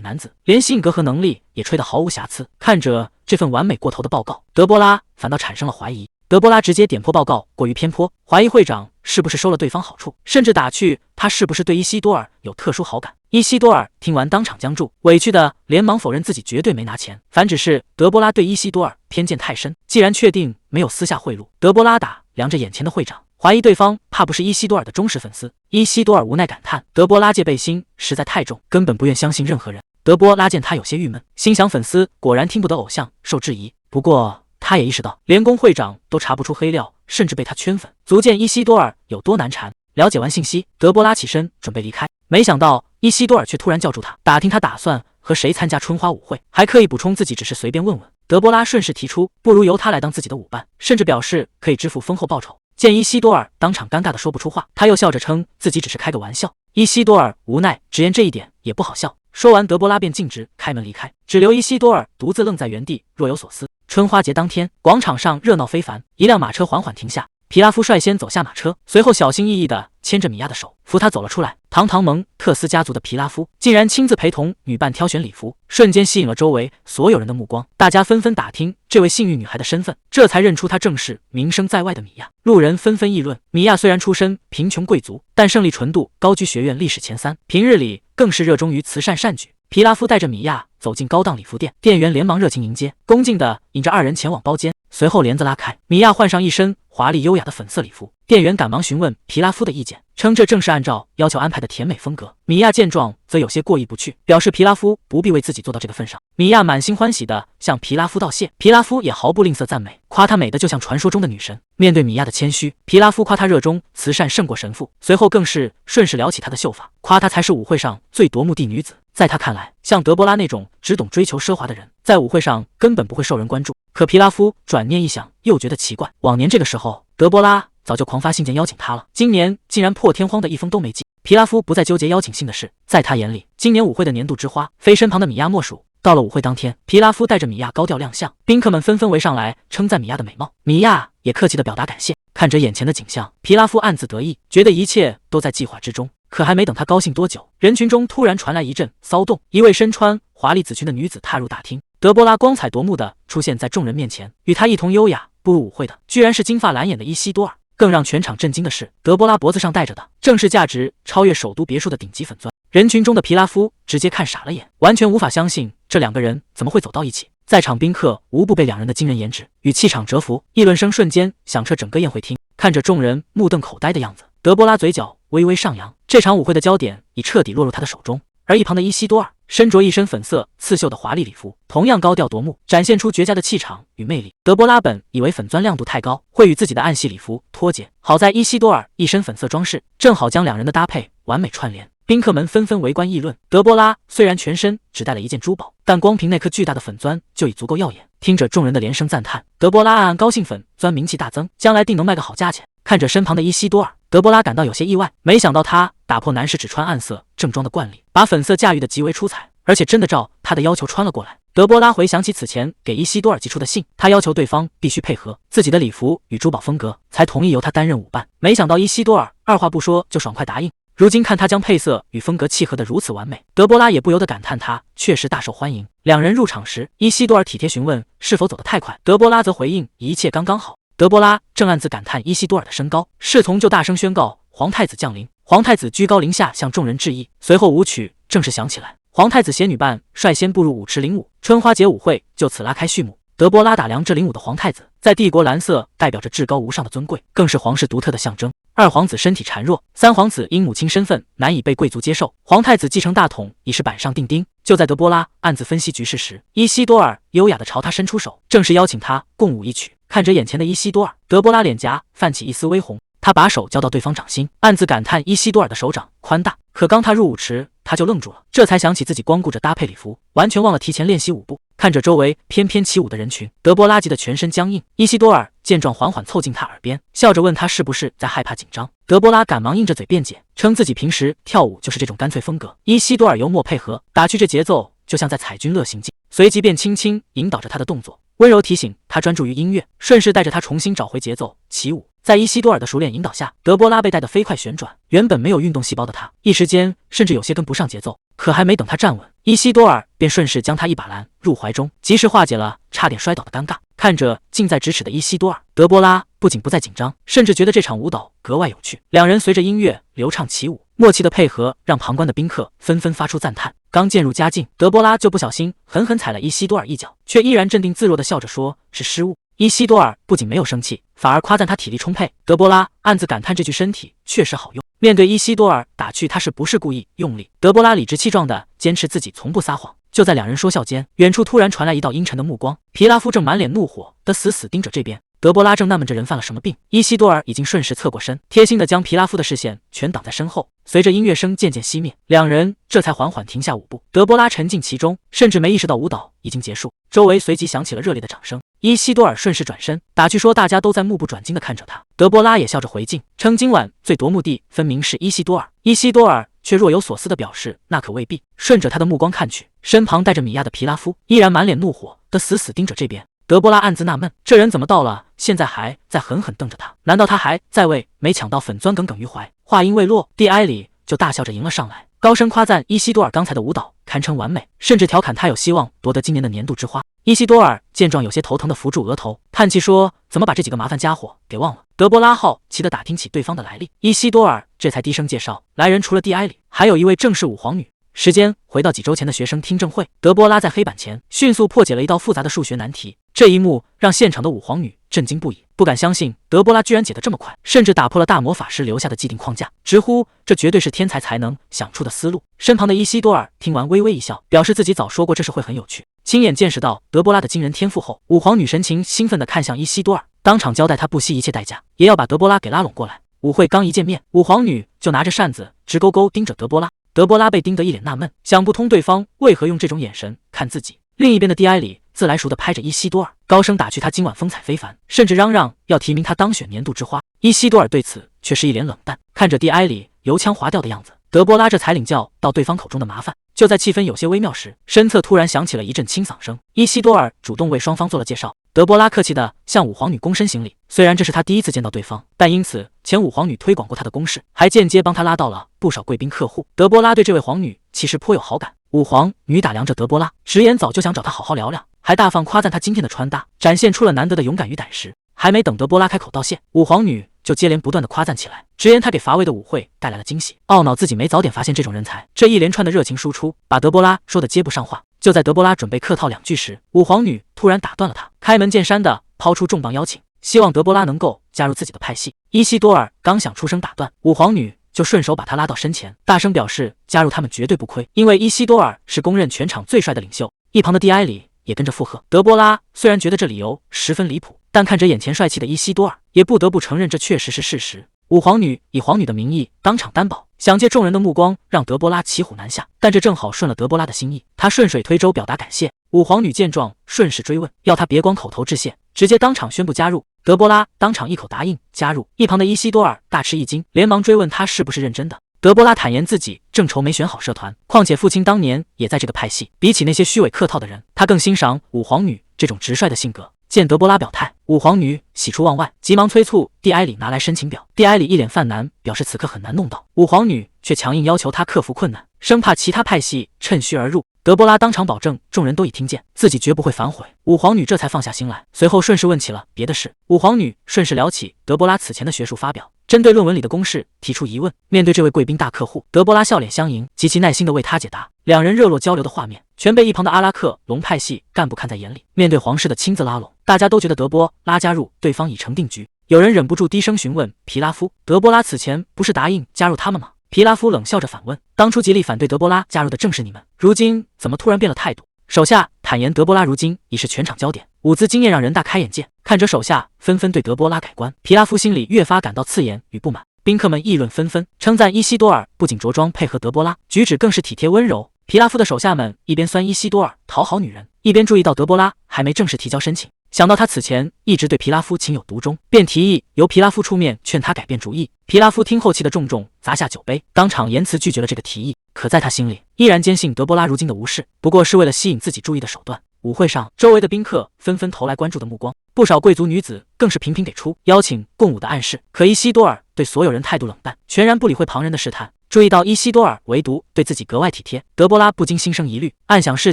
Speaker 1: 男子，连性格和能力也吹得毫无瑕疵。看着这份完美过头的报告，德波拉反倒产生了怀疑。德波拉直接点破报告过于偏颇，怀疑会长是不是收了对方好处，甚至打趣他是不是对伊西多尔有特殊好感。伊西多尔听完当场僵住，委屈的连忙否认自己绝对没拿钱，反只是德波拉对伊西多尔偏见太深。既然确定没有私下贿赂，德波拉打量着眼前的会长，怀疑对方怕不是伊西多尔的忠实粉丝。伊西多尔无奈感叹，德波拉戒备心实在太重，根本不愿相信任何人。德波拉见他有些郁闷，心想粉丝果然听不得偶像受质疑。不过他也意识到，连工会长都查不出黑料，甚至被他圈粉，足见伊西多尔有多难缠。了解完信息，德波拉起身准备离开，没想到伊西多尔却突然叫住他，打听他打算和谁参加春花舞会，还刻意补充自己只是随便问问。德波拉顺势提出，不如由他来当自己的舞伴，甚至表示可以支付丰厚报酬。见伊西多尔当场尴尬的说不出话，他又笑着称自己只是开个玩笑。伊西多尔无奈直言这一点也不好笑。说完，德波拉便径直开门离开，只留伊西多尔独自愣在原地，若有所思。春花节当天，广场上热闹非凡，一辆马车缓缓停下，皮拉夫率先走下马车，随后小心翼翼地牵着米娅的手扶她走了出来。堂堂蒙特斯家族的皮拉夫竟然亲自陪同女伴挑选礼服，瞬间吸引了周围所有人的目光，大家纷纷打听这位幸运女孩的身份，这才认出她正是名声在外的米娅。路人纷纷议论，米娅虽然出身贫穷贵族，但胜利纯度高居学院历史前3，平日里更是热衷于慈善善举。皮拉夫带着米娅走进高档礼服店，店员连忙热情迎接，恭敬地引着2人前往包间。随后帘子拉开，米娅换上一身华丽优雅的粉色礼服，店员赶忙询问皮拉夫的意见，称这正是按照要求安排的甜美风格。米娅见状则有些过意不去，表示皮拉夫不必为自己做到这个份上。米娅满心欢喜地向皮拉夫道谢，皮拉夫也毫不吝啬赞美，夸她美得就像传说中的女神。面对米娅的谦虚，皮拉夫夸她热衷慈善胜过神父，随后更是顺势聊起她的秀发，夸她才是舞会上最夺目的女子。在他看来，像德波拉那种只懂追求奢华的人，在舞会上根本不会受人关注。可皮拉夫转念一想，又觉得奇怪，往年这个时候，德波拉早就狂发信件邀请他了，今年竟然破天荒的一封都没寄。皮拉夫不再纠结邀请信的事，在他眼里，今年舞会的年度之花非身旁的米娅莫属。到了舞会当天，皮拉夫带着米娅高调亮相，宾客们纷纷围上来称赞米娅的美貌，米娅也客气地表达感谢。看着眼前的景象，皮拉夫暗自得意，觉得一切都在计划之中。可还没等他高兴多久，人群中突然传来一阵骚动，一位身穿华丽紫裙的女子踏入大厅。德波拉光彩夺目地出现在众人面前，与她一同优雅步入舞会的，居然是金发蓝眼的伊西多尔。更让全场震惊的是，德波拉脖子上戴着的正是价值超越首都别墅的顶级粉钻。人群中的皮拉夫直接看傻了眼，完全无法相信这2个人怎么会走到一起。在场宾客无不被2人的惊人颜值与气场折服，议论声瞬间响彻整个宴会厅。看着众人目瞪口呆的样子，德波拉嘴角微微上扬，这场舞会的焦点已彻底落入他的手中。而一旁的伊西多尔身着一身粉色刺绣的华丽礼服，同样高调夺目，展现出绝佳的气场与魅力。德波拉本以为粉钻亮度太高，会与自己的暗系礼服脱节，好在伊西多尔一身粉色装饰，正好将两人的搭配完美串联。宾客们纷纷围观议论，德波拉虽然全身只带了一件珠宝，但光凭那颗巨大的粉钻就已足够耀眼。听着众人的连声赞叹，德波拉暗暗高兴，粉钻名气大增，将来定能卖个好价钱。看着身旁的伊西多尔，德波拉感到有些意外，没想到他打破男士只穿暗色正装的惯例，把粉色驾驭得极为出彩，而且真的照他的要求穿了过来。德波拉回想起此前给伊西多尔寄出的信，他要求对方必须配合自己的礼服与珠宝风格，才同意由他担任舞伴。没想到伊西多尔二话不说就爽快答应。如今看他将配色与风格契合得如此完美，德波拉也不由得感叹他确实大受欢迎。两人入场时，伊西多尔体贴询问是否走得太快，德波拉则回应一切刚刚好。德波拉正暗自感叹伊西多尔的身高，侍从就大声宣告皇太子降临。皇太子居高临下向众人致意，随后舞曲正式响起来。皇太子携女伴率先步入舞池领舞，春花节舞会就此拉开序幕。德波拉打量这领舞的皇太子，在帝国蓝色代表着至高无上的尊贵，更是皇室独特的象征。二皇子身体孱弱，三皇子因母亲身份难以被贵族接受，皇太子继承大统已是板上钉钉。就在德波拉暗自分析局势时，伊西多尔优雅地朝他伸出手，正式邀请他共舞一曲。看着眼前的伊西多尔，德波拉脸颊泛起一丝微红，他把手交到对方掌心，暗自感叹伊西多尔的手掌宽大。可刚踏入舞池，他就愣住了，这才想起自己光顾着搭配礼服，完全忘了提前练习舞步。看着周围翩翩起舞的人群，德波拉急得全身僵硬。伊西多尔见状，缓缓凑近他耳边，笑着问他是不是在害怕紧张。德波拉赶忙硬着嘴辩解，称自己平时跳舞就是这种干脆风格。伊西多尔幽默配合，打趣这节奏就像在踩军乐行进，随即便轻轻引导着他的动作，温柔提醒他专注于音乐，顺势带着他重新找回节奏起舞。在伊西多尔的熟练引导下，德波拉被带得飞快旋转，原本没有运动细胞的他，一时间甚至有些跟不上节奏。可还没等他站稳，伊西多尔便顺势将他一把揽入怀中，及时化解了差点摔倒的尴尬。看着近在咫尺的伊西多尔，德波拉不仅不再紧张，甚至觉得这场舞蹈格外有趣。两人随着音乐流畅起舞，默契的配合让旁观的宾客纷纷发出赞叹。刚渐入佳境，德波拉就不小心狠狠踩了伊西多尔一脚，却依然镇定自若地笑着说是失误。伊西多尔不仅没有生气，反而夸赞他体力充沛。德波拉暗自感叹这具身体确实好用。面对伊西多尔打趣他是不是故意用力，德波拉理直气壮地坚持自己从不撒谎。就在两人说笑间，远处突然传来一道阴沉的目光，皮拉夫正满脸怒火地死死盯着这边。德波拉正纳闷这人犯了什么病，伊西多尔已经顺势侧过身，贴心地将皮拉夫的视线全挡在身后。随着音乐声渐渐熄灭，两人这才缓缓停下舞步。德波拉沉浸其中，甚至没意识到舞蹈已经结束。周围随即响起了热烈的掌声。伊西多尔顺势转身，打趣说大家都在目不转睛地看着他。德波拉也笑着回敬，称今晚最夺目的分明是伊西多尔。伊西多尔却若有所思地表示那可未必。顺着他的目光看去，身旁带着米娅的皮拉夫依然满脸怒火地死死盯着这边。德波拉暗自纳闷，这人怎么到了现在还在狠狠瞪着他？难道他还在为没抢到粉钻耿耿于怀？话音未落，蒂埃里就大笑着迎了上来，高声夸赞伊西多尔刚才的舞蹈堪称完美，甚至调侃他有希望夺得今年的年度之花。伊西多尔见状有些头疼地扶住额头，叹气说怎么把这几个麻烦家伙给忘了。德波拉好奇地打听起对方的来历，伊西多尔这才低声介绍，来人除了蒂埃里，还有一位正是舞皇女。时间回到几周前的学生听证会，德波拉在黑板前迅速破解了一道复杂的数学难题，这一幕让现场的舞皇女震惊不已，不敢相信德波拉居然解得这么快，甚至打破了大魔法师留下的既定框架，直呼这绝对是天才才能想出的思路。身旁的伊西多尔听完微微一笑，表示自己早说过这事会很有趣。亲眼见识到德波拉的惊人天赋后，舞皇女神情兴奋地看向伊西多尔，当场交代他不惜一切代价也要把德波拉给拉拢过来。舞会刚一见面，舞皇女就拿着扇子直勾勾盯着德波拉。德波拉被盯得一脸纳闷，想不通对方为何用这种眼神看自己。另一边的蒂埃里自来熟地拍着伊西多尔，高声打趣他今晚风采非凡，甚至嚷嚷要提名他当选年度之花。伊西多尔对此却是一脸冷淡，看着蒂埃里油腔滑调的样子，德波拉这才领教到对方口中的麻烦。就在气氛有些微妙时，身侧突然响起了一阵清嗓声，伊西多尔主动为双方做了介绍。德波拉客气地向舞皇女躬身行礼，虽然这是他第一次见到对方，但因此前舞皇女推广过他的攻势，还间接帮他拉到了不少贵宾客户。德波拉对这位皇女其实颇有好感。舞皇女打量着德波拉，直言早就想找他好好聊聊，还大方夸赞他今天的穿搭，展现出了难得的勇敢与胆识。还没等德波拉开口道谢，舞皇女就接连不断的夸赞起来，直言他给乏味的舞会带来了惊喜，懊恼自己没早点发现这种人才。这一连串的热情输出，把德波拉说的接不上话。就在德波拉准备客套两句时，舞皇女突然打断了他，开门见山的抛出重磅邀请，希望德波拉能够加入自己的派系。伊西多尔刚想出声打断，舞皇女就顺手把他拉到身前，大声表示加入他们绝对不亏，因为伊西多尔是公认全场最帅的领袖。一旁的蒂埃里也跟着附和。德波拉虽然觉得这理由十分离谱，但看着眼前帅气的伊西多尔，也不得不承认这确实是事实。五皇女以皇女的名义当场担保，想借众人的目光让德波拉骑虎难下，但这正好顺了德波拉的心意，他顺水推舟表达感谢。五皇女见状顺势追问，要他别光口头致谢，直接当场宣布加入。德波拉当场一口答应加入，一旁的伊西多尔大吃一惊，连忙追问他是不是认真的。德波拉坦言自己正愁没选好社团，况且父亲当年也在这个派系，比起那些虚伪客套的人，他更欣赏五皇女这种直率的性格。见德波拉表态，五皇女喜出望外，急忙催促蒂埃里拿来申请表。蒂埃里一脸犯难，表示此刻很难弄到，五皇女却强硬要求他克服困难，生怕其他派系趁虚而入。德波拉当场保证众人都已听见，自己绝不会反悔。五皇女这才放下心来，随后顺势问起了别的事。五皇女顺势聊起德波拉此前的学术发表，针对论文里的公式提出疑问。面对这位贵宾大客户，德波拉笑脸相迎，极其耐心地为他解答。两人热络交流的画面全被一旁的阿拉克隆派系干部看在眼里。面对皇室的亲自拉拢，大家都觉得德波拉加入对方已成定局。有人忍不住低声询问皮拉夫，德波拉此前不是答应加入他们吗？皮拉夫冷笑着反问，当初极力反对德波拉加入的正是你们，如今怎么突然变了态度？手下坦言德波拉如今已是全场焦点，舞姿惊艳让人大开眼界。看着手下纷纷对德波拉改观，皮拉夫心里越发感到刺眼与不满。宾客们议论纷纷，称赞伊西多尔不仅着装配合德波拉，举止更是体贴温柔。皮拉夫的手下们一边酸伊西多尔讨好女人，一边注意到德波拉还没正式提交申请。想到他此前一直对皮拉夫情有独钟，便提议由皮拉夫出面劝他改变主意。皮拉夫听后气得重重砸下酒杯，当场言辞拒绝了这个提议。可在他心里依然坚信德波拉如今的无视不过是为了吸引自己注意的手段。舞会上，周围的宾客纷纷投来关注的目光，不少贵族女子更是频频给出邀请共舞的暗示。可伊西多尔对所有人态度冷淡，全然不理会旁人的试探。注意到伊西多尔唯独对自己格外体贴，德波拉不禁心生疑虑，暗想事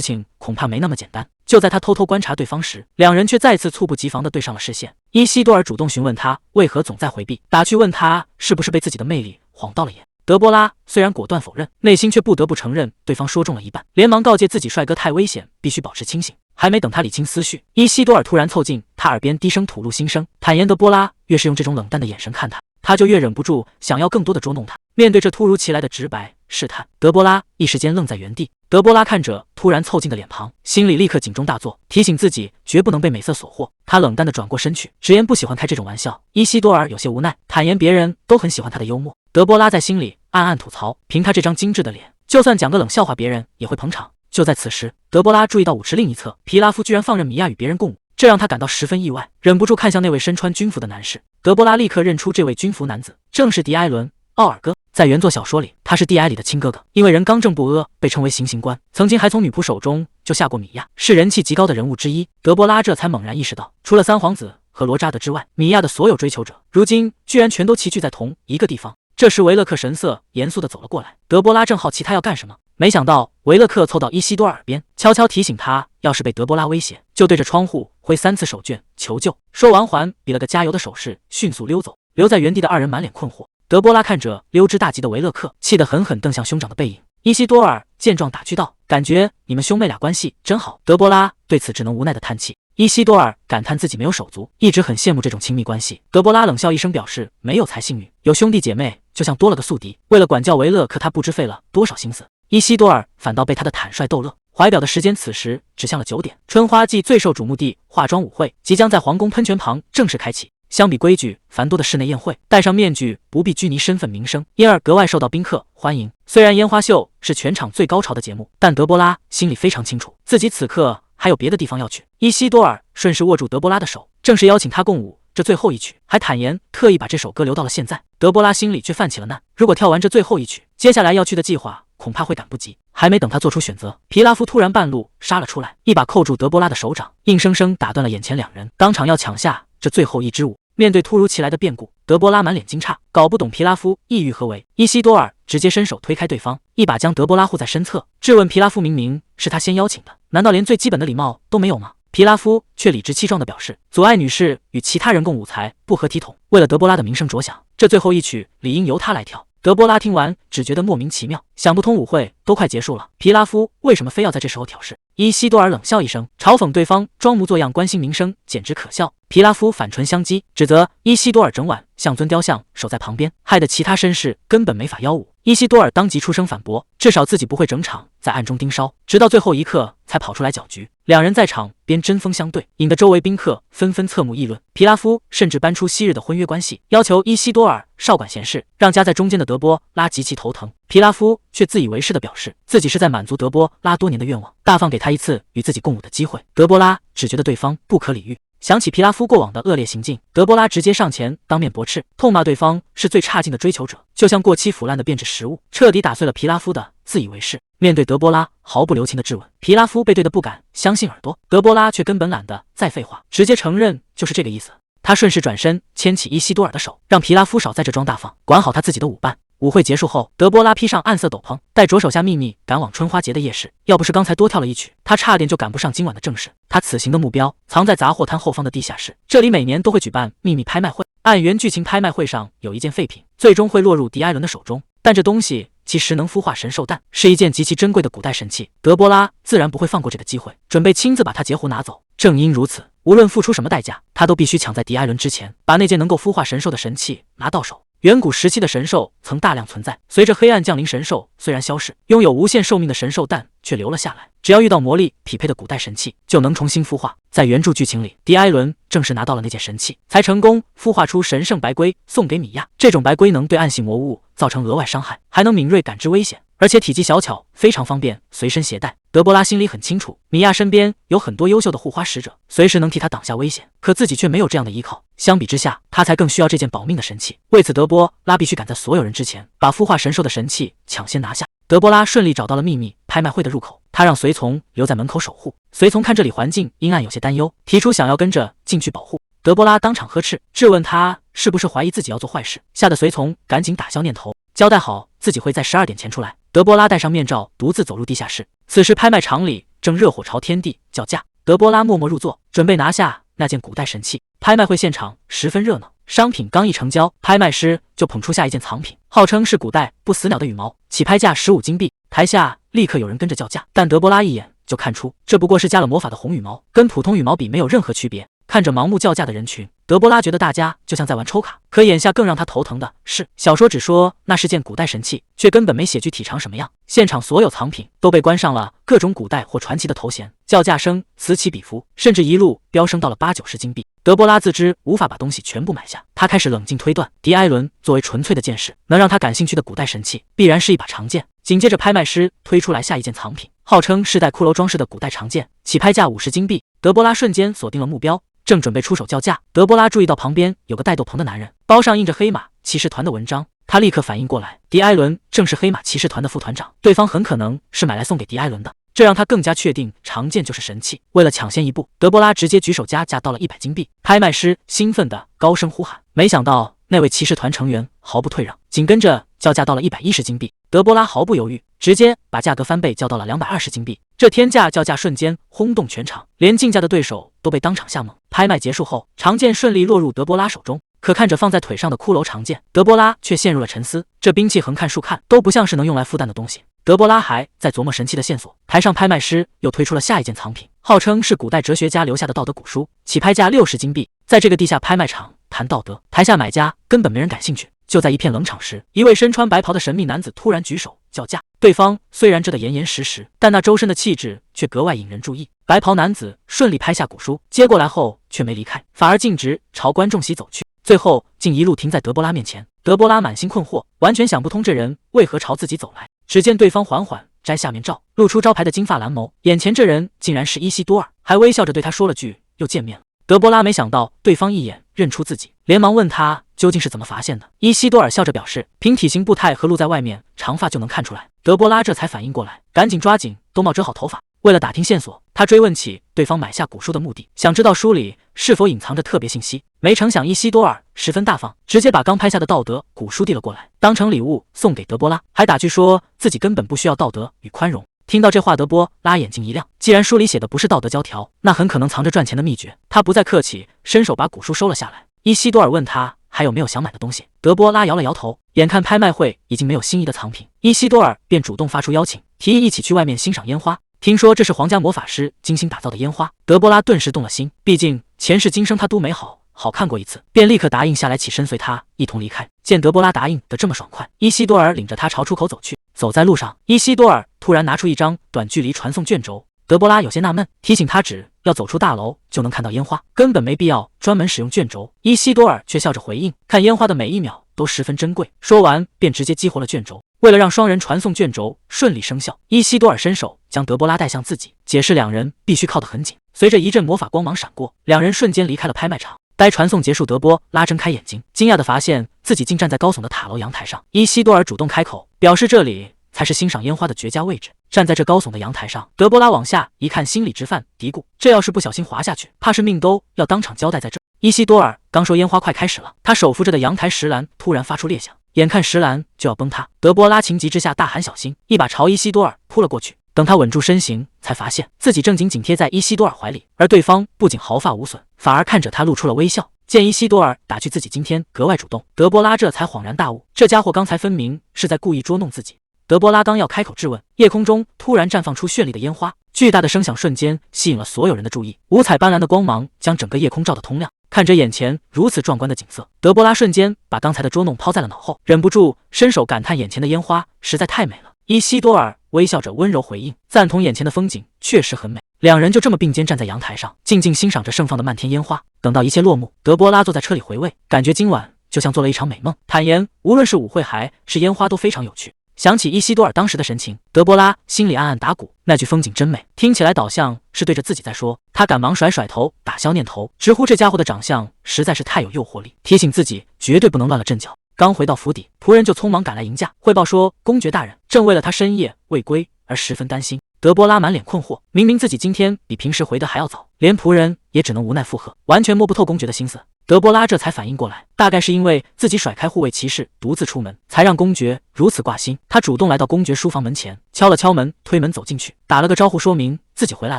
Speaker 1: 情恐怕没那么简单。就在他偷偷观察对方时，两人却再次猝不及防地对上了视线。伊西多尔主动询问他为何总在回避，打趣问他是不是被自己的魅力晃到了眼。德波拉虽然果断否认，内心却不得不承认对方说中了一半，连忙告诫自己帅哥太危险，必须保持清醒。还没等他理清思绪，伊西多尔突然凑近他耳边低声吐露心声，坦言德波拉越是用这种冷淡的眼神看他，他就越忍不住想要更多的捉弄他。面对这突如其来的直白试探，德波拉一时间愣在原地。德波拉看着突然凑近的脸庞，心里立刻警钟大作，提醒自己绝不能被美色所惑。他冷淡地转过身去，直言不喜欢开这种玩笑。伊西多尔有些无奈，坦言别人都很喜欢他的幽默。德波拉在心里暗暗吐槽，凭他这张精致的脸，就算讲个冷笑话，别人也会捧场。就在此时，德波拉注意到舞池另一侧，皮拉夫居然放任米娅与别人共舞，这让他感到十分意外，忍不住看向那位身穿军服的男士。德波拉立刻认出这位军服男子正是迪埃伦·奥尔戈。在原作小说里，他是蒂埃里的亲哥哥，因为人刚正不阿，被称为行刑官，曾经还从女仆手中救下过米娅，是人气极高的人物之一。德波拉这才猛然意识到，除了三皇子和罗扎德之外，米娅的所有追求者，如今居然全都齐聚在同一个地方。这时维勒克神色严肃地走了过来，德波拉正好奇他要干什么，没想到维勒克凑到伊西多尔耳边，悄悄提醒他，要是被德波拉威胁，就对着窗户挥3次手绢求救。说完还比了个加油的手势，迅速溜走。留在原地的二人满脸困惑。德波拉看着溜之大吉的维勒克，气得狠狠瞪向兄长的背影。伊西多尔见状打趣道，感觉你们兄妹俩关系真好。德波拉对此只能无奈地叹气。伊西多尔感叹自己没有手足，一直很羡慕这种亲密关系。德波拉冷笑一声，表示没有才幸运，有兄弟姐妹就像多了个宿敌。为了管教维勒克，他不知费了多少心思。伊西多尔反倒被他的坦率逗乐。怀表的时间此时指向了9点，春花季最受瞩目的化妆舞会即将在皇宫喷泉旁正式开启。相比规矩繁多的室内宴会，戴上面具不必拘泥身份名声，因而格外受到宾客欢迎。虽然烟花秀是全场最高潮的节目，但德波拉心里非常清楚，自己此刻还有别的地方要去。伊西多尔顺势握住德波拉的手，正式邀请他共舞这最后一曲，还坦言特意把这首歌留到了现在。德波拉心里却泛起了难，如果跳完这最后一曲，接下来要去的计划恐怕会赶不及。还没等他做出选择，皮拉夫突然半路杀了出来，一把扣住德波拉的手掌，硬生生打断了眼前两人，当场要抢下这最后一支舞。面对突如其来的变故，德波拉满脸惊诧，搞不懂皮拉夫意欲何为。伊西多尔直接伸手推开对方，一把将德波拉护在身侧，质问皮拉夫：明明是他先邀请的，难道连最基本的礼貌都没有吗？皮拉夫却理直气壮地表示，阻碍女士与其他人共舞才不合体统，为了德波拉的名声着想，这最后一曲理应由他来跳。德波拉听完只觉得莫名其妙，想不通舞会都快结束了，皮拉夫为什么非要在这时候挑事？伊西多尔冷笑一声，嘲讽对方装模作样关心民生，简直可笑。皮拉夫反唇相讥，指责伊西多尔整晚像尊雕像守在旁边，害得其他绅士根本没法邀舞。伊西多尔当即出声反驳，至少自己不会整场在暗中盯梢，直到最后一刻才跑出来搅局。两人在场边针锋相对，引得周围宾客纷纷侧目议论。皮拉夫甚至搬出昔日的婚约关系，要求伊西多尔少管闲事，让夹在中间的德波拉极其头疼。皮拉夫却自以为是地表示自己是在满足德波拉多年的愿望，大方给他一次与自己共舞的机会。德波拉只觉得对方不可理喻。想起皮拉夫过往的恶劣行径，德波拉直接上前当面驳斥，痛骂对方是最差劲的追求者，就像过期腐烂的变质食物，彻底打碎了皮拉夫的自以为是。面对德波拉毫不留情的质问，皮拉夫被对的不敢相信耳朵，德波拉却根本懒得再废话，直接承认就是这个意思。他顺势转身牵起伊西多尔的手，让皮拉夫少在这装大方，管好他自己的舞伴。舞会结束后，德波拉披上暗色斗篷，带着手下秘密赶往春花节的夜市。要不是刚才多跳了一曲，他差点就赶不上今晚的正事。他此行的目标藏在杂货摊后方的地下室，这里每年都会举办秘密拍卖会。按原剧情，拍卖会上有一件废品，最终会落入迪埃伦的手中，但这东西其实能孵化神兽蛋，是一件极其珍贵的古代神器。德波拉自然不会放过这个机会，准备亲自把它截胡拿走。正因如此，无论付出什么代价，他都必须抢在迪埃伦之前，把那件能够孵化神兽的神器拿到手。远古时期的神兽曾大量存在，随着黑暗降临，神兽虽然消逝，拥有无限寿命的神兽蛋却留了下来。只要遇到魔力匹配的古代神器，就能重新孵化。在原著剧情里，迪埃伦正是拿到了那件神器，才成功孵化出神圣白龟，送给米娅。这种白龟能对暗系魔物造成额外伤害，还能敏锐感知危险，而且体积小巧，非常方便随身携带。德波拉心里很清楚，米娅身边有很多优秀的护花使者，随时能替他挡下危险，可自己却没有这样的依靠。相比之下，他才更需要这件保命的神器。为此，德波拉必须赶在所有人之前，把孵化神兽的神器抢先拿下。德波拉顺利找到了秘密拍卖会的入口，他让随从留在门口守护。随从看这里环境阴暗，有些担忧，提出想要跟着进去保护。德波拉当场呵斥，质问他是不是怀疑自己要做坏事，吓得随从赶紧打消念头，交代好自己会在12点前出来。德波拉戴上面罩，独自走入地下室。此时拍卖场里正热火朝天地叫价，德波拉默默入座，准备拿下那件古代神器。拍卖会现场十分热闹，商品刚一成交，拍卖师就捧出下一件藏品，号称是古代不死鸟的羽毛，起拍价15金币。台下立刻有人跟着叫价，但德波拉一眼就看出这不过是加了魔法的红羽毛，跟普通羽毛比没有任何区别。看着盲目叫价的人群，德波拉觉得大家就像在玩抽卡。可眼下更让他头疼的是，小说只说那是件古代神器，却根本没写具体长什么样。现场所有藏品都被冠上了各种古代或传奇的头衔，叫价声此起彼伏，甚至一路飙升到了80-90金币。德波拉自知无法把东西全部买下，他开始冷静推断，迪埃伦作为纯粹的剑士，能让他感兴趣的古代神器，必然是一把长剑。紧接着，拍卖师推出来下一件藏品，号称是带骷髅装饰的古代长剑，起拍价50金币。德波拉瞬间锁定了目标，正准备出手叫价，德波拉注意到旁边有个戴斗篷的男人，包上印着黑马骑士团的文章。他立刻反应过来，迪埃伦正是黑马骑士团的副团长，对方很可能是买来送给迪埃伦的，这让他更加确定长剑就是神器。为了抢先一步，德波拉直接举手加价到了100金币。拍卖师兴奋地高声呼喊，没想到那位骑士团成员毫不退让，紧跟着叫价到了110金币。德波拉毫不犹豫，直接把价格翻倍，叫到了220金币。这天价叫价瞬间轰动全场，连竞价的对手都被当场吓懵。拍卖结束后，长剑顺利落入德波拉手中，可看着放在腿上的骷髅长剑，德波拉却陷入了沉思。这兵器横看竖看都不像是能用来孵蛋的东西。德波拉还在琢磨神器的线索，台上拍卖师又推出了下一件藏品，号称是古代哲学家留下的道德古书，起拍价60金币。在这个地下拍卖场谈道德，台下买家根本没人感兴趣。就在一片冷场时，一位身穿白袍的神秘男子突然举手叫价，对方虽然遮得严严实实，但那周身的气质却格外引人注意。白袍男子顺利拍下古书，接过来后却没离开，反而径直朝观众席走去，最后竟一路停在德波拉面前。德波拉满心困惑，完全想不通这人为何朝自己走来。只见对方缓缓摘下面罩，露出招牌的金发蓝眸，眼前这人竟然是伊西多尔，还微笑着对他说了句又见面了。德波拉没想到对方一眼认出自己，连忙问他究竟是怎么发现的。伊西多尔笑着表示，凭体型步态和露在外面长发就能看出来。德波拉这才反应过来，赶紧抓紧兜帽遮好头发。为了打听线索，他追问起对方买下古书的目的，想知道书里是否隐藏着特别信息。没成想伊西多尔十分大方，直接把刚拍下的道德古书递了过来，当成礼物送给德波拉，还打趣说自己根本不需要道德与宽容。听到这话，德波拉眼睛一亮，既然书里写的不是道德教条，那很可能藏着赚钱的秘诀。他不再客气，伸手把古书收了下来。伊西多尔问他还有没有想买的东西？德波拉摇了摇头，眼看拍卖会已经没有心仪的藏品，伊西多尔便主动发出邀请，提议一起去外面欣赏烟花。听说这是皇家魔法师精心打造的烟花，德波拉顿时动了心，毕竟前世今生他都美好看过一次，便立刻答应下来，起身随他一同离开。见德波拉答应得这么爽快，伊西多尔领着他朝出口走去。走在路上，伊西多尔突然拿出一张短距离传送卷轴，德波拉有些纳闷，提醒他只要走出大楼就能看到烟花，根本没必要专门使用卷轴。伊西多尔却笑着回应，看烟花的每一秒都十分珍贵。说完便直接激活了卷轴。为了让双人传送卷轴顺利生效，伊西多尔伸手将德波拉带向自己，解释两人必须靠得很紧。随着一阵魔法光芒闪过，两人瞬间离开了拍卖场。待传送结束，德波拉睁开眼睛，惊讶地发现自己竟站在高耸的塔楼阳台上。伊西多尔主动开口，表示这里才是欣赏烟花的绝佳位置。站在这高耸的阳台上，德波拉往下一看，心里直犯嘀咕，这要是不小心滑下去，怕是命都要当场交代在这。伊西多尔刚说烟花快开始了，他手扶着的阳台石栏突然发出裂响，眼看石栏就要崩塌，德波拉情急之下大喊小心，一把朝伊西多尔扑了过去。等他稳住身形，才发现自己正紧贴在伊西多尔怀里，而对方不仅毫发无损，反而看着他露出了微笑。见伊西多尔打趣自己今天格外主动，德波拉这才恍然大悟，这家伙刚才分明是在故意捉弄自己。德波拉刚要开口质问，夜空中突然绽放出绚丽的烟花，巨大的声响瞬间吸引了所有人的注意，五彩斑斓的光芒将整个夜空照得通亮。看着眼前如此壮观的景色，德波拉瞬间把刚才的捉弄抛在了脑后，忍不住伸手感叹眼前的烟花实在太美了。伊西多尔微笑着温柔回应，赞同眼前的风景确实很美。两人就这么并肩站在阳台上，静静欣赏着盛放的漫天烟花。等到一切落幕，德波拉坐在车里回味，感觉今晚就像做了一场美梦。坦言无论是舞会还是烟花都非常有趣。想起伊西多尔当时的神情，德波拉心里暗暗打鼓，那句风景真美听起来倒像是对着自己在说。他赶忙甩头打消念头，直呼这家伙的长相实在是太有诱惑力，提醒自己绝对不能乱了阵脚。刚回到府邸，仆人就匆忙赶来迎驾，汇报说公爵大人正为了他深夜未归而十分担心。德波拉满脸困惑，明明自己今天比平时回得还要早，连仆人也只能无奈附和，完全摸不透公爵的心思。德波拉这才反应过来，大概是因为自己甩开护卫骑士独自出门，才让公爵如此挂心。他主动来到公爵书房门前，敲了敲门，推门走进去，打了个招呼，说明自己回来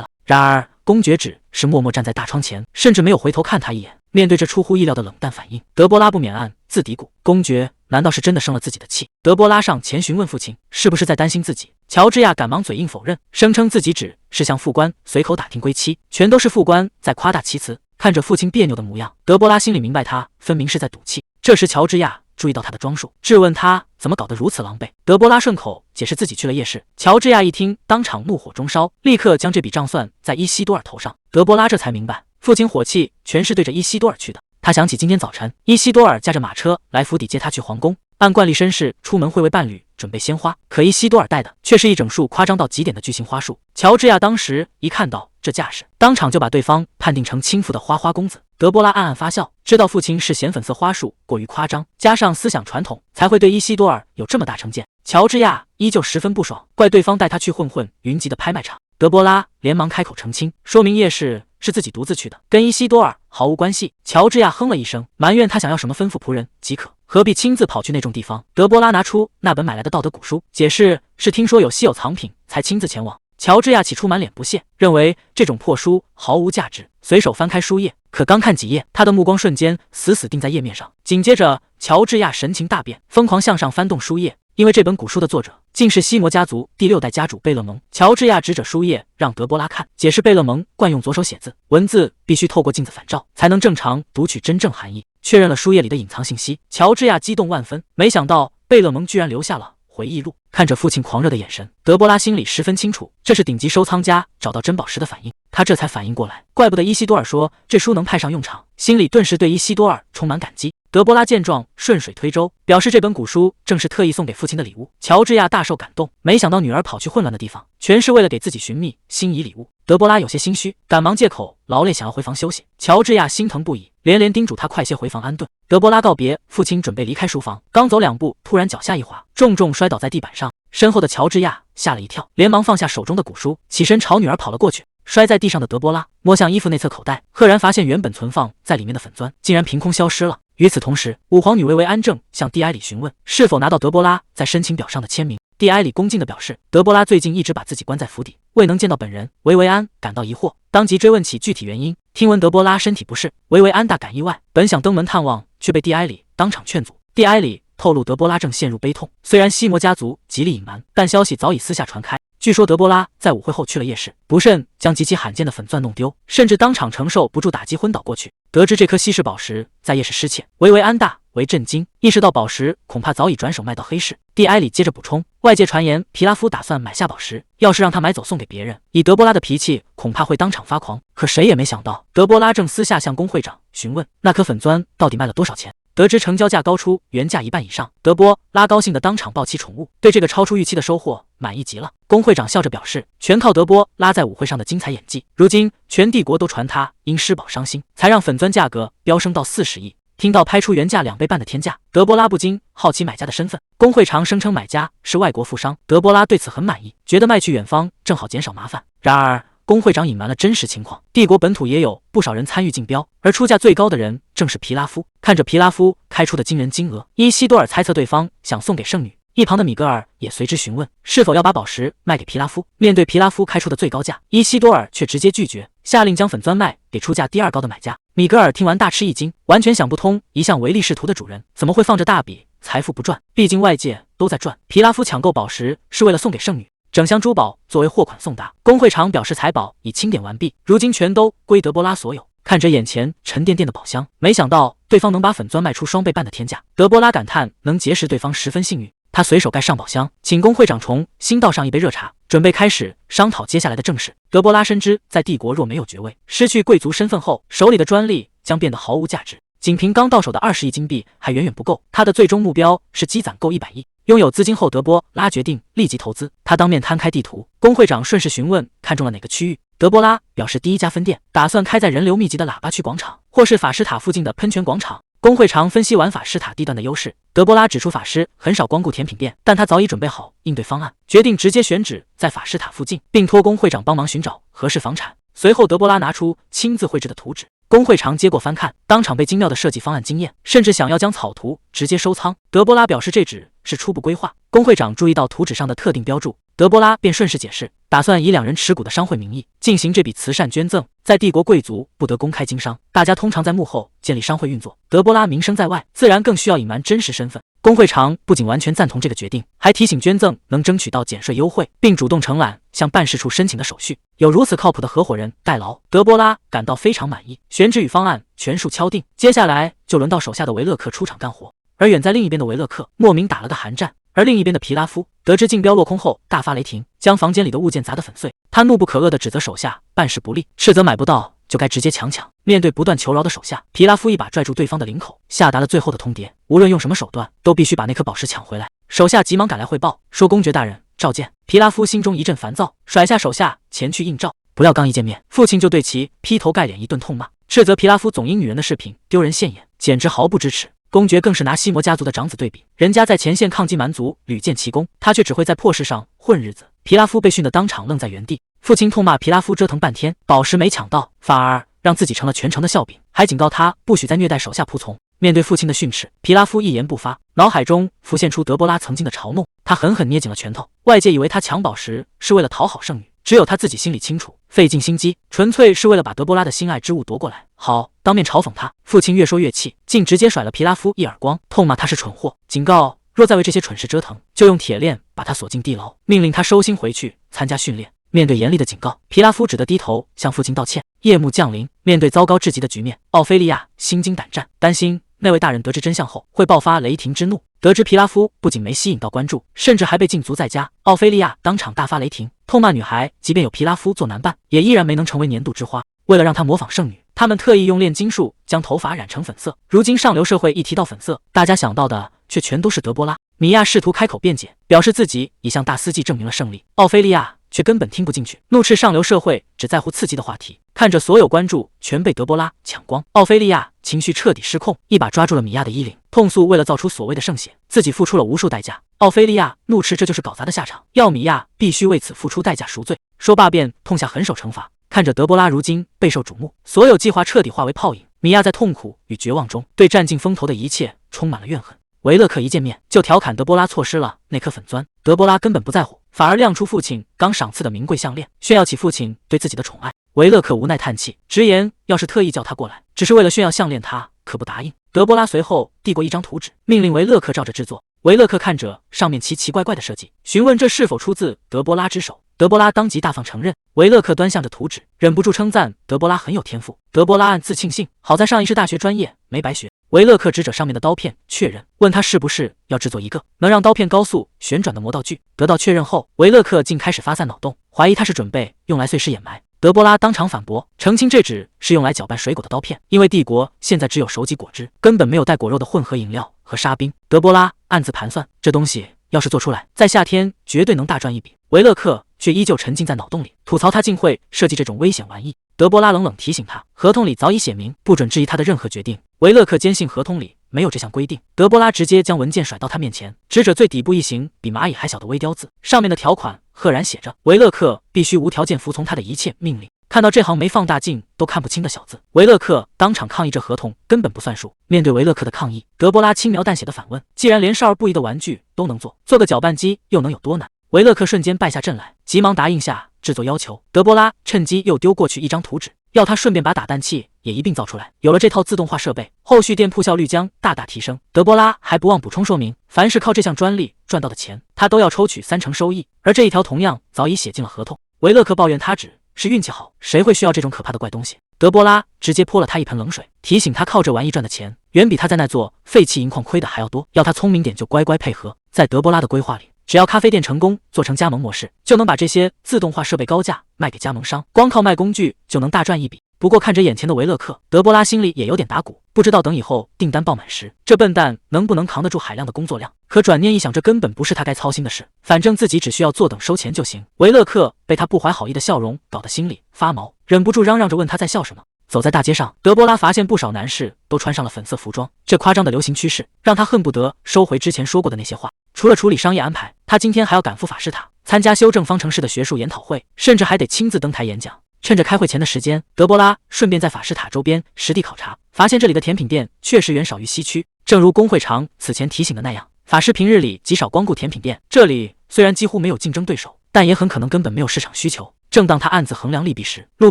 Speaker 1: 了。然而公爵只是默默站在大窗前，甚至没有回头看他一眼。面对这出乎意料的冷淡反应，德波拉不免暗自嘀咕，公爵难道是真的生了自己的气？德波拉上前询问父亲是不是在担心自己，乔治亚赶忙嘴硬否认，声称自己只是向副官随口打听归期，全都是副官在夸大其词。看着父亲别扭的模样，德波拉心里明白他分明是在赌气。这时乔治亚注意到他的装束，质问他怎么搞得如此狼狈。德波拉顺口解释自己去了夜市。乔治亚一听，当场怒火中烧，立刻将这笔账算在伊西多尔头上。德波拉这才明白，父亲火气全是对着伊西多尔去的。他想起今天早晨伊西多尔驾着马车来府邸接他去皇宫，按惯例绅士出门会为伴侣准备鲜花，可伊西多尔带的却是一整束夸张到极点的巨型花束。乔治亚当时一看到这架势，当场就把对方判定成轻浮的花花公子。德波拉暗暗发笑，知道父亲是嫌粉色花束过于夸张，加上思想传统，才会对伊西多尔有这么大成见。乔治亚依旧十分不爽，怪对方带他去混云集的拍卖场。德波拉连忙开口澄清，说明夜市是自己独自去的，跟伊西多尔毫无关系。乔治亚哼了一声，埋怨他想要什么吩咐仆人即可，何必亲自跑去那种地方。德波拉拿出那本买来的道德古书，解释是听说有稀有藏品才亲自前往。乔治亚起初满脸不屑，认为这种破书毫无价值，随手翻开书页，可刚看几页，他的目光瞬间死定在页面上。紧接着乔治亚神情大变，疯狂向上翻动书页，因为这本古书的作者竟是西魔家族第6代家主贝勒蒙。乔治亚指着书页让德波拉看，解释贝勒蒙惯用左手写字，文字必须透过镜子反照才能正常读取真正含义。确认了书页里的隐藏信息，乔治亚激动万分，没想到贝勒蒙居然留下了回忆录。看着父亲狂热的眼神，德波拉心里十分清楚，这是顶级收藏家找到珍宝时的反应。他这才反应过来，怪不得伊西多尔说这书能派上用场，心里顿时对伊西多尔充满感激。德波拉见状顺水推舟，表示这本古书正是特意送给父亲的礼物。乔治亚大受感动，没想到女儿跑去混乱的地方，全是为了给自己寻觅心仪礼物。德波拉有些心虚，赶忙借口劳累想要回房休息。乔治亚心疼不已，连连叮嘱他快些回房安顿。德波拉告别父亲，准备离开书房，刚走2步，突然脚下一滑，重重摔倒在地板上。身后的乔治亚吓了一跳，连忙放下手中的古书，起身朝女儿跑了过去。摔在地上的德波拉摸向衣服内侧口袋，赫然发现原本存放在里面的粉钻竟然凭空消失了。与此同时，五皇女薇薇安正向蒂埃里询问是否拿到德波拉在申请表上的签名。蒂埃里恭敬地表示，德波拉最近一直把自己关在府邸，未能见到本人。薇薇安感到疑惑，当即追问起具体原因。听闻德波拉身体不适，维维安大感意外，本想登门探望，却被蒂埃里当场劝阻。蒂埃里透露德波拉正陷入悲痛，虽然西魔家族极力隐瞒，但消息早已私下传开。据说德波拉在舞会后去了夜市，不慎将极其罕见的粉钻弄丢，甚至当场承受不住打击昏倒过去。得知这颗稀世宝石在夜市失窃，维维安大为震惊，意识到宝石恐怕早已转手卖到黑市。蒂埃里接着补充，外界传言皮拉夫打算买下宝石，要是让他买走送给别人，以德波拉的脾气，恐怕会当场发狂。可谁也没想到，德波拉正私下向工会长询问那颗粉钻到底卖了多少钱。得知成交价高出原价1半以上，德波拉高兴的当场抱起宠物，对这个超出预期的收获满意极了。工会长笑着表示，全靠德波拉在舞会上的精彩演技，如今全帝国都传他因失宝伤心，才让粉钻价格飙升到40亿。听到拍出原价2倍半的天价，德波拉不禁好奇买家的身份。工会长声称买家是外国富商，德波拉对此很满意，觉得卖去远方正好减少麻烦。然而工会长隐瞒了真实情况，帝国本土也有不少人参与竞标，而出价最高的人正是皮拉夫。看着皮拉夫开出的惊人金额，伊西多尔猜测对方想送给圣女，一旁的米格尔也随之询问是否要把宝石卖给皮拉夫。面对皮拉夫开出的最高价，伊西多尔却直接拒绝，下令将粉钻卖给出价第2高的买家。米格尔听完大吃一惊，完全想不通一向唯利是图的主人怎么会放着大笔财富不赚，毕竟外界都在赚。皮拉夫抢购宝石是为了送给圣女，整箱珠宝作为货款送达。工会长表示财宝已清点完毕，如今全都归德波拉所有。看着眼前沉甸甸的宝箱，没想到对方能把粉钻卖出2倍半的天价，德波拉感叹能结识对方十分幸运。他随手盖上宝箱，请工会长重新倒上一杯热茶，准备开始商讨接下来的正事。德波拉深知在帝国若没有爵位，失去贵族身份后，手里的专利将变得毫无价值。仅凭刚到手的20亿金币还远远不够，他的最终目标是积攒够100亿。拥有资金后，德波拉决定立即投资。他当面摊开地图，工会长顺势询问看中了哪个区域。德波拉表示第1家分店打算开在人流密集的喇叭区广场，或是法师塔附近的喷泉广场。工会长分析完法师塔地段的优势，德波拉指出法师很少光顾甜品店，但他早已准备好应对方案，决定直接选址在法师塔附近，并托工会长帮忙寻找合适房产。随后德波拉拿出亲自绘制的图纸，工会长接过翻看，当场被精妙的设计方案惊艳，甚至想要将草图直接收藏。德波拉表示这只是初步规划。工会长注意到图纸上的特定标注，德波拉便顺势解释，打算以2人持股的商会名义进行这笔慈善捐赠。在帝国贵族不得公开经商，大家通常在幕后建立商会运作。德波拉名声在外，自然更需要隐瞒真实身份。工会长不仅完全赞同这个决定，还提醒捐赠能争取到减税优惠，并主动承揽向办事处申请的手续。有如此靠谱的合伙人代劳，德波拉感到非常满意。选址与方案全数敲定，接下来就轮到手下的维勒克出场干活。而远在另一边的维勒克莫名打了个寒战，而另一边的皮拉夫得知竞标落空后大发雷霆，将房间里的物件砸得粉碎。他怒不可遏地指责手下办事不力，斥责买不到就该直接强抢。面对不断求饶的手下，皮拉夫一把拽住对方的领口，下达了最后的通牒，无论用什么手段都必须把那颗宝石抢回来。手下急忙赶来汇报，说公爵大人召见。皮拉夫心中一阵烦躁，甩下手下前去应召。不料刚一见面，父亲就对其劈头盖脸一顿痛骂，斥责皮拉夫总因女人的饰品丢人现眼，简直毫不知耻。公爵更是拿西魔家族的长子对比，人家在前线抗击蛮族屡建奇功，他却只会在破事上混日子。皮拉夫被训得当场愣在原地，父亲痛骂皮拉夫折腾半天，宝石没抢到，反而让自己成了全城的笑柄，还警告他不许再虐待手下仆从。面对父亲的训斥，皮拉夫一言不发，脑海中浮现出德波拉曾经的嘲弄，他狠狠捏紧了拳头。外界以为他抢宝石是为了讨好圣女，只有他自己心里清楚，费尽心机纯粹是为了把德波拉的心爱之物夺过来。好，当面嘲讽他。父亲越说越气，竟直接甩了皮拉夫一耳光，痛骂他是蠢货，警告若再为这些蠢事折腾，就用铁链把他锁进地牢，命令他收心回去参加训练。面对严厉的警告，皮拉夫只得低头向父亲道歉。夜幕降临，面对糟糕至极的局面，奥菲利亚心惊胆战，担心那位大人得知真相后会爆发雷霆之怒。得知皮拉夫不仅没吸引到关注，甚至还被禁足在家，奥菲利亚当场大发雷霆，痛骂女孩即便有皮拉夫做男伴，也依然没能成为年度之花。为了让她模仿圣女，他们特意用炼金术将头发染成粉色。如今上流社会一提到粉色，大家想到的却全都是德波拉。米娅试图开口辩解，表示自己已向大司祭证明了胜利，奥菲利亚却根本听不进去，怒斥上流社会只在乎刺激的话题。看着所有关注全被德波拉抢光，奥菲利亚情绪彻底失控，一把抓住了米娅的衣领，痛诉为了造出所谓的圣血，自己付出了无数代价。奥菲利亚怒斥这就是搞砸的下场，要米娅必须为此付出代价赎罪。说罢便痛下狠手惩罚。看着德波拉如今备受瞩目，所有计划彻底化为泡影，米娅在痛苦与绝望中对占尽风头的一切充满了怨恨。维勒克一见面就调侃德波拉错失了那颗粉钻，德波拉根本不在乎，反而亮出父亲刚赏赐的名贵项链，炫耀起父亲对自己的宠爱。维勒克无奈叹气，直言要是特意叫他过来，只是为了炫耀项链，他可不答应。德波拉随后递过一张图纸，命令维勒克照着制作。维勒克看着上面奇奇怪怪的设计，询问这是否出自德波拉之手。德波拉当即大方承认。维勒克端详着图纸，忍不住称赞德波拉很有天赋。德波拉暗自庆幸，好在上一是大学专业，没白学。维勒克指着上面的刀片确认，问他是不是要制作一个能让刀片高速旋转的魔道具。得到确认后，维勒克竟开始发散脑洞，怀疑他是准备用来碎尸掩埋。德波拉当场反驳，澄清这只是用来搅拌水果的刀片，因为帝国现在只有手挤果汁，根本没有带果肉的混合饮料和沙冰。德波拉暗自盘算，这东西要是做出来，在夏天绝对能大赚一笔。维勒克却依旧沉浸在脑洞里，吐槽他竟会设计这种危险玩意。德波拉冷冷提醒他，合同里早已写明，不准质疑他的任何决定。维勒克坚信合同里没有这项规定。德波拉直接将文件甩到他面前，指着最底部一行比蚂蚁还小的微雕字，上面的条款赫然写着，维勒克必须无条件服从他的一切命令。看到这行没放大镜都看不清的小字，维勒克当场抗议这合同根本不算数。面对维勒克的抗议，德波拉轻描淡写的反问，既然连少儿不宜的玩具都能做，做个搅拌机又能有多难？维勒克瞬间败下阵来，急忙答应下制作要求。德波拉趁机又丢过去一张图纸，要他顺便把打蛋器也一并造出来。有了这套自动化设备，后续店铺效率将大大提升。德波拉还不忘补充说明，凡是靠这项专利赚到的钱，他都要抽取30%收益，而这一条同样早已写进了合同。维勒克抱怨他只是运气好，谁会需要这种可怕的怪东西？德波拉直接泼了他一盆冷水，提醒他靠这玩意赚的钱远比他在那座废弃银矿亏的还要多，要他聪明点就乖乖配合。在德波拉的规划里，只要咖啡店成功做成加盟模式，就能把这些自动化设备高价卖给加盟商，光靠卖工具就能大赚一笔。不过看着眼前的维勒克，德波拉心里也有点打鼓，不知道等以后订单爆满时，这笨蛋能不能扛得住海量的工作量。可转念一想，这根本不是他该操心的事，反正自己只需要坐等收钱就行。维勒克被他不怀好意的笑容搞得心里发毛，忍不住嚷嚷着问他在笑什么。走在大街上，德波拉发现不少男士都穿上了粉色服装，这夸张的流行趋势让他恨不得收回之前说过的那些话。除了处理商业安排，他今天还要赶赴法士塔参加修正方程式的学术研讨会，甚至还得亲自登台演讲。趁着开会前的时间，德波拉顺便在法士塔周边实地考察，发现这里的甜品店确实远少于西区。正如工会长此前提醒的那样，法师平日里极少光顾甜品店，这里虽然几乎没有竞争对手，但也很可能根本没有市场需求。正当他暗自衡量利弊时，路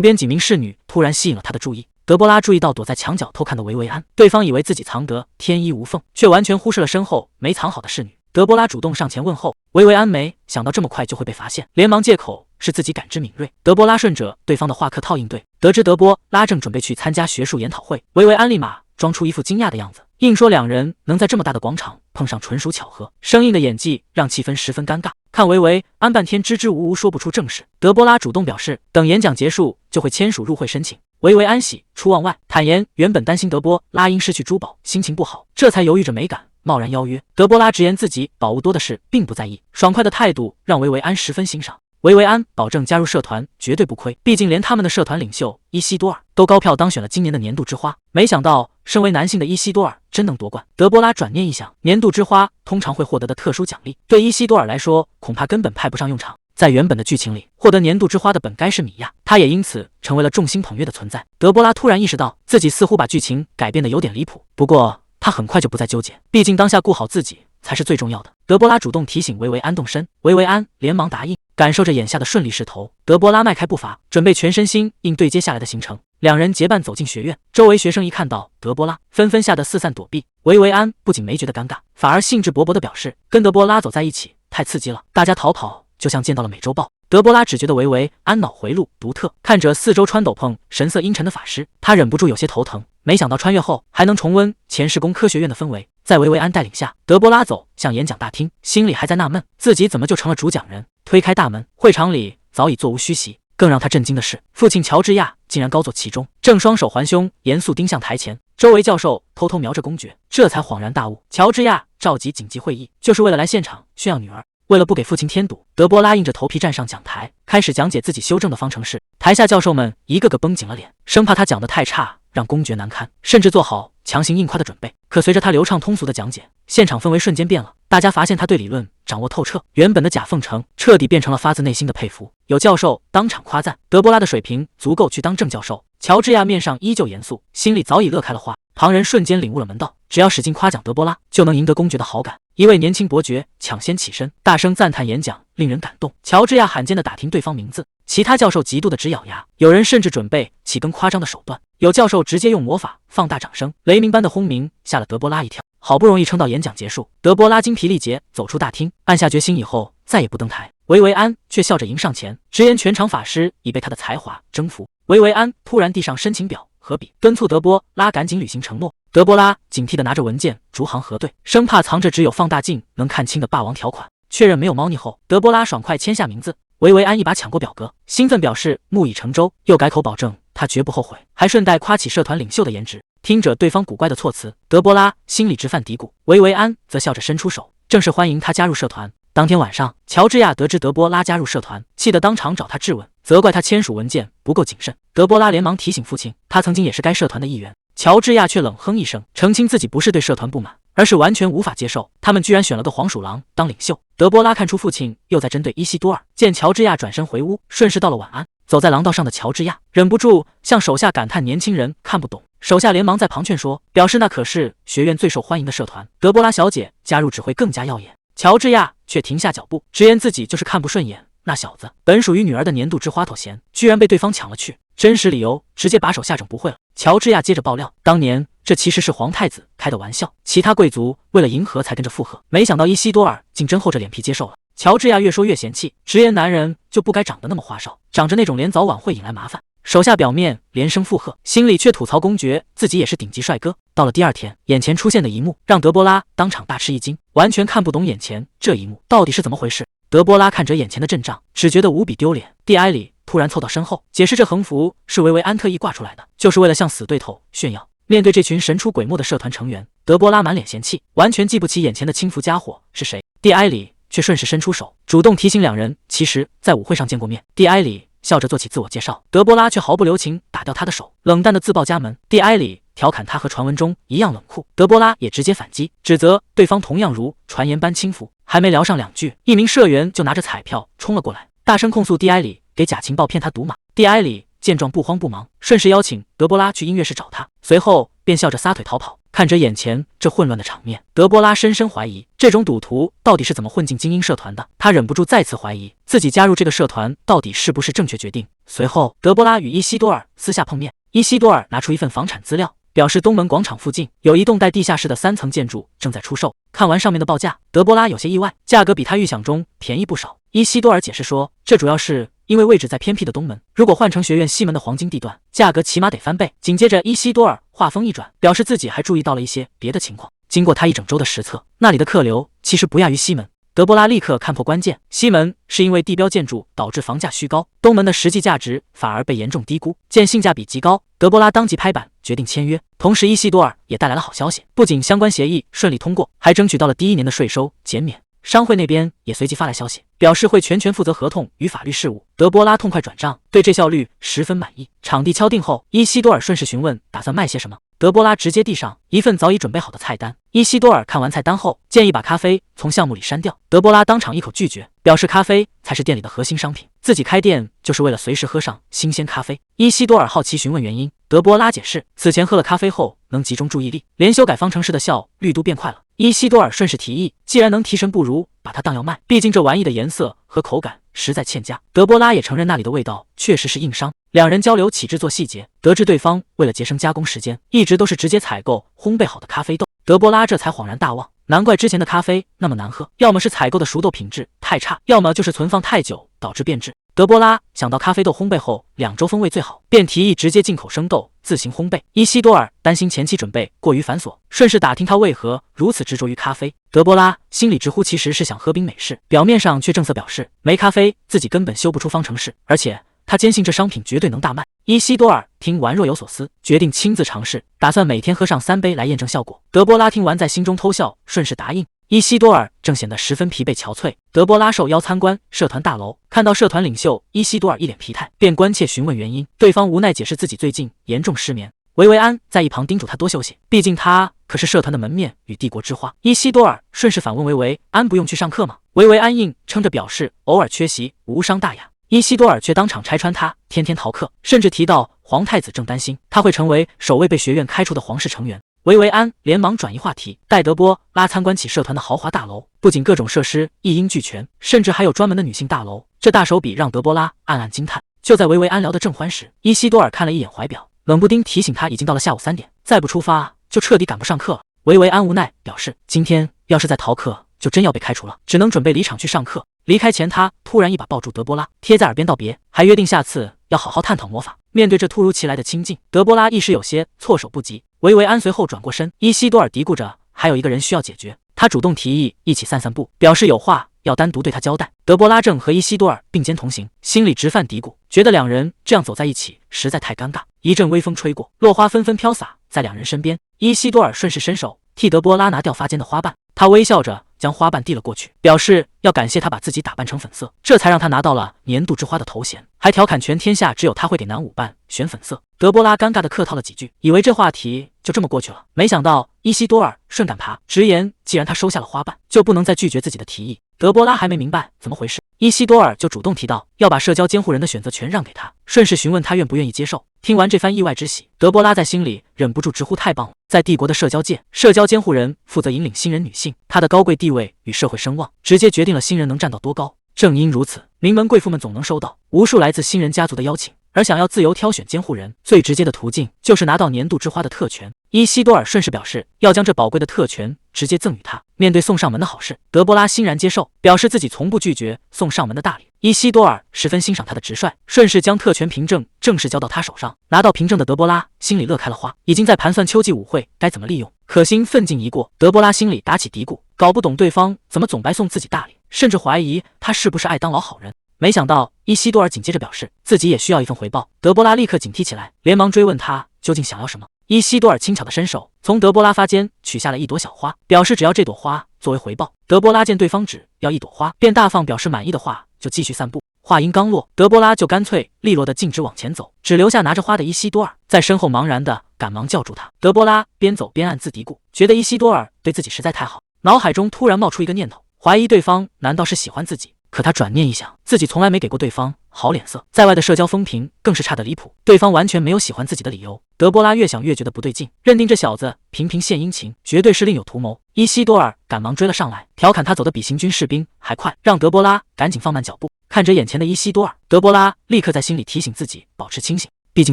Speaker 1: 边几名侍女突然吸引了他的注意。德波拉注意到躲在墙角偷看的维维安，对方以为自己藏得天衣无缝，却完全忽视了身后没藏好的侍女。德波拉主动上前问候，维维安没想到这么快就会被发现，连忙借口是自己感知敏锐。德波拉顺着对方的话客套应对，得知德波拉正准备去参加学术研讨会，维维安立马装出一副惊讶的样子，硬说两人能在这么大的广场碰上纯属巧合，生硬的演技让气氛十分尴尬。看维维安半天支支吾吾说不出正事，德波拉主动表示等演讲结束就会签署入会申请。维维安喜出望外，坦言原本担心德波拉因失去珠宝心情不好，这才犹豫着没敢贸然邀约。德波拉直言自己宝物多的是，并不在意，爽快的态度让维维安十分欣赏。维维安保证加入社团绝对不亏，毕竟连他们的社团领袖伊西多尔都高票当选了今年的年度之花。没想到身为男性的伊西多尔真能夺冠。德波拉转念一想，年度之花通常会获得的特殊奖励，对伊西多尔来说恐怕根本派不上用场。在原本的剧情里，获得年度之花的本该是米娅，她也因此成为了众星捧月的存在。德波拉突然意识到自己似乎把剧情改变得有点离谱，不过他很快就不再纠结，毕竟当下顾好自己才是最重要的。德波拉主动提醒维维安动身，维维安连忙答应。感受着眼下的顺利势头，德波拉迈开步伐，准备全身心应对接下来的行程。两人结伴走进学院，周围学生一看到德波拉，纷纷吓得四散躲避。维维安不仅没觉得尴尬，反而兴致勃勃地表示，跟德波拉走在一起太刺激了，大家逃跑就像见到了美洲豹。德波拉只觉得维维安脑回路独特，看着四周穿斗篷神色阴沉的法师，他忍不住有些头疼。没想到穿越后还能重温前世工科学院的氛围。在维维安带领下，德波拉走向演讲大厅，心里还在纳闷自己怎么就成了主讲人。推开大门，会场里早已座无虚席。更让他震惊的是，父亲乔治亚竟然高坐其中，正双手环胸，严肃盯向台前。周围教授偷偷瞄着公爵，这才恍然大悟，乔治亚召集紧急会议，就是为了来现场炫耀女儿。为了不给父亲添堵，德波拉硬着头皮站上讲台，开始讲解自己修正的方程式。台下教授们一个个绷紧了脸，生怕他讲得太差让公爵难堪，甚至做好强行硬夸的准备。可随着他流畅通俗的讲解，现场氛围瞬间变了，大家发现他对理论掌握透彻，原本的假奉承彻底变成了发自内心的佩服。有教授当场夸赞德波拉的水平足够去当正教授，乔治亚面上依旧严肃，心里早已乐开了花。旁人瞬间领悟了门道，只要使劲夸奖德波拉，就能赢得公爵的好感。一位年轻伯爵抢先起身，大声赞叹演讲，令人感动。乔治亚罕见地打听对方名字，其他教授极度的直咬牙，有人甚至准备起更夸张的手段，有教授直接用魔法放大掌声，雷鸣般的轰鸣吓了德波拉一跳。好不容易撑到演讲结束，德波拉精疲力竭走出大厅，暗下决心以后再也不登台。维维安却笑着迎上前，直言全场法师已被他的才华征服。维维安突然递上申请表和笔，敦促德波拉赶紧履行承诺。德波拉警惕地拿着文件逐行核对，生怕藏着只有放大镜能看清的霸王条款。确认没有猫腻后，德波拉爽快签下名字。维维安一把抢过表格，兴奋表示木已成舟，又改口保证他绝不后悔，还顺带夸起社团领袖的颜值。听着对方古怪的措辞，德波拉心里直犯嘀咕，维维安则笑着伸出手，正式欢迎他加入社团。当天晚上，乔治亚得知德波拉加入社团，气得当场找他质问，责怪他签署文件不够谨慎。德波拉连忙提醒父亲，他曾经也是该社团的一员。乔治亚却冷哼一声，澄清自己不是对社团不满，而是完全无法接受他们居然选了个黄鼠狼当领袖。德波拉看出父亲又在针对伊西多尔，见乔治亚转身回屋，顺势道了晚安。走在廊道上的乔治亚忍不住向手下感叹年轻人看不懂，手下连忙在旁劝说，表示那可是学院最受欢迎的社团，德波拉小姐加入只会更加耀眼。乔治亚却停下脚步，直言自己就是看不顺眼那小子，本属于女儿的年度之花头衔，居然被对方抢了去，真实理由直接把手下整不会了。乔治亚接着爆料，当年这其实是皇太子开的玩笑，其他贵族为了迎合才跟着附和，没想到伊西多尔竟真厚着脸皮接受了。乔治亚越说越嫌弃，直言男人就不该长得那么花哨，长着那种脸早晚会引来麻烦。手下表面连声附和，心里却吐槽公爵自己也是顶级帅哥。到了第二天，眼前出现的一幕让德波拉当场大吃一惊，完全看不懂眼前这一幕到底是怎么回事。德波拉看着眼前的阵仗，只觉得无比丢脸。蒂埃里突然凑到身后，解释这横幅是维维安特意挂出来的，就是为了向死对头炫耀。面对这群神出鬼没的社团成员，德波拉满脸嫌弃，完全记不起眼前的轻浮家伙是谁。蒂埃里却顺势伸出手，主动提醒两人其实在舞会上见过面。蒂埃里笑着做起自我介绍，德波拉却毫不留情打掉他的手，冷淡的自报家门。蒂埃里调侃他和传闻中一样冷酷，德波拉也直接反击，指责对方同样如传言般轻浮。还没聊上两句，一名社员就拿着彩票冲了过来，大声控诉蒂埃里给假情报骗他赌马。蒂埃里见状不慌不忙，顺势邀请德波拉去音乐室找他，随后便笑着撒腿逃跑。看着眼前这混乱的场面，德波拉深深怀疑这种赌徒到底是怎么混进精英社团的。他忍不住再次怀疑自己加入这个社团到底是不是正确决定。随后，德波拉与伊西多尔私下碰面，伊西多尔拿出一份房产资料，表示东门广场附近有一栋带地下室的3层建筑正在出售。看完上面的报价，德波拉有些意外，价格比他预想中便宜不少。伊西多尔解释说，这主要是因为位置在偏僻的东门，如果换成学院西门的黄金地段，价格起码得翻倍。紧接着，伊西多尔话锋一转，表示自己还注意到了一些别的情况。经过他一整周的实测，那里的客流其实不亚于西门。德波拉立刻看破关键，西门是因为地标建筑导致房价虚高，东门的实际价值反而被严重低估，见性价比极高，德波拉当即拍板决定签约。同时，伊西多尔也带来了好消息，不仅相关协议顺利通过，还争取到了第1年的税收减免。商会那边也随即发来消息，表示会全权负责合同与法律事务。德波拉痛快转账，对这效率十分满意。场地敲定后，伊西多尔顺势询问打算卖些什么，德波拉直接递上一份早已准备好的菜单。伊西多尔看完菜单后，建议把咖啡从项目里删掉，德波拉当场一口拒绝，表示咖啡才是店里的核心商品，自己开店就是为了随时喝上新鲜咖啡。伊西多尔好奇询问原因，德波拉解释此前喝了咖啡后能集中注意力，连修改方程式的效率都变快了。伊西多尔顺势提议，既然能提神，不如把它当药卖，毕竟这玩意的颜色和口感实在欠佳。德波拉也承认那里的味道确实是硬伤。两人交流起制作细节，得知对方为了节省加工时间，一直都是直接采购烘焙好的咖啡豆。德波拉这才恍然大悟，难怪之前的咖啡那么难喝，要么是采购的熟豆品质太差，要么就是存放太久导致变质。德波拉想到咖啡豆烘焙后2周风味最好，便提议直接进口生豆自行烘焙。伊西多尔担心前期准备过于繁琐，顺势打听他为何如此执着于咖啡。德波拉心里直呼其实是想喝冰美式，表面上却正色表示没咖啡自己根本修不出方程式，而且他坚信这商品绝对能大卖。伊西多尔听完若有所思，决定亲自尝试，打算每天喝上3杯来验证效果。德波拉听完在心中偷笑，顺势答应。伊西多尔正显得十分疲惫憔悴，德波拉受邀参观社团大楼，看到社团领袖伊西多尔一脸疲态，便关切询问原因。对方无奈解释自己最近严重失眠。维维安在一旁叮嘱他多休息，毕竟他可是社团的门面与帝国之花。伊西多尔顺势反问维维安不用去上课吗？维维安硬撑着表示偶尔缺席无伤大雅。伊西多尔却当场拆穿他天天逃课，甚至提到皇太子正担心他会成为首位被学院开除的皇室成员。维维安连忙转移话题，带德波拉参观起社团的豪华大楼，不仅各种设施一应俱全，甚至还有专门的女性大楼。这大手笔让德波拉暗暗惊叹。就在维维安聊得正欢时，伊西多尔看了一眼怀表，冷不丁提醒他已经到了下午3点，再不出发就彻底赶不上课了。维维安无奈表示，今天要是再逃课，就真要被开除了，只能准备离场去上课。离开前，他突然一把抱住德波拉，贴在耳边道别，还约定下次要好好探讨魔法。面对这突如其来的亲近，德波拉一时有些措手不及。维维安随后转过身，伊西多尔嘀咕着还有一个人需要解决，他主动提议一起散散步，表示有话要单独对他交代。德波拉正和伊西多尔并肩同行，心里直犯嘀咕，觉得两人这样走在一起实在太尴尬。一阵微风吹过，落花纷纷飘洒在两人身边，伊西多尔顺势伸手替德波拉拿掉发间的花瓣，他微笑着将花瓣递了过去，表示要感谢他把自己打扮成粉色，这才让他拿到了年度之花的头衔，还调侃全天下只有他会给男舞伴选粉色。德波拉尴尬的客套了几句，以为这话题就这么过去了，没想到伊西多尔顺杆爬，直言既然他收下了花瓣，就不能再拒绝自己的提议。德波拉还没明白怎么回事，伊西多尔就主动提到要把社交监护人的选择权让给他，顺势询问他愿不愿意接受。听完这番意外之喜，德波拉在心里忍不住直呼太棒了。在帝国的社交界，社交监护人负责引领新人女性，她的高贵地位与社会声望直接决定了新人能站到多高。正因如此，名门贵妇们总能收到无数来自新人家族的邀请，而想要自由挑选监护人，最直接的途径就是拿到年度之花的特权。伊西多尔顺势表示要将这宝贵的特权直接赠予他。面对送上门的好事，德波拉欣然接受，表示自己从不拒绝送上门的大礼。伊西多尔十分欣赏他的直率，顺势将特权凭证正式交到他手上。拿到凭证的德波拉心里乐开了花，已经在盘算秋季舞会该怎么利用。可惜奋进一过，德波拉心里打起嘀咕，搞不懂对方怎么总白送自己大礼，甚至怀疑他是不是爱当老好人。没想到伊西多尔紧接着表示自己也需要一份回报，德波拉立刻警惕起来，连忙追问他究竟想要什么。伊西多尔轻巧的伸手从德波拉发间取下了一朵小花，表示只要这朵花作为回报。德波拉见对方只要一朵花，便大方表示满意的话就继续散步。话音刚落，德波拉就干脆利落的径直往前走，只留下拿着花的伊西多尔在身后茫然的赶忙叫住他。德波拉边走边暗自嘀咕，觉得伊西多尔对自己实在太好，脑海中突然冒出一个念头，怀疑对方难道是喜欢自己。可他转念一想，自己从来没给过对方好脸色，在外的社交风评更是差得离谱，对方完全没有喜欢自己的理由。德波拉越想越觉得不对劲，认定这小子频频献殷勤，绝对是另有图谋。伊西多尔赶忙追了上来，调侃他走得比行军士兵还快，让德波拉赶紧放慢脚步。看着眼前的伊西多尔，德波拉立刻在心里提醒自己保持清醒，毕竟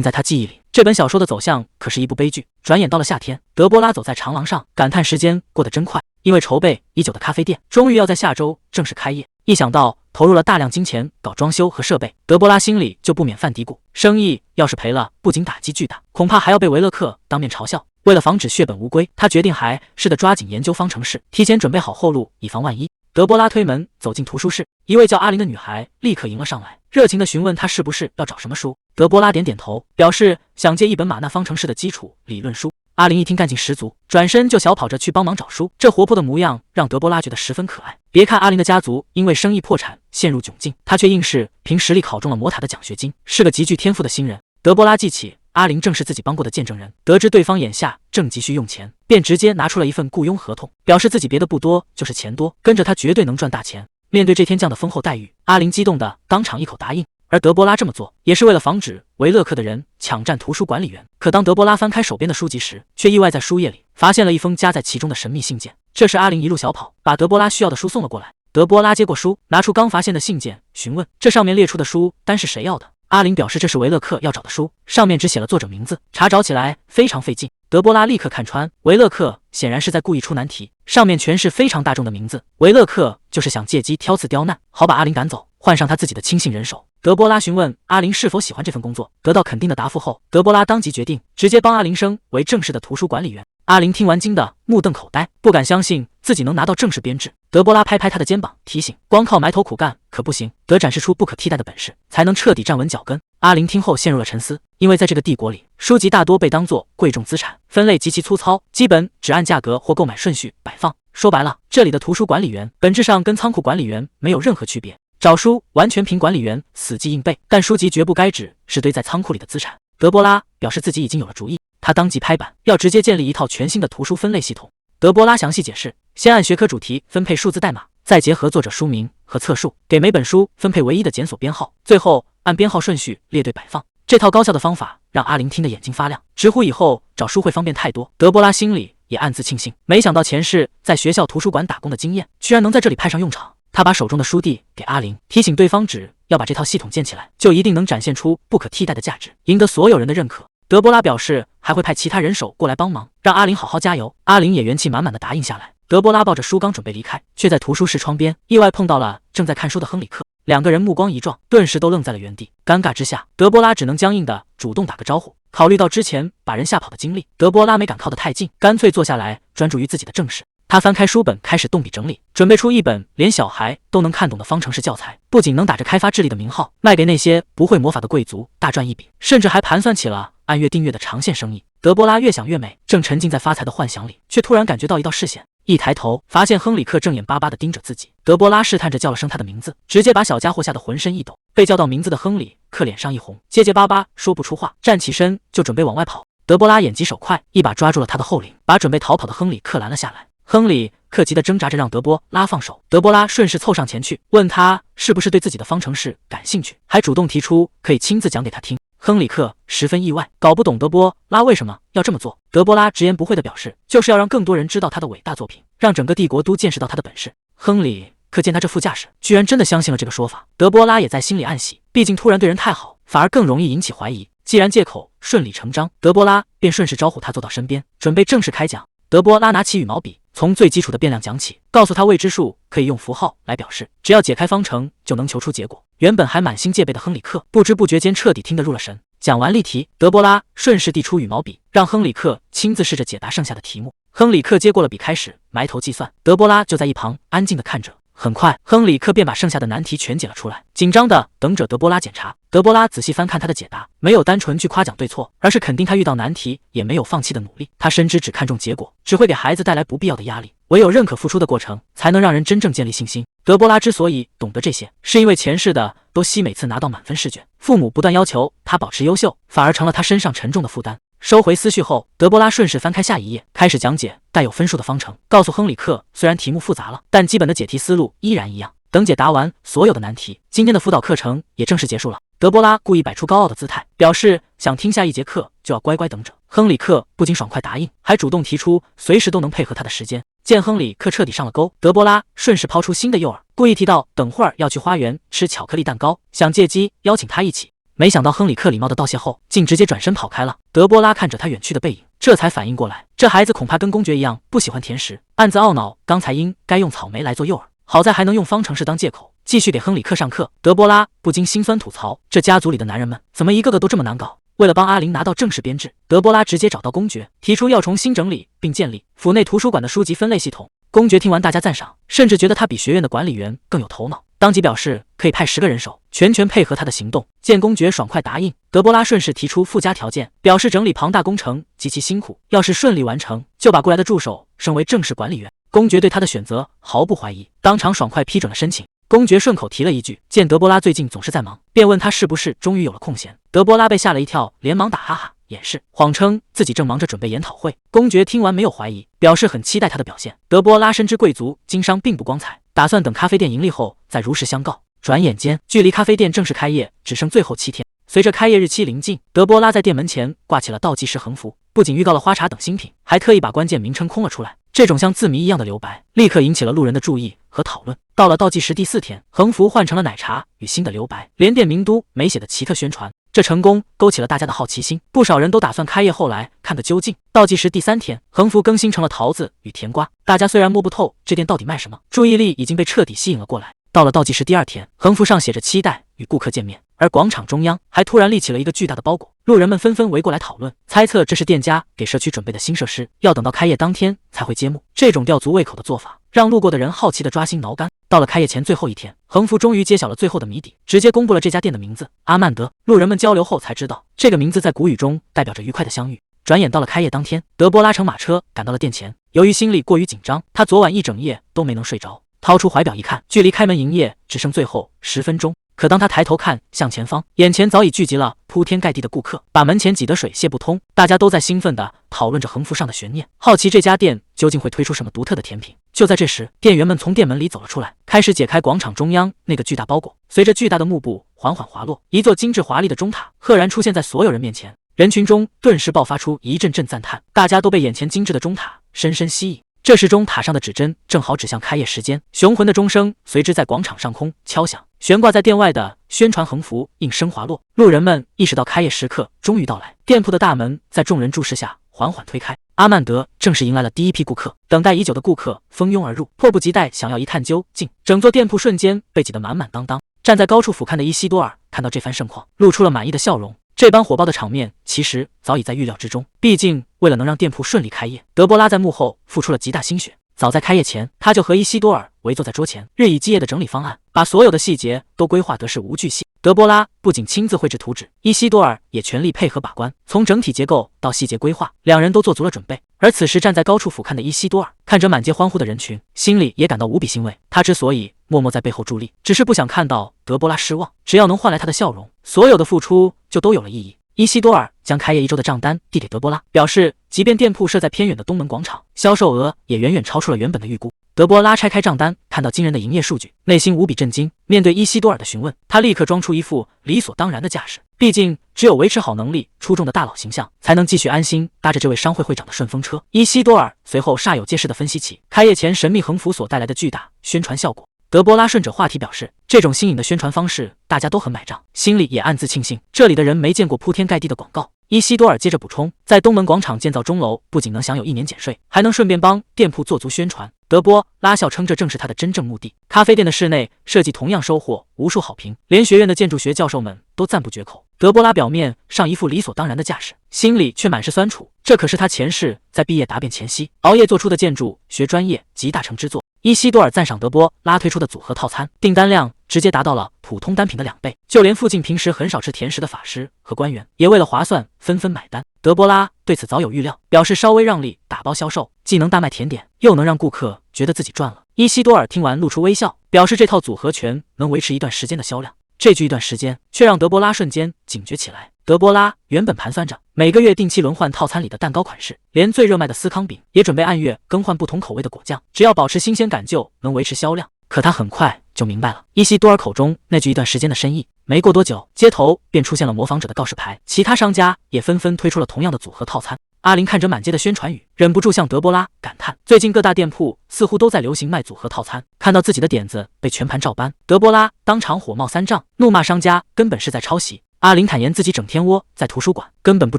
Speaker 1: 在他记忆里，这本小说的走向可是一部悲剧。转眼到了夏天，德波拉走在长廊上，感叹时间过得真快。因为筹备已久的咖啡店终于要在下周正式开业，一想到投入了大量金钱搞装修和设备，德波拉心里就不免犯嘀咕，生意要是赔了，不仅打击巨大，恐怕还要被维勒克当面嘲笑。为了防止血本无归，他决定还是得抓紧研究方程式，提前准备好后路，以防万一。德波拉推门走进图书室，一位叫阿林的女孩立刻迎了上来，热情地询问他是不是要找什么书。德波拉点点头，表示想借一本马纳方程式的基础理论书。阿林一听干劲十足，转身就小跑着去帮忙找书，这活泼的模样让德波拉觉得十分可爱。别看阿林的家族因为生意破产陷入窘境，他却硬是凭实力考中了魔塔的奖学金，是个极具天赋的新人。德波拉记起阿林正是自己帮过的见证人，得知对方眼下正急需用钱，便直接拿出了一份雇佣合同，表示自己别的不多，就是钱多，跟着他绝对能赚大钱。面对这天降的丰厚待遇，阿林激动的当场一口答应。而德波拉这么做也是为了防止维勒克的人抢占图书管理员。可当德波拉翻开手边的书籍时，却意外在书页里发现了一封夹在其中的神秘信件。这时阿林一路小跑，把德波拉需要的书送了过来。德波拉接过书，拿出刚发现的信件，询问这上面列出的书单是谁要的。阿林表示这是维勒克要找的书，上面只写了作者名字，查找起来非常费劲。德波拉立刻看穿，维勒克显然是在故意出难题，上面全是非常大众的名字，维勒克就是想借机挑刺刁难，好把阿林赶走，换上他自己的亲信人手。德波拉询问阿林是否喜欢这份工作，得到肯定的答复后，德波拉当即决定直接帮阿林升为正式的图书管理员。阿林听完惊得目瞪口呆，不敢相信自己能拿到正式编制。德波拉拍拍他的肩膀，提醒光靠埋头苦干可不行，得展示出不可替代的本事，才能彻底站稳脚跟。阿林听后陷入了沉思，因为在这个帝国里，书籍大多被当作贵重资产，分类极其粗糙，基本只按价格或购买顺序摆放。说白了，这里的图书管理员本质上跟仓库管理员没有任何区别，找书完全凭管理员死记硬背，但书籍绝不该只是堆在仓库里的资产。德波拉表示自己已经有了主意，他当即拍板，要直接建立一套全新的图书分类系统。德波拉详细解释，先按学科主题分配数字代码，再结合作者书名和册数，给每本书分配唯一的检索编号，最后按编号顺序列队摆放。这套高效的方法让阿玲听得眼睛发亮，直呼以后找书会方便太多。德波拉心里也暗自庆幸，没想到前世在学校图书馆打工的经验，居然能在这里派上用场。他把手中的书递给阿玲，提醒对方只要把这套系统建起来，就一定能展现出不可替代的价值，赢得所有人的认可。德波拉表示还会派其他人手过来帮忙，让阿玲好好加油。阿玲也元气满满的答应下来。德波拉抱着书刚准备离开，却在图书室窗边意外碰到了正在看书的亨里克，两个人目光一撞，顿时都愣在了原地。尴尬之下，德波拉只能僵硬的主动打个招呼。考虑到之前把人吓跑的经历，德波拉没敢靠得太近，干脆坐下来专注于自己的正事。他翻开书本，开始动笔整理，准备出一本连小孩都能看懂的方程式教材，不仅能打着开发智力的名号卖给那些不会魔法的贵族，大赚一笔，甚至还盘算起了按月订阅的长线生意。德波拉越想越美，正沉浸在发财的幻想里，却突然感觉到一道视线。一抬头，发现亨里克正眼巴巴地盯着自己。德波拉试探着叫了声他的名字，直接把小家伙吓得浑身一抖。被叫到名字的亨里克脸上一红，结结巴巴说不出话，站起身就准备往外跑。德波拉眼疾手快，一把抓住了他的后领，把准备逃跑的亨里克拦了下来。亨里克急得挣扎着让德波拉放手，德波拉顺势凑上前去，问他是不是对自己的方程式感兴趣，还主动提出可以亲自讲给他听。亨里克十分意外，搞不懂德波拉为什么要这么做。德波拉直言不讳地表示，就是要让更多人知道他的伟大作品，让整个帝国都见识到他的本事。亨里克见他这副架势，居然真的相信了这个说法。德波拉也在心里暗喜，毕竟突然对人太好，反而更容易引起怀疑。既然借口顺理成章，德波拉便顺势招呼他坐到身边，准备正式开讲。德波拉拿起羽毛笔，从最基础的变量讲起，告诉他未知数可以用符号来表示，只要解开方程就能求出结果。原本还满心戒备的亨里克，不知不觉间彻底听得入了神。讲完例题，德波拉顺势递出羽毛笔，让亨里克亲自试着解答剩下的题目。亨里克接过了笔，开始埋头计算，德波拉就在一旁安静地看着。很快，亨里克便把剩下的难题全解了出来，紧张的等着德波拉检查。德波拉仔细翻看他的解答，没有单纯去夸奖对错，而是肯定他遇到难题也没有放弃的努力。他深知只看重结果只会给孩子带来不必要的压力，唯有认可付出的过程，才能让人真正建立信心。德波拉之所以懂得这些，是因为前世的多西每次拿到满分试卷，父母不断要求他保持优秀，反而成了他身上沉重的负担。收回思绪后，德波拉顺势翻开下一页，开始讲解带有分数的方程，告诉亨里克，虽然题目复杂了，但基本的解题思路依然一样。等解答完所有的难题，今天的辅导课程也正式结束了。德波拉故意摆出高傲的姿态，表示想听下一节课就要乖乖等着。亨里克不仅爽快答应，还主动提出随时都能配合他的时间。见亨里克彻底上了钩，德波拉顺势抛出新的诱饵，故意提到等会儿要去花园吃巧克力蛋糕，想借机邀请他一起。没想到亨里克礼貌的道谢后，竟直接转身跑开了。德波拉看着他远去的背影，这才反应过来，这孩子恐怕跟公爵一样不喜欢甜食，暗自懊恼刚才应该用草莓来做诱饵，好在还能用方程式当借口，继续给亨里克上课。德波拉不禁心酸吐槽，这家族里的男人们怎么一个个都这么难搞。为了帮阿玲拿到正式编制，德波拉直接找到公爵，提出要重新整理并建立府内图书馆的书籍分类系统。公爵听完大家赞赏，甚至觉得他比学院的管理员更有头脑，当即表示可以派10个人手，全权配合他的行动。见公爵爽快答应，德波拉顺势提出附加条件，表示整理庞大工程极其辛苦，要是顺利完成，就把过来的助手升为正式管理员。公爵对他的选择毫不怀疑，当场爽快批准了申请。公爵顺口提了一句，见德波拉最近总是在忙，便问他是不是终于有了空闲。德波拉被吓了一跳，连忙打哈哈掩饰，谎称自己正忙着准备研讨会。公爵听完没有怀疑，表示很期待他的表现。德波拉深知贵族经商并不光彩，打算等咖啡店盈利后再如实相告。转眼间，距离咖啡店正式开业只剩最后7天。随着开业日期临近，德波拉在店门前挂起了倒计时横幅，不仅预告了花茶等新品，还特意把关键名称空了出来。这种像字谜一样的留白，立刻引起了路人的注意和讨论。到了倒计时第4天，横幅换成了奶茶与新的留白，连店名都没写的奇特宣传。这成功勾起了大家的好奇心，不少人都打算开业后来看个究竟。倒计时第3天，横幅更新成了桃子与甜瓜。大家虽然摸不透这店到底卖什么，注意力已经被彻底吸引了过来。到了倒计时第2天，横幅上写着期待与顾客见面，而广场中央还突然立起了一个巨大的包裹，路人们纷纷围过来讨论，猜测这是店家给社区准备的新设施，要等到开业当天才会揭幕。这种吊足胃口的做法，让路过的人好奇的抓心挠肝。到了开业前最后1天，横幅终于揭晓了最后的谜底，直接公布了这家店的名字——阿曼德。路人们交流后才知道，这个名字在古语中代表着愉快的相遇。转眼到了开业当天，德波拉乘马车赶到了店前，由于心里过于紧张，他昨晚一整夜都没能睡着。掏出怀表一看，距离开门营业只剩最后10分钟。可当他抬头看向前方，眼前早已聚集了铺天盖地的顾客，把门前挤得水泄不通。大家都在兴奋地讨论着横幅上的悬念，好奇这家店究竟会推出什么独特的甜品。就在这时，店员们从店门里走了出来，开始解开广场中央那个巨大包裹。随着巨大的幕布缓缓滑落，一座精致华丽的钟塔赫然出现在所有人面前。人群中顿时爆发出一阵阵赞叹，大家都被眼前精致的钟塔深深吸引。这时钟塔上的指针正好指向开业时间，雄浑的钟声随之在广场上空敲响，悬挂在店外的宣传横幅应声滑落。路人们意识到开业时刻终于到来，店铺的大门在众人注视下缓缓推开。阿曼德正式迎来了第一批顾客，等待已久的顾客蜂拥而入，迫不及待想要一探究竟。整座店铺瞬间被挤得满满当当。站在高处俯瞰的伊西多尔看到这番盛况，露出了满意的笑容。这般火爆的场面其实早已在预料之中，毕竟为了能让店铺顺利开业，德波拉在幕后付出了极大心血。早在开业前，他就和伊西多尔围坐在桌前，日以继夜的整理方案，把所有的细节都规划得是无巨细。德波拉不仅亲自绘制图纸，伊西多尔也全力配合把关，从整体结构到细节规划，两人都做足了准备。而此时站在高处俯瞰的伊西多尔看着满街欢呼的人群，心里也感到无比欣慰。他之所以默默在背后助力，只是不想看到德波拉失望，只要能换来他的笑容，所有的付出就都有了意义。伊西多尔将开业1周的账单递给德波拉，表示即便店铺设在偏远的东门广场，销售额也远远超出了原本的预估。德波拉拆开账单，看到惊人的营业数据，内心无比震惊。面对伊西多尔的询问，他立刻装出一副理所当然的架势。毕竟，只有维持好能力出众的大佬形象，才能继续安心搭着这位商会会长的顺风车。伊西多尔随后煞有介事地分析起开业前神秘横幅所带来的巨大宣传效果。德波拉顺着话题表示，这种新颖的宣传方式大家都很买账，心里也暗自庆幸这里的人没见过铺天盖地的广告。伊西多尔接着补充，在东门广场建造钟楼不仅能享有1年减税，还能顺便帮店铺做足宣传。德波拉笑称这正是他的真正目的。咖啡店的室内设计同样收获无数好评，连学院的建筑学教授们都赞不绝口。德波拉表面上一副理所当然的架势，心里却满是酸楚，这可是他前世在毕业答辩前夕熬夜做出的建筑学专业集大成之作。伊西多尔赞赏德波拉推出的组合套餐，订单量直接达到了普通单品的2倍，就连附近平时很少吃甜食的法师和官员，也为了划算纷纷买单。德波拉对此早有预料，表示稍微让利打包销售，既能大卖甜点，又能让顾客觉得自己赚了。伊西多尔听完露出微笑，表示这套组合拳能维持一段时间的销量。这句一段时间却让德波拉瞬间警觉起来。德波拉原本盘算着每个月定期轮换套餐里的蛋糕款式，连最热卖的司康饼也准备按月更换不同口味的果酱，只要保持新鲜感就能维持销量。可他很快就明白了伊西多尔口中那句一段时间的深意。没过多久，街头便出现了模仿者的告示牌，其他商家也纷纷推出了同样的组合套餐。阿林看着满街的宣传语，忍不住向德波拉感叹，最近各大店铺似乎都在流行卖组合套餐。看到自己的点子被全盘照搬，德波拉当场火冒三丈，怒骂商家根本是在抄袭。阿林坦言自己整天窝在图书馆，根本不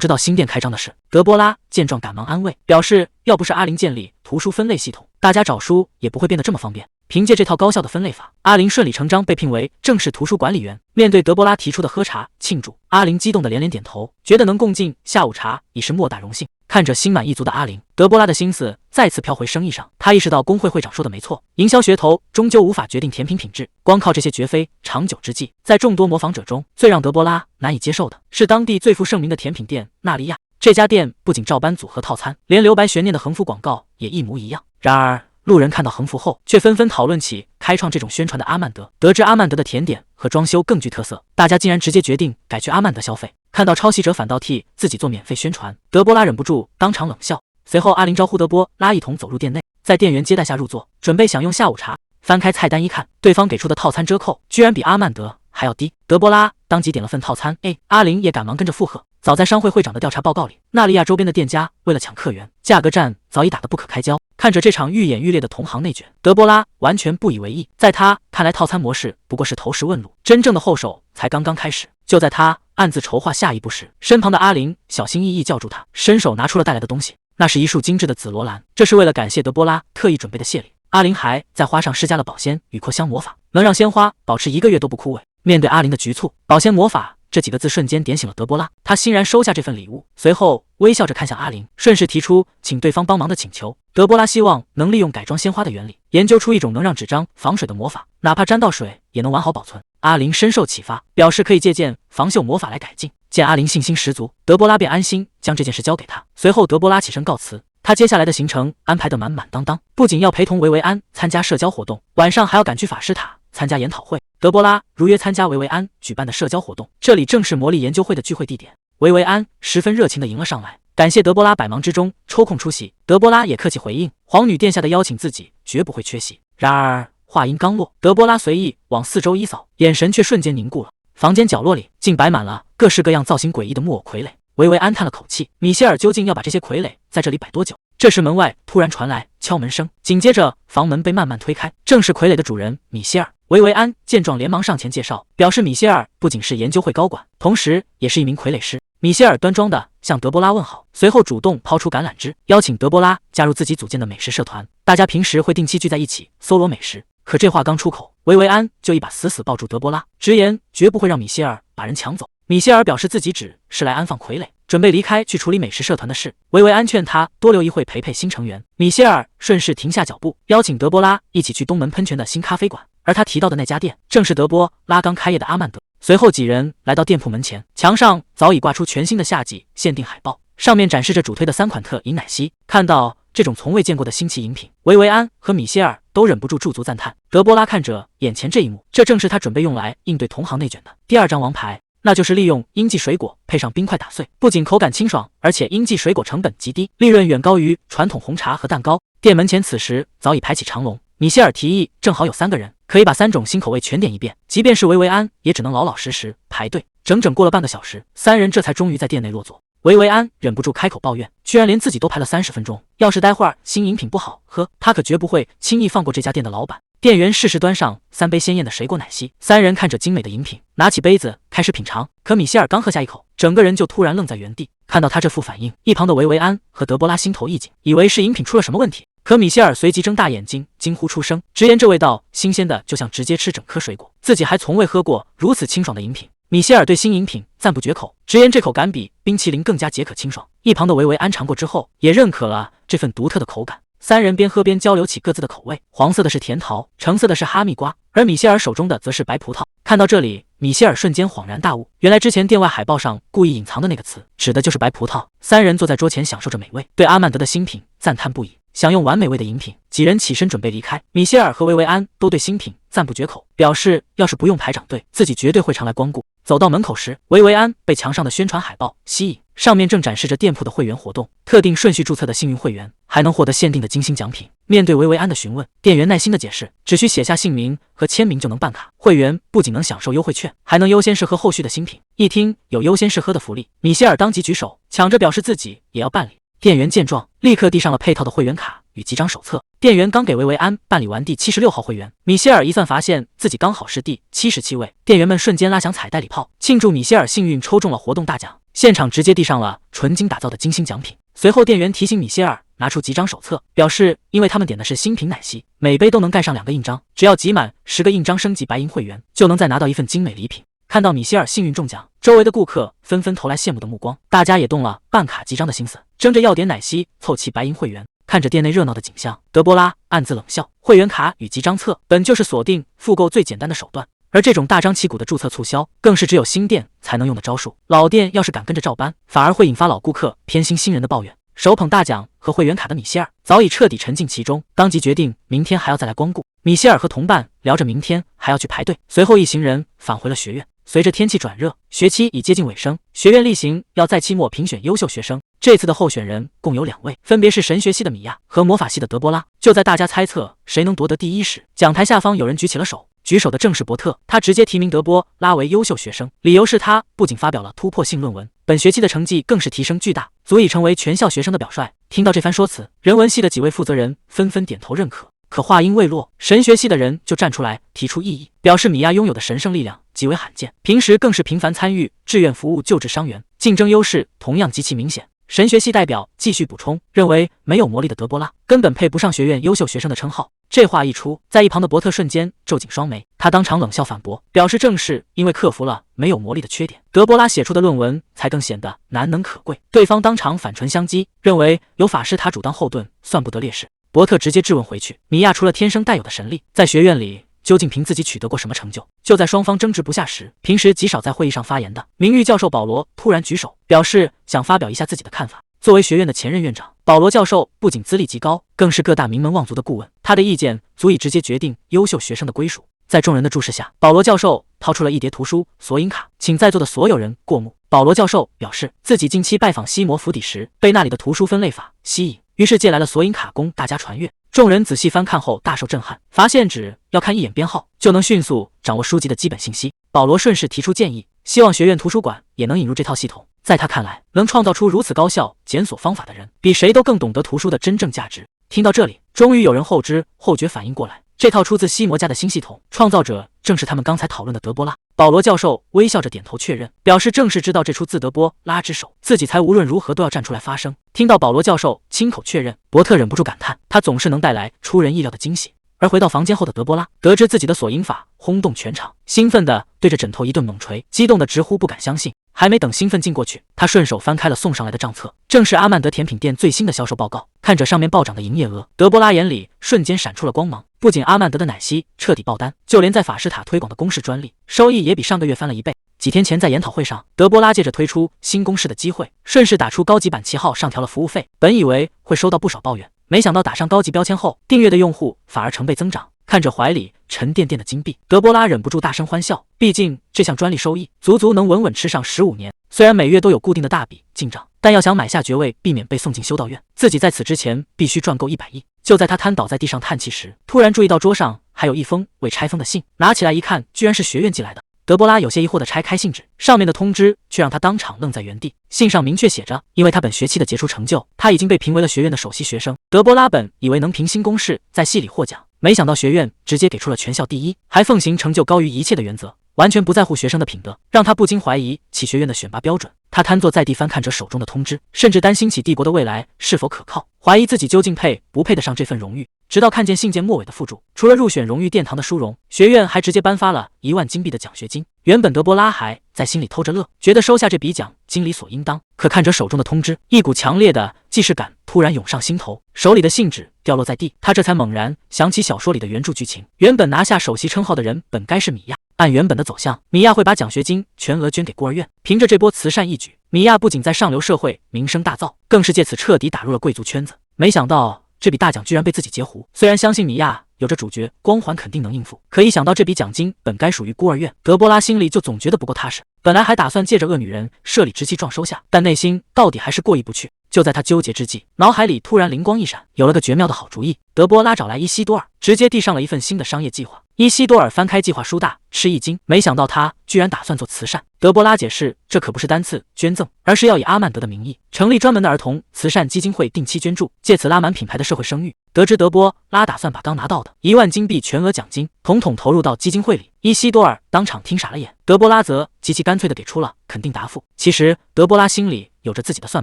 Speaker 1: 知道新店开张的事。德波拉见状赶忙安慰，表示要不是阿林建立图书分类系统，大家找书也不会变得这么方便。凭借这套高效的分类法，阿林顺理成章被聘为正式图书管理员。面对德波拉提出的喝茶庆祝，阿林激动的连连点头，觉得能共进下午茶已是莫大荣幸。看着心满意足的阿林，德波拉的心思再次飘回生意上。他意识到工会会长说的没错，营销噱头终究无法决定甜品品质，光靠这些绝非长久之计。在众多模仿者中，最让德波拉难以接受的是当地最负盛名的甜品店纳利亚。这家店不仅照搬组合套餐，连留白悬念的横幅广告也一模一样。然而路人看到横幅后，却纷纷讨论起开创这种宣传的阿曼德。得知阿曼德的甜点和装修更具特色，大家竟然直接决定改去阿曼德消费。看到抄袭者反倒替自己做免费宣传，德波拉忍不住当场冷笑。随后阿林招呼德波拉一同走入店内，在店员接待下入座，准备享用下午茶。翻开菜单一看，对方给出的套餐折扣居然比阿曼德还要低。德波拉当即点了份套餐 A， 阿林也赶忙跟着附和。早在商会会长的调查报告里，纳利亚周边的店家为了抢客源，价格战早已打得不可开交。看着这场愈演愈烈的同行内卷，德波拉完全不以为意。在他看来，套餐模式不过是投石问路，真正的后手才刚刚开始。就在他暗自筹划下一步时，身旁的阿林小心翼翼叫住他，伸手拿出了带来的东西。那是一束精致的紫罗兰，这是为了感谢德波拉特意准备的谢礼。阿林还在花上施加了保鲜与扩香魔法，能让鲜花保持1个月都不枯萎。面对阿林的局促，保鲜魔法这几个字瞬间点醒了德波拉，他欣然收下这份礼物，随后微笑着看向阿林，顺势提出请对方帮忙的请求。德波拉希望能利用改装鲜花的原理，研究出一种能让纸张防水的魔法，哪怕沾到水也能完好保存。阿林深受启发，表示可以借鉴防锈魔法来改进。见阿林信心十足，德波拉便安心将这件事交给他。随后德波拉起身告辞，他接下来的行程安排得满满当当，不仅要陪同维维安参加社交活动，晚上还要赶去法师塔参加研讨会。德波拉如约参加维维安举办的社交活动，这里正是魔力研究会的聚会地点。维维安十分热情地迎了上来，感谢德波拉百忙之中抽空出席。德波拉也客气回应，皇女殿下的邀请自己绝不会缺席。然而话音刚落，德波拉随意往四周一扫，眼神却瞬间凝固了。房间角落里竟摆满了各式各样造型诡异的木偶傀儡。维维安叹了口气，米歇尔究竟要把这些傀儡在这里摆多久？这时门外突然传来敲门声，紧接着房门被慢慢推开，正是傀儡的主人米歇尔。维维安见状连忙上前介绍，表示米歇尔不仅是研究会高管，同时也是一名傀儡师。米歇尔端庄地向德波拉问好，随后主动抛出橄榄枝，邀请德波拉加入自己组建的美食社团，大家平时会定期聚在一起搜罗美食。可这话刚出口，维维安就一把死死抱住德波拉，直言绝不会让米歇尔把人抢走。米歇尔表示自己只是来安放傀儡，准备离开去处理美食社团的事。维维安劝他多留一会陪陪新成员。米歇尔顺势停下脚步，邀请德波拉一起去东门喷泉的新咖啡馆，而他提到的那家店正是德波拉刚开业的阿曼德。随后几人来到店铺门前，墙上早已挂出全新的夏季限定海报，上面展示着主推的3款特饮奶昔。看到这种从未见过的新奇饮品，维维安和米歇尔都忍不住驻足赞叹。德波拉看着眼前这一幕，这正是他准备用来应对同行内卷的第2张王牌，那就是利用鹰记水果配上冰块打碎，不仅口感清爽，而且鹰记水果成本极低，利润远高于传统红茶和蛋糕。店门前此时早已排起长龙，米歇尔提议正好有3个人，可以把3种新口味全点一遍，即便是维维安也只能老老实实排队。整整过了半个小时，3人这才终于在店内落座。维维安忍不住开口抱怨，居然连自己都排了30分钟，要是待会儿新饮品不好喝，他可绝不会轻易放过这家店的老板。店员适时端上3杯鲜艳的水果奶昔，3人看着精美的饮品，拿起杯子开始品尝。可米歇尔刚喝下一口，整个人就突然愣在原地。看到他这副反应，一旁的维维安和德波拉心头一紧，以为是饮品出了什么问题。可米歇尔随即睁大眼睛惊呼出声，直言这味道新鲜的就像直接吃整颗水果，自己还从未喝过如此清爽的饮品。米歇尔对新饮品赞不绝口，直言这口感比冰淇淋更加解渴清爽。一旁的维维安尝过之后，也认可了这份独特的口感。3人边喝边交流起各自的口味，黄色的是甜桃，橙色的是哈密瓜，而米歇尔手中的则是白葡萄。看到这里，米歇尔瞬间恍然大悟，原来之前店外海报上故意隐藏的那个词，指的就是白葡萄。3人坐在桌前享受着美味，对阿曼德的新品赞叹不已。享用完美味的饮品，几人起身准备离开。米歇尔和维维安都对新品赞不绝口，表示要是不用排长队，自己绝对会常来光顾。走到门口时，维维安被墙上的宣传海报吸引，上面正展示着店铺的会员活动，特定顺序注册的幸运会员还能获得限定的精心奖品。面对维维安的询问，店员耐心的解释，只需写下姓名和签名就能办卡，会员不仅能享受优惠券，还能优先试喝后续的新品。一听有优先试喝的福利，米歇尔当即举手抢着表示自己也要办理。店员见状，立刻递上了配套的会员卡与几张手册。店员刚给维维安办理完第76号会员，米歇尔一算发现自己刚好是第77位。店员们瞬间拉响彩带礼炮，庆祝米歇尔幸运抽中了活动大奖，现场直接递上了纯金打造的精心奖品。随后店员提醒米歇尔拿出几张手册，表示因为他们点的是新品奶昔，每杯都能盖上2个印章，只要集满10个印章升级白银会员，就能再拿到一份精美礼品。看到米歇尔幸运中奖，周围的顾客纷纷投来羡慕的目光，大家也动了办卡集章的心思，争着要点奶昔凑齐白银会员。看着店内热闹的景象，德波拉暗自冷笑，会员卡与集章册本就是锁定复购最简单的手段，而这种大张旗鼓的注册促销更是只有新店才能用的招数，老店要是敢跟着照搬，反而会引发老顾客偏心新人的抱怨。手捧大奖和会员卡的米歇尔早已彻底沉浸其中，当即决定明天还要再来光顾。米歇尔和同伴聊着明天还要去排队，随后一行人返回了学院。随着天气转热，学期已接近尾声，学院例行要在期末评选优秀学生。这次的候选人共有2位，分别是神学系的米娅和魔法系的德波拉。就在大家猜测谁能夺得第1时，讲台下方有人举起了手，举手的正是伯特，他直接提名德波拉为优秀学生，理由是他不仅发表了突破性论文，本学期的成绩更是提升巨大，足以成为全校学生的表率。听到这番说辞，人文系的几位负责人纷纷点头认可。可话音未落，神学系的人就站出来提出异议，表示米娅拥有的神圣力量极为罕见，平时更是频繁参与志愿服务救治伤员，竞争优势同样极其明显。神学系代表继续补充，认为没有魔力的德波拉根本配不上学院优秀学生的称号。这话一出，在一旁的伯特瞬间皱紧双眉，他当场冷笑反驳，表示正是因为克服了没有魔力的缺点，德波拉写出的论文才更显得难能可贵。对方当场反唇相讥，认为有法师塔主当后盾算不得劣势。伯特直接质问回去，米娅除了天生带有的神力，在学院里究竟凭自己取得过什么成就？就在双方争执不下时，平时极少在会议上发言的名誉教授保罗突然举手，表示想发表一下自己的看法。作为学院的前任院长，保罗教授不仅资历极高，更是各大名门望族的顾问，他的意见足以直接决定优秀学生的归属。在众人的注视下，保罗教授掏出了一叠图书索引卡，请在座的所有人过目。保罗教授表示，自己近期拜访西摩府邸时，被那里的图书分类法吸引，于是借来了索引卡供大家传阅。众人仔细翻看后大受震撼，发现只要看一眼编号，就能迅速掌握书籍的基本信息。保罗顺势提出建议，希望学院图书馆也能引入这套系统。在他看来，能创造出如此高效检索方法的人，比谁都更懂得图书的真正价值。听到这里，终于有人后知后觉反应过来，这套出自西魔家的新系统，创造者正是他们刚才讨论的德波拉。保罗教授微笑着点头确认，表示正是知道这出自德波拉之手，自己才无论如何都要站出来发声。听到保罗教授亲口确认，伯特忍不住感叹，他总是能带来出人意料的惊喜。而回到房间后的德波拉，得知自己的索引法轰动全场，兴奋地对着枕头一顿猛捶，激动得直呼不敢相信。还没等兴奋劲过去，他顺手翻开了送上来的账册，正是阿曼德甜品店最新的销售报告。看着上面暴涨的营业额，德波拉眼里瞬间闪出了光芒。不仅阿曼德的奶昔彻底爆单，就连在法师塔推广的公式专利收益也比上个月翻了1倍。几天前在研讨会上，德波拉借着推出新公式的机会，顺势打出高级版旗号，上调了服务费。本以为会收到不少抱怨，没想到打上高级标签后，订阅的用户反而成倍增长。看着怀里沉甸甸的金币，德波拉忍不住大声欢笑。毕竟这项专利收益足足能稳稳吃上15年。虽然每月都有固定的大笔进账，但要想买下爵位，避免被送进修道院，自己在此之前必须赚够100亿。就在他瘫倒在地上叹气时，突然注意到桌上还有一封未拆封的信，拿起来一看，居然是学院寄来的。德波拉有些疑惑地拆开信纸，上面的通知却让他当场愣在原地。信上明确写着，因为他本学期的杰出成就，他已经被评为了学院的首席学生。德波拉本以为能凭新公式在系里获奖，没想到学院直接给出了全校第一，还奉行成就高于一切的原则，完全不在乎学生的品德，让他不禁怀疑其学院的选拔标准。他瘫坐在地翻看着手中的通知，甚至担心起帝国的未来是否可靠，怀疑自己究竟配不配得上这份荣誉。直到看见信件末尾的附注，除了入选荣誉殿堂的殊荣，学院还直接颁发了1万金币的奖学金。原本德波拉还在心里偷着乐，觉得收下这笔奖经理所应当，可看着手中的通知，一股强烈的既视感突然涌上心头，手里的信纸掉落在地，他这才猛然想起小说里的原著剧情，原本拿下首席称号的人本该是米娅。按原本的走向，米娅会把奖学金全额捐给孤儿院。凭着这波慈善义举，米娅不仅在上流社会名声大噪，更是借此彻底打入了贵族圈子。没想到这笔大奖居然被自己截胡。虽然相信米娅有着主角光环，肯定能应付，可一想到这笔奖金本该属于孤儿院，德波拉心里就总觉得不够踏实。本来还打算借着恶女人设理直气状收下，但内心到底还是过意不去。就在他纠结之际，脑海里突然灵光一闪，有了个绝妙的好主意。德波拉找来伊西多尔，直接递上了一份新的商业计划。伊西多尔翻开计划书大吃一惊，没想到他居然打算做慈善。德波拉解释，这可不是单次捐赠，而是要以阿曼德的名义成立专门的儿童慈善基金会，定期捐助，借此拉满品牌的社会声誉。得知德波拉打算把刚拿到的1万金币全额奖金统统投入到基金会里，伊西多尔当场听傻了眼，德波拉则极其干脆地给出了肯定答复。其实德波拉心里有着自己的算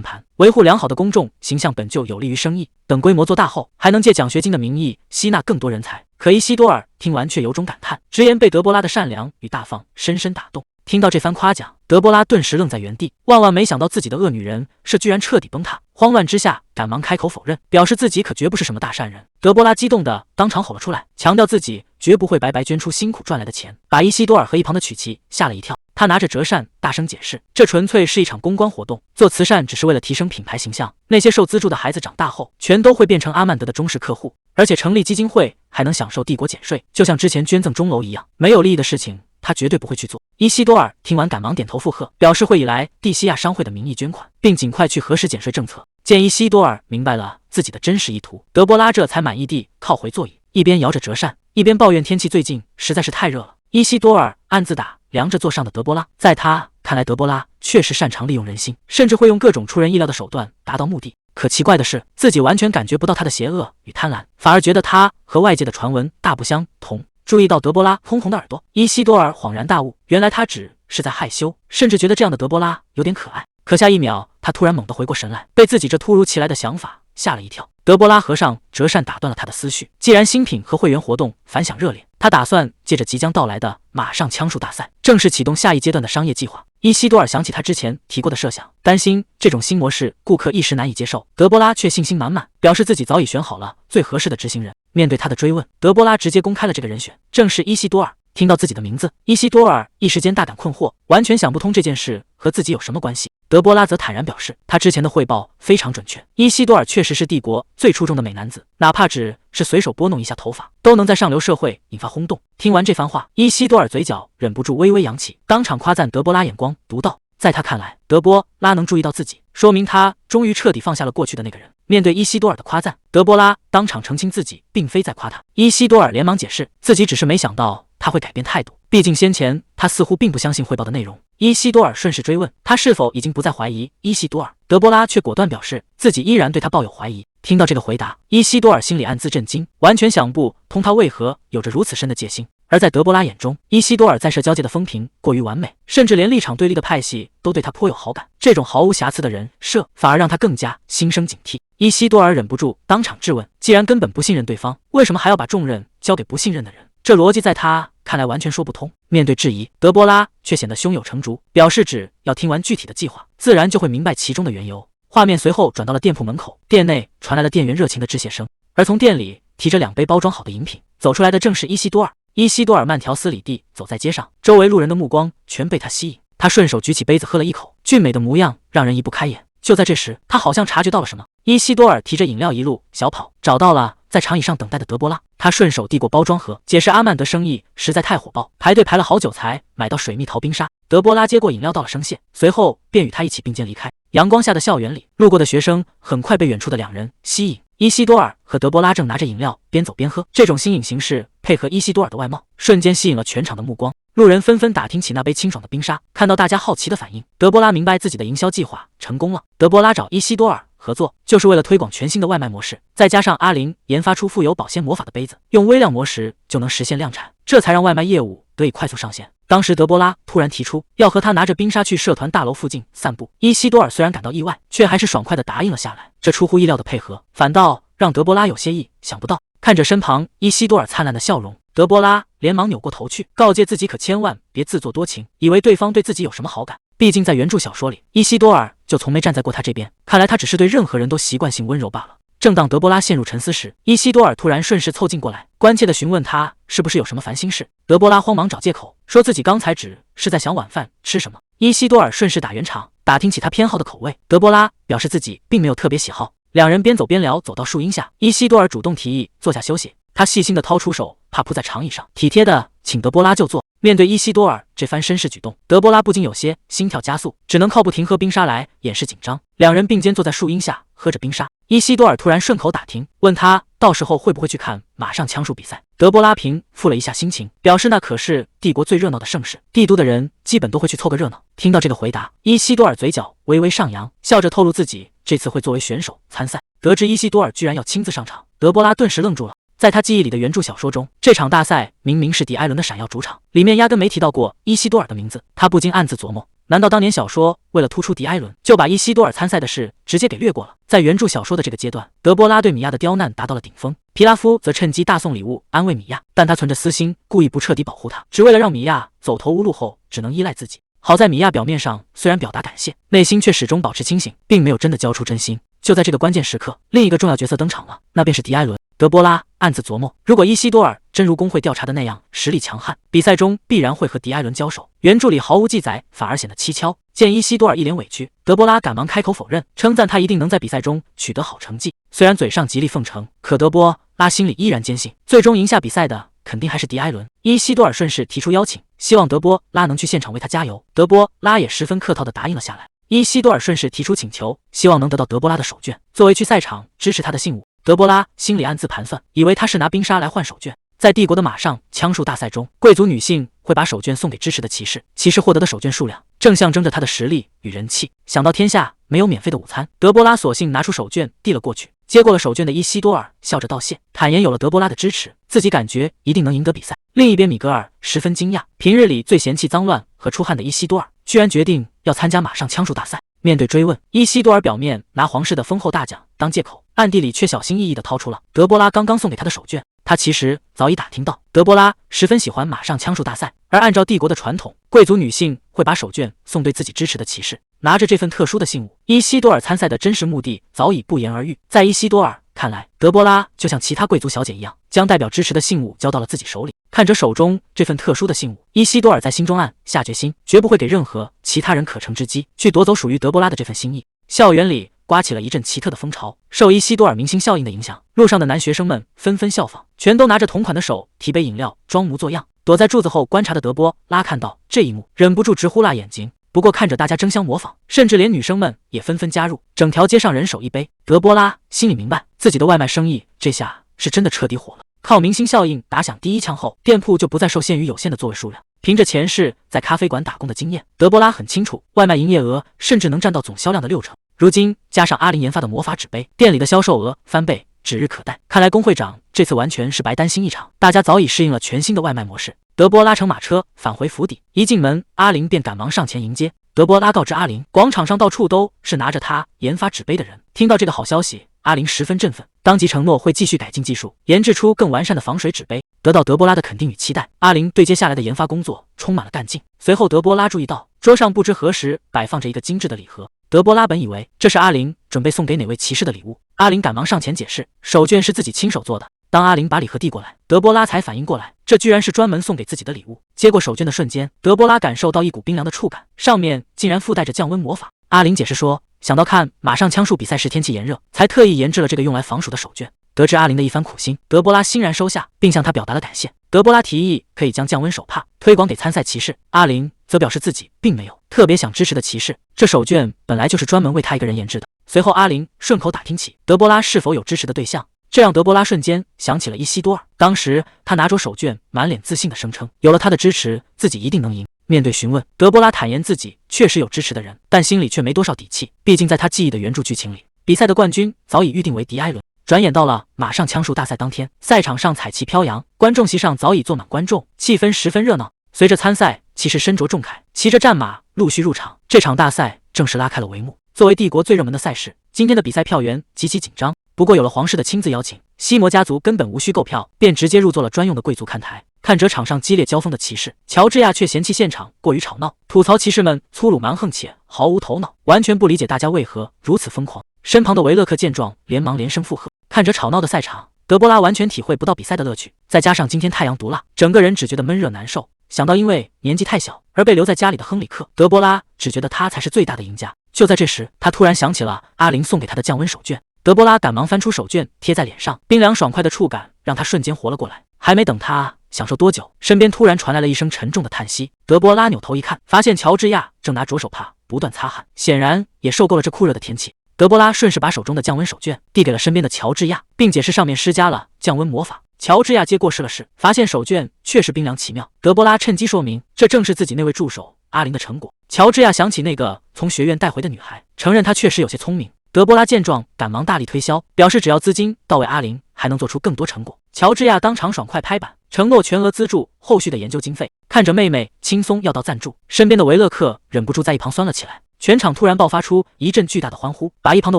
Speaker 1: 盘，维护良好的公众形象本就有利于生意，等规模做大后，还能借奖学金的名义吸纳更多人才。可伊西多尔听完却有种感叹，直言被德波拉的善良与大方深深打动。听到这番夸奖，德波拉顿时愣在原地，万万没想到自己的恶女人设居然彻底崩塌。慌乱之下，赶忙开口否认，表示自己可绝不是什么大善人。德波拉激动的当场吼了出来，强调自己绝不会白白捐出辛苦赚来的钱，把伊西多尔和一旁的曲奇吓了一跳。他拿着折扇大声解释，这纯粹是一场公关活动，做慈善只是为了提升品牌形象，那些受资助的孩子长大后全都会变成阿曼德的忠实客户，而且成立基金会还能享受帝国减税，就像之前捐赠钟楼一样，没有利益的事情他绝对不会去做。伊西多尔听完赶忙点头附和，表示会以来蒂西亚商会的名义捐款，并尽快去核实减税政策。见伊西多尔明白了自己的真实意图，德波拉这才满意地靠回座椅，一边摇着折扇，一边抱怨天气最近实在是太热了。伊西多尔暗自打量着座上的德波拉，在他看来，德波拉确实擅长利用人心，甚至会用各种出人意料的手段达到目的。可奇怪的是，自己完全感觉不到他的邪恶与贪婪，反而觉得他和外界的传闻大不相同。注意到德波拉红红的耳朵，伊西多尔恍然大悟，原来他只是在害羞，甚至觉得这样的德波拉有点可爱。可下一秒，他突然猛地回过神来，被自己这突如其来的想法吓了一跳。德波拉合上折扇，打断了他的思绪。既然新品和会员活动反响热烈，他打算借着即将到来的马上枪术大赛，正式启动下一阶段的商业计划。伊西多尔想起他之前提过的设想，担心这种新模式顾客一时难以接受。德波拉却信心满满，表示自己早已选好了最合适的执行人。面对他的追问，德波拉直接公开了这个人选，正是伊西多尔。听到自己的名字，伊西多尔一时间大感困惑，完全想不通这件事和自己有什么关系。德波拉则坦然表示，他之前的汇报非常准确，伊西多尔确实是帝国最出众的美男子，哪怕只是随手拨弄一下头发，都能在上流社会引发轰动。听完这番话，伊西多尔嘴角忍不住微微扬起，当场夸赞德波拉眼光独到。在他看来，德波拉能注意到自己，说明他终于彻底放下了过去的那个人。面对伊西多尔的夸赞，德波拉当场澄清自己并非在夸他。伊西多尔连忙解释，自己只是没想到他会改变态度，毕竟先前他似乎并不相信汇报的内容。伊西多尔顺势追问他是否已经不再怀疑伊西多尔，德波拉却果断表示自己依然对他抱有怀疑。听到这个回答，伊西多尔心里暗自震惊，完全想不通他为何有着如此深的戒心。而在德波拉眼中，伊西多尔在社交界的风评过于完美，甚至连立场对立的派系都对他颇有好感。这种毫无瑕疵的人设，反而让他更加心生警惕。伊西多尔忍不住当场质问：既然根本不信任对方，为什么还要把重任交给不信任的人？这逻辑在他看来完全说不通。面对质疑，德波拉却显得胸有成竹，表示只要听完具体的计划，自然就会明白其中的缘由。画面随后转到了店铺门口，店内传来了店员热情的致谢声，而从店里提着2杯包装好的饮品走出来的正是伊西多尔。伊西多尔慢条斯理地走在街上，周围路人的目光全被他吸引。他顺手举起杯子喝了一口，俊美的模样让人移不开眼。就在这时，他好像察觉到了什么。伊西多尔提着饮料一路小跑，找到了在长椅上等待的德波拉。他顺手递过包装盒，解释阿曼德生意实在太火爆，排队排了好久才买到水蜜桃冰沙。德波拉接过饮料道了声谢，随后便与他一起并肩离开。阳光下的校园里，路过的学生很快被远处的2人吸引。伊西多尔和德波拉正拿着饮料边走边喝，这种新颖形式配合伊西多尔的外貌，瞬间吸引了全场的目光。路人纷纷打听起那杯清爽的冰沙。看到大家好奇的反应，德波拉明白自己的营销计划成功了。德波拉找伊西多尔合作，就是为了推广全新的外卖模式，再加上阿林研发出富有保鲜魔法的杯子，用微量模式就能实现量产，这才让外卖业务得以快速上线。当时德波拉突然提出要和他拿着冰沙去社团大楼附近散步，伊西多尔虽然感到意外，却还是爽快地答应了下来。这出乎意料的配合，反倒让德波拉有些意想不到。看着身旁伊西多尔灿烂的笑容，德波拉连忙扭过头去，告诫自己可千万别自作多情，以为对方对自己有什么好感。毕竟在原著小说里，伊西多尔就从没站在过他这边，看来他只是对任何人都习惯性温柔罢了。正当德波拉陷入沉思时，伊西多尔突然顺势凑近过来，关切地询问他是不是有什么烦心事。德波拉慌忙找借口，说自己刚才只是在想晚饭吃什么。伊西多尔顺势打圆场，打听起他偏好的口味。德波拉表示自己并没有特别喜好。2人边走边聊，走到树荫下，伊西多尔主动提议坐下休息。他细心地掏出手，怕扑在长椅上，体贴地请德波拉就坐。面对伊西多尔这番绅士举动，德波拉不禁有些心跳加速，只能靠不停喝冰沙来掩饰紧张。2人并肩坐在树荫下，喝着冰沙。伊西多尔突然顺口打听，问他到时候会不会去看马上枪术比赛。德波拉平复了一下心情，表示那可是帝国最热闹的盛事，帝都的人基本都会去凑个热闹。听到这个回答，伊西多尔嘴角微微上扬，笑着透露自己这次会作为选手参赛。得知伊西多尔居然要亲自上场，德波拉顿时愣住了。在他记忆里的原著小说中，这场大赛明明是迪埃伦的闪耀主场，里面压根没提到过伊西多尔的名字。他不禁暗自琢磨，难道当年小说为了突出迪埃伦，就把伊西多尔参赛的事直接给略过了？在原著小说的这个阶段，德波拉对米娅的刁难达到了顶峰，皮拉夫则趁机大送礼物安慰米娅，但他存着私心，故意不彻底保护她，只为了让米娅走投无路后只能依赖自己。好在米娅表面上虽然表达感谢，内心却始终保持清醒，并没有真的交出真心。就在这个关键时刻，另一个重要角色登场了，那便是迪埃伦。德波拉暗自琢磨，如果伊西多尔真如工会调查的那样实力强悍，比赛中必然会和迪埃伦交手。原著里毫无记载，反而显得蹊跷。见伊西多尔一脸委屈，德波拉赶忙开口否认，称赞他一定能在比赛中取得好成绩。虽然嘴上极力奉承，可德波拉心里依然坚信，最终赢下比赛的肯定还是迪埃伦。伊西多尔顺势提出邀请，希望德波拉能去现场为他加油。德波拉也十分客套地答应了下来。伊西多尔顺势提出请求，希望能得到德波拉的手绢，作为去赛场支持他的信物。德波拉心里暗自盘算，以为他是拿冰沙来换手绢。在帝国的马上枪术大赛中，贵族女性会把手绢送给支持的骑士，骑士获得的手绢数量正象征着他的实力与人气。想到天下没有免费的午餐，德波拉索性拿出手绢递了过去。接过了手绢的伊西多尔笑着道谢，坦言有了德波拉的支持，自己感觉一定能赢得比赛。另一边，米格尔十分惊讶，平日里最嫌弃脏乱和出汗的伊西多尔，居然决定要参加马上枪术大赛。面对追问，伊西多尔表面拿皇室的丰厚大奖当借口，暗地里却小心翼翼地掏出了德波拉刚刚送给他的手绢。他其实早已打听到，德波拉十分喜欢马上枪术大赛，而按照帝国的传统，贵族女性会把手绢送对自己支持的骑士。拿着这份特殊的信物，伊西多尔参赛的真实目的早已不言而喻。在伊西多尔看来，德波拉就像其他贵族小姐一样，将代表支持的信物交到了自己手里。看着手中这份特殊的信物，伊西多尔在心中暗下决心，绝不会给任何其他人可乘之机，去夺走属于德波拉的这份心意。校园里刮起了一阵奇特的风潮，受伊西多尔明星效应的影响，路上的男学生们纷纷效仿，全都拿着同款的手提杯饮料，装模作样。躲在柱子后观察的德波拉看到这一幕，忍不住直呼辣眼睛。不过看着大家争相模仿，甚至连女生们也纷纷加入，整条街上人手一杯。德波拉心里明白，自己的外卖生意这下是真的彻底火了。靠明星效应打响第一枪后，店铺就不再受限于有限的座位数量，凭着前世在咖啡馆打工的经验，德波拉很清楚，外卖营业额甚至能占到总销量的60%。如今加上阿林研发的魔法纸杯，店里的销售额翻倍，指日可待。看来工会长这次完全是白担心一场，大家早已适应了全新的外卖模式。德波拉乘马车返回府邸，一进门，阿林便赶忙上前迎接。德波拉告知阿林，广场上到处都是拿着他研发纸杯的人。听到这个好消息，阿林十分振奋，当即承诺会继续改进技术，研制出更完善的防水纸杯。得到德波拉的肯定与期待，阿林对接下来的研发工作充满了干劲。随后，德波拉注意到桌上不知何时摆放着一个精致的礼盒。德波拉本以为这是阿林准备送给哪位骑士的礼物，阿林赶忙上前解释，手绢是自己亲手做的。当阿林把礼盒递过来，德波拉才反应过来，这居然是专门送给自己的礼物。接过手绢的瞬间，德波拉感受到一股冰凉的触感，上面竟然附带着降温魔法。阿林解释说，想到看马上枪术比赛时天气炎热，才特意研制了这个用来防暑的手绢。得知阿林的一番苦心，德波拉欣然收下，并向他表达了感谢。德波拉提议可以将降温手帕推广给参赛骑士，阿林则表示自己并没有特别想支持的骑士，这手绢本来就是专门为他一个人研制的。随后阿林顺口打听起德波拉是否有支持的对象，这让德波拉瞬间想起了伊西多尔。当时他拿着手绢，满脸自信地声称，有了他的支持，自己一定能赢。面对询问，德波拉坦言自己确实有支持的人，但心里却没多少底气。毕竟在他记忆的原著剧情里，比赛的冠军早已预定为迪埃伦。转眼到了马上枪术大赛当天，赛场上彩旗飘扬，观众席上早已坐满观众，气氛十分热闹。随着参赛，骑士身着重铠，骑着战马陆续入场，这场大赛正式拉开了帷幕。作为帝国最热门的赛事，今天的比赛票源极其紧张。不过有了皇室的亲自邀请，西摩家族根本无需购票，便直接入座了专用的贵族看台。看着场上激烈交锋的骑士，乔治亚却嫌弃现场过于吵闹，吐槽骑士们粗鲁蛮横且毫无头脑，完全不理解大家为何如此疯狂。身旁的维勒克见状，连忙连声附和。看着吵闹的赛场，德波拉完全体会不到比赛的乐趣，再加上今天太阳毒辣，整个人只觉得闷热难受。想到因为年纪太小而被留在家里的亨里克，德波拉只觉得他才是最大的赢家。就在这时，他突然想起了阿林送给他的降温手绢，德波拉赶忙翻出手绢贴在脸上，冰凉爽快的触感让他瞬间活了过来。还没等他享受多久，身边突然传来了一声沉重的叹息。德波拉扭头一看，发现乔治亚正拿着手帕不断擦汗，显然也受够了这酷热的天气。德波拉顺势把手中的降温手绢递给了身边的乔治亚，并解释上面施加了降温魔法。乔治亚接过试了试，发现手绢确实冰凉奇妙。德波拉趁机说明，这正是自己那位助手阿林的成果。乔治亚想起那个从学院带回的女孩，承认她确实有些聪明。德波拉见状，赶忙大力推销，表示只要资金到位，阿林还能做出更多成果。乔治亚当场爽快拍板，承诺全额资助后续的研究经费。看着妹妹轻松要到赞助，身边的维勒克忍不住在一旁酸了起来。全场突然爆发出一阵巨大的欢呼，把一旁的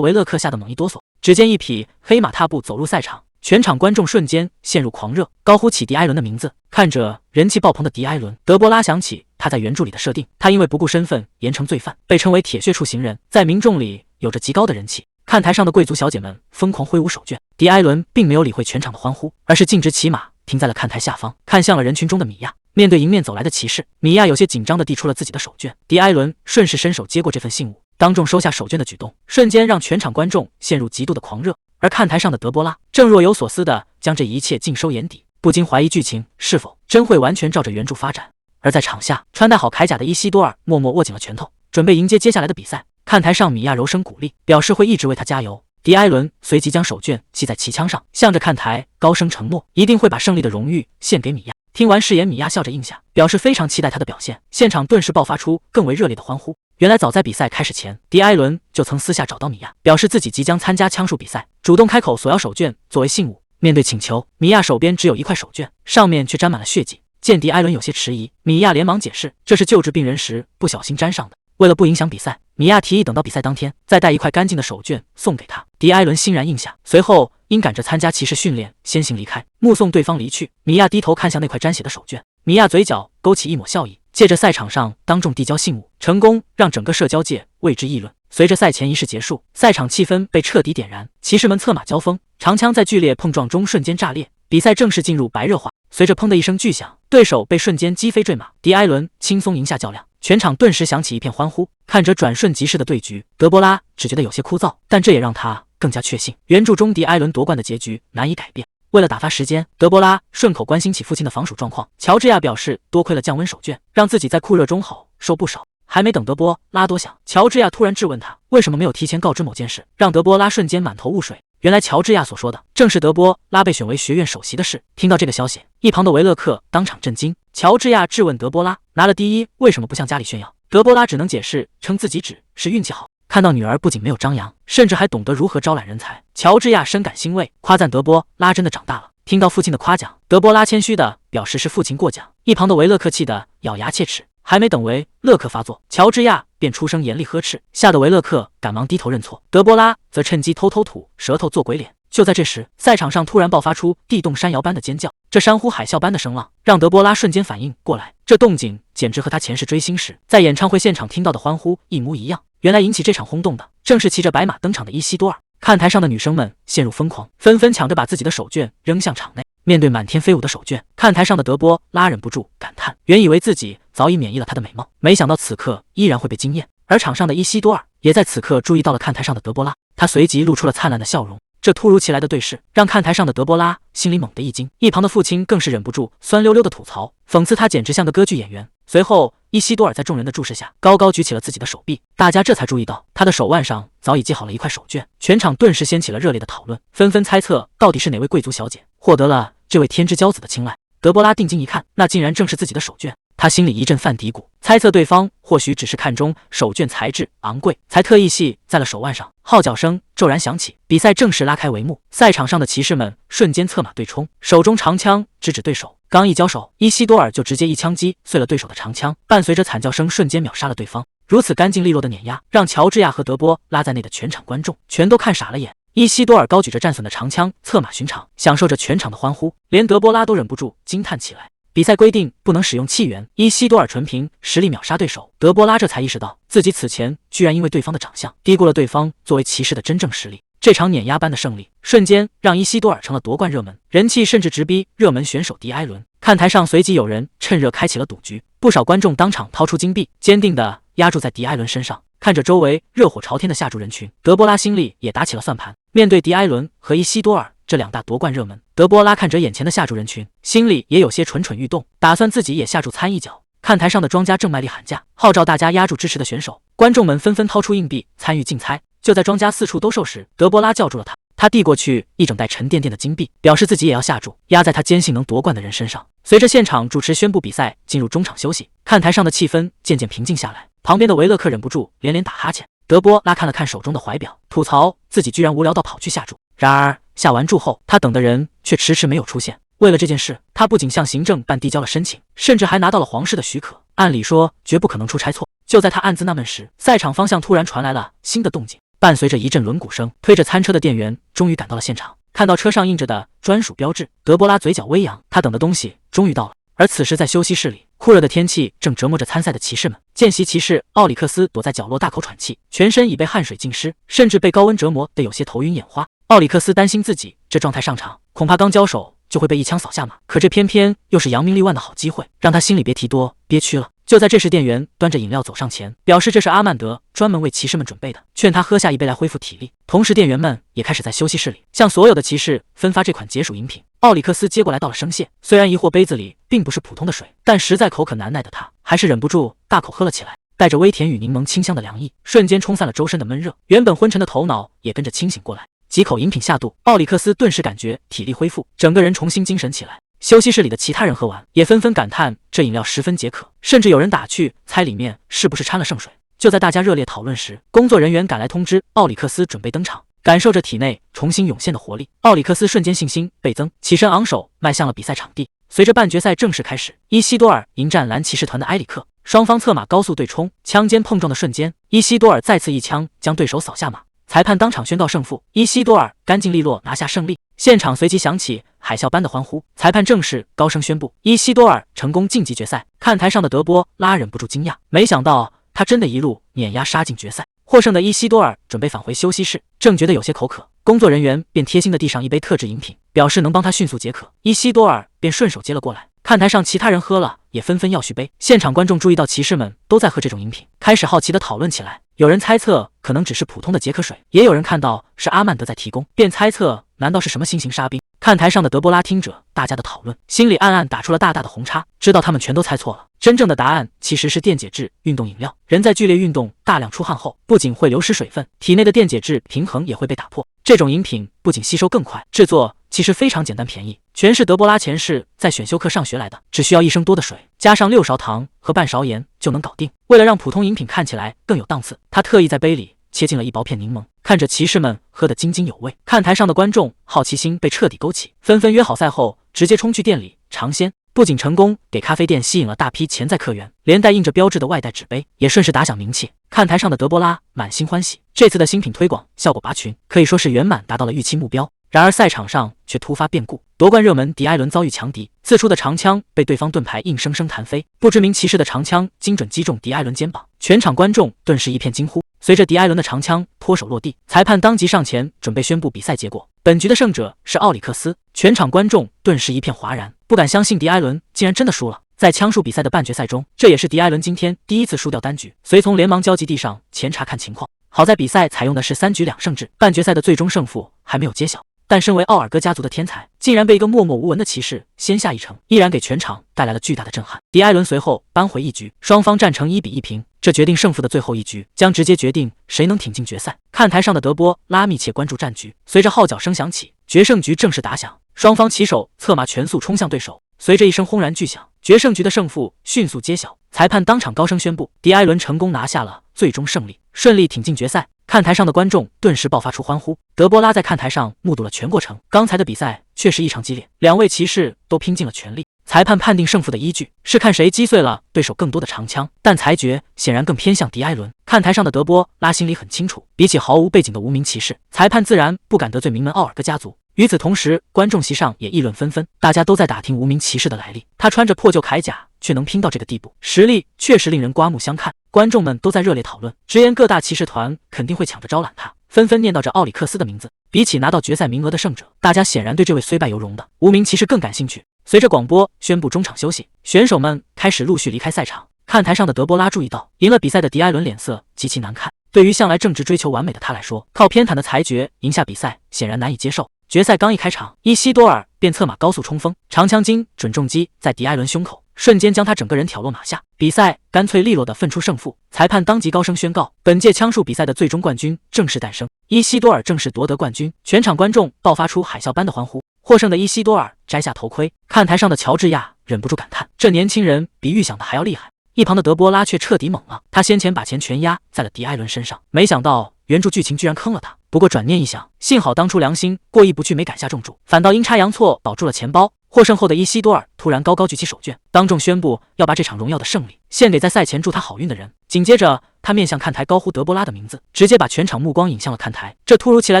Speaker 1: 维勒克吓得猛一哆嗦。只见一匹黑马踏步走入赛场，全场观众瞬间陷入狂热，高呼起迪埃伦的名字。看着人气爆棚的迪埃伦，德波拉想起他在原著里的设定，他因为不顾身份严惩罪犯，被称为铁血处刑人，在民众里有着极高的人气。看台上的贵族小姐们疯狂挥舞手绢，迪埃伦并没有理会全场的欢呼，而是径直骑马停在了看台下方，看向了人群中的米娅。面对迎面走来的骑士，米娅有些紧张地递出了自己的手绢，迪埃伦顺势伸手接过这份信物，当众收下手绢的举动，瞬间让全场观众陷入极度的狂热。而看台上的德波拉正若有所思地将这一切尽收眼底，不禁怀疑剧情是否真会完全照着原著发展。而在场下，穿戴好铠甲的伊西多尔默默握紧了拳头，准备迎接接下来的比赛。看台上米娅柔声鼓励，表示会一直为他加油。迪埃伦随即将手绢系在旗枪上，向着看台高声承诺，一定会把胜利的荣誉献给米娅。听完誓言，米娅笑着应下，表示非常期待他的表现。现场顿时爆发出更为热烈的欢呼。原来早在比赛开始前，迪埃伦就曾私下找到米娅，表示自己即将参加枪术比赛，主动开口索要手绢作为信物。面对请求，米娅手边只有一块手绢，上面却沾满了血迹。见迪埃伦有些迟疑，米娅连忙解释，这是救治病人时不小心沾上的。为了不影响比赛，米娅提议等到比赛当天再带一块干净的手绢送给他。迪埃伦欣然应下，随后因赶着参加骑士训练，先行离开。目送对方离去，米娅低头看向那块沾血的手绢，米娅嘴角勾起一抹笑意。借着赛场上当众递交信物，成功让整个社交界为之议论。随着赛前仪式结束，赛场气氛被彻底点燃，骑士们策马交锋，长枪在剧烈碰撞中瞬间炸裂，比赛正式进入白热化。随着砰的一声巨响，对手被瞬间击飞坠马，迪埃伦轻松赢下较量，全场顿时响起一片欢呼。看着转瞬即逝的对局，德波拉只觉得有些枯燥，但这也让他更加确信原著中迪埃伦夺冠的结局难以改变。为了打发时间，德波拉顺口关心起父亲的防暑状况。乔治亚表示，多亏了降温手绢，让自己在酷热中好受不少。还没等德波拉多想，乔治亚突然质问他为什么没有提前告知某件事，让德波拉瞬间满头雾水。原来乔治亚所说的正是德波拉被选为学院首席的事。听到这个消息，一旁的维勒克当场震惊。乔治亚质问德波拉，拿了第一为什么不向家里炫耀？德波拉只能解释称自己只是运气好。看到女儿不仅没有张扬，甚至还懂得如何招揽人才，乔治亚深感欣慰，夸赞德波拉真的长大了。听到父亲的夸奖，德波拉谦虚的表示是父亲过奖。一旁的维勒克气得咬牙切齿，还没等维勒克发作，乔治亚便出声严厉呵斥，吓得维勒克赶忙低头认错。德波拉则趁机偷吐舌头做鬼脸。就在这时，赛场上突然爆发出地动山摇般的尖叫，这山呼海啸般的声浪让德波拉瞬间反应过来，这动静简直和他前世追星时在演唱会现场听到的欢呼一模一样。原来引起这场轰动的正是骑着白马登场的伊西多尔。看台上的女生们陷入疯狂，纷纷抢着把自己的手绢扔向场内。面对满天飞舞的手绢，看台上的德波拉忍不住感叹，原以为自己早已免疫了她的美貌，没想到此刻依然会被惊艳。而场上的伊西多尔也在此刻注意到了看台上的德波拉，他随即露出了灿烂的笑容。这突如其来的对视让看台上的德波拉心里猛地一惊，一旁的父亲更是忍不住酸溜溜的吐槽，讽刺他简直像个歌剧演员。随后伊西多尔在众人的注视下高高举起了自己的手臂，大家这才注意到他的手腕上早已系好了一块手绢，全场顿时掀起了热烈的讨论，纷纷猜测到底是哪位贵族小姐获得了这位天之骄子的青睐。德波拉定睛一看，那竟然正是自己的手绢，他心里一阵犯嘀咕，猜测对方或许只是看中手绢材质昂贵，才特意系在了手腕上。号角声骤然响起，比赛正式拉开帷幕。赛场上的骑士们瞬间策马对冲，手中长枪直指对手。刚一交手，伊西多尔就直接一枪击碎了对手的长枪，伴随着惨叫声瞬间秒杀了对方。如此干净利落的碾压，让乔治亚和德波拉在内的全场观众全都看傻了眼。伊西多尔高举着战损的长枪策马巡场，享受着全场的欢呼，连德波拉都忍不住惊叹起来。比赛规定不能使用气源，伊西多尔纯凭实力秒杀对手，德波拉这才意识到自己此前居然因为对方的长相低估了对方作为骑士的真正实力。这场碾压般的胜利瞬间让伊西多尔成了夺冠热门，人气甚至直逼热门选手迪埃伦。看台上随即有人趁热开启了赌局，不少观众当场掏出金币，坚定地压注在迪埃伦身上。看着周围热火朝天的下注人群，德波拉心里也打起了算盘。面对迪埃伦和伊西多尔这两大夺冠热门，德波拉看着眼前的下注人群，心里也有些蠢蠢欲动，打算自己也下注参一脚。看台上的庄家正卖力喊价，号召大家压注支持的选手，观众们纷纷掏出硬币参与竞猜。就在庄家四处兜售时，德波拉叫住了他递过去一整袋沉甸甸的金币，表示自己也要下注，压在他坚信能夺冠的人身上。随着现场主持宣布比赛进入中场休息，看台上的气氛渐渐平静下来，旁边的维勒克忍不住连连打哈欠。德波拉看了看手中的怀表，吐槽自己居然无聊到跑去下注。然而下完注后，他等的人却迟迟没有出现。为了这件事，他不仅向行政办递交了申请，甚至还拿到了皇室的许可，按理说绝不可能出差错。就在他暗自纳闷时，赛场方向突然传来了新的动静，伴随着一阵轮毂声，推着餐车的店员终于赶到了现场。看到车上印着的专属标志，德波拉嘴角微扬，他等的东西终于到了。而此时在休息室里，酷热的天气正折磨着参赛的骑士们。见习骑士奥里克斯躲在角落大口喘气，全身已被汗水浸湿，甚至被高温折磨得有些头晕眼花。奥里克斯担心自己这状态上场，恐怕刚交手就会被一枪扫下马，可这偏偏又是扬名立万的好机会，让他心里别提多憋屈了。就在这时，店员端着饮料走上前，表示这是阿曼德专门为骑士们准备的，劝他喝下一杯来恢复体力。同时，店员们也开始在休息室里向所有的骑士分发这款解暑饮品。奥里克斯接过来道了声谢，虽然疑惑杯子里并不是普通的水，但实在口渴难耐的他，还是忍不住大口喝了起来。带着微甜与柠檬清香的凉意，瞬间冲散了周身的闷热，原本昏沉的头脑也跟着清醒过来。几口饮品下肚，奥里克斯顿时感觉体力恢复，整个人重新精神起来。休息室里的其他人喝完，也纷纷感叹这饮料十分解渴，甚至有人打趣猜里面是不是掺了圣水。就在大家热烈讨论时，工作人员赶来通知奥里克斯准备登场。感受着体内重新涌现的活力，奥里克斯瞬间信心倍增，起身昂首迈向了比赛场地。随着半决赛正式开始，伊西多尔迎战蓝骑士团的埃里克，双方策马高速对冲，枪尖碰撞的瞬间，伊西多尔再次一枪将对手扫下马。裁判当场宣告胜负，伊西多尔干净利落拿下胜利。现场随即响起海啸般的欢呼，裁判正式高声宣布伊西多尔成功晋级决赛。看台上的德波拉忍不住惊讶，没想到他真的一路碾压杀进决赛。获胜的伊西多尔准备返回休息室，正觉得有些口渴，工作人员便贴心的递上一杯特制饮品，表示能帮他迅速解渴。伊西多尔便顺手接了过来。看台上其他人喝了也纷纷要续杯，现场观众注意到骑士们都在喝这种饮品，开始好奇的讨论起来。有人猜测可能只是普通的解渴水，也有人看到是阿曼德在提供，便猜测难道是什么新型沙冰。看台上的德波拉听着大家的讨论，心里暗暗打出了大大的红叉，知道他们全都猜错了。真正的答案其实是电解质运动饮料。人在剧烈运动、大量出汗后，不仅会流失水分，体内的电解质平衡也会被打破。这种饮品不仅吸收更快，制作其实非常简单便宜。全是德波拉前世在选修课上学来的，只需要1升多的水，加上6勺糖和半勺盐就能搞定。为了让普通饮品看起来更有档次，他特意在杯里切进了一薄片柠檬，看着骑士们喝得津津有味。看台上的观众好奇心被彻底勾起，纷纷约好赛后直接冲去店里尝鲜。不仅成功给咖啡店吸引了大批潜在客源，连带印着标志的外带纸杯也顺势打响名气。看台上的德波拉满心欢喜，这次的新品推广效果拔群，可以说是圆满达到了预期目标。然而赛场上却突发变故，夺冠热门迪埃伦遭遇强敌，刺出的长枪被对方盾牌硬生生弹飞，不知名骑士的长枪精准击中迪埃伦肩膀，全场观众顿时一片惊呼。随着迪埃伦的长枪脱手落地，裁判当即上前准备宣布比赛结果。本局的胜者是奥里克斯，全场观众顿时一片哗然，不敢相信迪埃伦竟然真的输了。在枪术比赛的半决赛中，这也是迪埃伦今天第一次输掉单局，随从连忙焦急地上前查看情况。好在比赛采用的是3局2胜制，半决赛的最终胜负还没有揭晓。但身为奥尔戈家族的天才，竟然被一个默默无闻的骑士先下一城，依然给全场带来了巨大的震撼。迪埃伦随后扳回一局，双方战成1比1平。这决定胜负的最后一局将直接决定谁能挺进决赛。看台上的德波拉密切关注战局，随着号角声响起，决胜局正式打响。双方骑手策马全速冲向对手，随着一声轰然巨响，决胜局的胜负迅速揭晓。裁判当场高声宣布，迪埃伦成功拿下了最终胜利，顺利挺进决赛。看台上的观众顿时爆发出欢呼。德波拉在看台上目睹了全过程，刚才的比赛确实异常激烈，两位骑士都拼尽了全力。裁判判定胜负的依据是看谁击碎了对手更多的长枪，但裁决显然更偏向迪埃伦。看台上的德波拉心里很清楚，比起毫无背景的无名骑士，裁判自然不敢得罪名门奥尔戈家族。与此同时，观众席上也议论纷纷，大家都在打听无名骑士的来历。他穿着破旧铠甲，却能拼到这个地步，实力确实令人刮目相看。观众们都在热烈讨论，直言各大骑士团肯定会抢着招揽他，纷纷念叨着奥里克斯的名字。比起拿到决赛名额的胜者，大家显然对这位虽败犹荣的无名骑士更感兴趣。随着广播宣布中场休息，选手们开始陆续离开赛场。看台上的德波拉注意到，赢了比赛的迪埃伦脸色极其难看。对于向来正直追求完美的他来说，靠偏袒的裁决赢下比赛显然难以接受。决赛刚一开场，伊西多尔便策马高速冲锋，长枪精准重击在迪埃伦胸口，瞬间将他整个人挑落马下。比赛干脆利落地分出胜负，裁判当即高声宣告，本届枪术比赛的最终冠军正式诞生，伊西多尔正式夺得冠军。全场观众爆发出海啸般的欢呼。获胜的伊西多尔摘下头盔，看台上的乔治亚忍不住感叹，这年轻人比预想的还要厉害。一旁的德波拉却彻底懵了，他先前把钱全压在了迪埃伦身上，没想到原著剧情居然坑了他。不过转念一想，幸好当初良心过意不去，没赶下重注，反倒阴差阳错保住了钱包。获胜后的伊西多尔突然高高举起手绢，当众宣布要把这场荣耀的胜利献给在赛前祝他好运的人。紧接着他面向看台高呼德波拉的名字，直接把全场目光引向了看台。这突如其来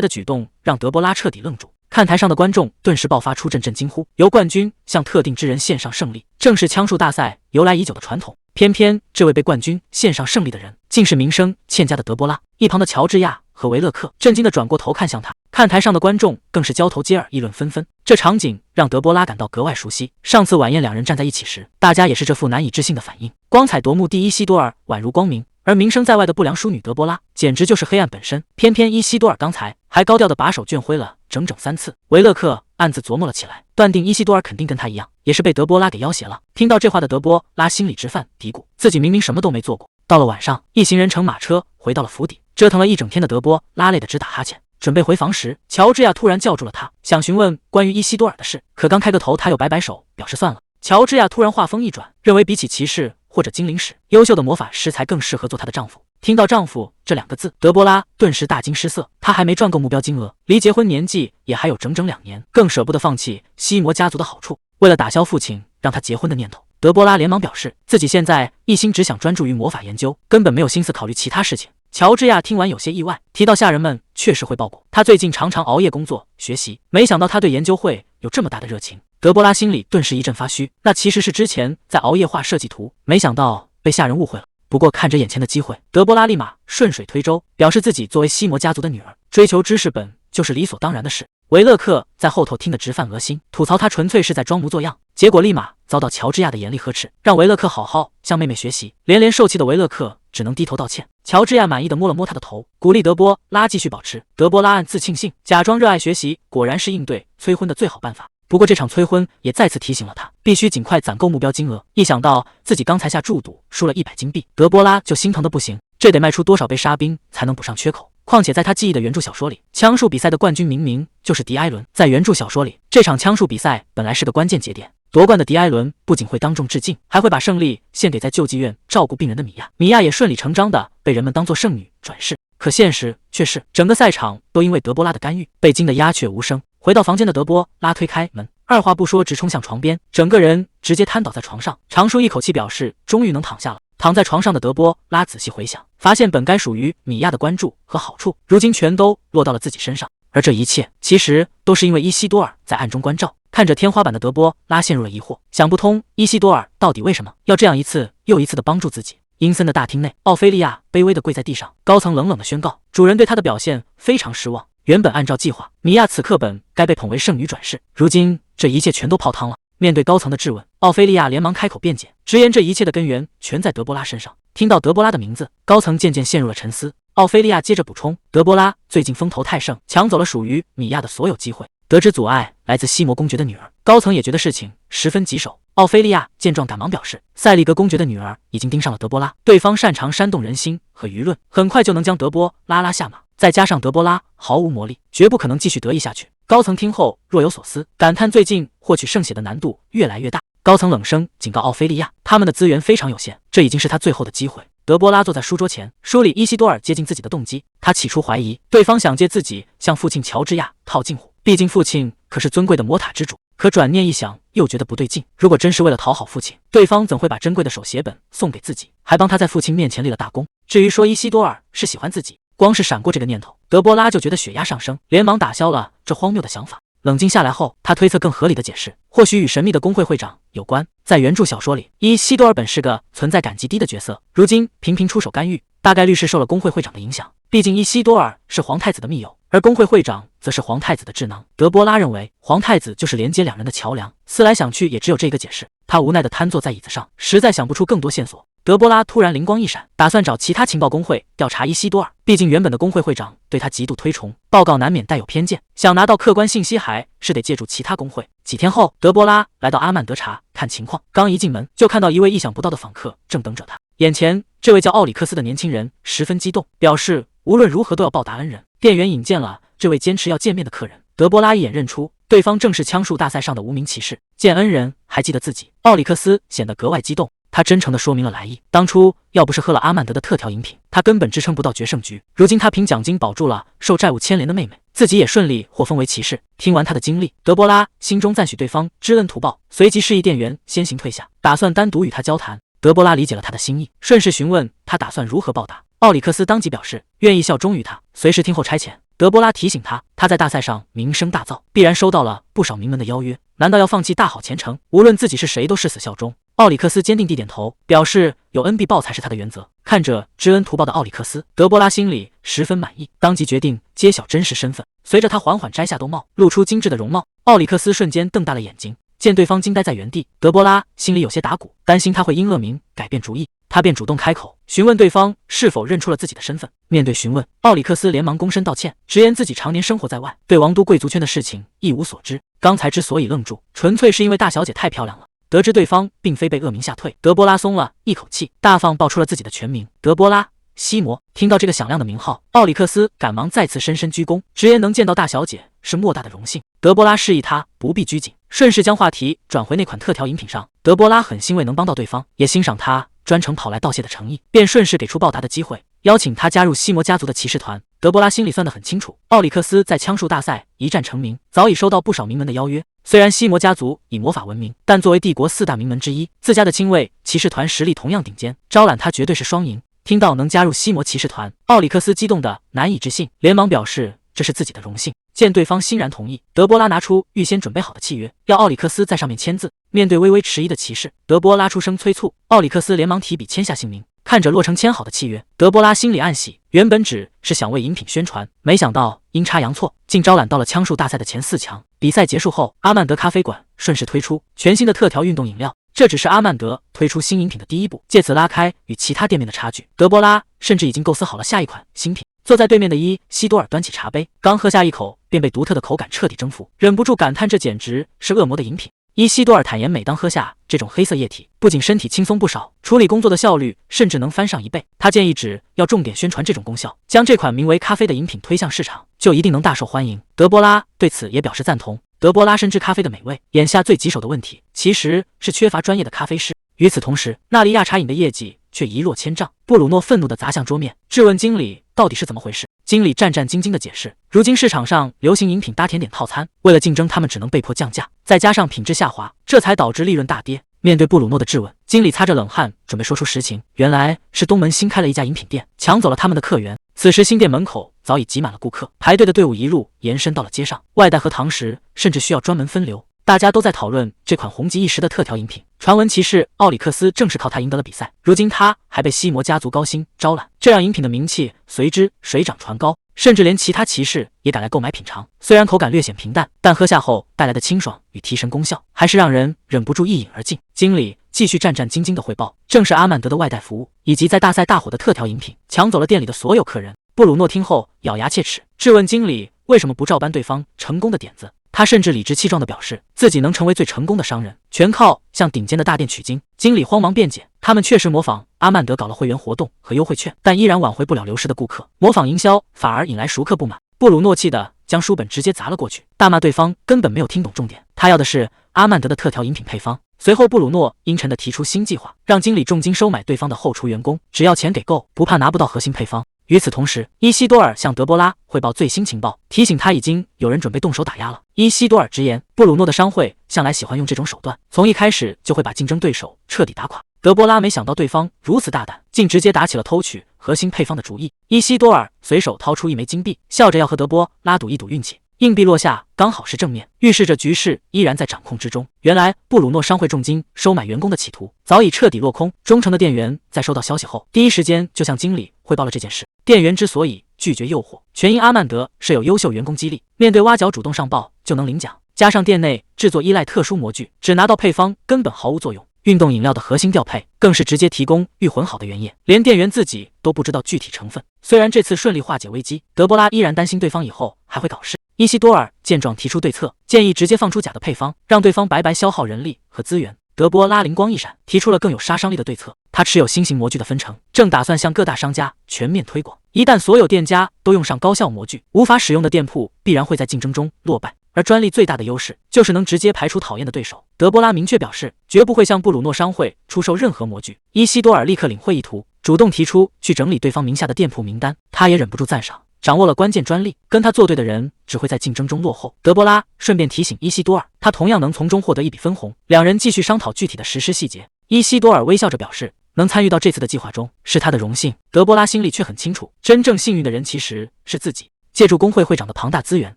Speaker 1: 的举动让德波拉彻底愣住，看台上的观众顿时爆发出阵阵惊呼。由冠军向特定之人献上胜利，正是枪术大赛由来已久的传统。偏偏这位被冠军献上胜利的人，竟是名声欠佳的德波拉。一旁的乔治亚和维勒克震惊地转过头看向他，看台上的观众更是交头接耳，议论纷纷。这场景让德波拉感到格外熟悉，上次晚宴两人站在一起时，大家也是这副难以置信的反应。光彩夺目第伊西多尔宛如光明，而名声在外的不良淑女德波拉简直就是黑暗本身。偏偏伊西多尔刚才还高调地把手绢挥了整整3次。维勒克暗自琢磨了起来，断定伊西多尔肯定跟他一样，也是被德波拉给要挟了。听到这话的德波拉心里直犯嘀咕，自己明明什么都没做过。到了晚上，一行人乘马车回到了府邸，折腾了一整天的德波拉累得直打哈欠，准备回房时，乔治亚突然叫住了他，想询问关于伊西多尔的事，可刚开个头，他又摆摆手表示算了。乔治亚突然话锋一转，认为比起骑士或者精灵使，优秀的魔法师才更适合做她的丈夫。听到丈夫这2个字，德波拉顿时大惊失色。她还没赚够目标金额，离结婚年纪也还有整整2年，更舍不得放弃西魔家族的好处。为了打消父亲让她结婚的念头，德波拉连忙表示自己现在一心只想专注于魔法研究，根本没有心思考虑其他事情。乔治亚听完有些意外，提到下人们确实会报过，他最近常常熬夜工作学习，没想到他对研究会有这么大的热情。德波拉心里顿时一阵发虚，那其实是之前在熬夜画设计图，没想到被下人误会了。不过看着眼前的机会，德波拉立马顺水推舟，表示自己作为西魔家族的女儿，追求知识本就是理所当然的事。维勒克在后头听得直犯恶心，吐槽他纯粹是在装模作样，结果立马遭到乔治亚的严厉呵斥，让维勒克好好向妹妹学习。连连受气的维勒克只能低头道歉。乔治亚满意的摸了摸他的头，鼓励德波拉继续保持。德波拉暗自庆幸，假装热爱学习，果然是应对催婚的最好办法。不过这场催婚也再次提醒了他，必须尽快攒够目标金额。一想到自己刚才下注赌输了100金币，德波拉就心疼的不行。这得卖出多少杯沙冰才能补上缺口？况且在他记忆的原著小说里，枪术比赛的冠军明明就是迪埃伦。在原著小说里，这场枪术比赛本来是个关键节点。夺冠的迪埃伦不仅会当众致敬，还会把胜利献给在救济院照顾病人的米娅。米娅也顺理成章的被人们当作圣女转世。可现实却是，整个赛场都因为德波拉的干预被惊得鸦雀无声。回到房间的德波拉推开门，二话不说直冲向床边，整个人直接瘫倒在床上，长舒一口气，表示终于能躺下了。躺在床上的德波拉仔细回想，发现本该属于米娅的关注和好处，如今全都落到了自己身上。而这一切其实都是因为伊西多尔在暗中关照。看着天花板的德波拉陷入了疑惑，想不通伊西多尔到底为什么要这样一次又一次的帮助自己。阴森的大厅内，奥菲利亚卑微的跪在地上，高层冷冷的宣告，主人对她的表现非常失望。原本按照计划，米娅此刻本该被捧为圣女转世，如今这一切全都泡汤了。面对高层的质问，奥菲利亚连忙开口辩解，直言这一切的根源全在德波拉身上。听到德波拉的名字，高层渐渐陷入了沉思。奥菲利亚接着补充，德波拉最近风头太盛，抢走了属于米娅的所有机会。得知阻碍来自西摩公爵的女儿，高层也觉得事情十分棘手。奥菲利亚见状赶忙表示，塞利格公爵的女儿已经盯上了德波拉，对方擅长煽动人心和舆论，很快就能将德波拉下马。再加上德波拉毫无魔力，绝不可能继续得意下去。高层听后若有所思，感叹最近获取圣血的难度越来越大。高层冷声警告奥菲利亚，他们的资源非常有限，这已经是他最后的机会。德波拉坐在书桌前，梳理伊西多尔接近自己的动机。他起初怀疑对方想借自己向父亲乔治亚套近乎，毕竟父亲可是尊贵的魔塔之主。可转念一想，又觉得不对劲。如果真是为了讨好父亲，对方怎会把珍贵的手写本送给自己，还帮他在父亲面前立了大功？至于说伊西多尔是喜欢自己，光是闪过这个念头，德波拉就觉得血压上升，连忙打消了这荒谬的想法。冷静下来后，他推测更合理的解释，或许与神秘的工会会长有关。在原著小说里，伊西多尔本是个存在感极低的角色，如今频频出手干预，大概率是受了工会会长的影响。毕竟伊西多尔是皇太子的密友，而工会会长则是皇太子的智囊。德波拉认为皇太子就是连接两人的桥梁，思来想去也只有这个解释。他无奈地瘫坐在椅子上，实在想不出更多线索。德波拉突然灵光一闪，打算找其他情报工会调查伊西多尔。毕竟原本的工会会长对他极度推崇，报告难免带有偏见，想拿到客观信息还是得借助其他工会。几天后，德波拉来到阿曼德查看情况，刚一进门就看到一位意想不到的访客正等着他。眼前这位叫奥里克斯的年轻人十分激动，表示无论如何都要报答恩人。店员引荐了这位坚持要见面的客人，德波拉一眼认出对方正是枪术大赛上的无名骑士。见恩人还记得自己，奥里克斯显得格外激动。他真诚地说明了来意，当初要不是喝了阿曼德的特调饮品，他根本支撑不到决胜局。如今他凭奖金保住了受债务牵连的妹妹，自己也顺利获封为骑士。听完他的经历，德波拉心中赞许对方知恩图报，随即示意店员先行退下，打算单独与他交谈。德波拉理解了他的心意，顺势询问他打算如何报答。奥里克斯当即表示愿意效忠于他，随时听候差遣。德波拉提醒他在大赛上名声大噪，必然收到了不少名门的邀约，难道要放弃大好前程？无论自己是谁都誓死效忠。奥里克斯坚定地点头，表示有恩必报才是他的原则。看着知恩图报的奥里克斯，德波拉心里十分满意，当即决定揭晓真实身份。随着他缓缓摘下兜帽，露出精致的容貌，奥里克斯瞬间瞪大了眼睛，见对方惊呆在原地，德波拉心里有些打鼓，担心他会因恶名改变主意。他便主动开口询问对方是否认出了自己的身份。面对询问，奥里克斯连忙躬身道歉，直言自己常年生活在外，对王都贵族圈的事情一无所知。刚才之所以愣住，纯粹是因为大小姐太漂亮了。得知对方并非被恶名吓退，德波拉松了一口气，大方报出了自己的全名德波拉·西摩。听到这个响亮的名号，奥里克斯赶忙再次深深鞠躬，直言能见到大小姐是莫大的荣幸。德波拉示意他不必拘谨，顺势将话题转回那款特调饮品上。德波拉很欣慰能帮到对方，也欣赏他专程跑来道谢的诚意，便顺势给出报答的机会，邀请他加入西摩家族的骑士团。德波拉心里算得很清楚，奥里克斯在枪术大赛一战成名，早已收到不少名门的邀约。虽然西摩家族以魔法闻名，但作为帝国4大名门之一，自家的亲卫骑士团实力同样顶尖，招揽他绝对是双赢。听到能加入西摩骑士团，奥里克斯激动得难以置信，连忙表示这是自己的荣幸。见对方欣然同意，德波拉拿出预先准备好的契约，要奥里克斯在上面签字。面对微微迟疑的骑士，德波拉出声催促，奥里克斯连忙提笔签下姓名。看着落成签好的契约，德波拉心里暗喜，原本只是想为饮品宣传，没想到阴差阳错，竟招揽到了枪术大赛的前4强。比赛结束后，阿曼德咖啡馆顺势推出全新的特调运动饮料，这只是阿曼德推出新饮品的第一步，借此拉开与其他店面的差距。德波拉甚至已经构思好了下一款新品。坐在对面的伊西多尔端起茶杯，刚喝下一口，便被独特的口感彻底征服，忍不住感叹这简直是恶魔的饮品。伊西多尔坦言，每当喝下这种黑色液体，不仅身体轻松不少，处理工作的效率甚至能翻上1倍。他建议只要重点宣传这种功效，将这款名为咖啡的饮品推向市场，就一定能大受欢迎。德波拉对此也表示赞同。德波拉深知咖啡的美味，眼下最棘手的问题其实是缺乏专业的咖啡师。与此同时，纳利亚茶饮的业绩却一落千丈。布鲁诺愤怒地砸向桌面，质问经理到底是怎么回事。经理战战兢兢地解释，如今市场上流行饮品搭甜点套餐，为了竞争，他们只能被迫降价，再加上品质下滑，这才导致利润大跌。面对布鲁诺的质问，经理擦着冷汗，准备说出实情。原来是东门新开了一家饮品店，抢走了他们的客源。此时新店门口早已挤满了顾客，排队的队伍一路延伸到了街上，外带和堂食甚至需要专门分流。大家都在讨论这款红极一时的特调饮品，传闻骑士奥里克斯正是靠它赢得了比赛，如今他还被西魔家族高薪招揽，这让饮品的名气随之水涨船高，甚至连其他骑士也赶来购买品尝。虽然口感略显平淡，但喝下后带来的清爽与提神功效，还是让人忍不住一饮而尽。经理继续战战兢兢地汇报，正是阿曼德的外带服务以及在大赛大火的特调饮品，抢走了店里的所有客人。布鲁诺听后咬牙切齿，质问经理为什么不照搬对方成功的点子。他甚至理直气壮地表示，自己能成为最成功的商人，全靠向顶尖的大店取经。经理慌忙辩解，他们确实模仿阿曼德搞了会员活动和优惠券，但依然挽回不了流失的顾客，模仿营销反而引来熟客不满。布鲁诺气得将书本直接砸了过去，大骂对方根本没有听懂重点，他要的是阿曼德的特调饮品配方。随后布鲁诺阴沉地提出新计划，让经理重金收买对方的后厨员工，只要钱给够，不怕拿不到核心配方。与此同时，伊西多尔向德波拉汇报最新情报，提醒他已经有人准备动手打压了。伊西多尔直言，布鲁诺的商会向来喜欢用这种手段，从一开始就会把竞争对手彻底打垮。德波拉没想到对方如此大胆，竟直接打起了偷取核心配方的主意。伊西多尔随手掏出一枚金币，笑着要和德波拉赌一赌运气。硬币落下刚好是正面，预示着局势依然在掌控之中。原来布鲁诺商会重金收买员工的企图早已彻底落空。忠诚的店员在收到消息后，第一时间就向经理汇报了这件事。店员之所以拒绝诱惑，全因阿曼德设有优秀员工激励，面对挖角主动上报就能领奖，加上店内制作依赖特殊模具，只拿到配方根本毫无作用。运动饮料的核心调配更是直接提供预混好的原液，连店员自己都不知道具体成分。虽然这次顺利化解危机，德波拉依然担心对方以后还会搞事。伊西多尔见状提出对策，建议直接放出假的配方，让对方白白消耗人力和资源。德波拉灵光一闪，提出了更有杀伤力的对策。他持有新型模具的分成，正打算向各大商家全面推广。一旦所有店家都用上高效模具，无法使用的店铺必然会在竞争中落败。而专利最大的优势就是能直接排除讨厌的对手。德波拉明确表示，绝不会向布鲁诺商会出售任何模具。伊西多尔立刻领会意图，主动提出去整理对方名下的店铺名单。他也忍不住赞赏，掌握了关键专利，跟他作对的人只会在竞争中落后。德波拉顺便提醒伊西多尔，他同样能从中获得一笔分红。两人继续商讨具体的实施细节。伊西多尔微笑着表示，能参与到这次的计划中是他的荣幸。德波拉心里却很清楚，真正幸运的人其实是自己。借助工会会长的庞大资源，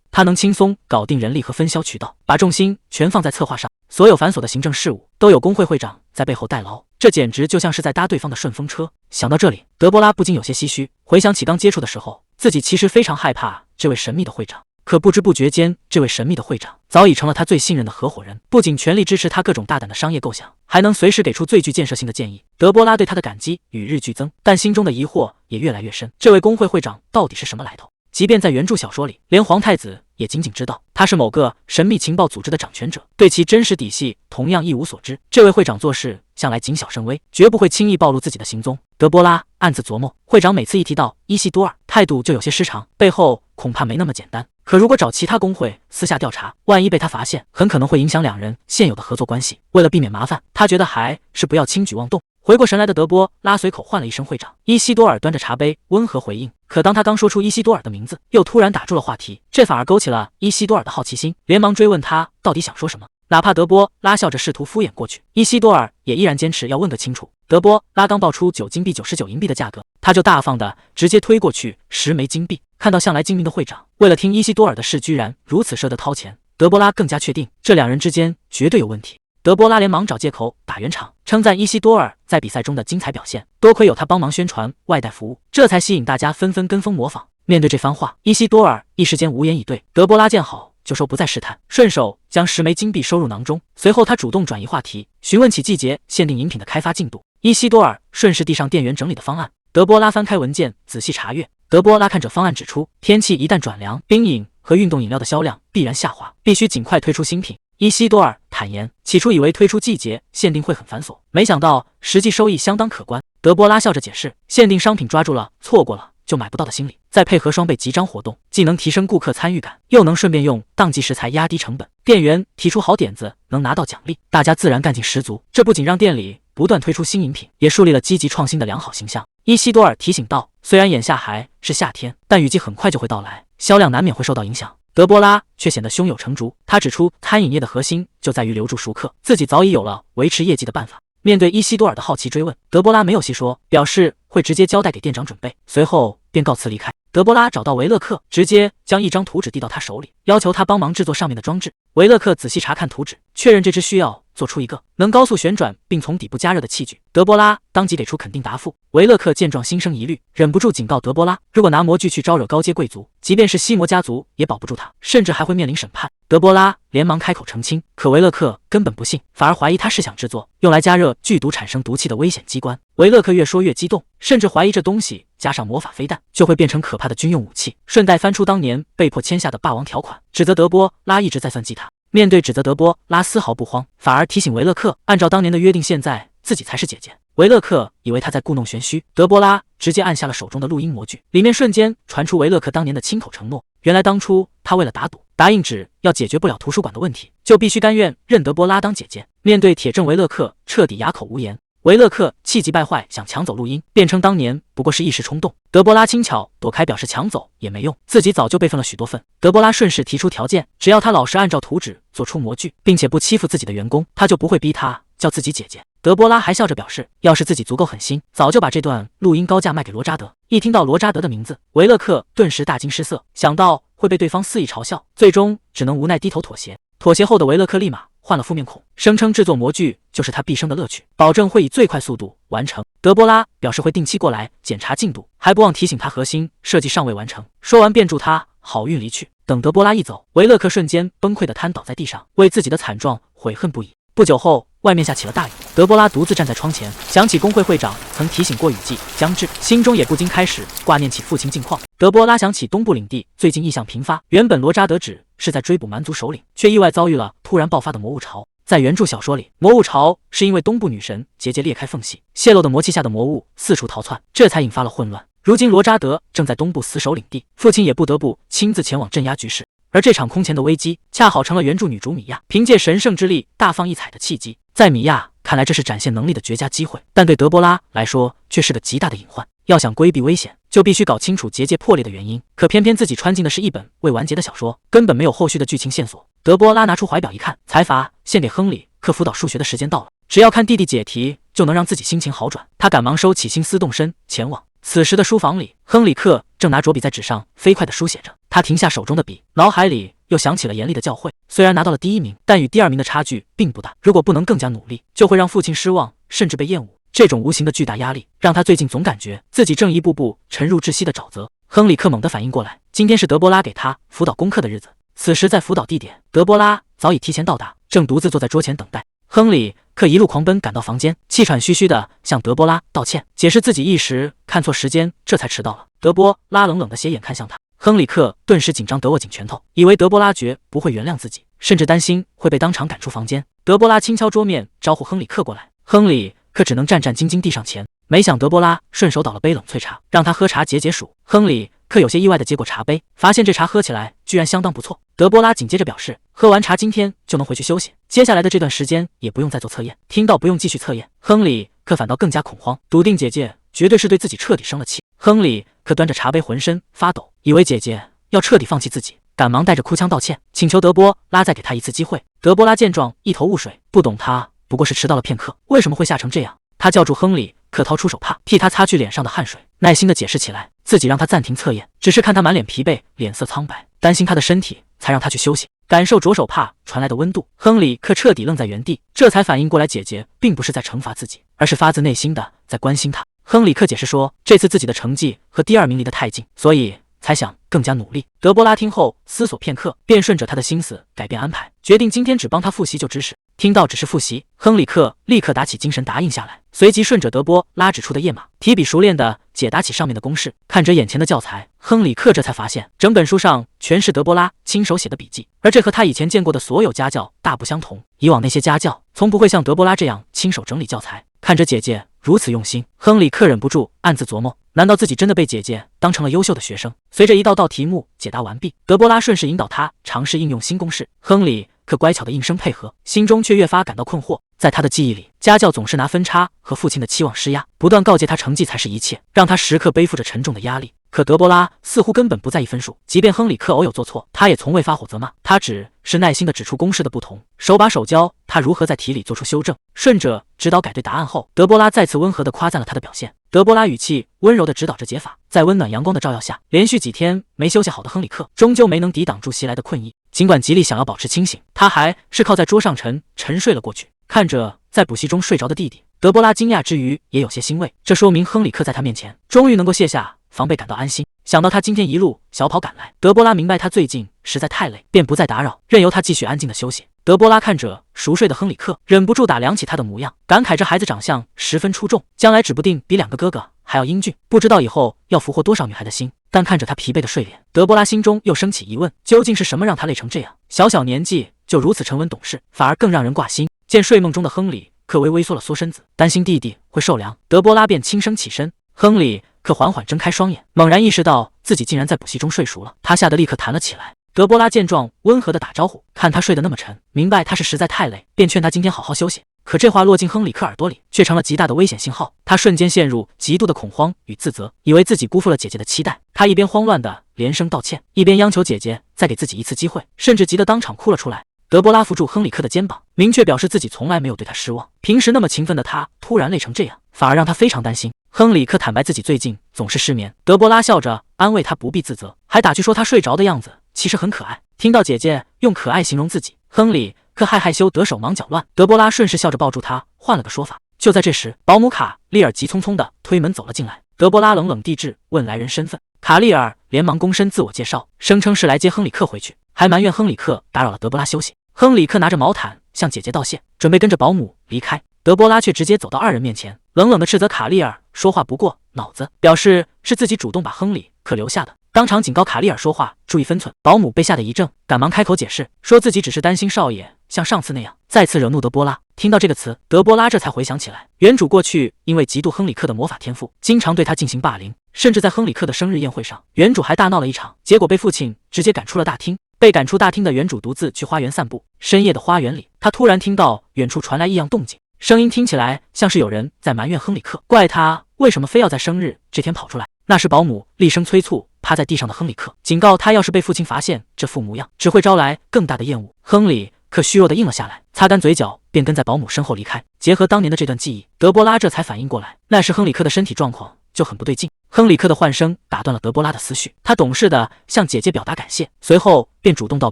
Speaker 1: 他能轻松搞定人力和分销渠道，把重心全放在策划上。所有繁琐的行政事务都有工会会长在背后代劳，这简直就像是在搭对方的顺风车。想到这里，德波拉不禁有些唏嘘，回想起刚接触的时候，自己其实非常害怕这位神秘的会长。可不知不觉间，这位神秘的会长早已成了他最信任的合伙人，不仅全力支持他各种大胆的商业构想，还能随时给出最具建设性的建议。德波拉对他的感激与日俱增，但心中的疑惑也越来越深。这位工会会长到底是什么来头？即便在原著小说里，连皇太子也仅仅知道他是某个神秘情报组织的掌权者，对其真实底细同样一无所知。这位会长做事向来谨小慎微，绝不会轻易暴露自己的行踪。德波拉暗自琢磨，会长每次一提到伊西多尔，态度就有些失常，背后恐怕没那么简单。可如果找其他工会私下调查，万一被他发现，很可能会影响两人现有的合作关系。为了避免麻烦，他觉得还是不要轻举妄动。回过神来的德波拉随口唤了一声会长，伊西多尔端着茶杯温和回应。可当他刚说出伊西多尔的名字，又突然打住了话题，这反而勾起了伊西多尔的好奇心，连忙追问他到底想说什么。哪怕德波拉笑着试图敷衍过去，伊西多尔也依然坚持要问个清楚。德波拉刚报出9金币99银币的价格，他就大方的直接推过去10枚金币。看到向来精明的会长为了听伊西多尔的事居然如此舍得掏钱，德波拉更加确定这两人之间绝对有问题。德波拉连忙找借口打圆场，称赞伊西多尔在比赛中的精彩表现，多亏有他帮忙宣传外带服务，这才吸引大家纷纷跟风模仿。面对这番话，伊西多尔一时间无言以对。德波拉见好就说不再试探，顺手将10枚金币收入囊中。随后他主动转移话题，询问起季节限定饮品的开发进度。伊西多尔顺势递上店员整理的方案，德波拉翻开文件仔细查阅。德波拉看着方案指出，天气一旦转凉，冰饮和运动饮料的销量必然下滑，必须尽快推出新品。伊西多尔坦言，起初以为推出季节限定会很繁琐，没想到实际收益相当可观。德波拉笑着解释，限定商品抓住了错过了就买不到的心理，再配合双倍集章活动，既能提升顾客参与感，又能顺便用当季食材压低成本。店员提出好点子能拿到奖励，大家自然干劲十足。这不仅让店里不断推出新饮品，也树立了积极创新的良好形象。伊西多尔提醒道，虽然眼下还是夏天，但雨季很快就会到来，销量难免会受到影响。德波拉却显得胸有成竹，他指出餐饮业的核心就在于留住熟客，自己早已有了维持业绩的办法。面对伊西多尔的好奇追问，德波拉没有细说，表示会直接交代给店长准备，随后便告辞离开。德波拉找到维勒克，直接将一张图纸递到他手里，要求他帮忙制作上面的装置。维勒克仔细查看图纸，确认这只需要做出一个能高速旋转并从底部加热的器具。德波拉当即给出肯定答复。维勒克见状心生疑虑，忍不住警告德波拉，如果拿模具去招惹高阶贵族，即便是西魔家族也保不住他，甚至还会面临审判。德波拉连忙开口澄清，可维勒克根本不信，反而怀疑他是想制作用来加热剧毒产生毒气的危险机关。维勒克越说越激动，甚至怀疑这东西加上魔法飞弹就会变成可怕的军用武器，顺带翻出当年被迫签下的霸王条款，指责德波拉一直在算计他。面对指责，德波拉丝毫不慌，反而提醒维勒克，按照当年的约定，现在自己才是姐姐。维勒克以为他在故弄玄虚，德波拉直接按下了手中的录音模具，里面瞬间传出维勒克当年的亲口承诺。原来当初他为了打赌，答应只要解决不了图书馆的问题，就必须甘愿认德波拉当姐姐。面对铁证，维勒克彻底哑口无言。维勒克气急败坏，想抢走录音，辩称当年不过是一时冲动。德波拉轻巧躲开，表示抢走也没用，自己早就备份了许多份。德波拉顺势提出条件，只要他老实按照图纸做出模具，并且不欺负自己的员工，他就不会逼他叫自己姐姐。德波拉还笑着表示，要是自己足够狠心，早就把这段录音高价卖给罗扎德。一听到罗扎德的名字，维勒克顿时大惊失色，想到会被对方肆意嘲笑，最终只能无奈低头妥协。妥协后的维勒克立马换了副面孔，声称制作模具就是他毕生的乐趣，保证会以最快速度完成。德波拉表示会定期过来检查进度，还不忘提醒他核心设计尚未完成。说完便祝他好运离去。等德波拉一走，维勒克瞬间崩溃地瘫倒在地上，为自己的惨状悔恨不已。不久后，外面下起了大雨，德波拉独自站在窗前，想起工会会长曾提醒过雨季将至，心中也不禁开始挂念起父亲近况。德波拉想起东部领地最近异象频发，原本罗扎德只是在追捕蛮族首领，却意外遭遇了突然爆发的魔物潮。在原著小说里，魔物潮是因为东部女神结界裂开缝隙，泄露的魔气下的魔物四处逃窜，这才引发了混乱。如今罗扎德正在东部死守领地，父亲也不得不亲自前往镇压局势。而这场空前的危机，恰好成了原著女主米娅凭借神圣之力大放异彩的契机。在米娅看来，这是展现能力的绝佳机会，但对德波拉来说却是个极大的隐患。要想规避危险，就必须搞清楚结界破裂的原因。可偏偏自己穿进的是一本未完结的小说，根本没有后续的剧情线索。德波拉拿出怀表一看，财阀献给亨利克辅导数学的时间到了，只要看弟弟解题，就能让自己心情好转。他赶忙收起心思，动身前往。此时的书房里，亨里克正拿着笔在纸上飞快地书写着。他停下手中的笔，脑海里又想起了严厉的教诲。虽然拿到了第1名，但与第2名的差距并不大。如果不能更加努力，就会让父亲失望，甚至被厌恶。这种无形的巨大压力，让他最近总感觉自己正一步步沉入窒息的沼泽。亨里克猛地反应过来，今天是德波拉给他辅导功课的日子。此时在辅导地点，德波拉早已提前到达，正独自坐在桌前等待。亨里克一路狂奔赶到房间，气喘吁吁地向德波拉道歉，解释自己一时看错时间，这才迟到了。德波拉冷冷地斜眼看向他，亨里克顿时紧张地握紧拳头，以为德波拉绝不会原谅自己，甚至担心会被当场赶出房间。德波拉轻敲桌面，招呼亨里克过来，亨里克只能战战兢兢递上前。没想德波拉顺手倒了杯冷萃茶，让他喝茶解解暑。亨里克有些意外地接过茶杯，发现这茶喝起来居然相当不错。德波拉紧接着表示，喝完茶今天就能回去休息，接下来的这段时间也不用再做测验。听到不用继续测验，亨里克反倒更加恐慌，笃定姐姐绝对是对自己彻底生了气。亨里克端着茶杯浑身发抖，以为姐姐要彻底放弃自己，赶忙带着哭腔道歉，请求德波拉再给他一次机会。德波拉见状一头雾水，不懂他不过是迟到了片刻，为什么会吓成这样。他叫住亨里克，掏出手帕替他擦去脸上的汗水，耐心地解释起来，自己让他暂停测验，只是看他满脸疲惫，脸色苍白，担心他的身体，才让他去休息。感受着手帕传来的温度，亨里克彻底愣在原地，这才反应过来，姐姐并不是在惩罚自己，而是发自内心的在关心他。亨里克解释说，这次自己的成绩和第2名离得太近，所以才想更加努力。德波拉听后思索片刻，便顺着他的心思改变安排，决定今天只帮他复习旧知识。听到只是复习，亨里克立刻打起精神答应下来，随即顺着德波拉指出的页码，提笔熟练地解答起上面的公式。看着眼前的教材，亨里克这才发现，整本书上全是德波拉亲手写的笔记，而这和他以前见过的所有家教大不相同。以往那些家教从不会像德波拉这样亲手整理教材。看着姐姐如此用心，亨里克忍不住暗自琢磨，难道自己真的被姐姐当成了优秀的学生？随着一道道题目解答完毕，德波拉顺势引导他尝试应用新公式，亨里克乖巧的应声配合，心中却越发感到困惑。在他的记忆里，家教总是拿分差和父亲的期望施压，不断告诫他成绩才是一切，让他时刻背负着沉重的压力。可德波拉似乎根本不在意分数，即便亨里克偶有做错，他也从未发火责骂，他只是耐心地指出公式的不同，手把手教他如何在题里做出修正。顺着指导改对答案后，德波拉再次温和地夸赞了他的表现。德波拉语气温柔地指导着解法，在温暖阳光的照耀下，连续几天没休息好的亨里克终究没能抵挡住袭来的困意。尽管极力想要保持清醒，他还是靠在桌上沉睡了过去。看着在补习中睡着的弟弟，德波拉惊讶之余也有些欣慰，这说明亨里克在他面前终于能够卸下防备，感到安心。想到他今天一路小跑赶来，德波拉明白他最近实在太累，便不再打扰，任由他继续安静的休息。德波拉看着熟睡的亨里克，忍不住打量起他的模样，感慨这孩子长相十分出众，将来指不定比两个哥哥还要英俊，不知道以后要俘获多少女孩的心。但看着他疲惫的睡脸，德波拉心中又升起疑问，究竟是什么让他累成这样？小年纪就如此沉稳懂事，反而更让人挂心。见睡梦中的亨里克微微缩了缩身子，担心弟弟会受凉，德波拉便轻声起身。亨里克缓缓睁开双眼，猛然意识到自己竟然在补习中睡熟了，他吓得立刻弹了起来。德波拉见状，温和地打招呼，看他睡得那么沉，明白他是实在太累，便劝他今天好好休息。可这话落进亨里克耳朵里，却成了极大的危险信号。他瞬间陷入极度的恐慌与自责，以为自己辜负了姐姐的期待。他一边慌乱地连声道歉，一边央求姐姐再给自己一次机会，甚至急得当场哭了出来。德波拉扶住亨里克的肩膀，明确表示自己从来没有对他失望。平时那么勤奋的他，突然累成这样，反而让他非常担心。亨里克坦白自己最近总是失眠，德波拉笑着安慰他不必自责，还打趣说他睡着的样子其实很可爱。听到姐姐用可爱形容自己，亨里克害羞得手忙脚乱，德波拉顺势笑着抱住他，换了个说法。就在这时，保姆卡利尔急匆匆地推门走了进来，德波拉冷冷地质问来人身份。卡利尔连忙躬身自我介绍，声称是来接亨里克回去，还埋怨亨里克打扰了德波拉休息。亨里克拿着毛毯向姐姐道谢，准备跟着保姆离开。德波拉却直接走到二人面前，冷冷地斥责卡利尔说话不过脑子，表示是自己主动把亨里克留下的，当场警告卡利尔说话注意分寸。保姆被吓得一怔，赶忙开口解释，说自己只是担心少爷像上次那样再次惹怒德波拉。听到这个词，德波拉这才回想起来，原主过去因为嫉妒亨里克的魔法天赋，经常对他进行霸凌，甚至在亨里克的生日宴会上，原主还大闹了一场，结果被父亲直接赶出了大厅。被赶出大厅的原主独自去花园散步，深夜的花园里，他突然听到远处传来异样动静，声音听起来像是有人在埋怨亨里克，怪他为什么非要在生日这天跑出来。那时保姆厉声催促趴在地上的亨里克，警告他要是被父亲发现这副模样，只会招来更大的厌恶。亨里克虚弱的应了下来，擦干嘴角便跟在保姆身后离开。结合当年的这段记忆，德波拉这才反应过来，那时亨里克的身体状况就很不对劲。亨里克的唤声打断了德波拉的思绪，他懂事地向姐姐表达感谢，随后便主动道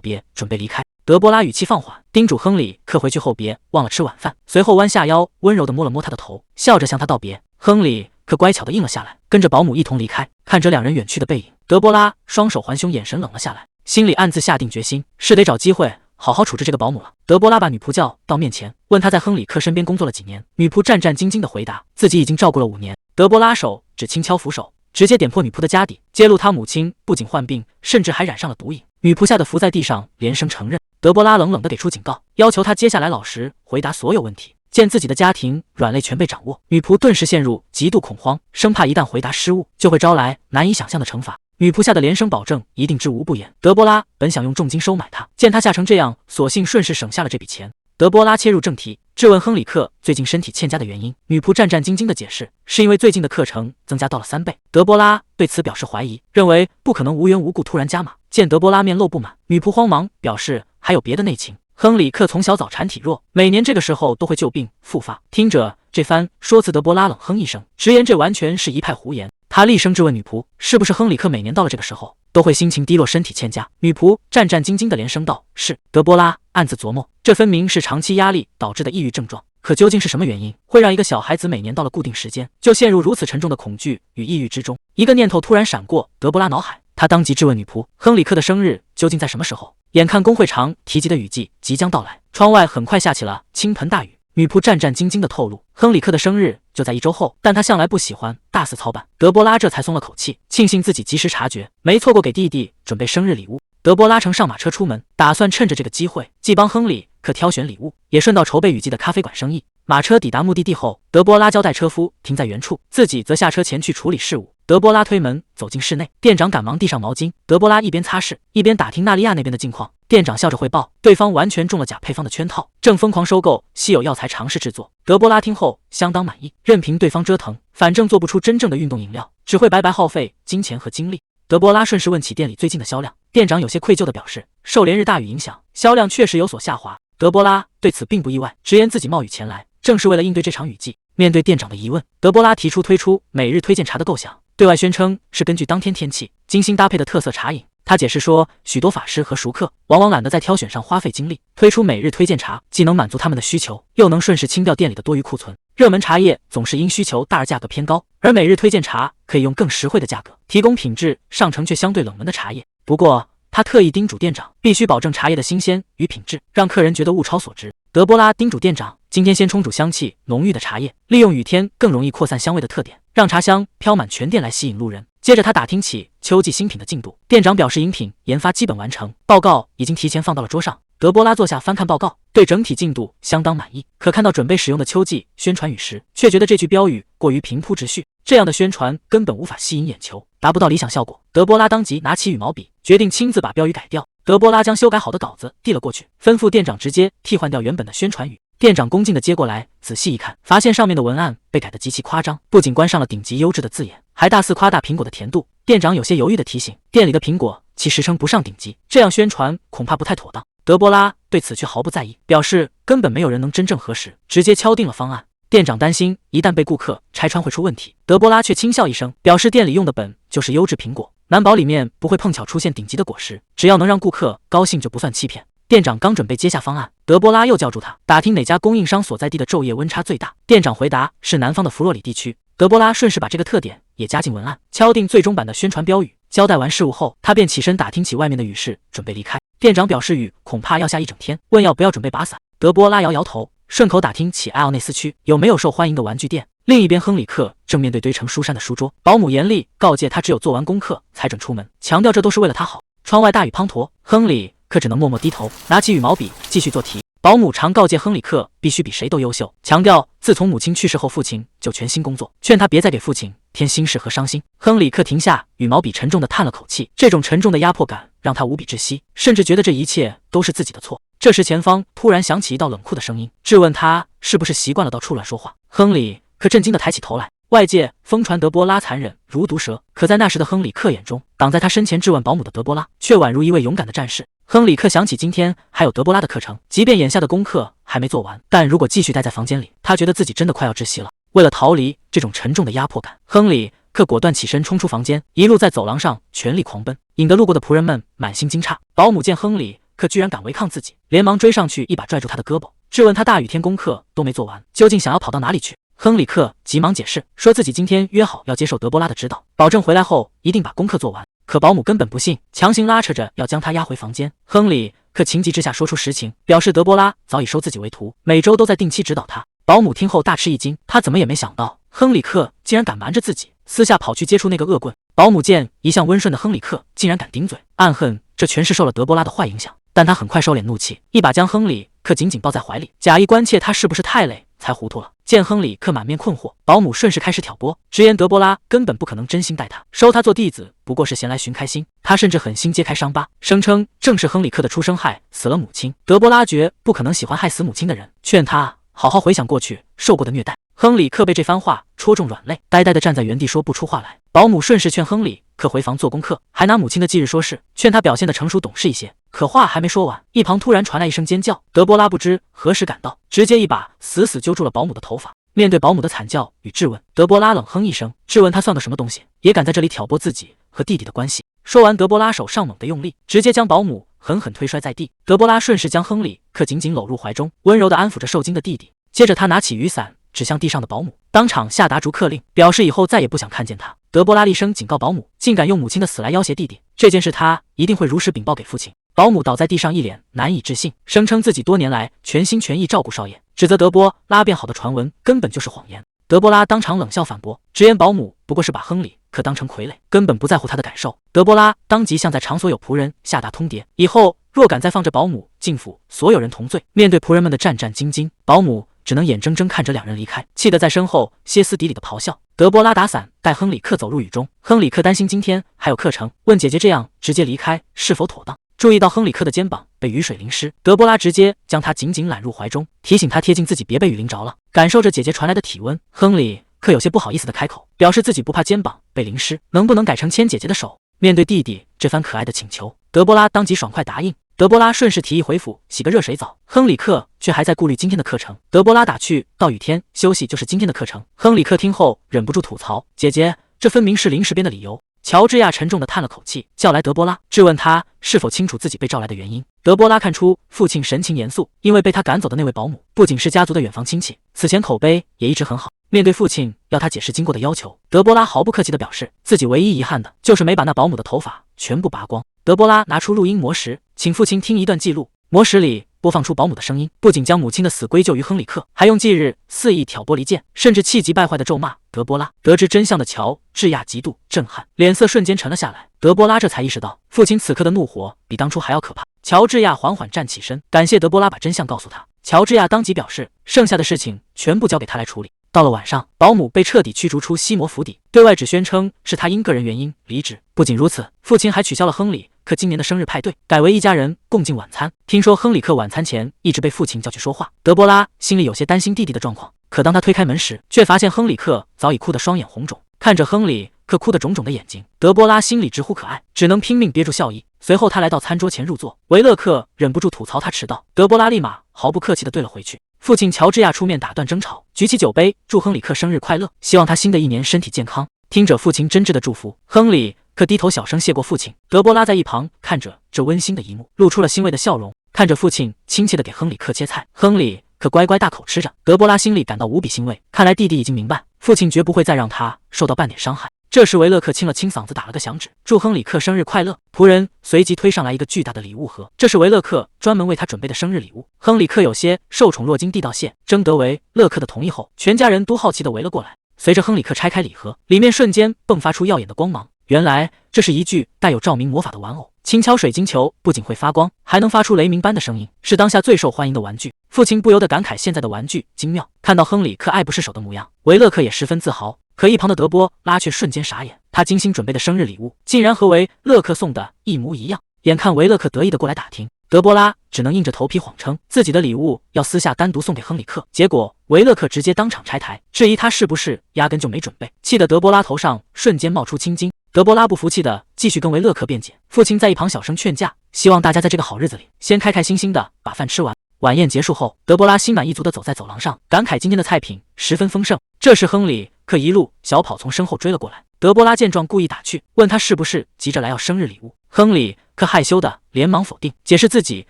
Speaker 1: 别，准备离开。德波拉语气放缓，叮嘱亨里克回去后别忘了吃晚饭，随后弯下腰，温柔地摸了摸他的头，笑着向他道别。亨里克乖巧地应了下来，跟着保姆一同离开。看着两人远去的背影，德波拉双手环胸，眼神冷了下来，心里暗自下定决心，是得找机会好好处置这个保姆了。德波拉把女仆叫到面前，问她在亨里克身边工作了几年。女仆战战兢兢地回答，自己已经照顾了5年。德波拉手指轻敲扶手，直接点破女仆的家底，揭露她母亲不仅患病，甚至还染上了毒瘾。女仆吓得伏在地上，连声承认。德波拉冷冷地给出警告，要求她接下来老实回答所有问题。见自己的家庭软肋全被掌握，女仆顿时陷入极度恐慌，生怕一旦回答失误，就会招来难以想象的惩罚。女仆吓得连声保证一定知无不言。德波拉本想用重金收买她，见她吓成这样，索性顺势省下了这笔钱。德波拉切入正题，质问亨里克最近身体欠佳的原因。女仆战战兢兢地解释，是因为最近的课程增加到了3倍。德波拉对此表示怀疑，认为不可能无缘无故突然加码。见德波拉面露不满，女仆慌忙表示还有别的内情。亨里克从小早产体弱，每年这个时候都会旧病复发。听着这番说辞，德波拉冷哼一声，直言这完全是一派胡言。他厉声质问女仆，是不是亨里克每年到了这个时候都会心情低落，身体欠佳？女仆战战兢兢地连声道，是。德波拉暗自琢磨，这分明是长期压力导致的抑郁症状，可究竟是什么原因会让一个小孩子每年到了固定时间就陷入如此沉重的恐惧与抑郁之中？一个念头突然闪过德波拉脑海，他当即质问女仆亨里克的生日究竟在什么时候。眼看工会常提及的雨季即将到来，窗外很快下起了倾盆大雨。女仆战战兢兢地透露，亨里克的生日就在1周后，但他向来不喜欢大肆操办。德波拉这才松了口气，庆幸自己及时察觉，没错过给弟弟准备生日礼物。德波拉乘上马车出门，打算趁着这个机会，既帮亨里克挑选礼物，也顺道筹备雨季的咖啡馆生意。马车抵达目的地后，德波拉交代车夫停在原处，自己则下车前去处理事务。德波拉推门走进室内，店长赶忙递上毛巾，德波拉一边擦拭，一边打听纳利亚那边的近况。店长笑着汇报，对方完全中了假配方的圈套，正疯狂收购稀有药材尝试制作。德波拉听后相当满意，任凭对方折腾，反正做不出真正的运动饮料，只会白白耗费金钱和精力。德波拉顺势问起店里最近的销量，店长有些愧疚地表示，受连日大雨影响，销量确实有所下滑。德波拉对此并不意外，直言自己冒雨前来，正是为了应对这场雨季。面对店长的疑问，德波拉提出推出每日推荐茶的构想，对外宣称是根据当天天气精心搭配的特色茶饮。他解释说，许多法师和熟客往往懒得在挑选上花费精力，推出每日推荐茶，既能满足他们的需求，又能顺势清掉店里的多余库存。热门茶叶总是因需求大而价格偏高，而每日推荐茶可以用更实惠的价格提供品质上乘却相对冷门的茶叶。不过，他特意叮嘱店长必须保证茶叶的新鲜与品质，让客人觉得物超所值。德波拉叮嘱店长，今天先冲煮香气浓郁的茶叶，利用雨天更容易扩散香味的特点，让茶香飘满全店来吸引路人。接着他打听起秋季新品的进度，店长表示饮品研发基本完成，报告已经提前放到了桌上。德波拉坐下翻看报告，对整体进度相当满意。可看到准备使用的秋季宣传语时，却觉得这句标语过于平铺直叙，这样的宣传根本无法吸引眼球，达不到理想效果。德波拉当即拿起羽毛笔，决定亲自把标语改掉。德波拉将修改好的稿子递了过去，吩咐店长直接替换掉原本的宣传语。店长恭敬地接过来，仔细一看，发现上面的文案被改得极其夸张，不仅关上了顶级优质的字眼，还大肆夸大苹果的甜度。店长有些犹豫地提醒，店里的苹果其实称不上顶级，这样宣传恐怕不太妥当。德波拉对此却毫不在意，表示根本没有人能真正核实，直接敲定了方案。店长担心一旦被顾客拆穿会出问题，德波拉却轻笑一声，表示店里用的本就是优质苹果，难保里面不会碰巧出现顶级的果实，只要能让顾客高兴就不算欺骗。店长刚准备接下方案，德波拉又叫住他，打听哪家供应商所在地的昼夜温差最大。店长回答是南方的弗洛里地区。德波拉顺势把这个特点也加进文案，敲定最终版的宣传标语。交代完事务后，他便起身打听起外面的雨势，准备离开。店长表示雨恐怕要下一整天，问要不要准备把伞。德波拉摇摇头，顺口打听起埃奥内斯区有没有受欢迎的玩具店。另一边，亨里克正面对堆成书山的书桌，保姆严厉告诫他只有做完功课才准出门，强调这都是为了他好。窗外大雨滂沱，亨里克只能默默低头，拿起羽毛笔继续做题。保姆常告诫亨里克必须比谁都优秀，强调自从母亲去世后，父亲就全心工作，劝他别再给父亲添心事和伤心。亨里克停下羽毛笔，沉重地叹了口气，这种沉重的压迫感让他无比窒息，甚至觉得这一切都是自己的错。这时前方突然响起一道冷酷的声音，质问他是不是习惯了到处乱说话。亨里克震惊地抬起头来，外界疯传德波拉残忍如毒蛇，可在那时的亨里克眼中，挡在他身前质问保姆的德波拉却宛如一位勇敢的战士。亨里克想起今天还有德波拉的课程，即便眼下的功课还没做完，但如果继续待在房间里，他觉得自己真的快要窒息了。为了逃离这种沉重的压迫感，亨里克果断起身冲出房间，一路在走廊上全力狂奔，引得路过的仆人们满心惊诧。保姆见亨里克居然敢违抗自己，连忙追上去一把拽住他的胳膊，质问他大雨天功课都没做完，究竟想要跑到哪里去。亨里克急忙解释，说自己今天约好要接受德波拉的指导，保证回来后一定把功课做完。可保姆根本不信，强行拉扯着要将他押回房间。亨里克情急之下说出实情，表示德波拉早已收自己为徒，每周都在定期指导他。保姆听后大吃一惊，他怎么也没想到亨里克竟然敢瞒着自己，私下跑去接触那个恶棍。保姆见一向温顺的亨里克竟然敢顶嘴，暗恨这全是受了德波拉的坏影响，但他很快收敛怒气，一把将亨里克紧紧抱在怀里，假意关切他是不是太累才糊涂了。见亨里克满面困惑，保姆顺势开始挑拨，直言德波拉根本不可能真心待他，收他做弟子不过是闲来寻开心。他甚至狠心揭开伤疤，声称正是亨里克的出生害死了母亲，德波拉绝不可能喜欢害死母亲的人，劝他好好回想过去受过的虐待。亨里克被这番话戳中软肋，呆呆地站在原地说不出话来。保姆顺势劝亨里克回房做功课，还拿母亲的忌日说事，劝他表现得成熟懂事一些。可话还没说完，一旁突然传来一声尖叫，德波拉不知何时赶到，直接一把死死揪住了保姆的头发。面对保姆的惨叫与质问，德波拉冷哼一声，质问他算个什么东西，也敢在这里挑拨自己和弟弟的关系。说完，德波拉手上猛地用力，直接将保姆狠狠推摔在地。德波拉顺势将亨里克紧紧搂入怀中，温柔地安抚着受惊的弟弟。接着他拿起雨伞指向地上的保姆，当场下达逐客令，表示以后再也不想看见他。德波拉厉声警告保姆，竟敢用母亲的死来要挟弟弟，这件事他一定会如实禀报给父亲。保姆倒在地上，一脸难以置信，声称自己多年来全心全意照顾少爷，指责德波拉变好的传闻根本就是谎言。德波拉当场冷笑反驳，直言保姆不过是把亨里克当成傀儡，根本不在乎他的感受。德波拉当即向在场所有仆人下达通牒，以后若敢再放着保姆进府，所有人同罪。面对仆人们的战战兢兢，保姆只能眼睁睁看着两人离开，气得在身后歇斯底里的咆哮。德波拉打伞带亨里克走入雨中，亨里克担心今天还有课程，问姐姐这样直接离开是否妥当。注意到亨里克的肩膀被雨水淋湿，德波拉直接将他紧紧揽入怀中，提醒他贴近自己，别被雨淋着了。感受着姐姐传来的体温，亨里克有些不好意思的开口，表示自己不怕肩膀被淋湿，能不能改成牵姐姐的手？面对弟弟这番可爱的请求，德波拉当即爽快答应。德波拉顺势提议回府洗个热水澡，亨里克却还在顾虑今天的课程。德波拉打趣道：“雨天休息就是今天的课程。”亨里克听后忍不住吐槽：“姐姐，这分明是临时编的理由。”乔治亚沉重地叹了口气，叫来德波拉，质问他是否清楚自己被召来的原因。德波拉看出父亲神情严肃，因为被他赶走的那位保姆不仅是家族的远房亲戚，此前口碑也一直很好。面对父亲要他解释经过的要求，德波拉毫不客气地表示，自己唯一遗憾的就是没把那保姆的头发全部拔光。德波拉拿出录音模石，请父亲听一段记录。模石里播放出保姆的声音，不仅将母亲的死归咎于亨里克，还用忌日肆意挑拨离间，甚至气急败坏地咒骂德波拉。得知真相的乔治亚极度震撼，脸色瞬间沉了下来。德波拉这才意识到，父亲此刻的怒火比当初还要可怕。乔治亚缓缓站起身，感谢德波拉把真相告诉他。乔治亚当即表示，剩下的事情全部交给他来处理。到了晚上，保姆被彻底驱逐出西摩府邸，对外只宣称是他因个人原因离职。不仅如此，父亲还取消了亨里克今年的生日派对，改为一家人共进晚餐。听说亨里克晚餐前一直被父亲叫去说话，德波拉心里有些担心弟弟的状况。可当他推开门时，却发现亨里克早已哭得双眼红肿。看着亨里克哭得肿肿的眼睛，德波拉心里直呼可爱，只能拼命憋住笑意。随后他来到餐桌前入座，维勒克忍不住吐槽他迟到，德波拉立马毫不客气地对了回去。父亲乔治亚出面打断争吵，举起酒杯祝亨里克生日快乐，希望他新的一年身体健康。听着父亲真挚的祝福，亨里克低头小声谢过父亲。德波拉在一旁看着这温馨的一幕，露出了欣慰的笑容。看着父亲亲切地给亨里克切菜，亨里克乖乖大口吃着，德波拉心里感到无比欣慰。看来弟弟已经明白，父亲绝不会再让他受到半点伤害。这时维勒克清了清嗓子，打了个响指，祝亨里克生日快乐。仆人随即推上来一个巨大的礼物盒，这是维勒克专门为他准备的生日礼物。亨里克有些受宠若惊地道谢，征得维勒克的同意后，全家人都好奇地围了过来。随着亨里克拆开礼盒，里面瞬间迸发出耀眼的光芒，原来这是一具带有照明魔法的玩偶。轻敲水晶球不仅会发光，还能发出雷鸣般的声音，是当下最受欢迎的玩具。父亲不由得感慨现在的玩具精妙。看到亨里克爱不释手的模样，维勒克也十分自豪。可一旁的德波拉却瞬间傻眼，他精心准备的生日礼物竟然和维勒克送的一模一样。眼看维勒克得意的过来打听，德波拉只能硬着头皮谎称自己的礼物要私下单独送给亨里克。结果维勒克直接当场拆台，质疑他是不是压根就没准备，气得德波拉头上瞬间冒出青筋。德波拉不服气的继续跟维勒克辩解，父亲在一旁小声劝架，希望大家在这个好日子里先开开心心的把饭吃完。晚宴结束后，德波拉心满意足地走在走廊上，感慨今天的菜品十分丰盛。这时亨里克一路小跑从身后追了过来，德波拉见状故意打趣，问他是不是急着来要生日礼物。亨里克害羞的连忙否定，解释自己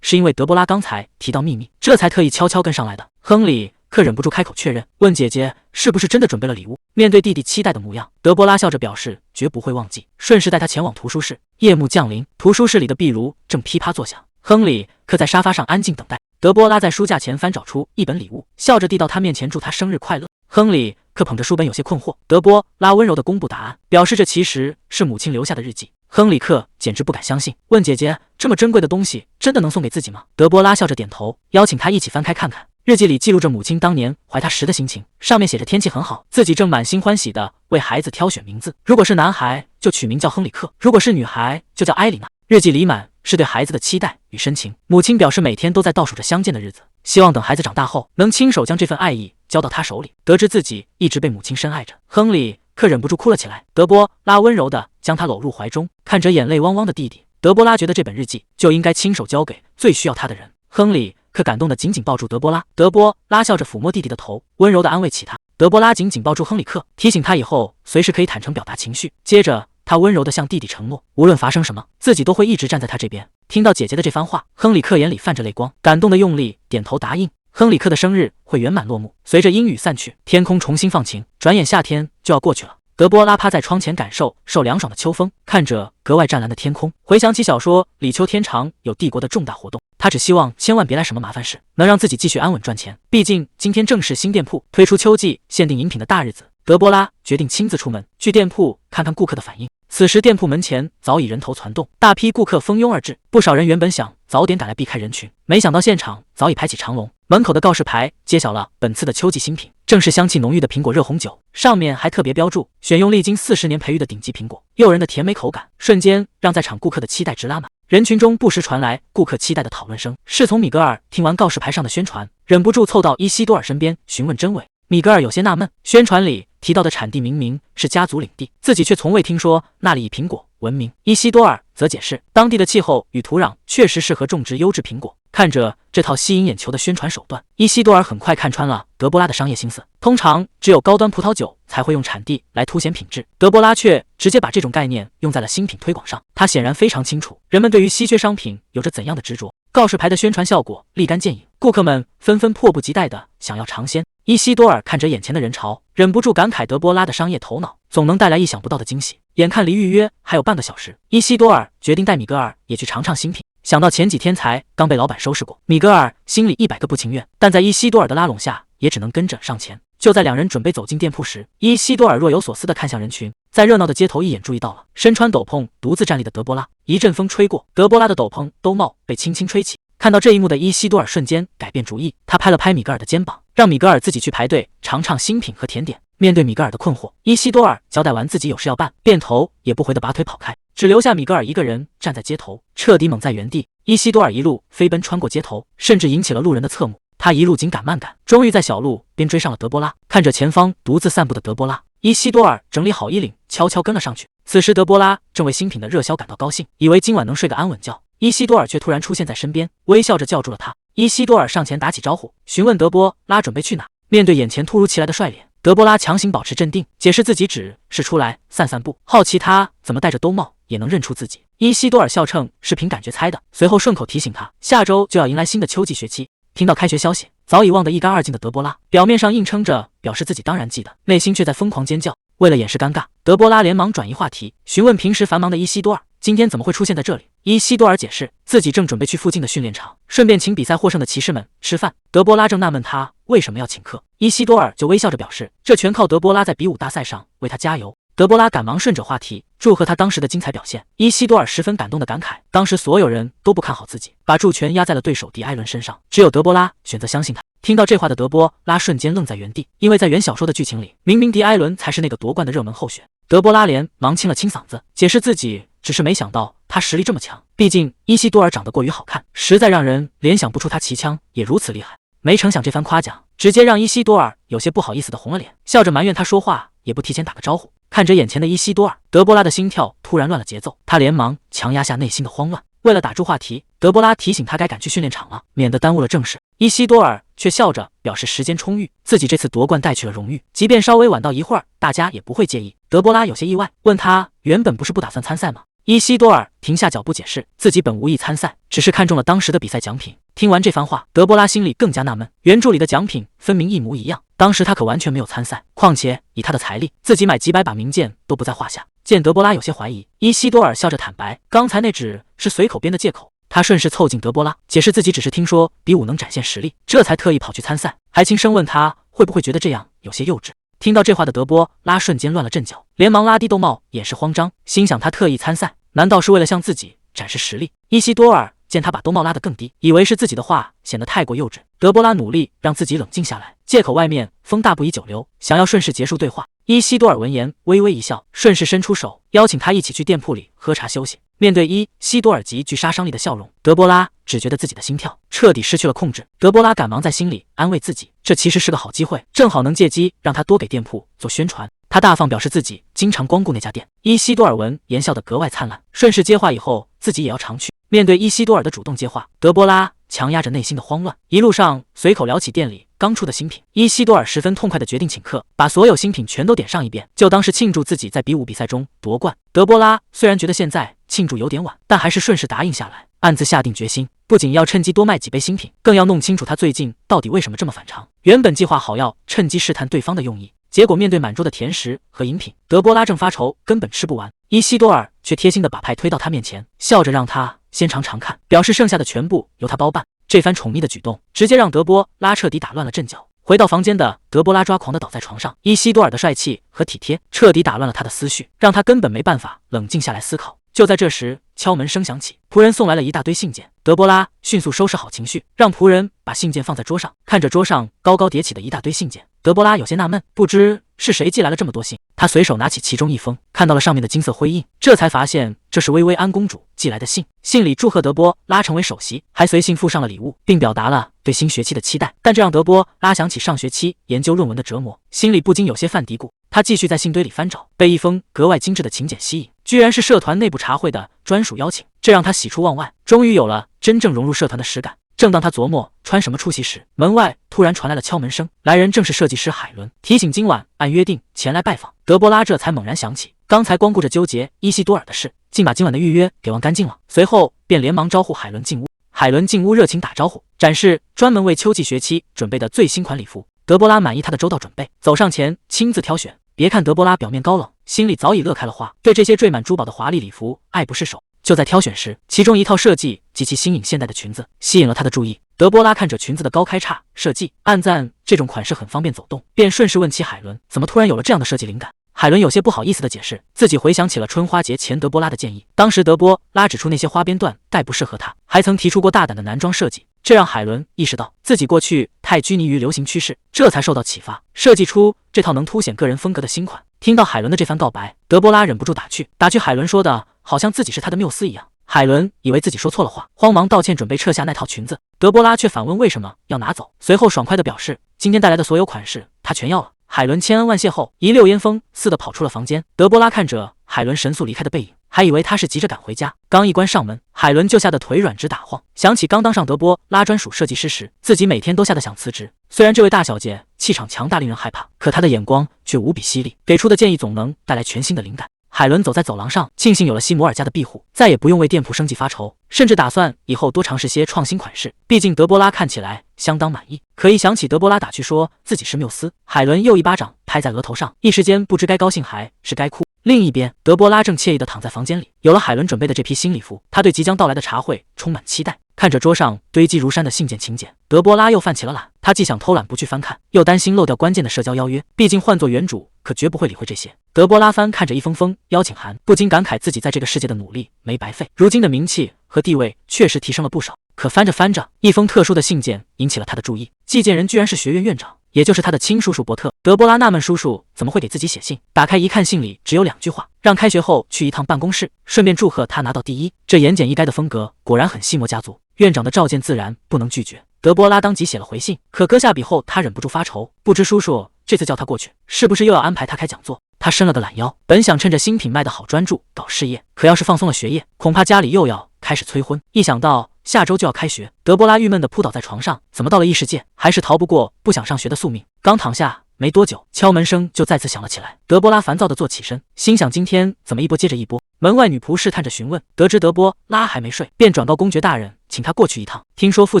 Speaker 1: 是因为德波拉刚才提到秘密，这才特意悄悄跟上来的。亨里克忍不住开口确认，问姐姐是不是真的准备了礼物。面对弟弟期待的模样，德波拉笑着表示绝不会忘记，顺势带他前往图书室。夜幕降临，图书室里的壁炉正噼啪作响，亨里克在沙发上安静等待。德波拉在书架前翻找出一本礼物，笑着递到他面前，祝他生日快乐。亨里克捧着书本有些困惑，德波拉温柔地公布答案，表示这其实是母亲留下的日记。亨里克简直不敢相信，问姐姐这么珍贵的东西真的能送给自己吗？德波拉笑着点头，邀请他一起翻开看看。日记里记录着母亲当年怀他时的心情，上面写着天气很好，自己正满心欢喜地为孩子挑选名字，如果是男孩就取名叫亨里克，如果是女孩就叫埃里娜。日记里满是对孩子的期待与深情，母亲表示每天都在倒数着相见的日子，希望等孩子长大后能亲手将这份爱意交到他手里。得知自己一直被母亲深爱着，亨里克忍不住哭了起来。德波拉温柔地将他搂入怀中，看着眼泪汪汪的弟弟，德波拉觉得这本日记就应该亲手交给最需要他的人。亨里克感动地紧紧抱住德波拉，德波拉笑着抚摸弟弟的头，温柔地安慰起他。德波拉紧紧抱住亨里克，提醒他以后随时可以坦诚表达情绪。接着他温柔地向弟弟承诺，无论发生什么，自己都会一直站在他这边。听到姐姐的这番话，亨里克眼里泛着泪光，感动地用力点头答应。亨里克的生日会圆满落幕，随着阴雨散去，天空重新放晴，转眼夏天就要过去了。德波拉趴在窗前感受凉爽的秋风，看着格外湛蓝的天空，回想起小说里秋天常有帝国的重大活动，他只希望千万别来什么麻烦事，能让自己继续安稳赚钱。毕竟今天正是新店铺推出秋季限定饮品的大日子，德波拉决定亲自出门去店铺看看顾客的反应。此时店铺门前早已人头攒动，大批顾客蜂拥而至，不少人原本想早点赶来避开人群，没想到现场早已排起长龙。门口的告示牌揭晓了本次的秋季新品，正是香气浓郁的苹果热红酒，上面还特别标注选用历经40年培育的顶级苹果，诱人的甜美口感瞬间让在场顾客的期待值拉满。人群中不时传来顾客期待的讨论声。侍从米格尔听完告示牌上的宣传，忍不住凑到伊西多尔身边询问真伪。米格尔有些纳闷，宣传里提到的产地明明是家族领地，自己却从未听说那里以苹果闻名。伊西多尔则解释，当地的气候与土壤确实适合种植优质苹果。看着这套吸引眼球的宣传手段，伊西多尔很快看穿了德波拉的商业心思。通常只有高端葡萄酒才会用产地来凸显品质，德波拉却直接把这种概念用在了新品推广上。他显然非常清楚人们对于稀缺商品有着怎样的执着。告示牌的宣传效果立竿见影，顾客们纷纷迫不及待地想要尝鲜。伊西多尔看着眼前的人潮，忍不住感慨德波拉的商业头脑总能带来意想不到的惊喜。眼看离预约还有半个小时，伊西多尔决定带米格尔也去尝尝新品。想到前几天才刚被老板收拾过，米格尔心里100个不情愿，但在伊西多尔的拉拢下，也只能跟着上前。就在两人准备走进店铺时，伊西多尔若有所思地看向人群，在热闹的街头一眼注意到了身穿斗篷独自站立的德波拉。一阵风吹过，德波拉的斗篷兜帽被轻轻吹起。看到这一幕的伊西多尔瞬间改变主意，他拍了拍米格尔的肩膀，让米格尔自己去排队尝尝新品和甜点。面对米格尔的困惑，伊西多尔交代完自己有事要办，便头也不回地拔腿跑开，只留下米格尔一个人站在街头，彻底懵在原地。伊西多尔一路飞奔穿过街头，甚至引起了路人的侧目。他一路紧赶慢赶，终于在小路边追上了德波拉。看着前方独自散步的德波拉，伊西多尔整理好衣领，悄悄跟了上去。此时德波拉正为新品的热销感到高兴，以为今晚能睡个安稳觉。伊西多尔却突然出现在身边，微笑着叫住了他。伊西多尔上前打起招呼，询问德波拉准备去哪。面对眼前突如其来的帅脸，德波拉强行保持镇定，解释自己只是出来散散步，好奇他怎么戴着兜帽也能认出自己。伊西多尔笑称是凭感觉猜的，随后顺口提醒他，下周就要迎来新的秋季学期。听到开学消息，早已忘得一干二净的德波拉，表面上硬撑着表示自己当然记得，内心却在疯狂尖叫。为了掩饰尴尬，德波拉连忙转移话题，询问平时繁忙的伊西多尔今天怎么会出现在这里。伊西多尔解释自己正准备去附近的训练场，顺便请比赛获胜的骑士们吃饭。德波拉正纳闷他为什么要请客，伊西多尔就微笑着表示这全靠德波拉在比武大赛上为他加油。德波拉赶忙顺着话题祝贺他当时的精彩表现。伊西多尔十分感动的感慨，当时所有人都不看好自己，把主权压在了对手迪埃伦身上，只有德波拉选择相信他。听到这话的德波拉瞬间愣在原地，因为在原小说的剧情里，明明迪埃伦才是那个夺冠的热门候选。德波拉连忙清了清嗓子，解释自己只是没想到他实力这么强，毕竟伊西多尔长得过于好看，实在让人联想不出他骑枪也如此厉害。没成想这番夸奖直接让伊西多尔有些不好意思的红了脸，笑着埋怨他说话也不提前打个招呼。看着眼前的伊西多尔，德波拉的心跳突然乱了节奏，他连忙强压下内心的慌乱。为了打住话题，德波拉提醒他该赶去训练场了，免得耽误了正事。伊西多尔却笑着表示时间充裕，自己这次夺冠带去了荣誉，即便稍微晚到一会儿，大家也不会介意。德波拉有些意外，问他原本不是不打算参赛吗？伊西多尔停下脚步解释，自己本无意参赛，只是看中了当时的比赛奖品。听完这番话，德波拉心里更加纳闷，原著里的奖品分明一模一样，当时他可完全没有参赛，况且以他的财力，自己买几百把名剑都不在话下。见德波拉有些怀疑，伊西多尔笑着坦白，刚才那只是随口编的借口。他顺势凑近德波拉，解释自己只是听说比武能展现实力，这才特意跑去参赛，还轻声问他会不会觉得这样有些幼稚。听到这话的德波拉瞬间乱了阵脚，连忙拉低兜帽掩饰慌张，心想他特意参赛，难道是为了向自己展示实力？伊西多尔见他把兜帽拉得更低，以为是自己的话显得太过幼稚。德波拉努力让自己冷静下来，借口外面风大不宜久留，想要顺势结束对话。伊西多尔闻言微微一笑，顺势伸出手邀请他一起去店铺里喝茶休息。面对伊西多尔极具杀伤力的笑容，德波拉只觉得自己的心跳彻底失去了控制。德波拉赶忙在心里安慰自己，这其实是个好机会，正好能借机让他多给店铺做宣传。他大方表示自己经常光顾那家店。伊西多尔闻言笑得格外灿烂，顺势接话以后自己也要常去。面对伊西多尔的主动接话，德波拉强压着内心的慌乱，一路上随口聊起店里刚出的新品。伊西多尔十分痛快地决定请客，把所有新品全都点上一遍，就当是庆祝自己在比武比赛中夺冠。德波拉虽然觉得现在庆祝有点晚，但还是顺势答应下来，暗自下定决心，不仅要趁机多卖几杯新品，更要弄清楚他最近到底为什么这么反常。原本计划好要趁机试探对方的用意，结果面对满桌的甜食和饮品，德波拉正发愁，根本吃不完。伊西多尔却贴心的把派推到他面前，笑着让他先尝尝看，表示剩下的全部由他包办。这番宠溺的举动，直接让德波拉彻底打乱了阵脚。回到房间的德波拉抓狂的倒在床上，伊西多尔的帅气和体贴彻底打乱了他的思绪，让他根本没办法冷静下来思考。就在这时，敲门声响起，仆人送来了一大堆信件。德波拉迅速收拾好情绪，让仆人把信件放在桌上，看着桌上高高叠起的一大堆信件，德波拉有些纳闷，不知是谁寄来了这么多信。他随手拿起其中一封，看到了上面的金色徽印，这才发现这是薇薇安公主寄来的信。信里祝贺德波拉成为首席，还随信附上了礼物，并表达了对新学期的期待。但这让德波拉想起上学期研究论文的折磨，心里不禁有些犯嘀咕。他继续在信堆里翻找，被一封格外精致的请柬吸引，居然是社团内部茶会的专属邀请，这让他喜出望外，终于有了真正融入社团的实感。正当他琢磨穿什么出席时，门外突然传来了敲门声，来人正是设计师海伦，提醒今晚按约定前来拜访。德波拉这才猛然想起，刚才光顾着纠结伊西多尔的事，竟把今晚的预约给忘干净了。随后便连忙招呼海伦进屋。海伦进屋热情打招呼，展示专门为秋季学期准备的最新款礼服。德波拉满意他的周到准备，走上前亲自挑选。别看德波拉表面高冷，心里早已乐开了花，对这些缀满珠宝的华丽礼服爱不释手。就在挑选时，其中一套设计极其新颖现代的裙子吸引了他的注意。德波拉看着裙子的高开叉设计，暗赞这种款式很方便走动，便顺势问起海伦怎么突然有了这样的设计灵感。海伦有些不好意思地解释，自己回想起了春花节前德波拉的建议，当时德波拉指出那些花边缎带不适合他，还曾提出过大胆的男装设计，这让海伦意识到自己过去太拘泥于流行趋势，这才受到启发，设计出这套能凸显个人风格的新款。听到海伦的这番告白，德波拉忍不住打趣海伦说的好像自己是他的缪斯一样。海伦以为自己说错了话，慌忙道歉，准备撤下那套裙子。德波拉却反问为什么要拿走，随后爽快地表示今天带来的所有款式他全要了。海伦千恩万谢后，一溜烟风似的跑出了房间。德波拉看着海伦神速离开的背影，还以为他是急着赶回家。刚一关上门，海伦就吓得腿软直打晃，想起刚当上德波拉专属设计师时，自己每天都吓得想辞职。虽然这位大小姐气场强大令人害怕，可她的眼光却无比犀利，给出的建议总能带来全新的灵感。海伦走在走廊上，庆幸有了西摩尔家的庇护，再也不用为店铺生计发愁，甚至打算以后多尝试些创新款式。毕竟德波拉看起来相当满意。可一想起德波拉打趣说自己是缪斯，海伦又一巴掌拍在额头上，一时间不知该高兴还是该哭。另一边，德波拉正惬意地躺在房间里，有了海伦准备的这批新礼服，他对即将到来的茶会充满期待。看着桌上堆积如山的信件请柬，德波拉又犯起了懒。他既想偷懒不去翻看，又担心漏掉关键的社交邀约，毕竟换做原主可绝不会理会这些。德波拉翻看着一封封邀请函，不禁感慨自己在这个世界的努力没白费，如今的名气和地位确实提升了不少。可翻着翻着，一封特殊的信件引起了他的注意，寄件人居然是学院院长，也就是他的亲叔叔伯特。德波拉纳闷叔叔怎么会给自己写信，打开一看，信里只有2句话，让开学后去一趟办公室，顺便祝贺他拿到第一。这言简意赅的风格果然很西摩家族，院长的召见自然不能拒绝。德波拉当即写了回信，可搁下笔后，他忍不住发愁，不知叔叔这次叫他过去，是不是又要安排他开讲座？他伸了个懒腰，本想趁着新品卖得好专注搞事业，可要是放松了学业，恐怕家里又要开始催婚。一想到下周就要开学，德波拉郁闷地扑倒在床上，怎么到了异世界，还是逃不过不想上学的宿命。刚躺下没多久，敲门声就再次响了起来。德波拉烦躁地坐起身，心想今天怎么一波接着一波。门外女仆试探着询问，得知德波拉还没睡，便转告公爵大人，请他过去一趟，听说父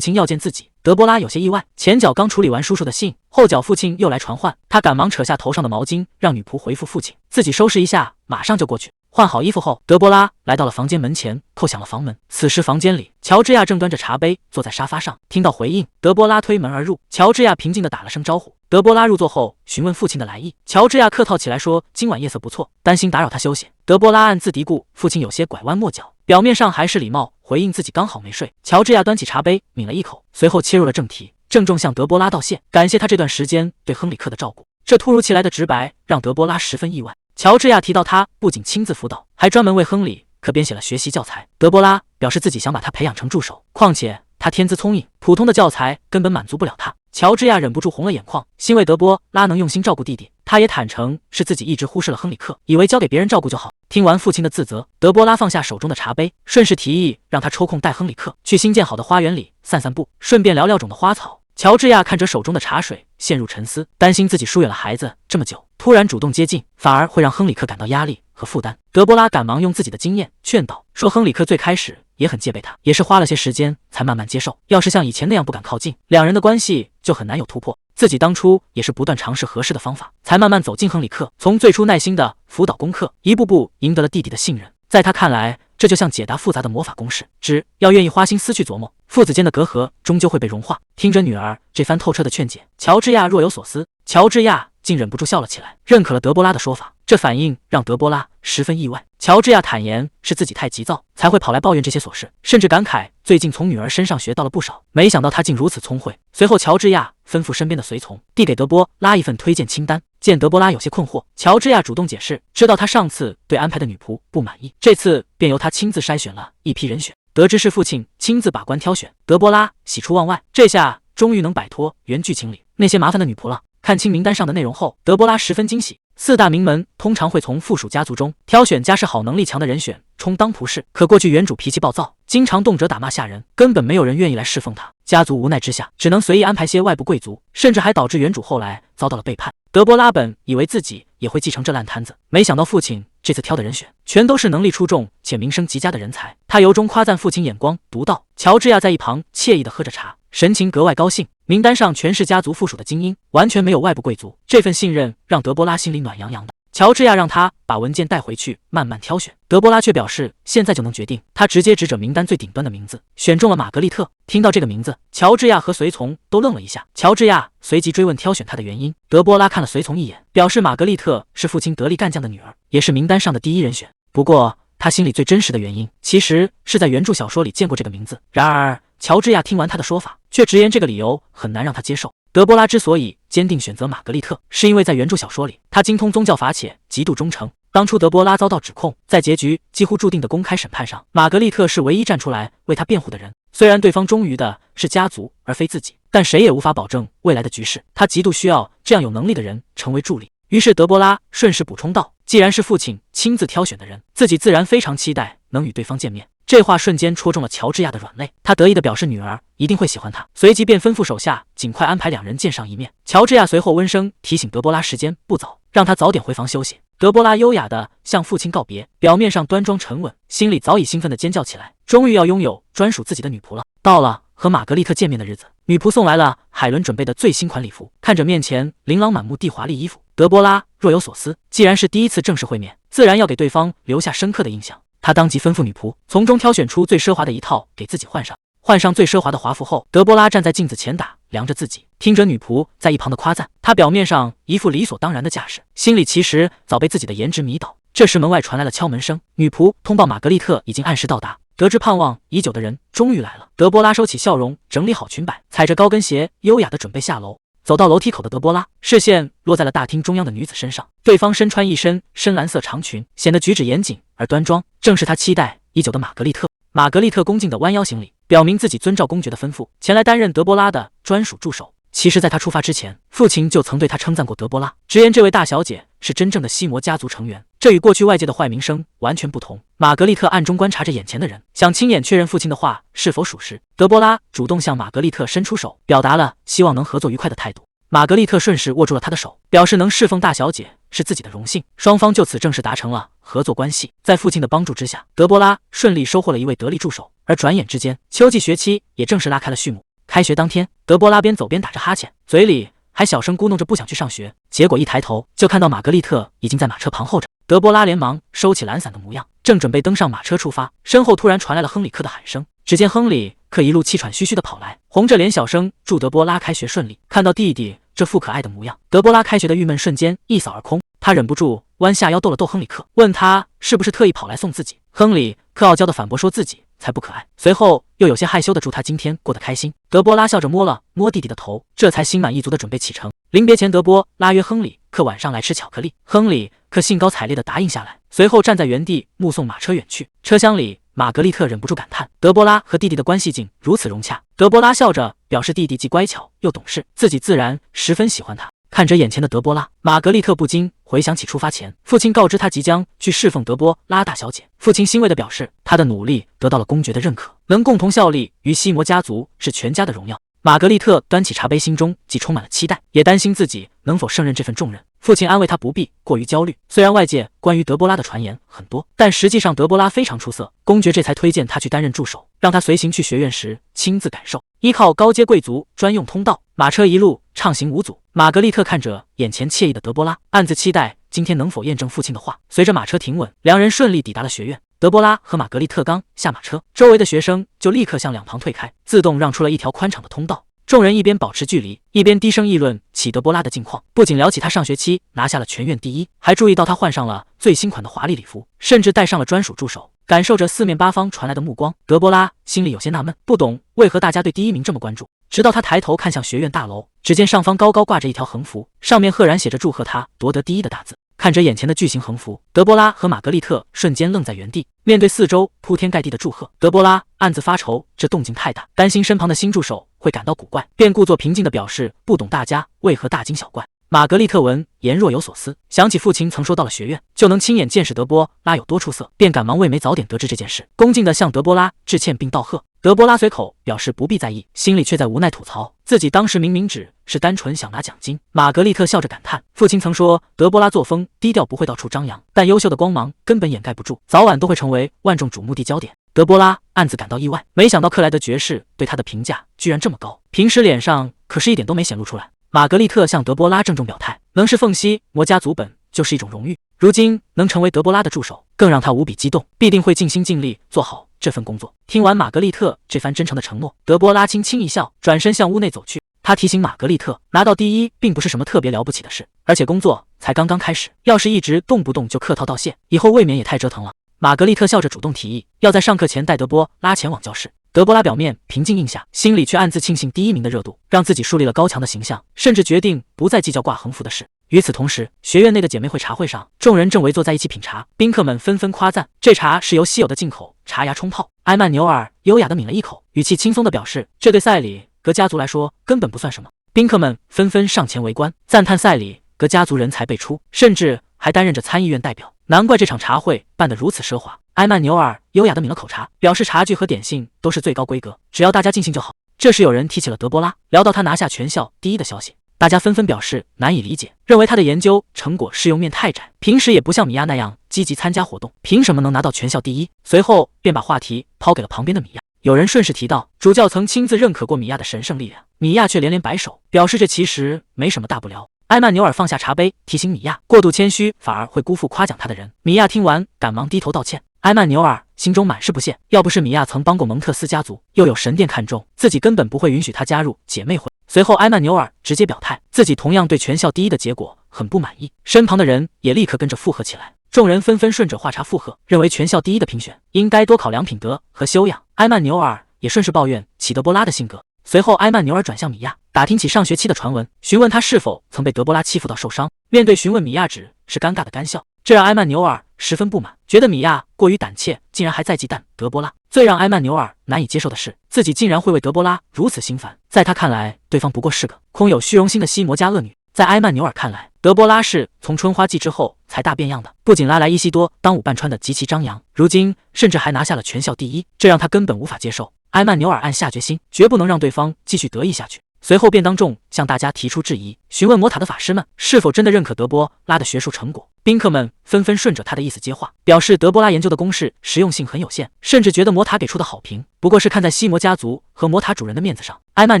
Speaker 1: 亲要见自己。德波拉有些意外，前脚刚处理完叔叔的信，后脚父亲又来传唤，他赶忙扯下头上的毛巾，让女仆回复父亲，自己收拾一下，马上就过去。换好衣服后，德波拉来到了房间门前，叩响了房门。此时房间里，乔治亚正端着茶杯坐在沙发上，听到回应，德波拉推门而入。乔治亚平静地打了声招呼。德波拉入座后询问父亲的来意，乔治亚客套起来说今晚夜色不错，担心打扰他休息。德波拉暗自嘀咕，父亲有些拐弯抹角，表面上还是礼貌回应自己刚好没睡。乔治亚端起茶杯抿了一口，随后切入了正题，郑重向德波拉道谢，感谢他这段时间对亨里克的照顾。这突如其来的直白让德波拉十分意外。乔治亚提到他不仅亲自辅导，还专门为亨里克编写了学习教材。德波拉表示自己想把他培养成助手，况且他天资聪颖，普通的教材根本满足不了他。乔治亚忍不住红了眼眶，欣慰德波拉能用心照顾弟弟。他也坦诚是自己一直忽视了亨里克，以为交给别人照顾就好。听完父亲的自责，德波拉放下手中的茶杯，顺势提议让他抽空带亨里克去新建好的花园里散散步，顺便聊聊种的花草。乔治亚看着手中的茶水，陷入沉思，担心自己疏远了孩子这么久，突然主动接近，反而会让亨里克感到压力和负担。德波拉赶忙用自己的经验劝导，说亨里克最开始也很戒备他，也是花了些时间才慢慢接受。要是像以前那样不敢靠近，两人的关系就很难有突破。自己当初也是不断尝试合适的方法，才慢慢走进亨里克。从最初耐心的辅导功课，一步步赢得了弟弟的信任。在他看来，这就像解答复杂的魔法公式，只要愿意花心思去琢磨，父子间的隔阂终究会被融化。听着女儿这番透彻的劝解，乔治亚若有所思。乔治亚竟忍不住笑了起来，认可了德波拉的说法。这反应让德波拉十分意外。乔治亚坦言是自己太急躁，才会跑来抱怨这些琐事，甚至感慨最近从女儿身上学到了不少。没想到她竟如此聪慧。随后，乔治亚吩咐身边的随从递给德波拉一份推荐清单。见德波拉有些困惑，乔治亚主动解释，知道他上次对安排的女仆不满意，这次便由他亲自筛选了一批人选。得知是父亲亲自把关挑选，德波拉喜出望外，这下终于能摆脱原剧情里那些麻烦的女仆了。看清名单上的内容后，德波拉十分惊喜。四大名门通常会从附属家族中挑选家世好、能力强的人选充当仆侍，可过去原主脾气暴躁，经常动辄打骂下人，根本没有人愿意来侍奉他。家族无奈之下，只能随意安排些外部贵族，甚至还导致原主后来遭到了背叛。德波拉本以为自己也会继承这烂摊子，没想到父亲这次挑的人选全都是能力出众且名声极佳的人才。他由衷夸赞父亲眼光独到。乔治亚在一旁惬意地喝着茶，神情格外高兴。名单上全是家族附属的精英，完全没有外部贵族，这份信任让德波拉心里暖洋洋的。乔治亚让他把文件带回去慢慢挑选，德波拉却表示现在就能决定。他直接指着名单最顶端的名字，选中了玛格丽特。听到这个名字，乔治亚和随从都愣了一下。乔治亚随即追问挑选他的原因。德波拉看了随从一眼，表示玛格丽特是父亲得力干将的女儿，也是名单上的第一人选。不过他心里最真实的原因，其实是在原著小说里见过这个名字。然而乔治亚听完他的说法，却直言这个理由很难让他接受。德波拉之所以坚定选择玛格丽特，是因为在原著小说里，他精通宗教法且极度忠诚。当初德波拉遭到指控，在结局几乎注定的公开审判上，玛格丽特是唯一站出来为他辩护的人。虽然对方忠于的是家族而非自己，但谁也无法保证未来的局势。他极度需要这样有能力的人成为助力。于是德波拉顺势补充道，既然是父亲亲自挑选的人，自己自然非常期待能与对方见面。这话瞬间戳中了乔治亚的软肋，他得意地表示女儿一定会喜欢他，随即便吩咐手下尽快安排两人见上一面。乔治亚随后温声提醒德波拉时间不早，让他早点回房休息。德波拉优雅地向父亲告别，表面上端庄沉稳，心里早已兴奋地尖叫起来，终于要拥有专属自己的女仆了。到了和玛格丽特见面的日子，女仆送来了海伦准备的最新款礼服。看着面前琳琅满目地华丽衣服，德波拉若有所思。既然是第一次正式会面，自然要给对方留下深刻的印象。他当即吩咐女仆从中挑选出最奢华的一套给自己换上。换上最奢华的华服后，德波拉站在镜子前量着自己，听着女仆在一旁的夸赞，他表面上一副理所当然的架势，心里其实早被自己的颜值迷倒。这时门外传来了敲门声，女仆通报玛格丽特已经按时到达。得知盼望已久的人终于来了，德波拉收起笑容，整理好裙摆，踩着高跟鞋优雅地准备下楼。走到楼梯口的德波拉视线落在了大厅中央的女子身上，对方身穿一身深蓝色长裙，显得举止严谨而端庄，正是他期待已久的玛格丽特。玛格丽特恭敬地弯腰行礼，表明自己遵照公爵的吩咐前来担任德波拉的专属助手。其实在他出发之前，父亲就曾对他称赞过德波拉，直言这位大小姐是真正的西魔家族成员，这与过去外界的坏名声完全不同。玛格丽特暗中观察着眼前的人，想亲眼确认父亲的话是否属实。德波拉主动向玛格丽特伸出手，表达了希望能合作愉快的态度。玛格丽特顺势握住了他的手，表示能侍奉大小姐是自己的荣幸，双方就此正式达成了合作关系。在父亲的帮助之下，德波拉顺利收获了一位得力助手，而转眼之间，秋季学期也正式拉开了序幕。开学当天，德波拉边走边打着哈欠，嘴里还小声咕哝着不想去上学。结果一抬头就看到玛格丽特已经在马车旁候着。德波拉连忙收起懒散的模样，正准备登上马车出发，身后突然传来了亨里克的喊声。只见亨里克一路气喘吁吁地跑来，红着脸小声祝德波拉开学顺利。看到弟弟这副可爱的模样，德波拉开学的郁闷瞬间一扫而空。他忍不住弯下腰逗了逗亨里克，问他是不是特意跑来送自己。亨里克傲娇地反驳说自己才不可爱，随后又有些害羞地祝他今天过得开心。德波拉笑着摸了摸弟弟的头，这才心满意足地准备启程。临别前，德波拉约亨里克晚上来吃巧克力，亨里克兴高采烈地答应下来，随后站在原地目送马车远去。车厢里，玛格丽特忍不住感叹，德波拉和弟弟的关系竟如此融洽。德波拉笑着表示弟弟既乖巧又懂事，自己自然十分喜欢他。看着眼前的德波拉，玛格丽特不禁回想起出发前父亲告知他即将去侍奉德波拉大小姐，父亲欣慰地表示他的努力得到了公爵的认可，能共同效力于西魔家族是全家的荣耀。玛格丽特端起茶杯，心中既充满了期待，也担心自己能否胜任这份重任。父亲安慰他不必过于焦虑。虽然外界关于德波拉的传言很多，但实际上德波拉非常出色，公爵这才推荐他去担任助手，让他随行去学院时亲自感受。依靠高阶贵族专用通道，马车一路畅行无阻。玛格丽特看着眼前惬意的德波拉，暗自期待今天能否验证父亲的话。随着马车停稳，两人顺利抵达了学院。德波拉和玛格丽特刚下马车，周围的学生就立刻向两旁退开，自动让出了一条宽敞的通道。众人一边保持距离，一边低声议论起德波拉的近况，不仅聊起他上学期拿下了全院第一，还注意到他换上了最新款的华丽礼服，甚至带上了专属助手。感受着四面八方传来的目光，德波拉心里有些纳闷，不懂为何大家对第一名这么关注。直到他抬头看向学院大楼，只见上方高高挂着一条横幅，上面赫然写着祝贺他夺得第一的大字。看着眼前的巨型横幅，德波拉和玛格丽特瞬间愣在原地。面对四周铺天盖地的祝贺，德波拉暗自发愁，这动静太大，担心身旁的新助手会感到古怪，便故作平静地表示不懂大家为何大惊小怪。玛格丽特闻言若有所思，想起父亲曾说到了学院就能亲眼见识德波拉有多出色，便赶忙为没早点得知这件事，恭敬地向德波拉致歉并道贺。德波拉随口表示不必在意，心里却在无奈吐槽自己当时明明只是单纯想拿奖金。玛格丽特笑着感叹，父亲曾说德波拉作风低调，不会到处张扬，但优秀的光芒根本掩盖不住，早晚都会成为万众瞩目的焦点。德波拉暗自感到意外，没想到克莱德爵士对他的评价居然这么高，平时脸上可是一点都没显露出来。玛格丽特向德波拉郑重表态，能是凤西魔家族本就是一种荣誉，如今能成为德波拉的助手，更让他无比激动，必定会尽心尽力做好这份工作。听完玛格丽特这番真诚的承诺，德波拉轻轻一笑，转身向屋内走去。他提醒玛格丽特，拿到第一并不是什么特别了不起的事，而且工作才刚刚开始，要是一直动不动就客套道谢，以后未免也太折腾了。玛格丽特笑着主动提议，要在上课前带德波拉前往教室。德波拉表面平静应下，心里却暗自庆幸第一名的热度让自己树立了高强的形象，甚至决定不再计较挂横幅的事。与此同时，学院内的姐妹会茶会上，众人正围坐在一起品茶，宾客们纷纷夸赞这茶是由稀有的进口茶芽冲泡。埃曼纽尔优雅地抿了一口，语气轻松地表示，这对塞里格家族来说根本不算什么。宾客们纷纷上前围观，赞叹塞里格家族人才辈出，甚至还担任着参议院代表，难怪这场茶会办得如此奢华。埃曼纽尔优雅地抿了口茶，表示茶具和点心都是最高规格，只要大家尽兴就好。这时有人提起了德波拉，聊到他拿下全校第一的消息，大家纷纷表示难以理解，认为他的研究成果适用面太窄，平时也不像米娅那样积极参加活动，凭什么能拿到全校第一？随后便把话题抛给了旁边的米娅。有人顺势提到主教曾亲自认可过米娅的神圣力量，米娅却连连摆手，表示这其实没什么大不了。埃曼纽尔放下茶杯，提醒米娅，过度谦虚反而会辜负夸奖他的人。米娅听完赶忙低头道歉。埃曼纽尔心中满是不屑，要不是米娅曾帮过蒙特斯家族，又有神殿看中，自己根本不会允许他加入姐妹会。随后埃曼纽尔直接表态，自己同样对全校第一的结果很不满意，身旁的人也立刻跟着附和起来。众人纷纷顺着话茬附和，认为全校第一的评选应该多考量品德和修养。埃曼纽尔也顺势抱怨起德波拉的性格。随后埃曼纽尔转向米娅，打听起上学期的传闻，询问他是否曾被德波拉欺负到受伤。面对询问，米娅只是尴尬的干笑，这让埃曼纽尔十分不满，觉得米娅过于胆怯，竟然还在忌惮德波拉。最让埃曼纽尔难以接受的是，自己竟然会为德波拉如此心烦。在他看来，对方不过是个空有虚荣心的西魔家恶女。在埃曼纽尔看来，德波拉是从春花季之后才大变样的，不仅拉来伊西多当舞伴穿的极其张扬，如今甚至还拿下了全校第一，这让他根本无法接受。埃曼纽尔暗下决心，绝不能让对方继续得意下去。随后便当众向大家提出质疑，询问魔塔的法师们是否真的认可德波拉的学术成果。宾客们纷纷顺着他的意思接话，表示德波拉研究的公式实用性很有限，甚至觉得魔塔给出的好评不过是看在西魔家族和魔塔主人的面子上。埃曼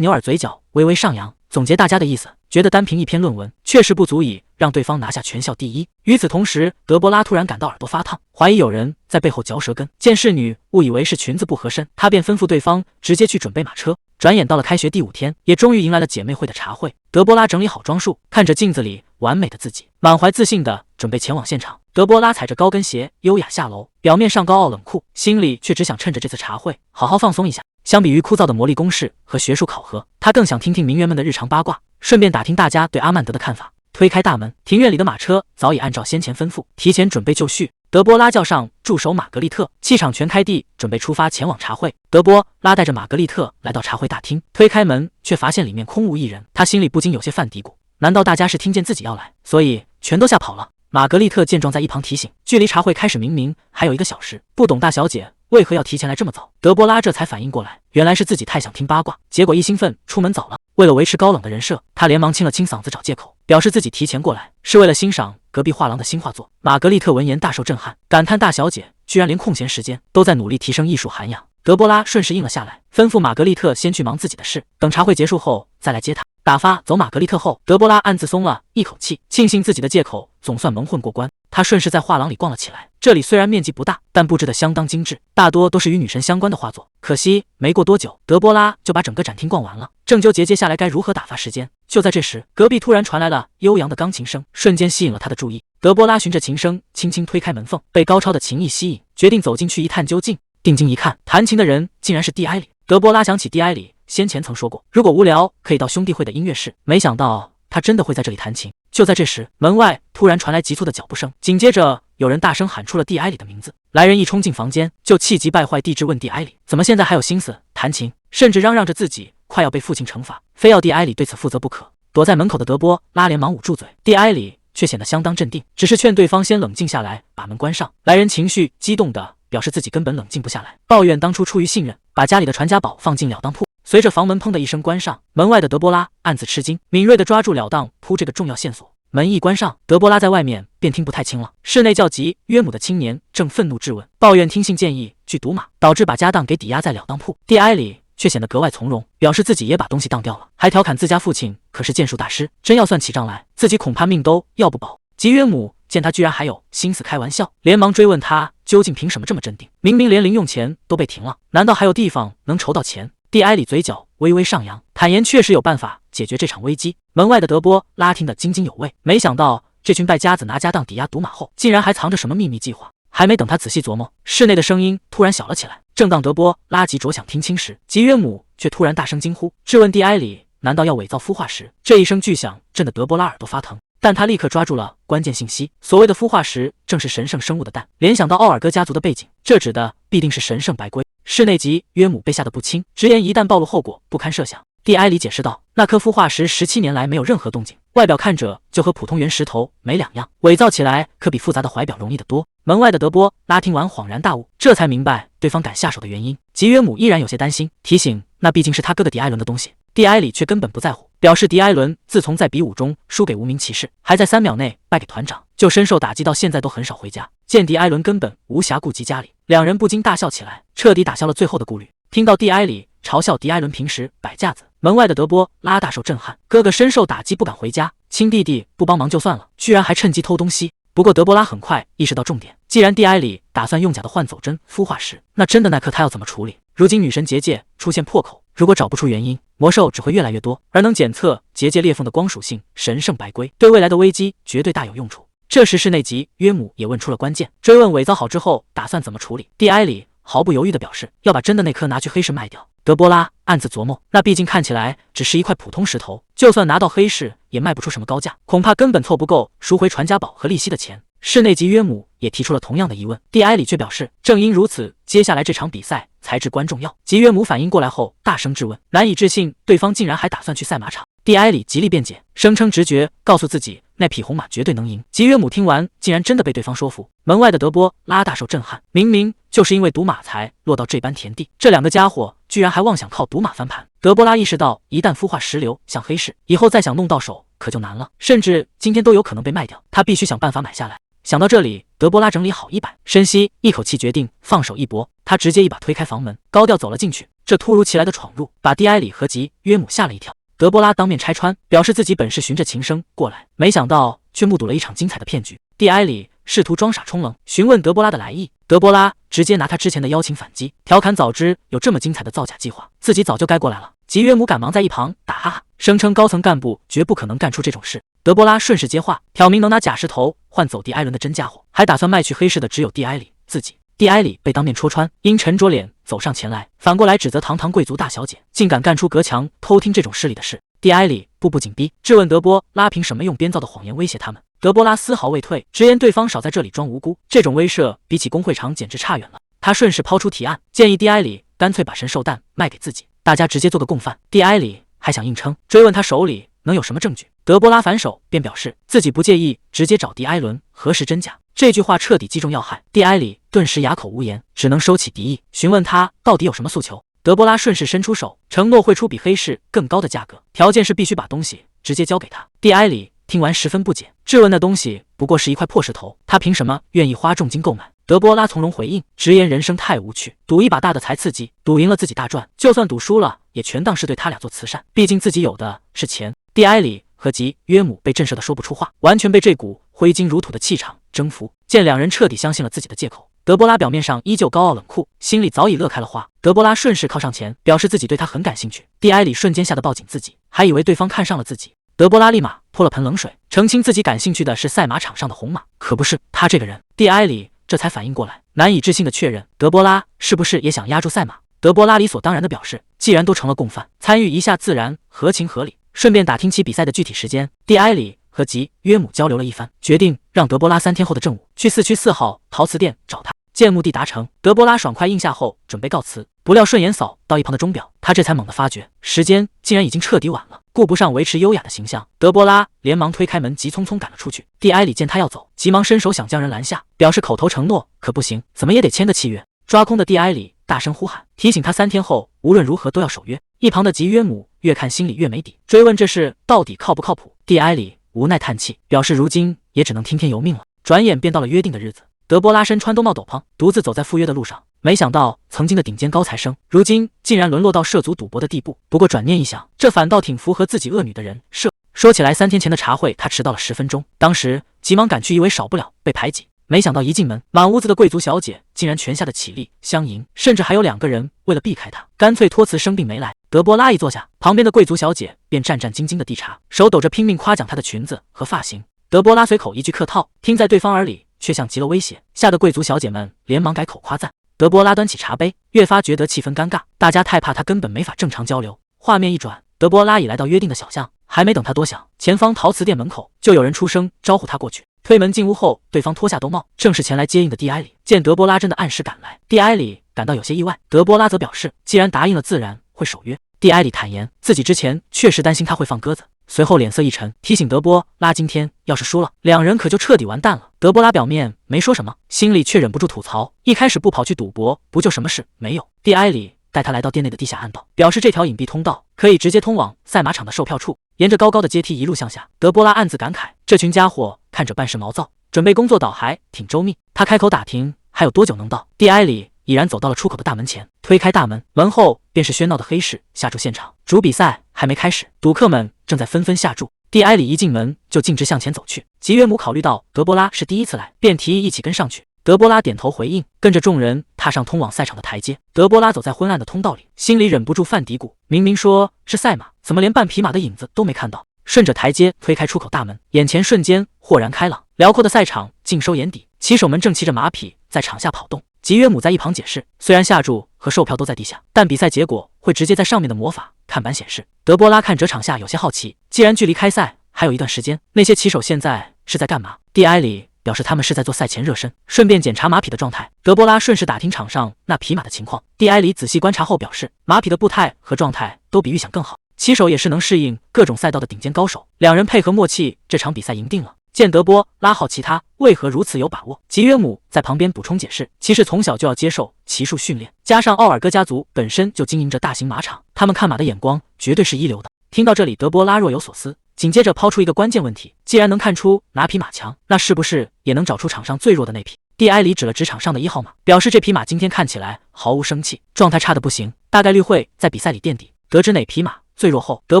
Speaker 1: 纽尔嘴角微微上扬，总结大家的意思，觉得单凭一篇论文确实不足以让对方拿下全校第一。与此同时，德波拉突然感到耳朵发烫，怀疑有人在背后嚼舌根，见侍女误以为是裙子不合身，他便吩咐对方直接去准备马车。转眼到了开学第5天，也终于迎来了姐妹会的茶会。德波拉整理好装束，看着镜子里完美的自己，满怀自信的准备前往现场。德波拉踩着高跟鞋优雅下楼，表面上高傲冷酷，心里却只想趁着这次茶会好好放松一下。相比于枯燥的魔力公式和学术考核，他更想听听名媛们的日常八卦，顺便打听大家对阿曼德的看法。推开大门，庭院里的马车早已按照先前吩咐提前准备就绪。德波拉叫上助手玛格丽特，气场全开地准备出发前往茶会。德波拉带着玛格丽特来到茶会大厅，推开门却发现里面空无一人，他心里不禁有些犯嘀咕，难道大家是听见自己要来，所以全都吓跑了？玛格丽特见状在一旁提醒，距离茶会开始明明还有1个小时，不懂大小姐为何要提前来这么早？德波拉这才反应过来，原来是自己太想听八卦，结果一兴奋出门早了。为了维持高冷的人设，他连忙清了清嗓子找借口，表示自己提前过来是为了欣赏隔壁画廊的新画作。玛格丽特闻言大受震撼，感叹大小姐居然连空闲时间都在努力提升艺术涵养。德波拉顺势应了下来，吩咐玛格丽特先去忙自己的事，等茶会结束后再来接她。打发走玛格丽特后，德波拉暗自松了一口气，庆幸自己的借口总算蒙混过关。他顺势在画廊里逛了起来，这里虽然面积不大，但布置得相当精致，大多都是与女神相关的画作。可惜没过多久，德波拉就把整个展厅逛完了，正纠结接下来该如何打发时间。就在这时，隔壁突然传来了悠扬的钢琴声，瞬间吸引了他的注意。德波拉循着琴声轻轻推开门缝，被高超的琴艺吸引，决定走进去一探究竟。定睛一看，弹琴的人竟然是蒂埃里。德波拉想起蒂埃里先前曾说过，如果无聊可以到兄弟会的音乐室，没想到他真的会在这里弹琴。就在这时，门外突然传来急促的脚步声，紧接着有人大声喊出了蒂埃里的名字。来人一冲进房间，就气急败坏地质问蒂埃里怎么现在还有心思弹琴，甚至嚷嚷着自己快要被父亲惩罚，非要蒂埃里对此负责不可。躲在门口的德波拉连忙捂住嘴，蒂埃里却显得相当镇定，只是劝对方先冷静下来，把门关上。来人情绪激动的表示自己根本冷静不下来，抱怨当初出于信任，把家里的传家宝放进了当铺。随着房门砰的一声关上，门外的德波拉暗自吃惊，敏锐地抓住了当铺这个重要线索。门一关上，德波拉在外面便听不太清了。室内叫吉约姆的青年正愤怒质问，抱怨听信建议去赌马，导致把家当给抵押在了当铺。蒂埃里却显得格外从容，表示自己也把东西当掉了，还调侃自家父亲可是剑术大师，真要算起账来，自己恐怕命都要不保。吉约姆见他居然还有心思开玩笑，连忙追问他究竟凭什么这么镇定，明明连零用钱都被停了，难道还有地方能筹到钱？蒂埃里嘴角微微上扬，坦言确实有办法解决这场危机。门外的德波拉听得津津有味，没想到这群败家子拿家当抵押赌马后，竟然还藏着什么秘密计划。还没等他仔细琢磨，室内的声音突然小了起来。正当德波拉急着想听清时，吉约姆却突然大声惊呼，质问蒂埃里难道要伪造孵化石？这一声巨响震得德波拉耳朵发疼，但他立刻抓住了关键信息，所谓的孵化石正是神圣生物的蛋。联想到奥尔戈家族的背景，这指的必定是神圣白龟。室内吉约姆被吓得不轻，直言一旦暴露后果不堪设想。蒂埃里解释道，那颗孵化石17年来没有任何动静，外表看着就和普通原石头没两样，伪造起来可比复杂的怀表容易得多。门外的德波拉听完恍然大悟，这才明白对方敢下手的原因。吉约姆依然有些担心，提醒那毕竟是他哥哥迪埃伦的东西。蒂埃里却根本不在乎，表示迪埃伦自从在比武中输给无名骑士，还在3秒内败给团长，就深受打击，到现在都很少回家。见迪埃伦根本无暇顾及家里，两人不禁大笑起来，彻底打消了最后的顾虑。听到蒂埃里嘲笑迪埃伦平时摆架子，门外的德波拉大受震撼，哥哥深受打击不敢回家，亲弟弟不帮忙就算了，居然还趁机偷东西。不过德波拉很快意识到重点，既然蒂埃里打算用假的换走真孵化石，那真的那颗他要怎么处理？如今女神结界出现破口，如果找不出原因，魔兽只会越来越多，而能检测结界裂缝的光属性神圣白龟对未来的危机绝对大有用处。这时室内吉约姆也问出了关键，追问伪造好之后打算怎么处理。蒂埃里毫不犹豫地表示要把真的那颗拿去黑市卖掉。德波拉暗自琢磨，那毕竟看起来只是一块普通石头，就算拿到黑市也卖不出什么高价，恐怕根本凑不够赎回传家宝和利息的钱。室内吉约姆也提出了同样的疑问，蒂埃里却表示正因如此，接下来这场比赛才至关重要。吉约姆反应过来后大声质问，难以置信对方竟然还打算去赛马场。蒂埃里极力辩解，声称直觉告诉自己那匹红马绝对能赢。吉约姆听完竟然真的被对方说服。门外的德波拉大受震撼，明明就是因为赌马才落到这般田地，这两个家伙居然还妄想靠赌马翻盘。德波拉意识到一旦孵化石流向黑市，以后再想弄到手可就难了，甚至今天都有可能被卖掉，他必须想办法买下来。想到这里，德波拉整理好衣摆，深吸一口气，决定放手一搏。他直接一把推开房门，高调走了进去。这突如其来的闯入把蒂埃里和吉约姆吓了一跳。德波拉当面拆穿，表示自己本是循着琴声过来，没想到却目睹了一场精彩的骗局。蒂埃里试图装傻充愣，询问德波拉的来意。德波拉直接拿他之前的邀请反击，调侃早知有这么精彩的造假计划，自己早就该过来了。吉约姆赶忙在一旁打哈哈，声称高层干部绝不可能干出这种事。德波拉顺势接话，挑明能拿假石头换走蒂埃伦的真家伙，还打算卖去黑市的只有蒂埃里自己。蒂埃里被当面戳穿，因沉着脸走上前来，反过来指责堂堂贵族大小姐竟敢干出隔墙偷听这种失礼的事。蒂埃里步步紧逼，质问德波拉凭什么用编造的谎言威胁他们。德波拉丝毫未退，直言对方少在这里装无辜，这种威慑比起工会场简直差远了。他顺势抛出提案，建议蒂埃里干脆把神兽蛋卖给自己，大家直接做个共犯。蒂埃里还想硬撑，追问他手里能有什么证据。德波拉反手便表示自己不介意直接找迪埃伦核实真假。这句话彻底击中要害，蒂埃里顿时哑口无言，只能收起敌意，询问他到底有什么诉求。德波拉顺势伸出手，承诺会出比黑市更高的价格，条件是必须把东西直接交给他。蒂埃里听完十分不解，质问那东西不过是一块破石头，他凭什么愿意花重金购买？德波拉从容回应，直言人生太无趣，赌一把大的才刺激，赌赢了自己大赚，就算赌输了也全当是对他俩做慈善，毕竟自己有的是钱。蒂埃里和吉约姆被震慑得说不出话，完全被这股挥金如土的气场征服。见两人彻底相信了自己的借口，德波拉表面上依旧高傲冷酷，心里早已乐开了花。德波拉顺势靠上前，表示自己对他很感兴趣。蒂埃里瞬间吓得抱紧自己，还以为对方看上了自己。德波拉立马泼了盆冷水，澄清自己感兴趣的是赛马场上的红马，可不是他这个人。蒂埃里这才反应过来，难以置信地确认，德波拉是不是也想压住赛马？德波拉理所当然地表示，既然都成了共犯，参与一下自然合情合理。顺便打听起比赛的具体时间，蒂埃里和吉约姆交流了一番，决定让德波拉3天后的正午去4区4号陶瓷店找他。见目的达成，德波拉爽快应下后准备告辞，不料顺眼扫到一旁的钟表，他这才猛地发觉时间竟然已经彻底晚了，顾不上维持优雅的形象，德波拉连忙推开门，急匆匆赶了出去。蒂埃里见他要走，急忙伸手想将人拦下，表示口头承诺，可不行，怎么也得签个契约。抓空的蒂埃里大声呼喊，提醒他3天后无论如何都要守约。一旁的吉约姆越看心里越没底，追问这事到底靠不靠谱。蒂埃里无奈叹气，表示如今也只能听天由命了。转眼便到了约定的日子，德波拉身穿兜帽斗篷，独自走在赴约的路上。没想到曾经的顶尖高材生，如今竟然沦落到涉足赌博的地步。不过转念一想，这反倒挺符合自己恶女的人设。说起来，3天前的茶会他迟到了10分钟，当时急忙赶去，以为少不了被排挤。没想到一进门，满屋子的贵族小姐竟然全吓得起立相迎，甚至还有2个人为了避开他，干脆托辞生病没来。德波拉一坐下，旁边的贵族小姐便战战兢兢的递茶，手抖着拼命夸奖她的裙子和发型。德波拉随口一句客套，听在对方耳里却像极了威胁，吓得贵族小姐们连忙改口夸赞。德波拉端起茶杯，越发觉得气氛尴尬，大家太怕他根本没法正常交流。画面一转，德波拉已来到约定的小巷，还没等他多想，前方陶瓷店门口就有人出声招呼他过去。推门进屋后，对方脱下兜帽，正是前来接应的蒂埃里。见德波拉真的按时赶来，蒂埃里感到有些意外，德波拉则表示既然答应了，自然会守约。蒂埃里坦言自己之前确实担心他会放鸽子，随后脸色一沉，提醒德波拉今天要是输了，两人可就彻底完蛋了。德波拉表面没说什么，心里却忍不住吐槽，一开始不跑去赌博，不就什么事没有？蒂埃里带他来到店内的地下暗道，表示这条隐蔽通道可以直接通往赛马场的售票处。沿着高高的阶梯一路向下，德波拉暗自感慨，这群家伙看着办事毛躁，准备工作倒还挺周密。他开口打听还有多久能到，蒂埃里已然走到了出口的大门前，推开大门，门后便是喧闹的黑市下注现场。主比赛还没开始，赌客们正在纷纷下注。蒂埃里一进门就径直向前走去。吉约姆考虑到德波拉是第一次来，便提议一起跟上去。德波拉点头回应，跟着众人踏上通往赛场的台阶。德波拉走在昏暗的通道里，心里忍不住犯嘀咕，明明说是赛马，怎么连半匹马的影子都没看到？顺着台阶推开出口大门，眼前瞬间豁然开朗，辽阔的赛场尽收眼底，骑手们正骑着马匹在场下跑动。吉约姆在一旁解释，虽然下注和售票都在地下，但比赛结果会直接在上面的魔法看板显示。德波拉看着场下有些好奇，既然距离开赛还有一段时间，那些骑手现在是在干嘛？蒂埃里表示他们是在做赛前热身，顺便检查马匹的状态。德波拉顺势打听场上那匹马的情况，蒂埃里仔细观察后表示，马匹的步态和状态都比预想更好，骑手也是能适应各种赛道的顶尖高手，两人配合默契，这场比赛赢定了。见德波拉好奇他为何如此有把握，吉约姆在旁边补充解释，骑士从小就要接受骑术训练，加上奥尔戈家族本身就经营着大型马场，他们看马的眼光绝对是一流的。听到这里，德波拉若有所思，紧接着抛出一个关键问题，既然能看出哪匹马强，那是不是也能找出场上最弱的那匹？蒂埃里指了指场上的1号马，表示这匹马今天看起来毫无生气，状态差的不行，大概率会在比赛里垫底。得知哪匹马最弱后，德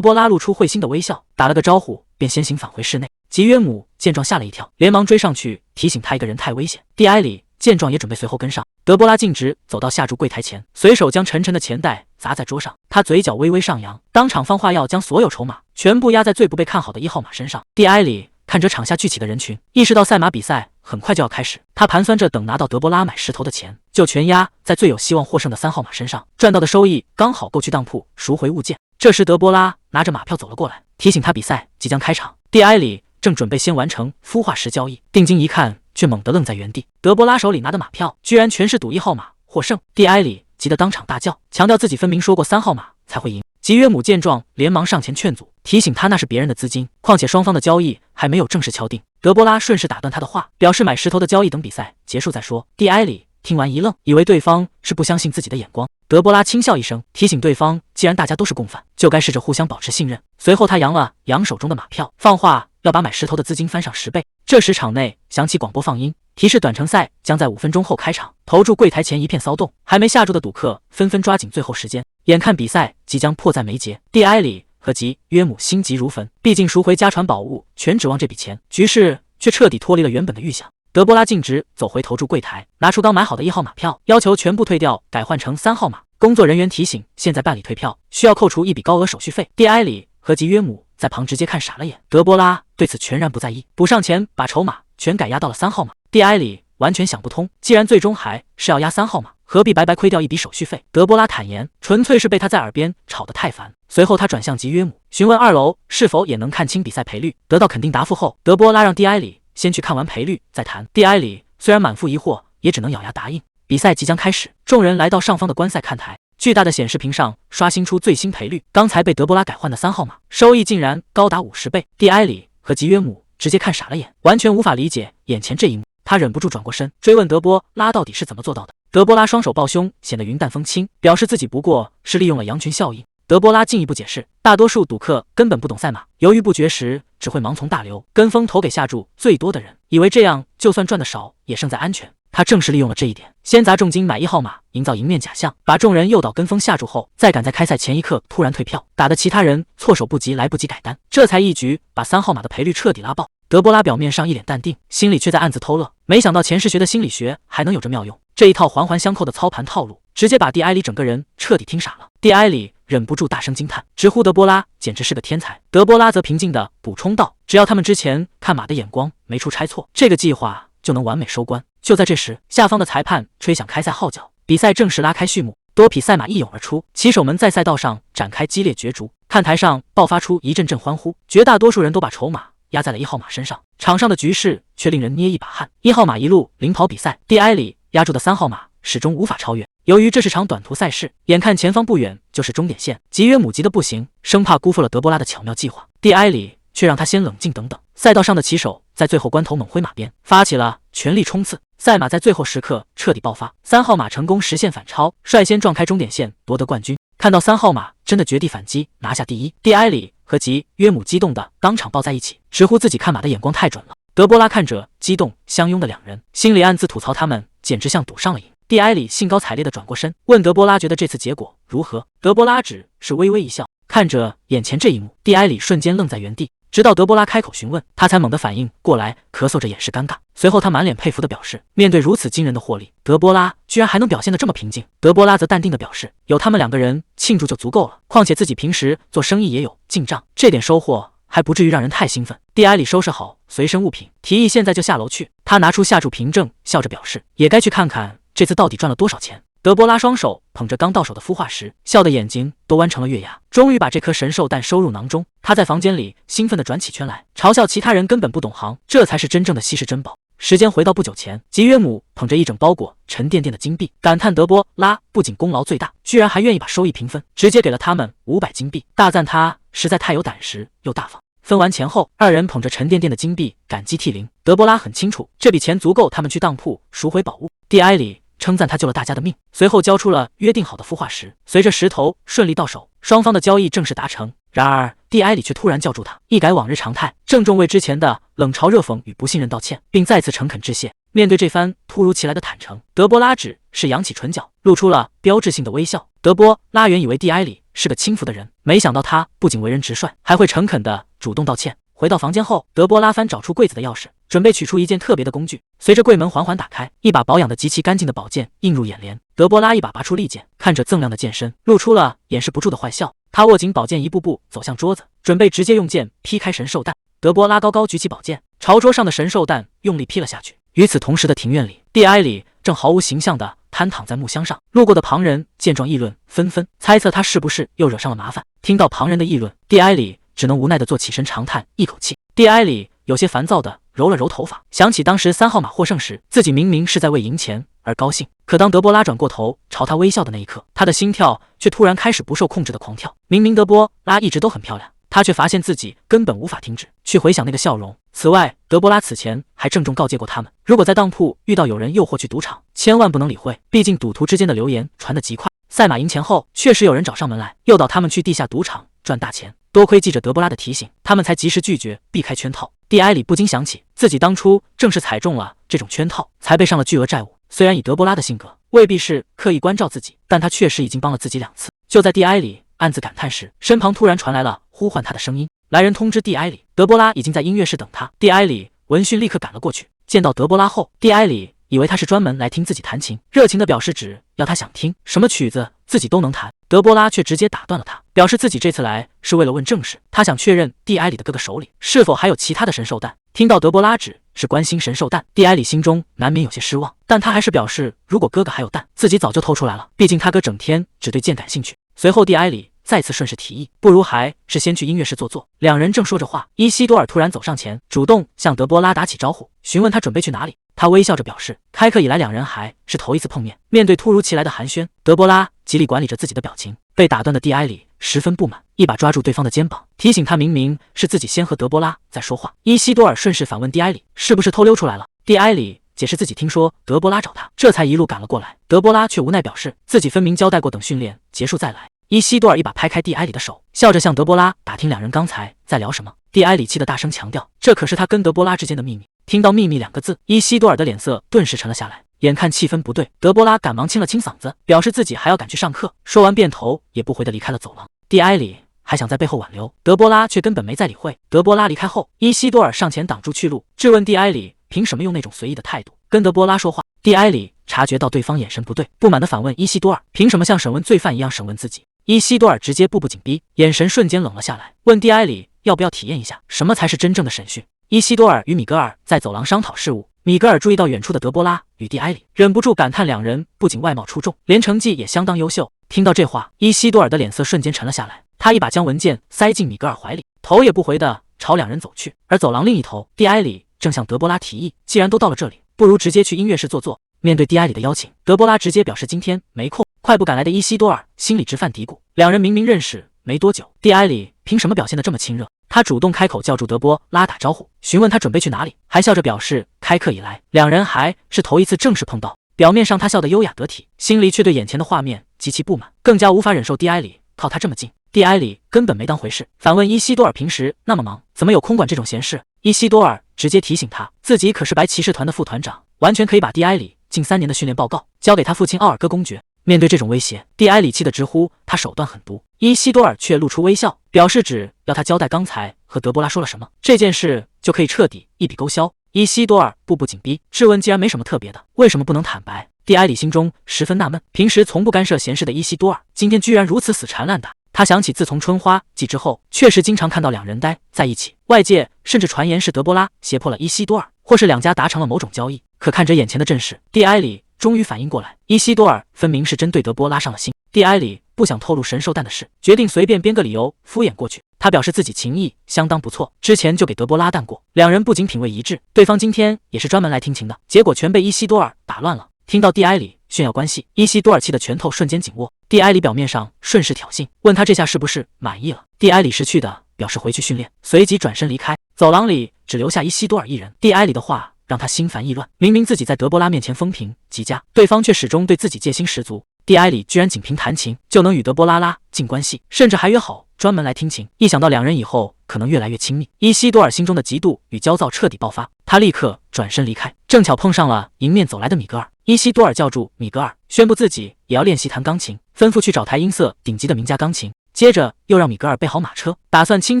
Speaker 1: 波拉露出会心的微笑，打了个招呼便先行返回室内。吉约姆见状吓了一跳，连忙追上去提醒他一个人太危险。蒂埃里见状也准备随后跟上。德波拉径直走到下注柜台前，随手将沉沉的钱袋砸在桌上，他嘴角微微上扬，当场放话要将所有筹码全部压在最不被看好的1号马身上。蒂埃里看着场下聚起的人群，意识到赛马比赛很快就要开始，他盘算着等拿到德波拉买石头的钱，就全压在最有希望获胜的3号马身上，赚到的收益刚好够去当铺赎回物件。这时德波拉拿着马票走了过来，提醒他比赛即将开场。蒂埃里正准备先完成孵化石交易，定睛一看，却猛地愣在原地。德波拉手里拿的马票居然全是赌1号马获胜。蒂埃里急得当场大叫，强调自己分明说过3号马才会赢。吉约姆见状连忙上前劝阻，提醒他那是别人的资金，况且双方的交易还没有正式敲定。德波拉顺势打断他的话，表示买石头的交易等比赛结束再说。蒂埃里听完一愣，以为对方是不相信自己的眼光。德波拉轻笑一声，提醒对方既然大家都是共犯，就该试着互相保持信任。随后他扬了扬手中的马票，放话要把买石头的资金翻上10倍。这时场内响起广播放音，提示短程赛将在5分钟后开场。投注柜台前一片骚动，还没下注的赌客纷纷抓紧最后时间。眼看比赛即将迫在眉睫，蒂埃里和吉约姆心急如焚，毕竟赎回家传宝物全指望这笔钱，局势却彻底脱离了原本的预想。德波拉径直走回投注柜台，拿出刚买好的1号码票，要求全部退掉，改换成3号码。工作人员提醒，现在办理退票需要扣除一笔高额手续费。蒂埃里和吉约姆在旁直接看傻了眼，德波拉对此全然不在意，补上钱把筹码全改押到了3号码。蒂埃里完全想不通，既然最终还是要押3号码，何必白白亏掉一笔手续费？德波拉坦言，纯粹是被他在耳边吵得太烦。随后他转向吉约姆，询问2楼是否也能看清比赛赔率。得到肯定答复后，德波拉让蒂埃里先去看完赔率再谈。蒂埃里虽然满腹疑惑，也只能咬牙答应。比赛即将开始，众人来到上方的观赛看台，巨大的显示屏上刷新出最新赔率，刚才被德波拉改换的3号码，收益竟然高达50倍。蒂埃里和吉约姆直接看傻了眼，完全无法理解眼前这一幕。他忍不住转过身追问德波拉到底是怎么做到的。德波拉双手抱胸，显得云淡风轻，表示自己不过是利用了羊群效应。德波拉进一步解释，大多数赌客根本不懂赛马，犹豫不决时只会盲从大流，跟风投给下注最多的人，以为这样就算赚得少也胜在安全。他正是利用了这一点，先砸重金买1号码，营造赢面假象，把众人诱导跟风下注后，再赶在开赛前一刻突然退票，打得其他人措手不及，来不及改单，这才一举把3号码的赔率彻底拉爆。德波拉表面上一脸淡定，心里却在暗自偷乐，没想到前世学的心理学还能有着妙用，这一套环环相扣的操盘套路，直接把蒂埃里整个人彻底听傻了。蒂埃里忍不住大声惊叹，直呼德波拉简直是个天才。德波拉则平静地补充道，只要他们之前看马的眼光没出差错，这个计划就能完美收官。就在这时，下方的裁判吹响开赛号角，比赛正式拉开序幕。多匹赛马一涌而出，骑手们在赛道上展开激烈角逐，看台上爆发出一阵阵欢呼，绝大多数人都把筹码压在了1号码身上，场上的局势却令人捏一把汗。1号码一路领跑比赛，蒂埃里压住的3号码始终无法超越。由于这是场短途赛事，眼看前方不远就是终点线，吉约姆急得不行，生怕辜负了德波拉的巧妙计划。蒂埃里却让他先冷静等等。赛道上的骑手在最后关头猛挥马鞭，发起了全力冲刺。赛马在最后时刻彻底爆发，3号码成功实现反超，率先撞开终点线，夺得冠军。看到3号码真的绝地反击，拿下第一，蒂埃里和吉约姆激动的当场抱在一起，直呼自己看马的眼光太准了。德波拉看着激动相拥的两人，心里暗自吐槽他们简直像赌上了瘾。蒂埃里兴高采烈地转过身，问德波拉觉得这次结果如何。德波拉只是微微一笑，看着眼前这一幕，蒂埃里瞬间愣在原地，直到德波拉开口询问，他才猛地反应过来，咳嗽着掩饰尴尬。随后他满脸佩服地表示，面对如此惊人的获利，德波拉居然还能表现得这么平静。德波拉则淡定地表示，有他们2个人庆祝就足够了，况且自己平时做生意也有进账，这点收获还不至于让人太兴奋。蒂埃里收拾好随身物品，提议现在就下楼去。他拿出下注凭证，笑着表示也该去看看这次到底赚了多少钱。德波拉双手捧着刚到手的孵化石，笑得眼睛都弯成了月牙，终于把这颗神兽蛋收入囊中。他在房间里兴奋地转起圈来，嘲笑其他人根本不懂行，这才是真正的稀世珍宝。时间回到不久前，吉约姆捧着一整包裹沉甸甸的金币，感叹德波拉不仅功劳最大，居然还愿意把收益平分，直接给了他们500金币，大赞他实在太有胆识又大方。分完钱后，2人捧着沉甸甸的金币感激涕零。德波拉很清楚，这笔钱足够他们去当铺赎回宝物。蒂埃里称赞他救了大家的命，随后交出了约定好的孵化石。随着石头顺利到手，双方的交易正式达成。然而蒂埃里却突然叫住他，一改往日常态，郑重为之前的冷嘲热讽与不信任道歉，并再次诚恳致谢。面对这番突如其来的坦诚，德波拉只是扬起唇角，露出了标志性的微笑。德波拉原以为蒂埃里是个轻浮的人，没想到他不仅为人直率，还会诚恳地主动道歉。回到房间后，德波拉翻找出柜子的钥匙，准备取出一件特别的工具。随着柜门缓缓打开，一把保养得极其干净的宝剑映入眼帘。德波拉一把拔出利剑，看着锃亮的剑身，露出了掩饰不住的坏笑。他握紧宝剑，一步步走向桌子，准备直接用剑劈开神兽蛋。德波拉高高举起宝剑，朝桌上的神兽蛋用力劈了下去。与此同时的庭院里，蒂埃里正毫无形象地瘫躺在木箱上。路过的旁人见状议论纷纷，猜测他是不是又惹上了麻烦。听到旁人的议论，蒂埃里只能无奈地坐起身，长叹一口气。蒂埃里有些烦躁地揉了揉头发，想起当时3号码获胜时，自己明明是在为赢钱而高兴，可当德波拉转过头朝他微笑的那一刻，他的心跳却突然开始不受控制的狂跳。明明德波拉一直都很漂亮，他却发现自己根本无法停止去回想那个笑容。此外，德波拉此前还郑重告诫过他们，如果在当铺遇到有人诱惑去赌场，千万不能理会，毕竟赌徒之间的流言传得极快。赛马赢钱后，确实有人找上门来，诱导他们去地下赌场赚大钱。多亏记着德波拉的提醒，他们才及时拒绝，避开圈套。蒂埃里不禁想起自己当初正是踩中了这种圈套，才背上了巨额债务。虽然以德波拉的性格，未必是刻意关照自己，但他确实已经帮了自己2次。就在蒂埃里暗自感叹时，身旁突然传来了呼唤他的声音。来人通知蒂埃里，德波拉已经在音乐室等他。蒂埃里闻讯立刻赶了过去。见到德波拉后，蒂埃里以为他是专门来听自己弹琴，热情地表示只要他想听什么曲子自己都能弹。德波拉却直接打断了他，表示自己这次来是为了问正事，他想确认蒂埃里的哥哥手里是否还有其他的神兽蛋。听到德波拉只是关心神兽蛋，蒂埃里心中难免有些失望，但他还是表示如果哥哥还有蛋，自己早就偷出来了，毕竟他哥整天只对剑感兴趣。随后蒂埃里再次顺势提议，不如还是先去音乐室坐坐。两人正说着话，伊西多尔突然走上前，主动向德波拉打起招呼，询问他准备去哪里。他微笑着表示，开课以来两人还是头一次碰面。面对突如其来的寒暄，德波拉极力管理着自己的表情。被打断的蒂埃里十分不满，一把抓住对方的肩膀，提醒他明明是自己先和德波拉在说话。伊西多尔顺势反问蒂埃里，是不是偷溜出来了？蒂埃里解释自己听说德波拉找他，这才一路赶了过来。德波拉却无奈表示，自己分明交代过等训练结束再来。伊西多尔一把拍开蒂埃里的手，笑着向德波拉打听两人刚才在聊什么。蒂埃里气得大声强调，这可是他跟德波拉之间的秘密。听到秘密2个字，伊西多尔的脸色顿时沉了下来。眼看气氛不对，德波拉赶忙清了清嗓子，表示自己还要赶去上课。说完便头也不回地离开了走廊。蒂埃里还想在背后挽留，德波拉却根本没再理会。德波拉离开后，伊西多尔上前挡住去路，质问蒂埃里凭什么用那种随意的态度跟德波拉说话。蒂埃里察觉到对方眼神不对，不满地反问伊西多尔，凭什么像审问罪犯一样审问自己？伊西多尔直接步步紧逼，眼神瞬间冷了下来，问蒂埃里要不要体验一下什么才是真正的审讯。伊西多尔与米格尔在走廊商讨事务，米格尔注意到远处的德波拉与蒂埃里，忍不住感叹两人不仅外貌出众，连成绩也相当优秀。听到这话，伊西多尔的脸色瞬间沉了下来，他一把将文件塞进米格尔怀里，头也不回地朝两人走去。而走廊另一头，蒂埃里正向德波拉提议，既然都到了这里，不如直接去音乐室坐坐。面对蒂埃里的邀请，德波拉直接表示今天没空。快步赶来的伊西多尔心里直犯嘀咕，两人明明认识没多久，蒂埃里凭什么表现得这么亲热？他主动开口叫住德波拉打招呼，询问他准备去哪里，还笑着表示开课以来两人还是头一次正式碰到。表面上他笑得优雅得体，心里却对眼前的画面极其不满，更加无法忍受蒂埃里靠他这么近。蒂埃里根本没当回事，反问伊西多尔平时那么忙，怎么有空管这种闲事？伊西多尔直接提醒他，自己可是白骑士团的副团长，完全可以把蒂埃里近3年的训练报告交给他父亲奥尔戈公爵。面对这种威胁，蒂埃里气得直呼他手段狠毒。伊西多尔却露出微笑，表示只要他交代刚才和德波拉说了什么，这件事就可以彻底一笔勾销。伊西多尔步步紧逼，质问既然没什么特别的，为什么不能坦白？蒂埃里心中十分纳闷，平时从不干涉闲事的伊西多尔，今天居然如此死缠烂打。他想起自从春花季之后，确实经常看到两人待在一起，外界甚至传言是德波拉胁迫了伊西多尔，或是两家达成了某种交易。可看着眼前的阵势，蒂埃里终于反应过来，伊西多尔分明是针对德波拉上了心。蒂埃里不想透露神兽蛋的事，决定随便编个理由敷衍过去。他表示自己情谊相当不错，之前就给德波拉蛋过。两人不仅品味一致，对方今天也是专门来听琴的，结果全被伊西多尔打乱了。听到蒂埃里炫耀关系，伊西多尔气的拳头瞬间紧握。蒂埃里表面上顺势挑衅，问他这下是不是满意了。蒂埃里识趣的表示回去训练，随即转身离开。走廊里只留下伊西多尔一人。蒂埃里的话让他心烦意乱，明明自己在德波拉面前风评极佳，对方却始终对自己戒心十足。蒂埃里居然仅凭弹琴就能与德波拉拉近关系，甚至还约好专门来听琴。一想到两人以后可能越来越亲密，伊西多尔心中的嫉妒与焦躁彻底爆发，他立刻转身离开，正巧碰上了迎面走来的米格尔。伊西多尔叫住米格尔，宣布自己也要练习弹钢琴，吩咐去找台音色顶级的名家钢琴，接着又让米格尔备好马车，打算亲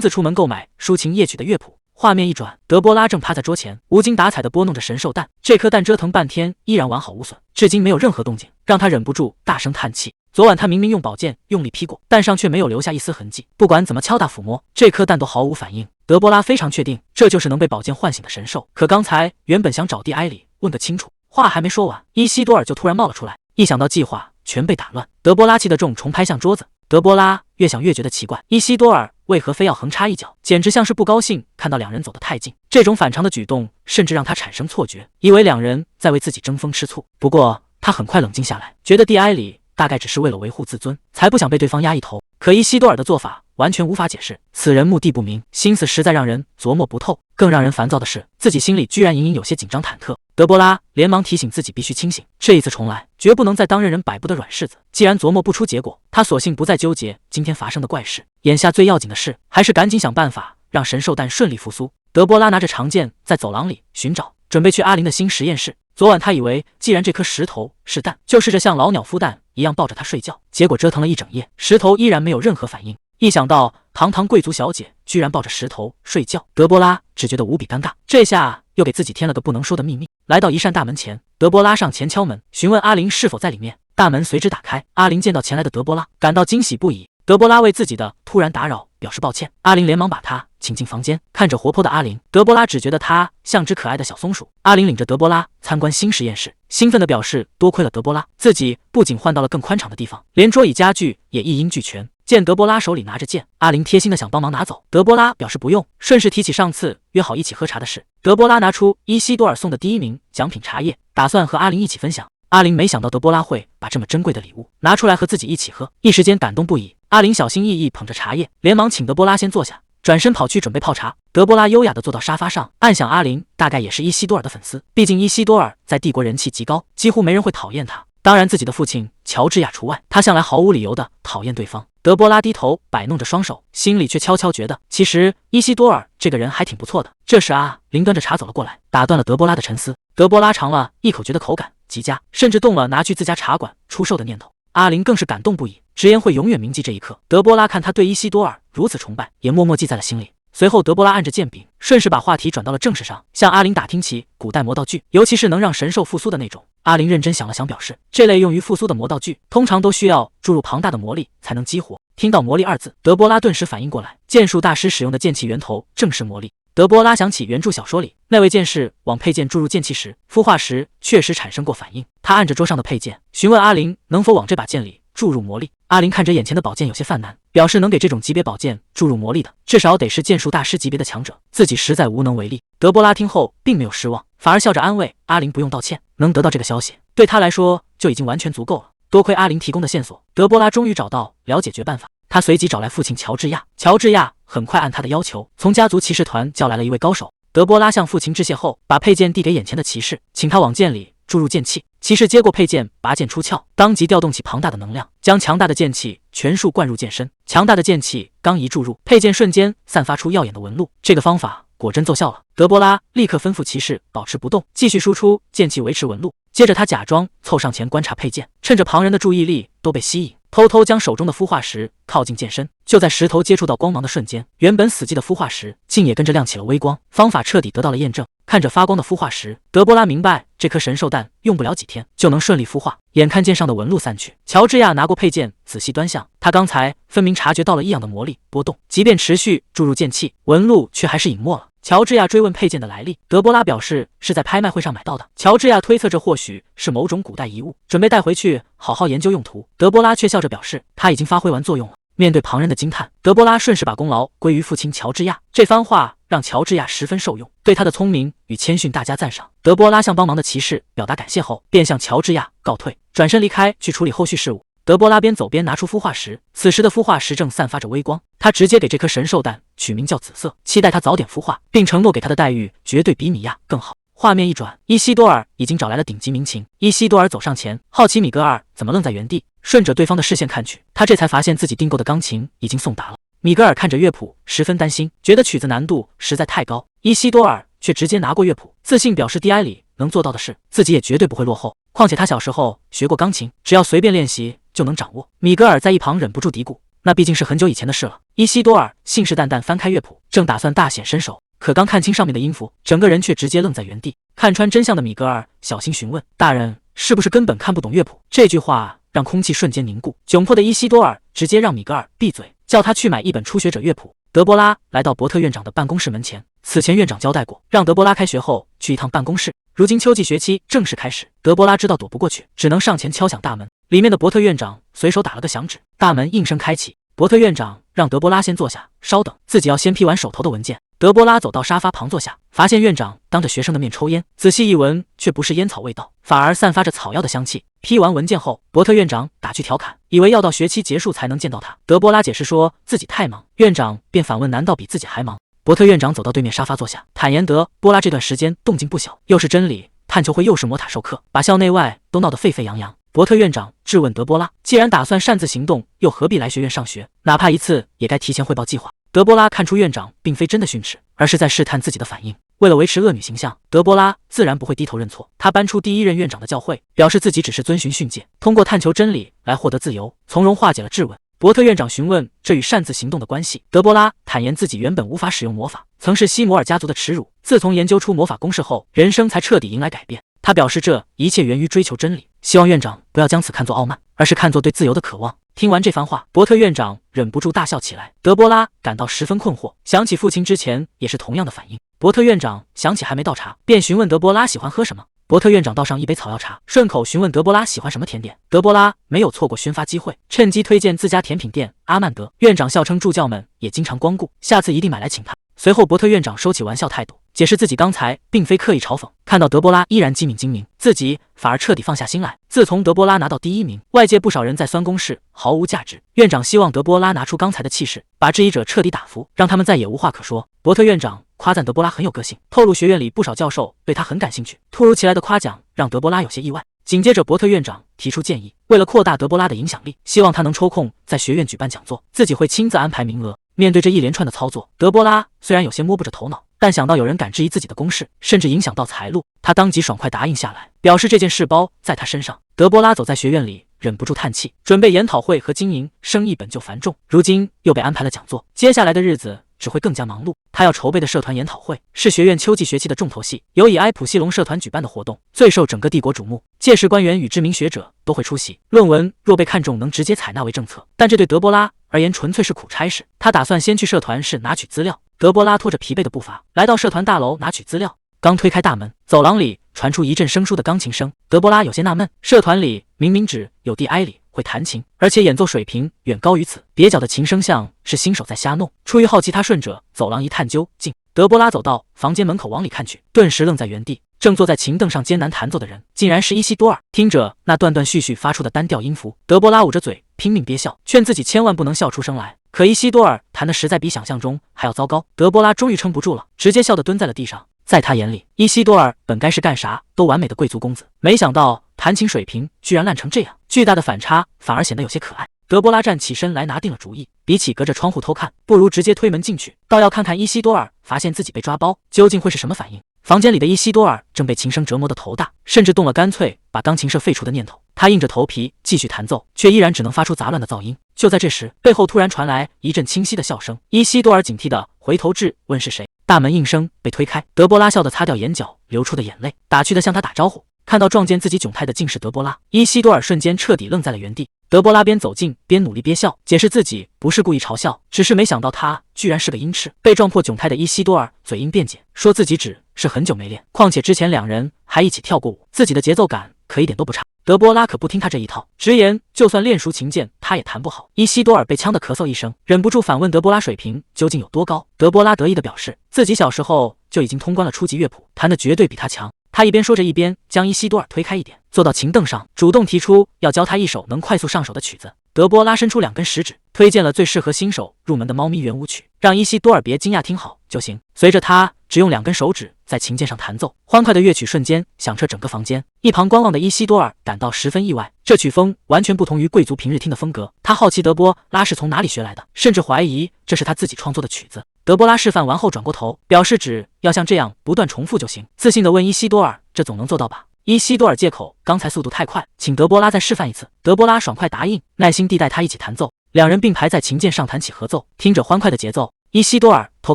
Speaker 1: 自出门购买抒情夜曲的乐谱。画面一转，德波拉正趴在桌前，无精打采地拨弄着神兽蛋。这颗蛋折腾半天依然完好无损，至今没有任何动静，让他忍不住大声叹气。昨晚他明明用宝剑用力劈过，蛋上却没有留下一丝痕迹，不管怎么敲打抚摸，这颗蛋都毫无反应。德波拉非常确定这就是能被宝剑唤醒的神兽，可刚才原本想找蒂埃里问个清楚，话还没说完，伊西多尔就突然冒了出来。一想到计划全被打乱，德波拉气得重拍向桌子。德波拉越想越觉得奇怪，伊西多尔为何非要横插一脚，简直像是不高兴看到两人走得太近。这种反常的举动甚至让他产生错觉，以为两人在为自己争风吃醋。不过他很快冷静下来，觉得蒂埃里大概只是为了维护自尊，才不想被对方压一头。可伊西多尔的做法完全无法解释，此人目的不明，心思实在让人琢磨不透。更让人烦躁的是，自己心里居然隐隐有些紧张忐忑。德波拉连忙提醒自己必须清醒，这一次重来，绝不能再当任人摆布的软柿子。既然琢磨不出结果，他索性不再纠结今天发生的怪事，眼下最要紧的事还是赶紧想办法让神兽蛋顺利复苏。德波拉拿着长剑在走廊里寻找，准备去阿林的新实验室。昨晚他以为既然这颗石头是蛋，就试着像老鸟孵蛋一样抱着它睡觉，结果折腾了一整夜，石头依然没有任何反应。一想到堂堂贵族小姐居然抱着石头睡觉，德波拉只觉得无比尴尬，这下又给自己添了个不能说的秘密。来到一扇大门前，德波拉上前敲门，询问阿林是否在里面。大门随之打开，阿林见到前来的德波拉，感到惊喜不已。德波拉为自己的突然打扰表示抱歉，阿林连忙把他请进房间。看着活泼的阿林，德波拉只觉得他像只可爱的小松鼠。阿林领着德波拉参观新实验室，兴奋地表示多亏了德波拉，自己不仅换到了更宽敞的地方，连桌椅家具也一应俱全。见德波拉手里拿着剑，阿林贴心的想帮忙拿走，德波拉表示不用，顺势提起上次约好一起喝茶的事。德波拉拿出伊西多尔送的第1名奖品茶叶，打算和阿林一起分享。阿林没想到德波拉会把这么珍贵的礼物拿出来和自己一起喝，一时间感动不已。阿林小心翼翼捧着茶叶，连忙请德波拉先坐下，转身跑去准备泡茶。德波拉优雅地坐到沙发上，暗想阿林大概也是伊西多尔的粉丝，毕竟伊西多尔在帝国人气极高，几乎没人会讨厌他，当然自己的父亲乔治亚除外，他向来毫无理由地讨厌对方。德波拉低头摆弄着双手，心里却悄悄觉得，其实伊西多尔这个人还挺不错的。这时阿林端着茶走了过来，打断了德波拉的沉思。德波拉尝了一口，觉得口感极佳，甚至动了拿去自家茶馆出售的念头。阿林更是感动不已，直言会永远铭记这一刻。德波拉看他对伊西多尔如此崇拜，也默默记在了心里。随后德波拉按着剑柄，顺势把话题转到了正事上，向阿林打听起古代魔道具，尤其是能让神兽复苏的那种。阿林认真想了想，表示这类用于复苏的魔道具通常都需要注入庞大的魔力才能激活。听到魔力2字，德波拉顿时反应过来，剑术大师使用的剑气源头正是魔力。德波拉想起原著小说里那位剑士往佩剑注入剑气时，孵化时确实产生过反应。他按着桌上的佩剑，询问阿林能否往这把剑里注入魔力。阿林看着眼前的宝剑有些犯难，表示能给这种级别宝剑注入魔力的，至少得是剑术大师级别的强者，自己实在无能为力。德波拉听后并没有失望，反而笑着安慰阿林不用道歉，能得到这个消息对他来说就已经完全足够了。多亏阿林提供的线索，德波拉终于找到了解决办法。他随即找来父亲乔治亚，乔治亚很快按他的要求，从家族骑士团叫来了一位高手。德波拉向父亲致谢后，把佩剑递给眼前的骑士，请他往剑里注入剑气。骑士接过佩剑，拔剑出鞘，当即调动起庞大的能量，将强大的剑气全数灌入剑身。强大的剑气刚一注入，佩剑瞬间散发出耀眼的纹路。这个方法果真奏效了。德波拉立刻吩咐骑士保持不动，继续输出剑气维持纹路。接着他假装凑上前观察佩剑，趁着旁人的注意力都被吸引，偷偷将手中的孵化石靠近剑身。就在石头接触到光芒的瞬间，原本死寂的孵化石竟也跟着亮起了微光，方法彻底得到了验证。看着发光的孵化石，德波拉明白这颗神兽蛋用不了几天就能顺利孵化。眼看剑上的纹路散去，乔治亚拿过佩剑仔细端详，他刚才分明察觉到了异样的魔力波动，即便持续注入剑气，纹路却还是隐没了。乔治亚追问佩剑的来历，德波拉表示是在拍卖会上买到的。乔治亚推测这或许是某种古代遗物，准备带回去好好研究用途。德波拉却笑着表示他已经发挥完作用了。面对旁人的惊叹，德波拉顺势把功劳归于父亲乔治亚。这番话让乔治亚十分受用，对他的聪明与谦逊大加赞赏。德波拉向帮忙的骑士表达感谢后，便向乔治亚告退，转身离开去处理后续事务。德波拉边走边拿出孵化石，此时的孵化石正散发着微光。他直接给这颗神兽蛋取名叫紫色，期待它早点孵化，并承诺给他的待遇绝对比米娅更好。画面一转，伊西多尔已经找来了顶级民琴。伊西多尔走上前，好奇米格尔怎么愣在原地，顺着对方的视线看去，他这才发现自己订购的钢琴已经送达了。米格尔看着乐谱，十分担心，觉得曲子难度实在太高。伊西多尔却直接拿过乐谱，自信表示 DI 里能做到的事，自己也绝对不会落后。况且他小时候学过钢琴，只要随便练习就能掌握。米格尔在一旁忍不住嘀咕，那毕竟是很久以前的事了。伊西多尔信誓旦旦翻开乐谱，正打算大显身手，可刚看清上面的音符，整个人却直接愣在原地。看穿真相的米格尔小心询问，大人是不是根本看不懂乐谱？这句话让空气瞬间凝固，窘迫的伊西多尔直接让米格尔闭嘴，叫他去买一本初学者乐谱。德波拉来到伯特院长的办公室门前，此前院长交代过，让德波拉开学后去一趟办公室。如今秋季学期正式开始，德波拉知道躲不过去，只能上前敲响大门。里面的伯特院长随手打了个响指，大门应声开启。伯特院长让德波拉先坐下，稍等，自己要先批完手头的文件。德波拉走到沙发旁坐下，发现院长当着学生的面抽烟，仔细一闻，却不是烟草味道，反而散发着草药的香气。批完文件后，伯特院长打趣调侃，以为要到学期结束才能见到他。德波拉解释说自己太忙，院长便反问难道比自己还忙？伯特院长走到对面沙发坐下，坦言德波拉这段时间动静不小，又是真理探球会，又是魔塔授课，把校内外都闹得沸沸扬扬。伯特院长质问德波拉，既然打算擅自行动，又何必来学院上学？哪怕一次也该提前汇报计划。德波拉看出院长并非真的训斥，而是在试探自己的反应。为了维持恶女形象，德波拉自然不会低头认错。他搬出第一任院长的教诲，表示自己只是遵循训诫，通过探求真理来获得自由，从容化解了质问。伯特院长询问这与擅自行动的关系，德波拉坦言自己原本无法使用魔法，曾是西摩尔家族的耻辱，自从研究出魔法公式后，人生才彻底迎来改变。他表示这一切源于追求真理，希望院长不要将此看作傲慢，而是看作对自由的渴望。听完这番话，伯特院长忍不住大笑起来。德波拉感到十分困惑，想起父亲之前也是同样的反应。伯特院长想起还没倒茶，便询问德波拉喜欢喝什么。伯特院长倒上一杯草药茶，顺口询问德波拉喜欢什么甜点。德波拉没有错过宣发机会，趁机推荐自家甜品店阿曼德。院长笑称助教们也经常光顾，下次一定买来请他。随后伯特院长收起玩笑态度，解释自己刚才并非刻意嘲讽，看到德波拉依然机敏精明，自己反而彻底放下心来。自从德波拉拿到第1名，外界不少人在酸公式毫无价值，院长希望德波拉拿出刚才的气势，把质疑者彻底打服，让他们再也无话可说。伯特院长夸赞德波拉很有个性，透露学院里不少教授对他很感兴趣。突如其来的夸奖让德波拉有些意外。紧接着伯特院长提出建议，为了扩大德波拉的影响力，希望他能抽空在学院举办讲座，自己会亲自安排名额。面对这一连串的操作，德波拉虽然有些摸不着头脑，但想到有人敢质疑自己的公式，甚至影响到财路，他当即爽快答应下来，表示这件事包在他身上。德波拉走在学院里，忍不住叹气，准备研讨会和经营生意本就繁重，如今又被安排了讲座，接下来的日子只会更加忙碌。他要筹备的社团研讨会是学院秋季学期的重头戏，由以埃普西龙社团举办的活动最受整个帝国瞩目，届时官员与知名学者都会出席。论文若被看中，能直接采纳为政策，但这对德波拉而言纯粹是苦差事。他打算先去社团室拿取资料。德波拉拖着疲惫的步伐来到社团大楼拿取资料，刚推开大门，走廊里传出一阵生疏的钢琴声。德波拉有些纳闷，社团里明明只有蒂埃里会弹琴，而且演奏水平远高于此，蹩脚的琴声像是新手在瞎弄。出于好奇，他顺着走廊一探究竟。德波拉走到房间门口往里看去，顿时愣在原地。正坐在琴凳上艰难弹奏的人，竟然是伊西多尔。听着那断断续续发出的单调音符，德波拉捂着嘴拼命憋笑，劝自己千万不能笑出声来。可伊西多尔弹的实在比想象中还要糟糕，德波拉终于撑不住了，直接笑得蹲在了地上。在他眼里，伊西多尔本该是干啥都完美的贵族公子，没想到弹琴水平居然烂成这样，巨大的反差反而显得有些可爱。德波拉站起身来，拿定了主意，比起隔着窗户偷看，不如直接推门进去，倒要看看伊西多尔发现自己被抓包究竟会是什么反应。房间里的伊西多尔正被琴声折磨得头大，甚至动了干脆把钢琴社废除的念头。他硬着头皮继续弹奏，却依然只能发出杂乱的噪音。就在这时，背后突然传来一阵清晰的笑声。伊西多尔警惕地回头质问是谁。大门应声被推开，德波拉笑得擦掉眼角流出的眼泪，打趣地向他打招呼。看到撞见自己窘态的竟是德波拉，伊西多尔瞬间彻底愣在了原地。德波拉边走近边努力憋笑，解释自己不是故意嘲笑，只是没想到他居然是个鹰翅。被撞破窘态的伊西多尔嘴硬辩解，说自己只是很久没练，况且之前两人还一起跳过舞，自己的节奏感可一点都不差。德波拉可不听他这一套，直言就算练熟琴键，他也弹不好。伊西多尔被呛得咳嗽一声，忍不住反问德波拉水平究竟有多高。德波拉得意地表示，自己小时候就已经通关了初级乐谱，弹得绝对比他强。他一边说着，一边将伊西多尔推开一点，坐到琴凳上，主动提出要教他一首能快速上手的曲子。德波拉伸出2根食指，推荐了最适合新手入门的猫咪圆舞曲，让伊西多尔别惊讶，听好就行。随着他只用2根手指在琴键上弹奏，欢快的乐曲瞬间响彻整个房间。一旁观望的伊西多尔感到十分意外，这曲风完全不同于贵族平日听的风格。他好奇德波拉是从哪里学来的，甚至怀疑这是他自己创作的曲子。德波拉示范完后转过头，表示只要像这样不断重复就行，自信地问伊西多尔，这总能做到吧？伊西多尔借口刚才速度太快，请德波拉再示范一次。德波拉爽快答应，耐心地带他一起弹奏。两人并排在琴键上弹起合奏，听着欢快的节奏，伊西多尔偷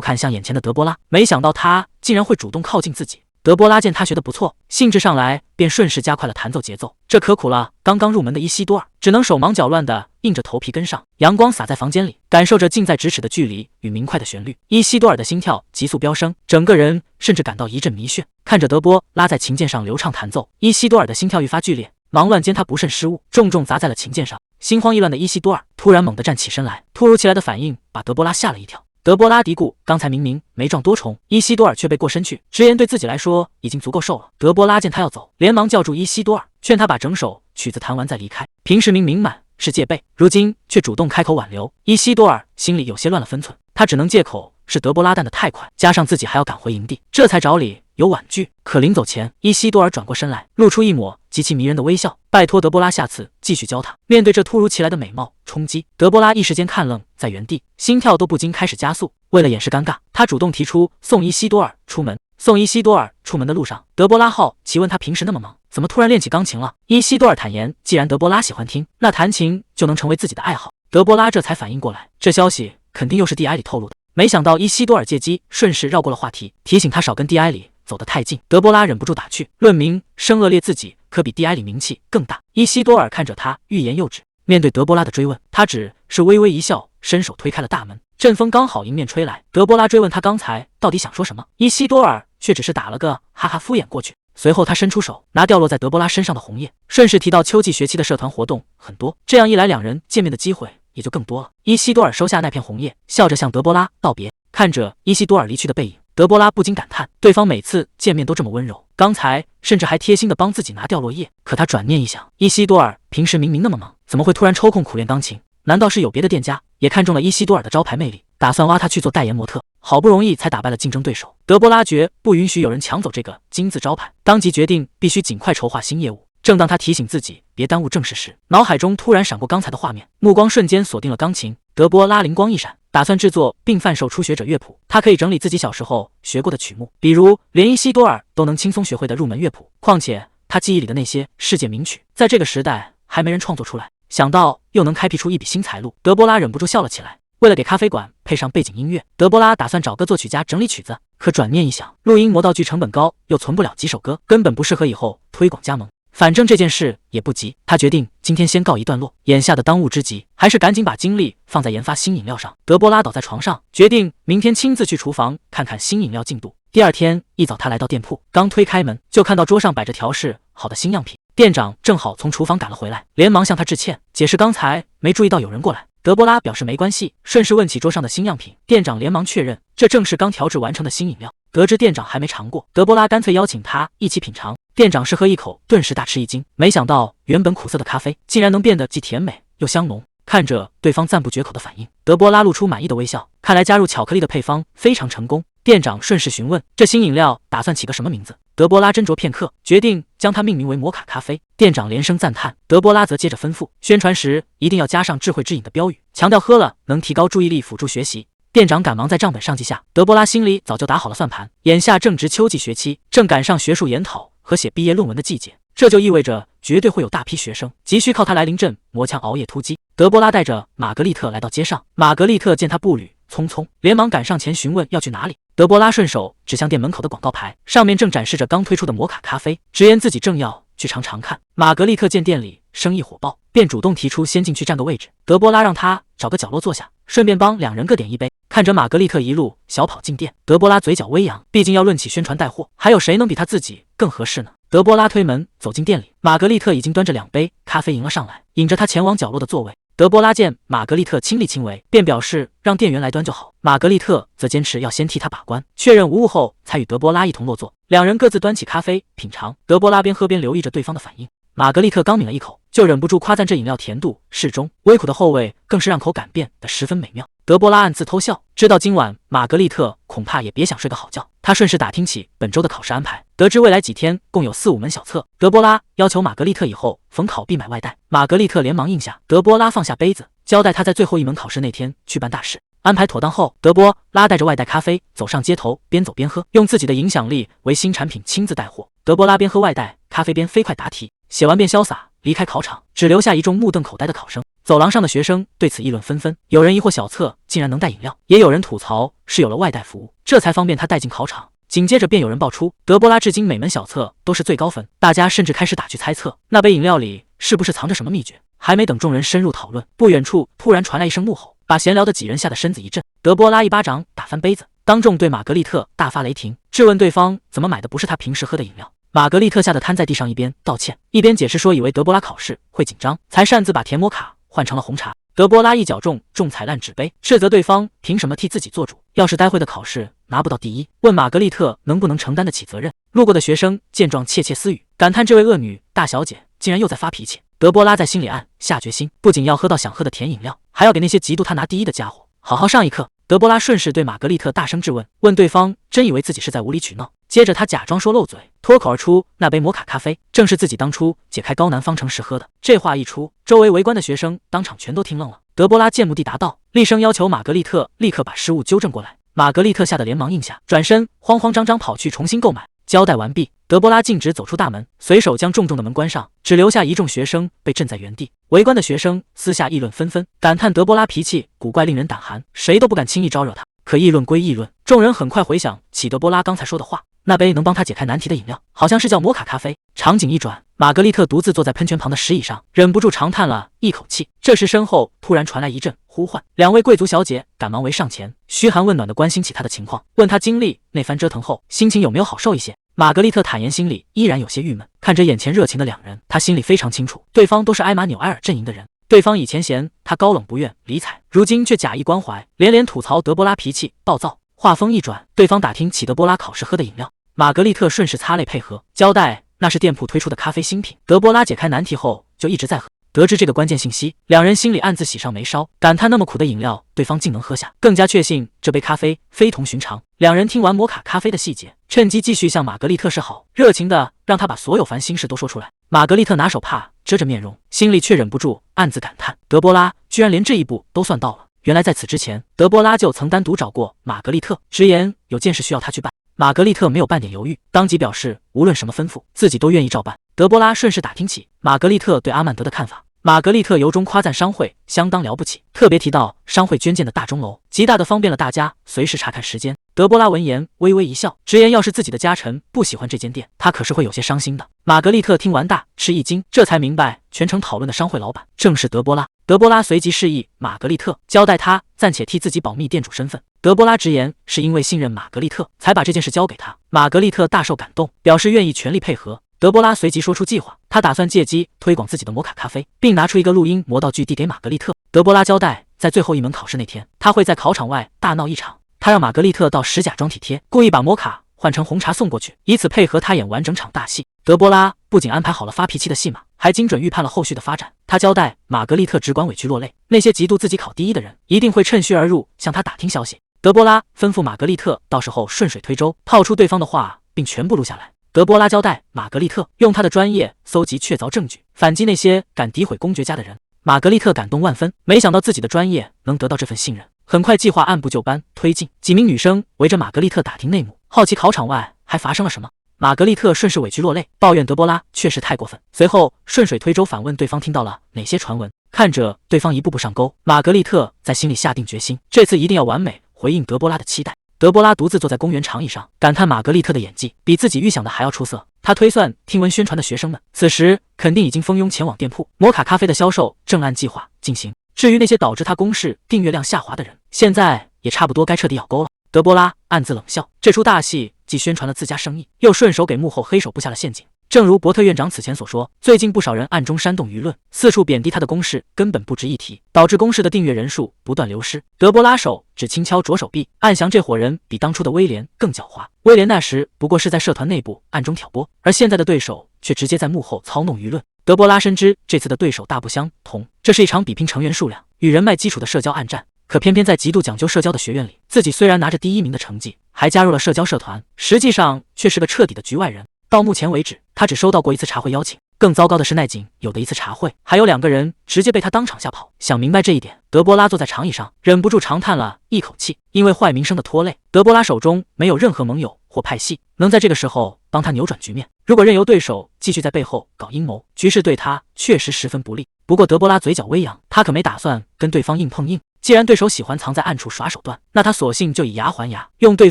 Speaker 1: 看向眼前的德波拉，没想到他竟然会主动靠近自己。德波拉见他学得不错，兴致上来，便顺势加快了弹奏节奏。这可苦了刚刚入门的伊西多尔，只能手忙脚乱地硬着头皮跟上。阳光洒在房间里，感受着近在咫尺的距离与明快的旋律，伊西多尔的心跳急速飙升，整个人甚至感到一阵迷眩。看着德波拉在琴键上流畅弹奏，伊西多尔的心跳愈发剧烈，忙乱间他不慎失误，重重砸在了琴键上。心慌意乱的伊西多尔突然猛地站起身来，突如其来的反应把德波拉吓了一跳。德波拉嘀咕，刚才明明没撞多重，伊西多尔却背过身去，直言对自己来说已经足够受了。德波拉见他要走，连忙叫住伊西多尔，劝他把整首曲子弹完再离开。平时明明满是戒备，如今却主动开口挽留，伊西多尔心里有些乱了分寸，他只能借口是德波拉弹得太快，加上自己还要赶回营地，这才找理由婉拒。可临走前，伊西多尔转过身来，露出一抹极其迷人的微笑，拜托德波拉下次继续教他。面对这突如其来的美貌冲击，德波拉一时间看愣在原地，心跳都不禁开始加速。为了掩饰尴尬，他主动提出送伊西多尔出门。送伊西多尔出门的路上，德波拉好奇问他平时那么忙，怎么突然练起钢琴了？伊西多尔坦言，既然德波拉喜欢听，那弹琴就能成为自己的爱好。德波拉这才反应过来，这消息肯定又是蒂埃里透露的。没想到伊西多尔借机顺势绕过了话题，提醒他少跟蒂埃里走得太近。德波拉忍不住打趣，论名声恶劣，自己可比蒂埃里名气更大。伊西多尔看着他欲言又止，面对德波拉的追问，他只是微微一笑，伸手推开了大门。阵风刚好迎面吹来，德波拉追问他刚才到底想说什么，伊西多尔却只是打了个哈哈敷衍过去。随后他伸出手拿掉落在德波拉身上的红叶，顺势提到秋季学期的社团活动很多，这样一来两人见面的机会也就更多了。伊西多尔收下那片红叶，笑着向德波拉道别。看着伊西多尔离去的背影，德波拉不禁感叹，对方每次见面都这么温柔，刚才甚至还贴心的帮自己拿掉落叶。可他转念一想，伊西多尔平时明明那么忙，怎么会突然抽空苦练钢琴？难道是有别的店家也看中了伊西多尔的招牌魅力，打算挖他去做代言模特？好不容易才打败了竞争对手，德波拉绝不允许有人抢走这个金字招牌，当即决定必须尽快筹划新业务。正当他提醒自己别耽误正事时，脑海中突然闪过刚才的画面，目光瞬间锁定了钢琴。德波拉灵光一闪，打算制作并贩售初学者乐谱。他可以整理自己小时候学过的曲目，比如连伊西多尔都能轻松学会的入门乐谱，况且他记忆里的那些世界名曲，在这个时代还没人创作出来。想到又能开辟出一笔新财路，德波拉忍不住笑了起来。为了给咖啡馆配上背景音乐，德波拉打算找个作曲家整理曲子，可转念一想，录音磨道具成本高，又存不了几首歌，根本不适合以后推广加盟。反正这件事也不急，他决定今天先告一段落，眼下的当务之急还是赶紧把精力放在研发新饮料上。德波拉倒在床上，决定明天亲自去厨房看看新饮料进度。第二天一早，他来到店铺，刚推开门就看到桌上摆着调试好的新样品。店长正好从厨房赶了回来，连忙向他致歉，解释刚才没注意到有人过来。德波拉表示没关系，顺势问起桌上的新样品，店长连忙确认这正是刚调制完成的新饮料。得知店长还没尝过，德波拉干脆邀请他一起品尝。店长试喝一口，顿时大吃一惊，没想到原本苦涩的咖啡竟然能变得既甜美又香浓。看着对方赞不绝口的反应，德波拉露出满意的微笑，看来加入巧克力的配方非常成功。店长顺势询问这新饮料打算起个什么名字，德波拉斟酌片刻，决定将它命名为摩卡咖啡。店长连声赞叹，德波拉则接着吩咐，宣传时一定要加上智慧之饮的标语，强调喝了能提高注意力，辅助学习。店长赶忙在账本上记下，德波拉心里早就打好了算盘，眼下正值秋季学期，正赶上学术研讨和写毕业论文的季节，这就意味着绝对会有大批学生急需靠他来临阵磨枪熬夜突击。德波拉带着玛格丽特来到街上，玛格丽特见他步履匆匆，连忙赶上前询问要去哪里。德波拉顺手指向店门口的广告牌，上面正展示着刚推出的摩卡咖啡，直言自己正要去尝尝看。玛格丽特见店里生意火爆，便主动提出先进去占个位置。德波拉让他找个角落坐下，顺便帮两人各点一杯。看着玛格丽特一路小跑进店，德波拉嘴角微扬，毕竟要论起宣传带货，还有谁能比他自己更合适呢？德波拉推门走进店里，玛格丽特已经端着2杯咖啡迎了上来，引着他前往角落的座位。德波拉见玛格丽特亲力亲为，便表示让店员来端就好。玛格丽特则坚持要先替他把关，确认无误后才与德波拉一同落座。两人各自端起咖啡品尝，德波拉边喝边留意着对方的反应。玛格丽特刚抿了一口，就忍不住夸赞这饮料甜度适中，微苦的后味更是让口感变得十分美妙。德波拉暗自偷笑，知道今晚玛格丽特恐怕也别想睡个好觉。他顺势打听起本周的考试安排，得知未来几天共有4-5门小测。德波拉要求玛格丽特以后逢考必买外带，玛格丽特连忙应下。德波拉放下杯子，交代他在最后一门考试那天去办大事。安排妥当后，德波拉带着外带咖啡走上街头，边走边喝，用自己的影响力为新产品亲自带货。德波拉边喝外带咖啡边飞快答题，写完便潇洒离开考场，只留下一众目瞪口呆的考生。走廊上的学生对此议论纷纷，有人疑惑小测竟然能带饮料，也有人吐槽是有了外带服务，这才方便他带进考场。紧接着便有人爆出德波拉至今每门小测都是最高分，大家甚至开始打趣猜测那杯饮料里是不是藏着什么秘诀。还没等众人深入讨论，不远处突然传来一声怒吼，把闲聊的几人吓得身子一震。德波拉一巴掌打翻杯子，当众对玛格丽特大发雷霆，质问对方怎么买的不是他平时喝的饮料。玛格丽特吓得瘫在地上，一边道歉一边解释说以为德波拉考试会紧张，才擅自把甜摩卡换成了红茶。德波拉一脚重踩烂纸杯，斥责对方凭什么替自己做主，要是待会的考试拿不到第一，问玛格丽特能不能承担得起责任。路过的学生见状窃窃私语，感叹这位恶女大小姐竟然又在发脾气。德波拉在心里暗下决心，不仅要喝到想喝的甜饮料，还要给那些嫉妒他拿第一的家伙好好上一课。德波拉顺势对玛格丽特大声质问，问对方真以为自己是在无理取闹。接着他假装说漏嘴，脱口而出那杯摩卡咖啡正是自己当初解开高难方程时喝的。这话一出，周围围观的学生当场全都听愣了。德波拉见目地答道，厉声要求玛格丽特立刻把失误纠正过来。玛格丽特吓得连忙应下，转身慌慌张张跑去重新购买。交代完毕，德波拉径直走出大门，随手将重重的门关上，只留下一众学生被震在原地。围观的学生私下议论纷纷，感叹德波拉脾气古怪，令人胆寒，谁都不敢轻易招惹他。可议论归议论，众人很快回想起德波拉刚才说的话，那杯能帮他解开难题的饮料，好像是叫摩卡咖啡。场景一转，玛格丽特独自坐在喷泉旁的石椅上，忍不住长叹了一口气。这时身后突然传来一阵呼唤，两位贵族小姐赶忙围上前，嘘寒问暖地关心起他的情况，问他经历那番折腾后心情有没有好受一些。玛格丽特坦言心里依然有些郁闷，看着眼前热情的两人，他心里非常清楚，对方都是埃马纽埃尔阵营的人。对方以前嫌他高冷不愿理睬，如今却假意关怀，连连吐槽德波拉脾气暴躁。话锋一转，对方打听起德波拉考试喝的饮料，玛格丽特顺势擦泪配合，交代那是店铺推出的咖啡新品，德波拉解开难题后就一直在喝。得知这个关键信息，两人心里暗自喜上眉梢，感叹那么苦的饮料对方竟能喝下，更加确信这杯咖啡非同寻常。两人听完摩卡咖啡的细节，趁机继续向玛格丽特示好，热情的让他把所有烦心事都说出来。玛格丽特拿手帕遮着面容，心里却忍不住暗自感叹，德波拉居然连这一步都算到了。原来在此之前，德波拉就曾单独找过玛格丽特，直言有件事需要他去办。玛格丽特没有半点犹豫，当即表示无论什么吩咐，自己都愿意照办。德波拉顺势打听起玛格丽特对阿曼德的看法，玛格丽特由衷夸赞商会相当了不起，特别提到商会捐建的大钟楼极大的方便了大家随时查看时间。德波拉闻言微微一笑，直言要是自己的家臣不喜欢这间店，他可是会有些伤心的。玛格丽特听完大吃一惊，这才明白全程讨论的商会老板正是德波拉。德波拉随即示意玛格丽特，交代他暂且替自己保密店主身份。德波拉直言是因为信任玛格丽特才把这件事交给他。玛格丽特大受感动，表示愿意全力配合。德波拉随即说出计划，他打算借机推广自己的摩卡咖啡，并拿出一个录音魔道具递给玛格丽特。德波拉交代，在最后一门考试那天，他会在考场外大闹一场。他让玛格丽特到石甲装体贴，故意把摩卡换成红茶送过去，以此配合他演完整场大戏。德波拉不仅安排好了发脾气的戏码，还精准预判了后续的发展。他交代玛格丽特只管委屈落泪，那些嫉妒自己考第一的人一定会趁虚而入，向他打听消息。德波拉吩咐玛格丽特到时候顺水推舟，套出对方的话，并全部录下来。德波拉交代玛格丽特用他的专业搜集确凿证据，反击那些敢诋毁公爵家的人。玛格丽特感动万分，没想到自己的专业能得到这份信任。很快计划按部就班推进，几名女生围着玛格丽特打听内幕，好奇考场外还发生了什么。玛格丽特顺势委屈落泪，抱怨德波拉确实太过分，随后顺水推舟反问对方听到了哪些传闻。看着对方一步步上钩，玛格丽特在心里下定决心，这次一定要完美回应德波拉的期待。德波拉独自坐在公园长椅上，感叹玛格丽特的演技比自己预想的还要出色。他推算听闻宣传的学生们此时肯定已经蜂拥前往店铺，摩卡咖啡的销售正按计划进行。至于那些导致他公示订阅量下滑的人，现在也差不多该彻底咬钩了。德波拉暗自冷笑，这出大戏既宣传了自家生意，又顺手给幕后黑手布下了陷阱。正如伯特院长此前所说，最近不少人暗中煽动舆论，四处贬低他的公式根本不值一提，导致公式的订阅人数不断流失。德波拉手只轻敲左手臂，暗想这伙人比当初的威廉更狡猾。威廉那时不过是在社团内部暗中挑拨，而现在的对手却直接在幕后操弄舆论。德波拉深知这次的对手大不相同，这是一场比拼成员数量与人脉基础的社交暗战。可偏偏在极度讲究社交的学院里，自己虽然拿着第1名的成绩，还加入了社交社团，实际上却是个彻底的局外人。到目前为止，他只收到过一次茶会邀请，更糟糕的是那仅有的一次茶会，还有2个人直接被他当场吓跑。想明白这一点，德波拉坐在长椅上，忍不住长叹了一口气。因为坏名声的拖累，德波拉手中没有任何盟友或派系能在这个时候帮他扭转局面。如果任由对手继续在背后搞阴谋，局势对他确实十分不利。不过德波拉嘴角微扬，他可没打算跟对方硬碰硬。既然对手喜欢藏在暗处耍手段，那他索性就以牙还牙，用对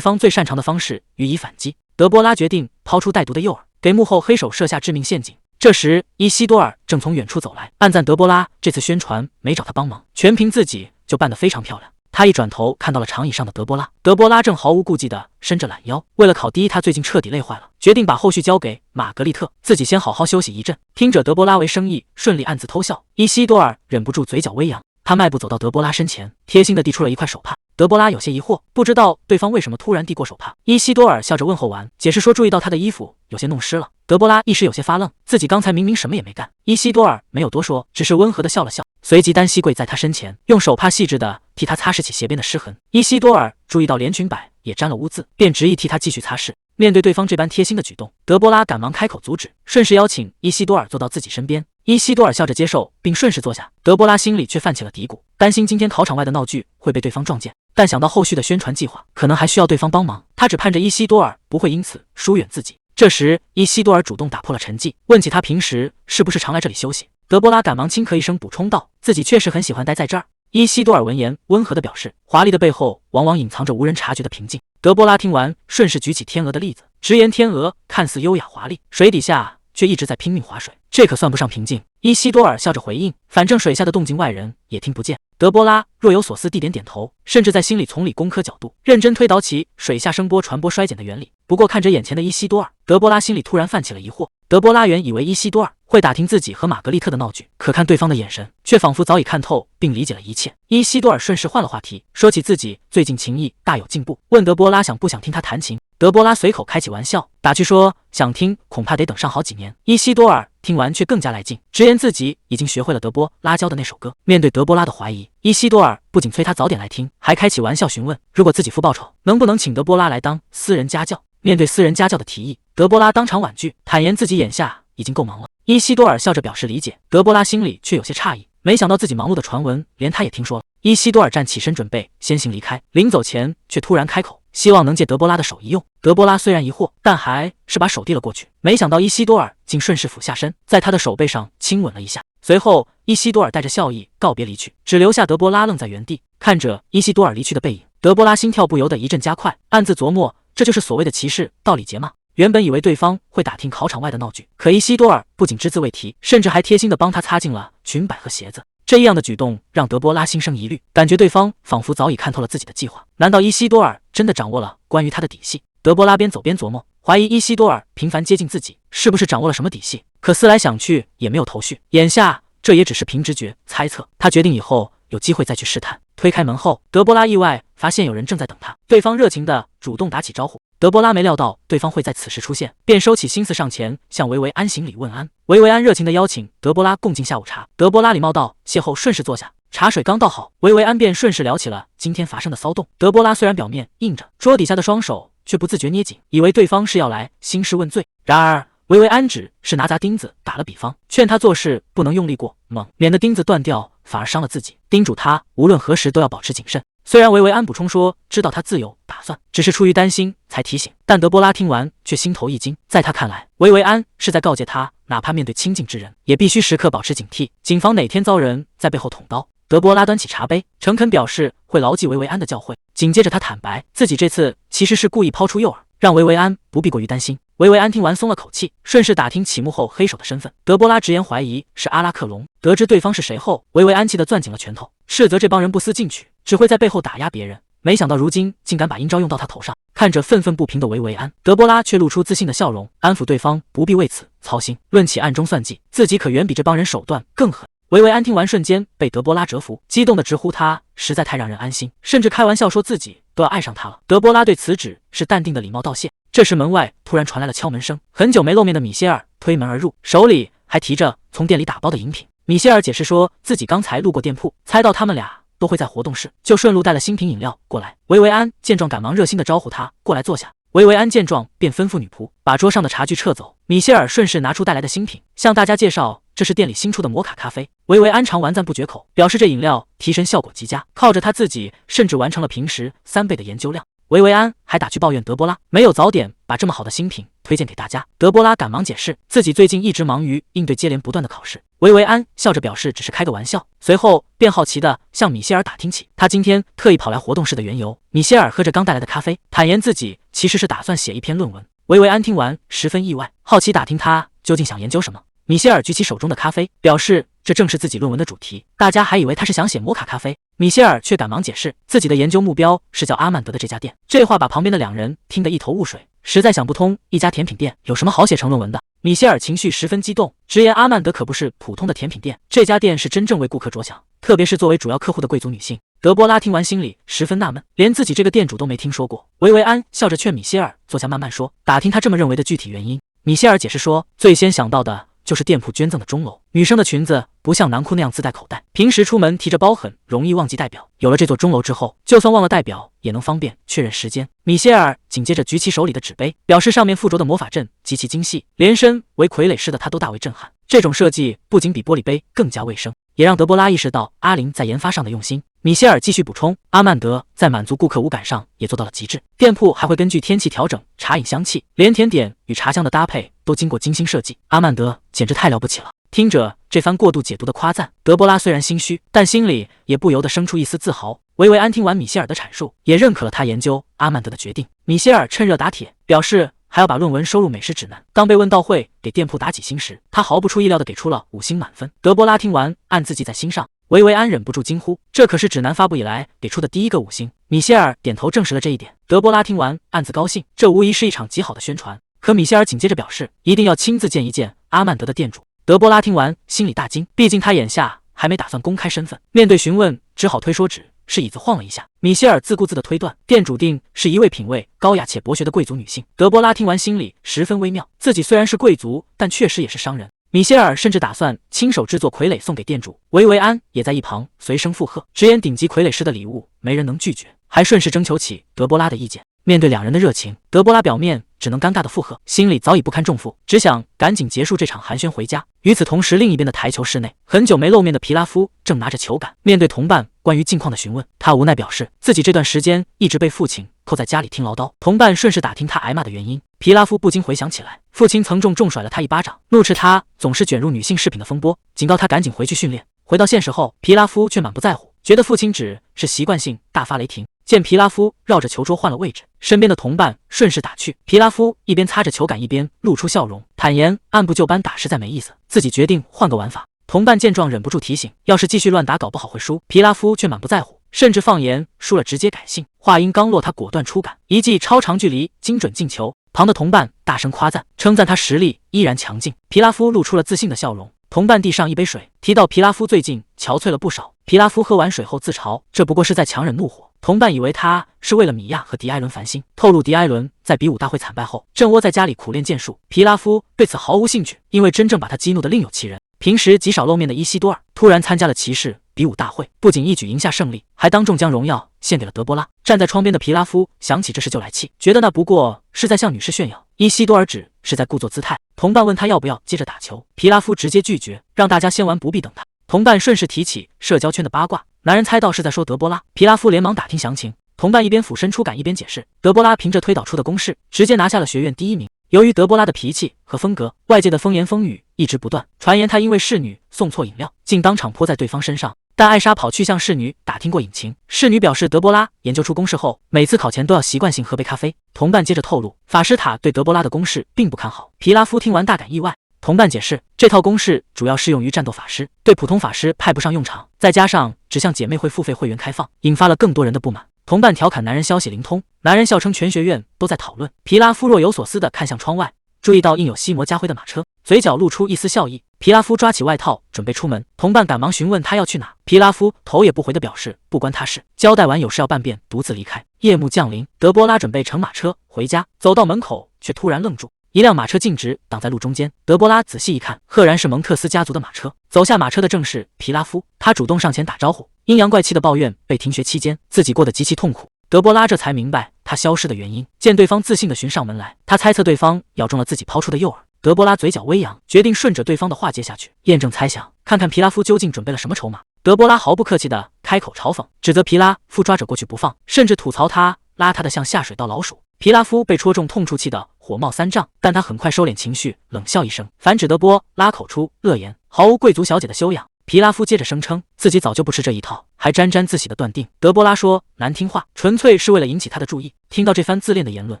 Speaker 1: 方最擅长的方式予以反击。德波拉决定抛出带毒的诱饵，给幕后黑手设下致命陷阱。这时伊西多尔正从远处走来，暗赞德波拉这次宣传没找他帮忙，全凭自己就办得非常漂亮。他一转头看到了长椅上的德波拉，德波拉正毫无顾忌地伸着懒腰。为了考第一，他最近彻底累坏了，决定把后续交给玛格丽特，自己先好好休息一阵。听着德波拉为生意顺利，暗自偷笑，伊西多尔忍不住嘴角微扬。他迈步走到德波拉身前，贴心地递出了一块手帕。德波拉有些疑惑，不知道对方为什么突然递过手帕。伊西多尔笑着问候完，解释说注意到他的衣服有些弄湿了。德波拉一时有些发愣，自己刚才明明什么也没干。伊西多尔没有多说，只是温和地笑了笑，随即单膝跪在他身前，用手帕细致地替他擦拭起鞋边的湿痕。伊西多尔注意到连裙摆也沾了污渍，便执意替他继续擦拭。面对对方这般贴心的举动，德波拉赶忙开口阻止，顺势邀请伊西多尔坐到自己身边。伊西多尔笑着接受，并顺势坐下。德波拉心里却泛起了嘀咕，担心今天考场外的闹剧会被对方撞见，但想到后续的宣传计划可能还需要对方帮忙，他只盼着伊西多尔不会因此疏远自己。这时，伊西多尔主动打破了沉寂，问起他平时是不是常来这里休息。德波拉赶忙轻咳一声，补充道：“自己确实很喜欢待在这儿。”伊西多尔闻言，温和地表示：“华丽的背后，往往隐藏着无人察觉的平静。”德波拉听完，顺势举起天鹅的例子，直言天鹅看似优雅华丽，水底下却一直在拼命划水，这可算不上平静。伊西多尔笑着回应：“反正水下的动静外人也听不见。”德波拉若有所思地点点头，甚至在心里从理工科角度认真推导起水下声波传播衰减的原理。不过看着眼前的伊西多尔，德波拉心里突然泛起了疑惑。德波拉原以为伊西多尔会打听自己和玛格丽特的闹剧，可看对方的眼神，却仿佛早已看透并理解了一切。伊西多尔顺势换了话题，说起自己最近琴艺大有进步，问德波拉想不想听他弹琴。德波拉随口开起玩笑，打趣说想听恐怕得等上好几年。伊西多尔听完却更加来劲，直言自己已经学会了德波拉教的那首歌。面对德波拉的怀疑，伊西多尔不仅催他早点来听，还开起玩笑询问，如果自己付报酬，能不能请德波拉来当私人家教。面对私人家教的提议，德波拉当场婉拒，坦言自己眼下已经够忙了。伊西多尔笑着表示理解，德波拉心里却有些诧异，没想到自己忙碌的传闻连他也听说了。伊西多尔站起身准备先行离开，临走前却突然开口，希望能借德波拉的手一用。德波拉虽然疑惑，但还是把手递了过去。没想到伊西多尔竟顺势俯下身，在他的手背上亲吻了一下。随后，伊西多尔带着笑意告别离去，只留下德波拉愣在原地，看着伊西多尔离去的背影，德波拉心跳不由得一阵加快，暗自琢磨，这就是所谓的骑士道礼节吗？原本以为对方会打听考场外的闹剧，可伊西多尔不仅只字未提，甚至还贴心地帮他擦净了裙摆和鞋子。这样的举动让德波拉心生疑虑，感觉对方仿佛早已看透了自己的计划。难道伊西多尔真的掌握了关于他的底细？德波拉边走边琢磨，怀疑伊西多尔频繁接近自己，是不是掌握了什么底细？可思来想去也没有头绪，眼下这也只是凭直觉猜测。他决定以后有机会再去试探。推开门后，德波拉意外发现有人正在等他，对方热情地主动打起招呼。德波拉没料到对方会在此时出现，便收起心思上前向维维安行礼问安。维维安热情地邀请德波拉共进下午茶，德波拉礼貌道谢后顺势坐下。茶水刚倒好，维维安便顺势聊起了今天发生的骚动。德波拉虽然表面硬着，桌底下的双手却不自觉捏紧，以为对方是要来兴师问罪。然而维维安只是拿砸钉子打了比方，劝他做事不能用力过猛，免得钉子断掉反而伤了自己，叮嘱他无论何时都要保持谨慎。虽然维维安补充说知道他自有打算，只是出于担心才提醒，但德波拉听完却心头一惊。在他看来，维维安是在告诫他，哪怕面对亲近之人，也必须时刻保持警惕，谨防哪天遭人在背后捅刀。德波拉端起茶杯，诚恳表示会牢记维维安的教诲。紧接着他坦白，自己这次其实是故意抛出诱饵，让维维安不必过于担心。维维安听完松了口气，顺势打听起幕后黑手的身份。德波拉直言怀疑是阿拉克隆。得知对方是谁后，维维安气得攥紧了拳头，斥责这帮人不思进取，只会在背后打压别人。没想到如今竟敢把阴招用到他头上。看着愤愤不平的维维安，德波拉却露出自信的笑容，安抚对方不必为此操心。论起暗中算计，自己可远比这帮人手段更狠。维维安听完瞬间被德波拉折服，激动的直呼他实在太让人安心，甚至开玩笑说自己都要爱上他了。德波拉对此只是淡定的礼貌道谢。这时门外突然传来了敲门声，很久没露面的米歇尔推门而入，手里还提着从店里打包的饮品。米歇尔解释说自己刚才路过店铺，猜到他们俩都会在活动室，就顺路带了新品饮料过来。维维安见状赶忙热心的招呼他过来坐下。维维安见状便吩咐女仆把桌上的茶具撤走。米歇尔顺势拿出带来的新品，向大家介绍这是店里新出的摩卡咖啡。维维安常玩赞不绝口，表示这饮料提神效果极佳，靠着他自己甚至完成了平时3倍的研究量。维维安还打趣抱怨德波拉没有早点把这么好的新品推荐给大家。德波拉赶忙解释自己最近一直忙于应对接连不断的考试。维维安笑着表示只是开个玩笑，随后便好奇地向米歇尔打听起他今天特意跑来活动室的缘由。米歇尔喝着刚带来的咖啡，坦言自己其实是打算写一篇论文。维维安听完十分意外，好奇打听他究竟想研究什么。米歇尔举起手中的咖啡，表示这正是自己论文的主题。大家还以为他是想写摩卡咖啡，米歇尔却赶忙解释自己的研究目标是叫阿曼德的这家店。这话把旁边的两人听得一头雾水，实在想不通一家甜品店有什么好写成论文的。米歇尔情绪十分激动，直言阿曼德可不是普通的甜品店，这家店是真正为顾客着想，特别是作为主要客户的贵族女性。德波拉听完心里十分纳闷，连自己这个店主都没听说过。维安笑着劝米歇尔坐下慢慢说，打听他这么认为的具体原因。米歇尔解释说，最先想到的就是店铺捐赠的钟楼，女生的裙子不像男裤那样自带口袋，平时出门提着包很容易忘记带表，有了这座钟楼之后，就算忘了带表也能方便确认时间。米歇尔紧接着举起手里的纸杯，表示上面附着的魔法阵极其精细，连身为傀儡师的他都大为震撼。这种设计不仅比玻璃杯更加卫生，也让德波拉意识到阿林在研发上的用心。米歇尔继续补充，阿曼德在满足顾客五感上也做到了极致，店铺还会根据天气调整茶饮香气，连甜点与茶香的搭配都经过精心设计。阿曼德简直太了不起了！听着这番过度解读的夸赞，德波拉虽然心虚，但心里也不由得生出一丝自豪。维安听完米歇尔的阐述，也认可了他研究阿曼德的决定。米歇尔趁热打铁，表示还要把论文收入美食指南。当被问到会给店铺打几星时，他毫不出意料地给出了5星满分。德波拉听完，暗自记在心上。维安忍不住惊呼：“这可是指南发布以来给出的第一个5星。”米歇尔点头证实了这一点。德波拉听完，暗自高兴，这无疑是一场极好的宣传。可米歇尔紧接着表示，一定要亲自见一见阿曼德的店主。德波拉听完，心里大惊，毕竟他眼下还没打算公开身份，面对询问，只好推说只是椅子晃了一下。米歇尔自顾自地推断，店主定是一位品味高雅且博学的贵族女性。德波拉听完，心里十分微妙，自己虽然是贵族，但确实也是商人。米歇尔甚至打算亲手制作傀儡送给店主。维安也在一旁随声附和，直言顶级傀儡师的礼物没人能拒绝，还顺势征求起德波拉的意见。面对两人的热情，德波拉表面只能尴尬的附和，心里早已不堪重负，只想赶紧结束这场寒暄回家。与此同时，另一边的台球室内，很久没露面的皮拉夫正拿着球杆，面对同伴关于近况的询问，他无奈表示自己这段时间一直被父亲扣在家里听唠叨。同伴顺势打听他挨骂的原因，皮拉夫不禁回想起来，父亲曾重甩了他一巴掌，怒斥他总是卷入女性饰品的风波，警告他赶紧回去训练。回到现实后，皮拉夫却满不在乎，觉得父亲只是习惯性大发雷霆。见皮拉夫绕着球桌换了位置，身边的同伴顺势打趣，皮拉夫一边擦着球杆一边露出笑容，坦言按部就班打实在没意思，自己决定换个玩法。同伴见状忍不住提醒，要是继续乱打搞不好会输。皮拉夫却满不在乎，甚至放言输了直接改姓。话音刚落，他果断出杆，一记超长距离精准进球。旁的同伴大声夸赞，称赞他实力依然强劲。皮拉夫露出了自信的笑容。同伴递上一杯水，提到皮拉夫最近憔悴了不少。皮拉夫喝完水后自嘲，这不过是在强忍怒火。同伴以为他是为了米娅和迪埃伦烦心，透露迪埃伦在比武大会惨败后正窝在家里苦练剑术。皮拉夫对此毫无兴趣，因为真正把他激怒的另有其人。平时极少露面的伊西多尔突然参加了骑士比武大会，不仅一举赢下胜利，还当众将荣耀献给了德波拉。站在窗边的皮拉夫想起这事就来气，觉得那不过是在向女士炫耀，伊西多尔只是在故作姿态。同伴问他要不要接着打球，皮拉夫直接拒绝，让大家先玩不必等他。同伴顺势提起社交圈的八卦，男人猜到是在说德波拉，皮拉夫连忙打听详情。同伴一边俯身出杆一边解释，德波拉凭着推导出的公式直接拿下了学院第1名。由于德波拉的脾气和风格，外界的风言风语一直不断，传言他因为侍女送错饮料，竟当场泼在对方身上。但艾莎跑去向侍女打听过隐情，侍女表示德波拉研究出公式后，每次考前都要习惯性喝杯咖啡。同伴接着透露，法师塔对德波拉的公式并不看好。皮拉夫听完大感意外。同伴解释，这套公式主要适用于战斗法师，对普通法师派不上用场，再加上只向姐妹会付费会员开放，引发了更多人的不满。同伴调侃男人消息灵通，男人笑称全学院都在讨论。皮拉夫若有所思地看向窗外，注意到印有西摩家徽的马车，嘴角露出一丝笑意。皮拉夫抓起外套准备出门，同伴赶忙询问他要去哪。皮拉夫头也不回地表示不关他事，交代完有事要办便独自离开。夜幕降临，德波拉准备乘马车回家，走到门口却突然愣住。一辆马车径直挡在路中间，德波拉仔细一看，赫然是蒙特斯家族的马车。走下马车的正是皮拉夫，他主动上前打招呼，阴阳怪气的抱怨被停学期间自己过得极其痛苦。德波拉这才明白他消失的原因，见对方自信地寻上门来，他猜测对方咬中了自己抛出的诱饵。德波拉嘴角微扬，决定顺着对方的话接下去，验证猜想，看看皮拉夫究竟准备了什么筹码。德波拉毫不客气地开口嘲讽，指责皮拉夫抓着过去不放，甚至吐槽他邋遢的像下水道老鼠。皮拉夫被戳中痛处，气得火冒三丈，但他很快收敛情绪，冷笑一声，反指德波拉口出恶言，毫无贵族小姐的修养。皮拉夫接着声称自己早就不吃这一套，还沾沾自喜的断定德波拉说难听话纯粹是为了引起他的注意。听到这番自恋的言论，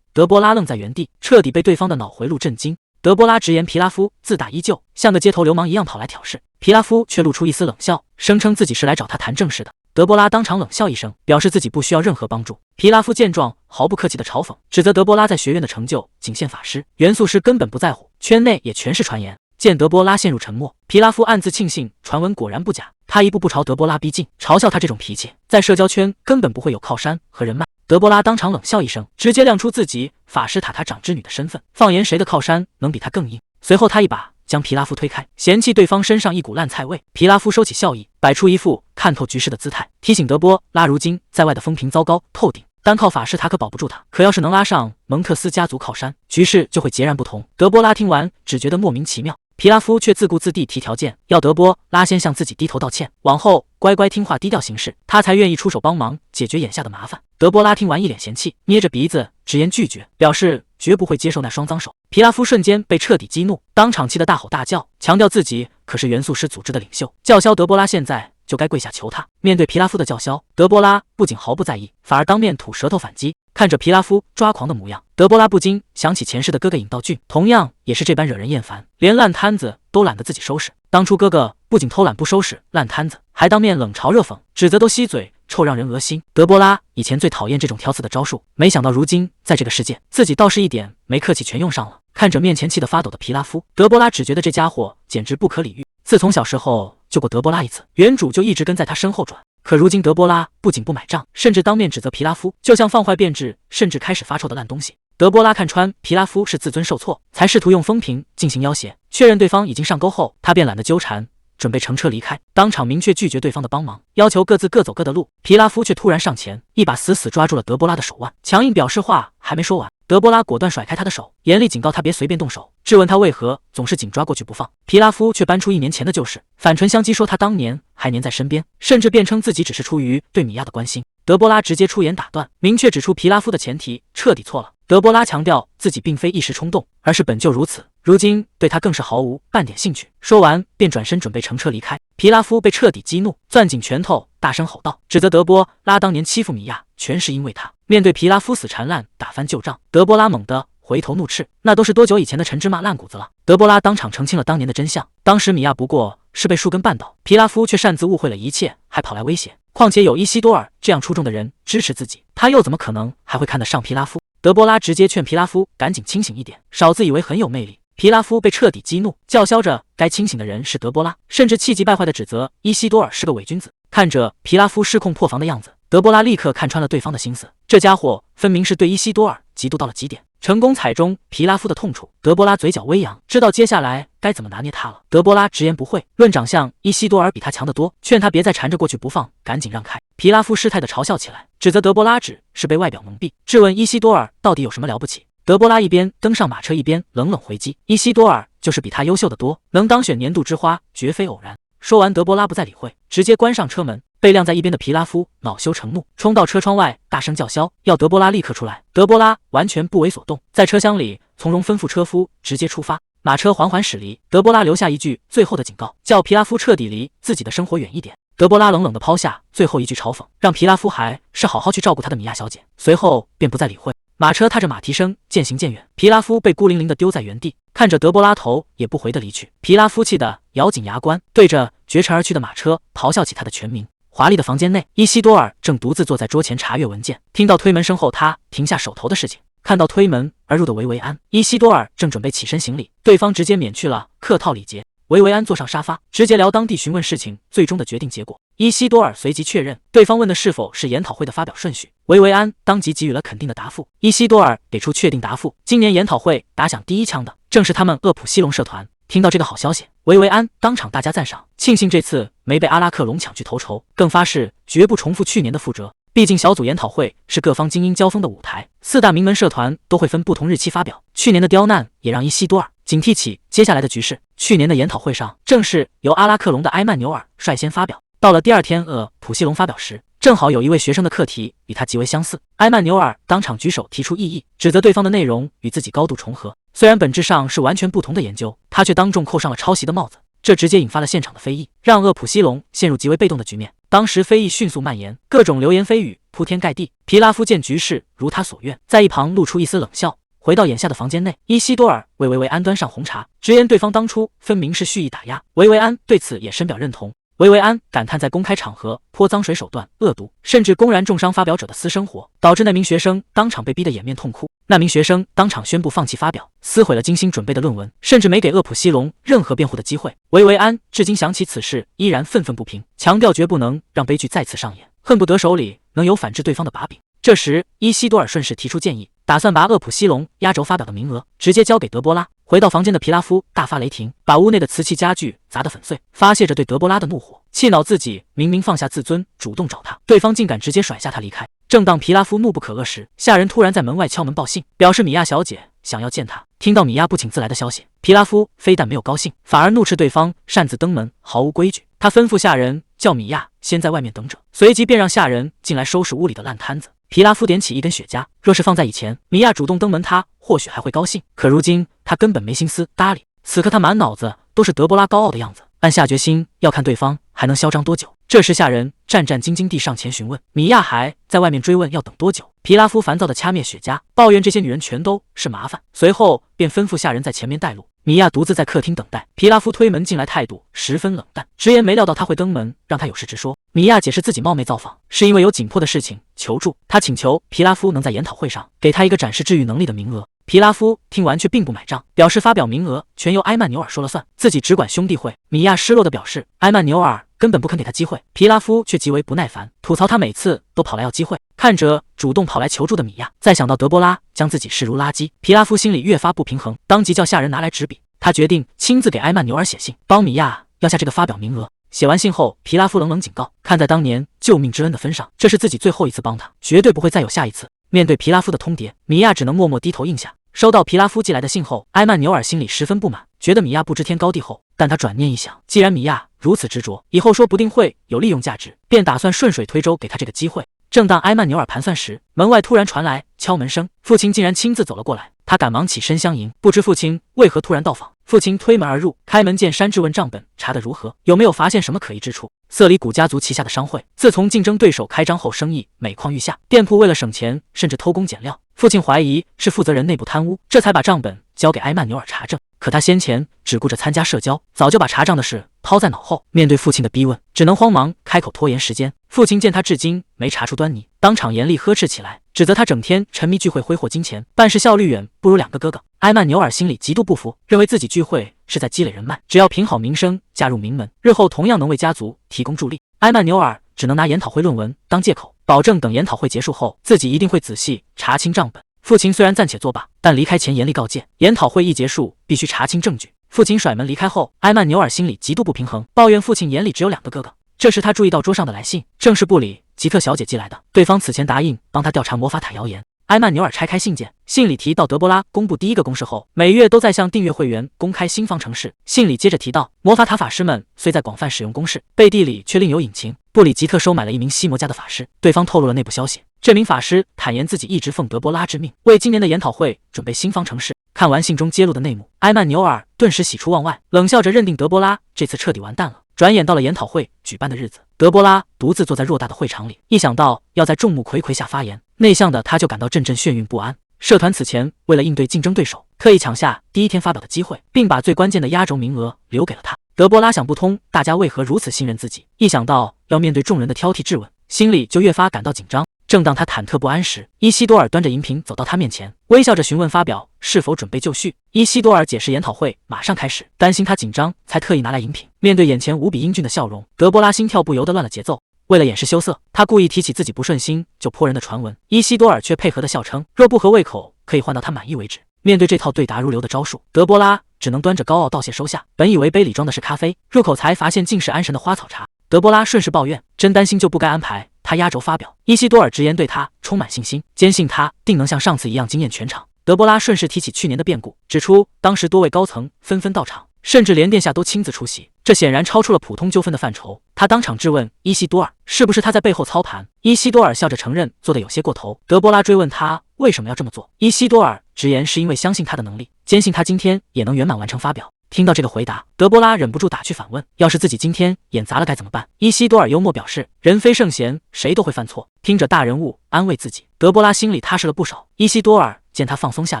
Speaker 1: 德波拉愣在原地，彻底被对方的脑回路震惊。德波拉直言皮拉夫自大依旧，像个街头流氓一样跑来挑事，皮拉夫却露出一丝冷笑，声称自己是来找他谈正事的。德波拉当场冷笑一声，表示自己不需要任何帮助。皮拉夫见状，毫不客气的嘲讽，指责德波拉在学院的成就仅限法师，元素师根本不在乎。圈内也全是传言。见德波拉陷入沉默，皮拉夫暗自庆幸传闻果然不假。他一步步朝德波拉逼近，嘲笑他这种脾气，在社交圈根本不会有靠山和人脉。德波拉当场冷笑一声，直接亮出自己法师塔塔长之女的身份。放眼谁的靠山能比他更硬？随后他一把将皮拉夫推开，嫌弃对方身上一股烂菜味。皮拉夫收起笑意，摆出一副看透局势的姿态，提醒德波拉如今在外的风评糟糕透顶。单靠法师塔可保不住他，可要是能拉上蒙特斯家族靠山，局势就会截然不同。德波拉听完只觉得莫名其妙，皮拉夫却自顾自地提条件，要德波拉先向自己低头道歉，往后乖乖听话低调行事，他才愿意出手帮忙解决眼下的麻烦。德波拉听完一脸嫌弃，捏着鼻子直言拒绝，表示绝不会接受那双脏手。皮拉夫瞬间被彻底激怒，当场气得大吼大叫，强调自己可是元素师组织的领袖，叫嚣德波拉现在就该跪下求他。面对皮拉夫的叫嚣，德波拉不仅毫不在意，反而当面吐舌头反击。看着皮拉夫抓狂的模样，德波拉不禁想起前世的哥哥尹道俊，同样也是这般惹人厌烦，连烂摊子都懒得自己收拾。当初哥哥不仅偷懒不收拾烂摊子，还当面冷嘲热讽，指责都吸嘴臭让人恶心。德波拉以前最讨厌这种挑刺的招数，没想到如今在这个世界，自己倒是一点没客气全用上了。看着面前气得发抖的皮拉夫，德波拉只觉得这家伙简直不可理喻。自从小时候救过德波拉一次，原主就一直跟在他身后转。可如今德波拉不仅不买账，甚至当面指责皮拉夫就像放坏变质甚至开始发臭的烂东西。德波拉看穿皮拉夫是自尊受挫，才试图用风评进行要挟，确认对方已经上钩后，他便懒得纠缠，准备乘车离开，当场明确拒绝对方的帮忙，要求各自各走各的路。皮拉夫却突然上前，一把死死抓住了德波拉的手腕，强硬表示话还没说完。德波拉果断甩开他的手，严厉警告他别随便动手，质问他为何总是紧抓过去不放。皮拉夫却搬出1年前的旧事，反唇相讥说他当年还黏在身边，甚至辩称自己只是出于对米娅的关心。德波拉直接出言打断，明确指出皮拉夫的前提彻底错了。德波拉强调自己并非一时冲动，而是本就如此，如今对他更是毫无半点兴趣。说完便转身准备乘车离开。皮拉夫被彻底激怒，攥紧拳头大声吼道，指责德波拉当年欺负米娅全是因为他。面对皮拉夫死缠烂打翻旧账，德波拉猛地回头怒斥，那都是多久以前的陈芝麻烂谷子了。德波拉当场澄清了当年的真相，当时米娅不过是被树根绊倒，皮拉夫却擅自误会了一切，还跑来威胁。况且有伊西多尔这样出众的人支持自己，他又怎么可能还会看得上皮拉夫？德波拉直接劝皮拉夫赶紧清醒一点，少自以为很有魅力。皮拉夫被彻底激怒，叫嚣着该清醒的人是德波拉，甚至气急败坏地指责伊西多尔是个伪君子。看着皮拉夫失控破防的样子，德波拉立刻看穿了对方的心思，这家伙分明是对伊西多尔嫉妒到了极点，成功踩中皮拉夫的痛处。德波拉嘴角微扬，知道接下来该怎么拿捏他了。德波拉直言不讳，论长相伊西多尔比他强得多，劝他别再缠着过去不放，赶紧让开。皮拉夫失态地嘲笑起来，指责德波拉只是被外表蒙蔽，质问伊西多尔到底有什么了不起。德波拉一边登上马车，一边冷冷回击，伊西多尔就是比他优秀的多，能当选年度之花绝非偶然。说完，德波拉不再理会，直接关上车门。被晾在一边的皮拉夫恼羞成怒，冲到车窗外大声叫嚣，要德波拉立刻出来。德波拉完全不为所动，在车厢里从容吩咐车夫直接出发。马车缓缓驶离，德波拉留下一句最后的警告，叫皮拉夫彻底离自己的生活远一点。德波拉冷冷地抛下最后一句嘲讽，让皮拉夫还是好好去照顾他的米娅小姐，随后便不再理会。马车踏着马蹄声渐行渐远，皮拉夫被孤零零地丢在原地，看着德波拉头也不回地离去，皮拉夫气得咬紧牙关，对着绝尘而去的马车咆哮起他的全名。华丽的房间内，伊西多尔正独自坐在桌前查阅文件，听到推门声后，他停下手头的事情，看到推门而入的维维安，伊西多尔正准备起身行礼，对方直接免去了客套礼节。维维安坐上沙发，直接聊当地询问事情最终的决定结果。伊西多尔随即确认对方问的是否是研讨会的发表顺序，维维安当即给予了肯定的答复。伊西多尔给出确定答复，今年研讨会打响第一枪的正是他们厄普西龙社团。听到这个好消息，维维安当场大加赞赏，庆幸这次没被阿拉克隆抢去头筹，更发誓绝不重复去年的覆辙。毕竟小组研讨会是各方精英交锋的舞台，4大名门社团都会分不同日期发表。去年的刁难也让伊西多尔警惕起接下来的局势。去年的研讨会上，正是由阿拉克隆的埃曼纽尔率先发表。到了第二天普西龙发表时，正好有一位学生的课题与他极为相似，埃曼纽尔当场举手提出异议，指责对方的内容与自己高度重合。虽然本质上是完全不同的研究，他却当众扣上了抄袭的帽子，这直接引发了现场的非议，让普西龙陷入极为被动的局面。当时非议迅速蔓延，各种流言蜚语铺天盖地。皮拉夫见局势如他所愿，在一旁露出一丝冷笑。回到眼下的房间内，伊西多尔为维维安端上红茶，直言对方当初分明是蓄意打压。维维安对此也深表认同。维维安感叹在公开场合泼脏水手段恶毒，甚至公然重伤发表者的私生活，导致那名学生当场被逼得掩面痛哭。那名学生当场宣布放弃发表，撕毁了精心准备的论文，甚至没给厄普西龙任何辩护的机会。维维安至今想起此事依然愤愤不平，强调绝不能让悲剧再次上演，恨不得手里能有反制对方的把柄。这时，伊西多尔顺势提出建议，打算把厄普西龙压轴发表的名额直接交给德波拉。回到房间的皮拉夫大发雷霆，把屋内的瓷器家具砸得粉碎，发泄着对德波拉的怒火，气恼自己明明放下自尊主动找他，对方竟敢直接甩下他离开。正当皮拉夫怒不可遏时，下人突然在门外敲门报信，表示米娅小姐想要见他。听到米娅不请自来的消息，皮拉夫非但没有高兴，反而怒斥对方擅自登门，毫无规矩。他吩咐下人叫米娅先在外面等着，随即便让下人进来收拾屋里的烂摊子。皮拉夫点起一根雪茄，若是放在以前，米娅主动登门，他或许还会高兴，可如今他根本没心思搭理。此刻他满脑子都是德波拉高傲的样子，暗下决心要看对方还能嚣张多久。这时下人战战兢兢地上前询问，米娅还在外面追问要等多久。皮拉夫烦躁地掐灭雪茄，抱怨这些女人全都是麻烦，随后便吩咐下人在前面带路。米娅独自在客厅等待，皮拉夫推门进来，态度十分冷淡，直言没料到他会登门，让他有事直说。米娅解释自己冒昧造访是因为有紧迫的事情求助，他请求皮拉夫能在研讨会上给他一个展示治愈能力的名额。皮拉夫听完却并不买账，表示发表名额全由埃曼纽尔说了算，自己只管兄弟会。米娅失落地表示埃曼纽尔根本不肯给他机会，皮拉夫却极为不耐烦，吐槽他每次都跑来要机会。看着主动跑来求助的米娅，再想到德波拉将自己视如垃圾，皮拉夫心里越发不平衡，当即叫下人拿来纸笔。他决定亲自给埃曼纽尔写信，帮米娅要下这个发表名额。写完信后，皮拉夫冷冷警告，看在当年救命之恩的分上，这是自己最后一次帮他，绝对不会再有下一次。面对皮拉夫的通牒，米娅只能默默低头应下。收到皮拉夫寄来的信后，埃曼纽尔心里十分不满，觉得米娅不知天高地厚。但他转念一想，既然米娅如此执着，以后说不定会有利用价值，便打算顺水推舟给他这个机会。正当埃曼纽尔盘算时，门外突然传来敲门声，父亲竟然亲自走了过来。他赶忙起身相迎，不知父亲为何突然到访。父亲推门而入，开门见山质问账本查得如何，有没有发现什么可疑之处。瑟里古家族旗下的商会，自从竞争对手开张后，生意每况愈下，店铺为了省钱，甚至偷工减料。父亲怀疑是负责人内部贪污，这才把账本交给埃曼纽尔查证。可他先前只顾着参加社交，早就把查账的事抛在脑后。面对父亲的逼问，只能慌忙开口拖延时间。父亲见他至今没查出端倪，当场严厉呵斥起来，指责他整天沉迷聚会，挥霍金钱，办事效率远不如两个哥哥。埃曼纽尔心里极度不服，认为自己聚会是在积累人脉，只要凭好名声，嫁入名门，日后同样能为家族提供助力。埃曼纽尔只能拿研讨会论文当借口，保证等研讨会结束后，自己一定会仔细查清账本。父亲虽然暂且作罢，但离开前严厉告诫，研讨会一结束必须查清证据。父亲甩门离开后，埃曼纽尔心里极度不平衡，抱怨父亲眼里只有两个哥哥。这时他注意到桌上的来信，正是布里吉特小姐寄来的，对方此前答应帮他调查魔法塔谣言。埃曼纽尔拆开信件，信里提到德波拉公布第一个公示后，每月都在向订阅会员公开新方程式。信里接着提到，魔法塔法师们虽在广泛使用公式，背地里却另有隐情。布里吉特收买了一名西魔家的法师，对方透露了内部消息。这名法师坦言自己一直奉德波拉之命，为今年的研讨会准备新方程式。看完信中揭露的内幕，埃曼纽尔顿时喜出望外，冷笑着认定德波拉这次彻底完蛋了。转眼到了研讨会举办的日子，德波拉独自坐在偌大的会场里，一想到要在众目睽睽下发言，内向的他就感到阵阵眩晕不安。社团此前为了应对竞争对手，特意抢下第一天发表的机会，并把最关键的压轴名额留给了他。德波拉想不通大家为何如此信任自己，一想到要面对众人的挑剔质问，心里就越发感到紧张。正当他忐忑不安时，伊西多尔端着银瓶走到他面前，微笑着询问发表是否准备就绪。伊西多尔解释研讨会马上开始，担心他紧张，才特意拿来银瓶。面对眼前无比英俊的笑容，德波拉心跳不由得乱了节奏。为了掩饰羞涩，他故意提起自己不顺心就泼人的传闻，伊西多尔却配合的笑称，若不合胃口，可以换到他满意为止。面对这套对答如流的招数，德波拉只能端着高傲道谢收下。本以为杯里装的是咖啡，入口才发现竟是安神的花草茶。德波拉顺势抱怨，真担心就不该安排他压轴发表。伊西多尔直言对他充满信心，坚信他定能像上次一样惊艳全场。德波拉顺势提起去年的变故，指出当时多位高层纷纷到场，甚至连殿下都亲自出席，这显然超出了普通纠纷的范畴。他当场质问伊西多尔是不是他在背后操盘。伊西多尔笑着承认做得有些过头。德波拉追问他为什么要这么做，伊西多尔直言是因为相信他的能力，坚信他今天也能圆满完成发表。听到这个回答，德波拉忍不住打趣反问，要是自己今天演砸了该怎么办？伊西多尔幽默表示，人非圣贤，谁都会犯错。听着大人物安慰自己，德波拉心里踏实了不少。伊西多尔见他放松下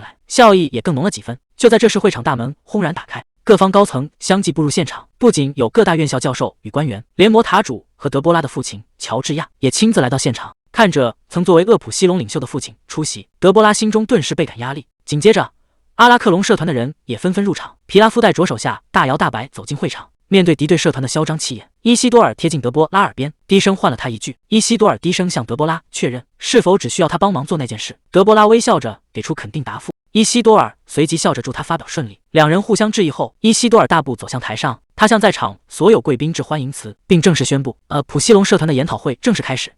Speaker 1: 来，笑意也更浓了几分。就在这时，会场大门轰然打开，各方高层相继步入现场，不仅有各大院校教授与官员，连魔塔主和德波拉的父亲乔治亚也亲自来到现场。看着曾作为厄普西龙领袖的父亲出席，德波拉心中顿时倍感压力。紧接着，阿拉克隆社团的人也纷纷入场。皮拉夫带着手下大摇大摆走进会场，面对敌对社团的嚣张气焰，伊西多尔贴近德波拉耳边，低声唤了他一句。伊西多尔低声向德波拉确认是否只需要他帮忙做那件事。德波拉微笑着给出肯定答复。伊西多尔随即笑着祝他发表顺利。两人互相致意后，伊西多尔大步走向台上，他向在场所有贵宾致欢迎词，并正式宣布：普西龙社团的研讨会正式开始。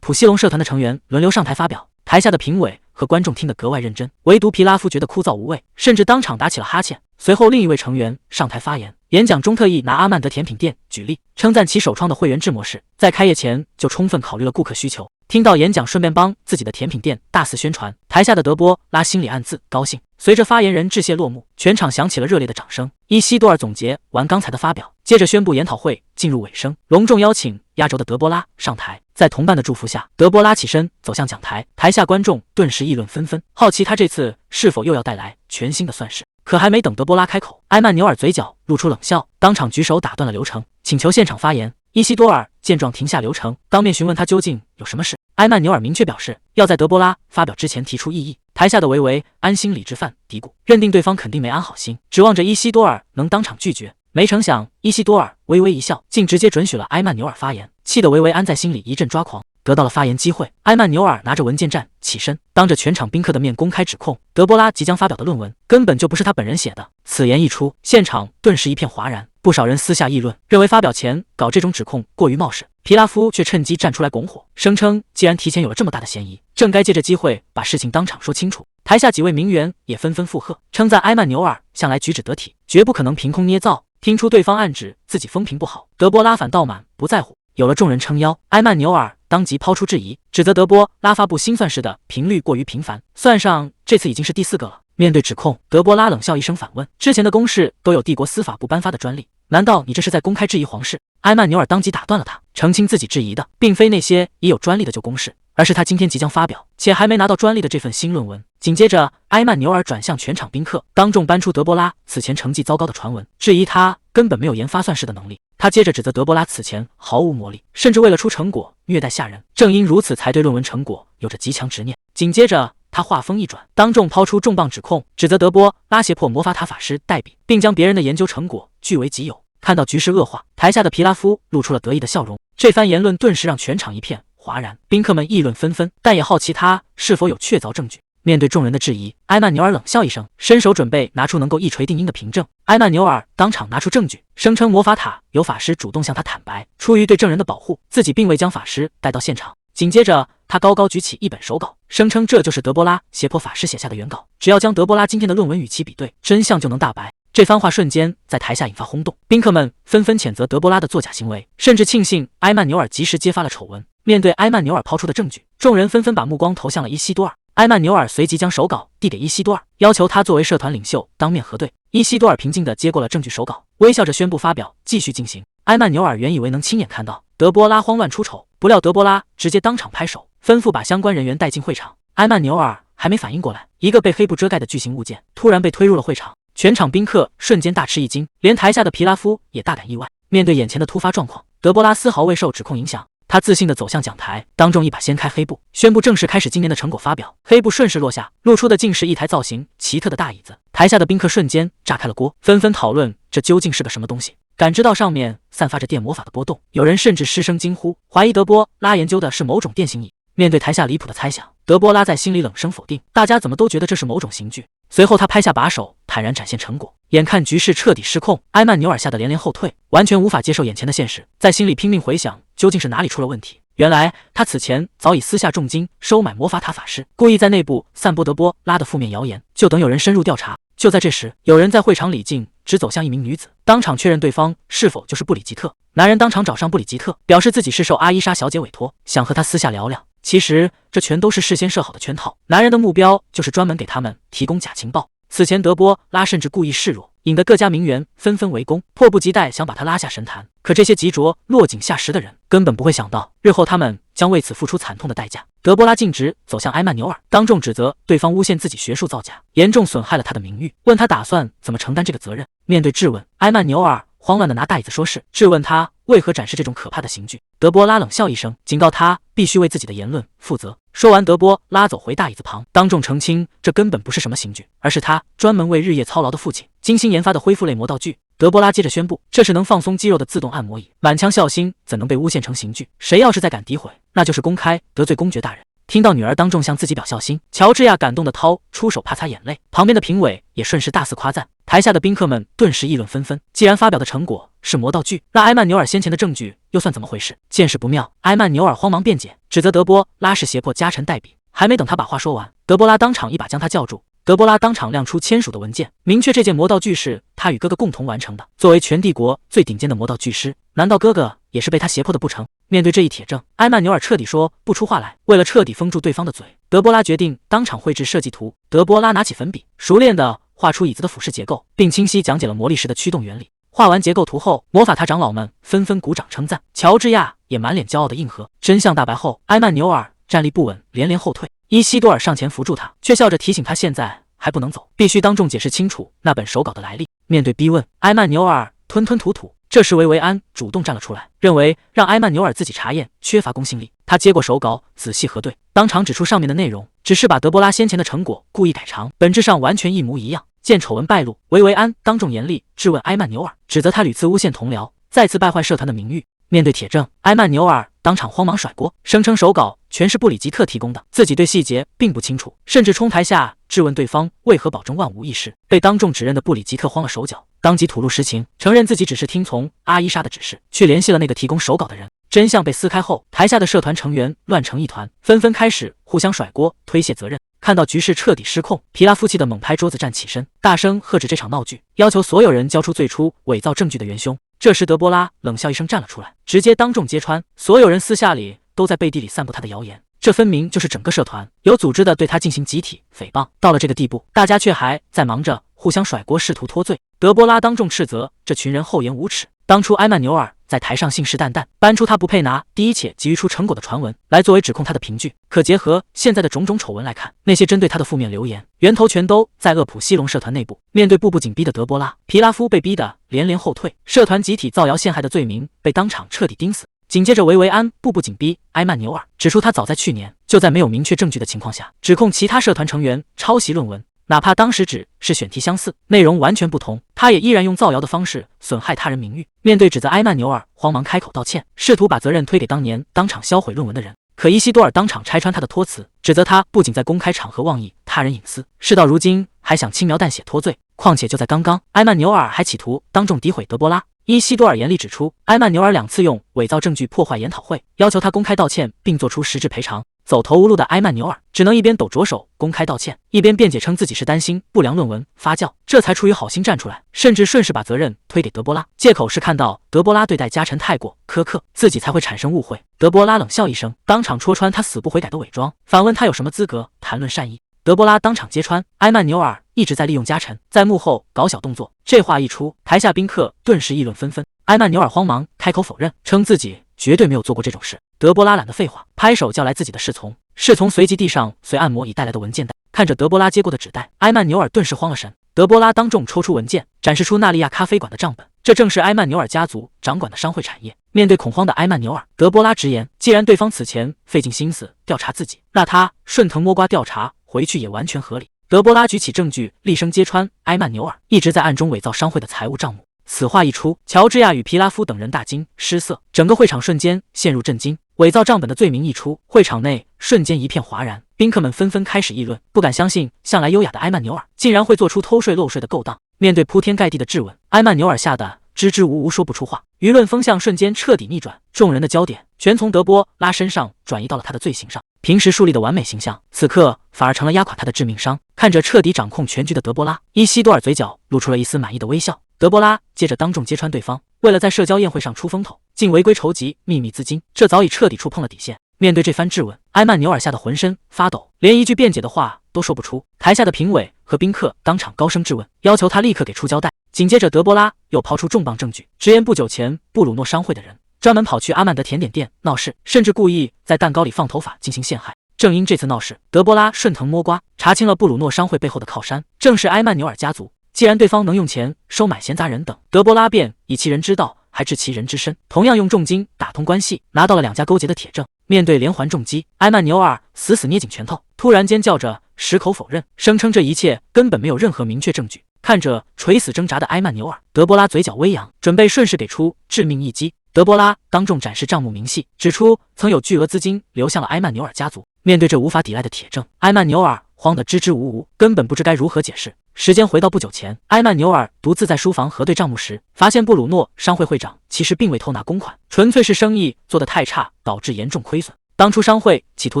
Speaker 1: 普西龙社团的成员轮流上台发表。台下的评委和观众听得格外认真，唯独皮拉夫觉得枯燥无味，甚至当场打起了哈欠。随后，另一位成员上台发言，演讲中特意拿阿曼德甜品店举例，称赞其首创的会员制模式在开业前就充分考虑了顾客需求。听到演讲，顺便帮自己的甜品店大肆宣传，台下的德波拉心里暗自高兴。随着发言人致谢落幕，全场响起了热烈的掌声。伊西多尔总结完刚才的发表，接着宣布研讨会进入尾声，隆重邀请压轴的德波拉上台。在同伴的祝福下，德波拉起身走向讲台，台下观众顿时议论纷纷，好奇他这次是否又要带来全新的算式。可还没等德波拉开口，埃曼纽尔嘴角露出冷笑，当场举手打断了流程，请求现场发言。伊西多尔见状停下流程，当面询问他究竟有什么事。埃曼纽尔明确表示要在德波拉发表之前提出异议。台下的维维安心理智犯嘀咕，认定对方肯定没安好心，指望着伊西多尔能当场拒绝。没成想伊西多尔微微一笑，竟直接准许了埃曼纽尔发言，气得维维安在心里一阵抓狂。得到了发言机会，埃曼纽尔拿着文件站起身，当着全场宾客的面公开指控德波拉即将发表的论文根本就不是他本人写的。此言一出，现场顿时一片哗然，不少人私下议论，认为发表前搞这种指控过于冒失。皮拉夫却趁机站出来拱火，声称既然提前有了这么大的嫌疑，正该借着机会把事情当场说清楚。台下几位名媛也纷纷附和，称赞埃曼纽尔向来举止得体，绝不可能凭空捏造。听出对方暗指自己风评不好，德波拉反倒满不在乎。有了众人撑腰，埃曼纽尔当即抛出质疑，指责德波拉发布新算式的频率过于频繁，算上这次已经是第4个了。面对指控，德波拉冷笑一声反问：之前的公示都有帝国司法部颁发的专利，难道你这是在公开质疑皇室？埃曼纽尔当即打断了他，澄清自己质疑的并非那些已有专利的旧公示，而是他今天即将发表且还没拿到专利的这份新论文。紧接着，埃曼纽尔转向全场宾客，当众搬出德波拉此前成绩糟糕的传闻，质疑他根本没有研发算式的能力。他接着指责德波拉此前毫无魔力，甚至为了出成果虐待下人，正因如此才对论文成果有着极强执念。紧接着他话锋一转，当众抛出重磅指控，指责德波拉胁迫魔法塔法师代笔，并将别人的研究成果据为己有。看到局势恶化，台下的皮拉夫露出了得意的笑容。这番言论顿时让全场一片哗然，宾客们议论纷纷，但也好奇他是否有确凿证据。面对众人的质疑，埃曼纽尔冷笑一声，伸手准备拿出能够一锤定音的凭证。埃曼纽尔当场拿出证据，声称魔法塔有法师主动向他坦白，出于对证人的保护，自己并未将法师带到现场。紧接着，他高高举起一本手稿，声称这就是德波拉胁迫法师写下的原稿，只要将德波拉今天的论文与其比对，真相就能大白。这番话瞬间在台下引发轰动，宾客们纷纷谴责德波拉的作假行为，甚至庆幸埃曼纽尔及时揭发了丑闻。面对埃曼纽尔抛出的证据，众人纷纷把目光投向了伊西多尔。埃曼纽尔随即将手稿递给伊西多尔，要求他作为社团领袖当面核对。伊西多尔平静地接过了证据手稿，微笑着宣布发表继续进行。埃曼纽尔原以为能亲眼看到德波拉慌乱出丑，不料德波拉直接当场拍手，吩咐把相关人员带进会场。埃曼纽尔还没反应过来，一个被黑布遮盖的巨型物件突然被推入了会场，全场宾客瞬间大吃一惊，连台下的皮拉夫也大感意外。面对眼前的突发状况，德波拉丝毫未受指控影响，他自信地走向讲台，当众一把掀开黑布，宣布正式开始今年的成果发表。黑布顺势落下，露出的竟是一台造型奇特的大椅子。台下的宾客瞬间炸开了锅，纷纷讨论这究竟是个什么东西。感知到上面散发着电魔法的波动，有人甚至失声惊呼，怀疑德波拉研究的是某种电形椅。面对台下离谱的猜想，德波拉在心里冷声否定，大家怎么都觉得这是某种刑具。随后他拍下把手，坦然展现成果。眼看局势彻底失控，埃曼纽尔吓得连连后退，完全无法接受眼前的现实，在心里拼命回想究竟是哪里出了问题。原来他此前早已私下重金收买魔法塔法师，故意在内部散播德波拉的负面谣言，就等有人深入调查。就在这时，有人在会场里径直走向一名女子，当场确认对方是否就是布里吉特。男人当场找上布里吉特，表示自己是受阿伊莎小姐委托，想和她私下聊聊。其实这全都是事先设好的圈套，男人的目标就是专门给他们提供假情报。此前德波拉甚至故意示弱，引得各家名媛纷纷围攻，迫不及待想把他拉下神坛。可这些急着落井下石的人根本不会想到，日后他们将为此付出惨痛的代价。德波拉径直走向埃曼纽尔，当众指责对方诬陷自己学术造假，严重损害了他的名誉，问他打算怎么承担这个责任。面对质问，埃曼纽尔慌乱地拿大椅子说事，质问他为何展示这种可怕的刑具。德波拉冷笑一声，警告他必须为自己的言论负责。说完，德波拉走回大椅子旁，当众澄清这根本不是什么刑具，而是他专门为日夜操劳的父亲精心研发的恢复类魔道具。德波拉接着宣布，这是能放松肌肉的自动按摩椅，满腔孝心怎能被诬陷成刑具？谁要是再敢诋毁，那就是公开得罪公爵大人。听到女儿当众向自己表孝心，乔治亚感动的掏出手怕擦眼泪，旁边的评委也顺势大肆夸赞。台下的宾客们顿时议论纷纷，既然发表的成果是魔道具，那埃曼纽尔先前的证据又算怎么回事？见势不妙，埃曼纽尔慌忙辩解，指责德波拉是胁迫家臣代笔。还没等他把话说完，德波拉当场一把将他叫住。德波拉当场亮出签署的文件，明确这件魔道具是他与哥哥共同完成的。作为全帝国最顶尖的魔道具师，难道哥哥也是被他胁迫的不成？面对这一铁证，埃曼纽尔彻底说不出话来。为了彻底封住对方的嘴，德波拉决定当场绘制设计图。德波拉拿起粉笔，熟练地画出椅子的俯视结构，并清晰讲解了魔力石的驱动原理。画完结构图后，魔法塔长老们纷纷鼓掌称赞，乔治亚也满脸骄傲地应和。真相大白后，埃曼纽尔站立不稳，连连后退。伊西多尔上前扶住他，却笑着提醒他现在还不能走，必须当众解释清楚那本手稿的来历。面对逼问，埃曼纽尔吞吞吐吐。这时维维安主动站了出来，认为让埃曼纽尔自己查验缺乏公信力。他接过手稿仔细核对，当场指出上面的内容只是把德波拉先前的成果故意改长，本质上完全一模一样。见丑闻败露，维维安当众严厉质问埃曼纽尔，指责他屡次诬陷同僚，再次败坏社团的名誉。面对铁证，埃曼纽尔当场慌忙甩锅，声称手稿全是布里吉特提供的，自己对细节并不清楚，甚至冲台下质问对方为何保证万无一失。被当众指认的布里吉特慌了手脚，当即吐露实情，承认自己只是听从阿伊莎的指示，去联系了那个提供手稿的人。真相被撕开后，台下的社团成员乱成一团，纷纷开始互相甩锅推卸责任。看到局势彻底失控，皮拉夫气得猛拍桌子站起身，大声喝止这场闹剧，要求所有人交出最初伪造证据的元凶。这时德波拉冷笑一声站了出来，直接当众揭穿所有人私下里都在背地里散布他的谣言，这分明就是整个社团有组织的对他进行集体诽谤。到了这个地步，大家却还在忙着互相甩锅试图脱罪。德波拉当众斥责这群人厚颜无耻，当初埃曼纽尔在台上信誓旦旦搬出他不配拿第一且急于出成果的传闻来作为指控他的凭据，可结合现在的种种丑闻来看，那些针对他的负面流言源头全都在厄普西龙社团内部。面对步步紧逼的德波拉，皮拉夫被逼得连连后退，社团集体造谣陷害的罪名被当场彻底钉死。紧接着维维安步步紧逼埃曼纽尔，指出他早在去年就在没有明确证据的情况下指控其他社团成员抄袭论文，哪怕当时只是选题相似，内容完全不同，他也依然用造谣的方式损害他人名誉。面对指责，埃曼纽尔慌忙开口道歉，试图把责任推给当年当场销毁论文的人。可伊西多尔当场拆穿他的托词，指责他不仅在公开场合妄议他人隐私，事到如今还想轻描淡写脱罪。况且就在刚刚，埃曼纽尔还企图当众诋毁德波拉。伊西多尔严厉指出，埃曼纽尔2次用伪造证据破坏研讨会，要求他公开道歉并做出实质赔偿。走投无路的埃曼纽尔只能一边抖着手公开道歉，一边辩解称自己是担心不良论文发酵，这才出于好心站出来，甚至顺势把责任推给德波拉，借口是看到德波拉对待家臣太过苛刻，自己才会产生误会。德波拉冷笑一声，当场戳穿他死不悔改的伪装，反问他有什么资格谈论善意。德波拉当场揭穿，埃曼纽尔一直在利用家臣，在幕后搞小动作。这话一出，台下宾客顿时议论纷纷。埃曼纽尔慌忙开口否认，称自己绝对没有做过这种事。德波拉懒得废话，拍手叫来自己的侍从，侍从随即递上随按摩椅带来的文件袋。看着德波拉接过的纸袋，埃曼纽尔顿时慌了神。德波拉当众抽出文件，展示出纳利亚咖啡馆的账本，这正是埃曼纽尔家族掌管的商会产业。面对恐慌的埃曼纽尔，德波拉直言，既然对方此前费尽心思调查自己，那他顺藤摸瓜调查回去也完全合理。德波拉举起证据，厉声揭穿埃曼纽尔一直在暗中伪造商会的财务账目。此话一出，乔治亚与皮拉夫等人大惊失色，整个会场瞬间陷入震惊。伪造账本的罪名一出，会场内瞬间一片哗然，宾客们纷纷开始议论，不敢相信向来优雅的埃曼纽尔竟然会做出偷税漏税的勾当。面对铺天盖地的质问，埃曼纽尔吓得支支吾吾说不出话，舆论风向瞬间彻底逆转，众人的焦点全从德波拉身上转移到了他的罪行上。平时树立的完美形象，此刻反而成了压垮他的致命伤。看着彻底掌控全局的德波拉，伊西多尔嘴角露出了一丝满意的微笑。德波拉接着当众揭穿对方，为了在社交宴会上出风头，竟违规筹集秘密资金，这早已彻底触碰了底线。面对这番质问，埃曼纽尔吓得浑身发抖，连一句辩解的话都说不出。台下的评委和宾客当场高声质问，要求他立刻给出交代。紧接着，德波拉又抛出重磅证据，直言不久前布鲁诺商会的人专门跑去阿曼德甜点店闹事，甚至故意在蛋糕里放头发进行陷害。正因这次闹事，德波拉顺藤摸瓜，查清了布鲁诺商会背后的靠山正是埃曼纽尔家族。既然对方能用钱收买闲杂人等，德波拉便以其人之道还治其人之身，同样用重金打通关系，拿到了两家勾结的铁证。面对连环重击，埃曼纽尔死死捏紧拳头，突然尖叫着矢口否认，声称这一切根本没有任何明确证据。看着垂死挣扎的埃曼纽尔，德波拉嘴角微扬，准备顺势给出致命一击。德波拉当众展示账目明细，指出曾有巨额资金流向了埃曼纽尔家族。面对这无法抵赖的铁证，埃曼纽尔慌得支支吾吾，根本不知该如何解释。时间回到不久前，埃曼纽尔独自在书房核对账目时，发现布鲁诺商会会长其实并未偷拿公款，纯粹是生意做得太差，导致严重亏损。当初商会企图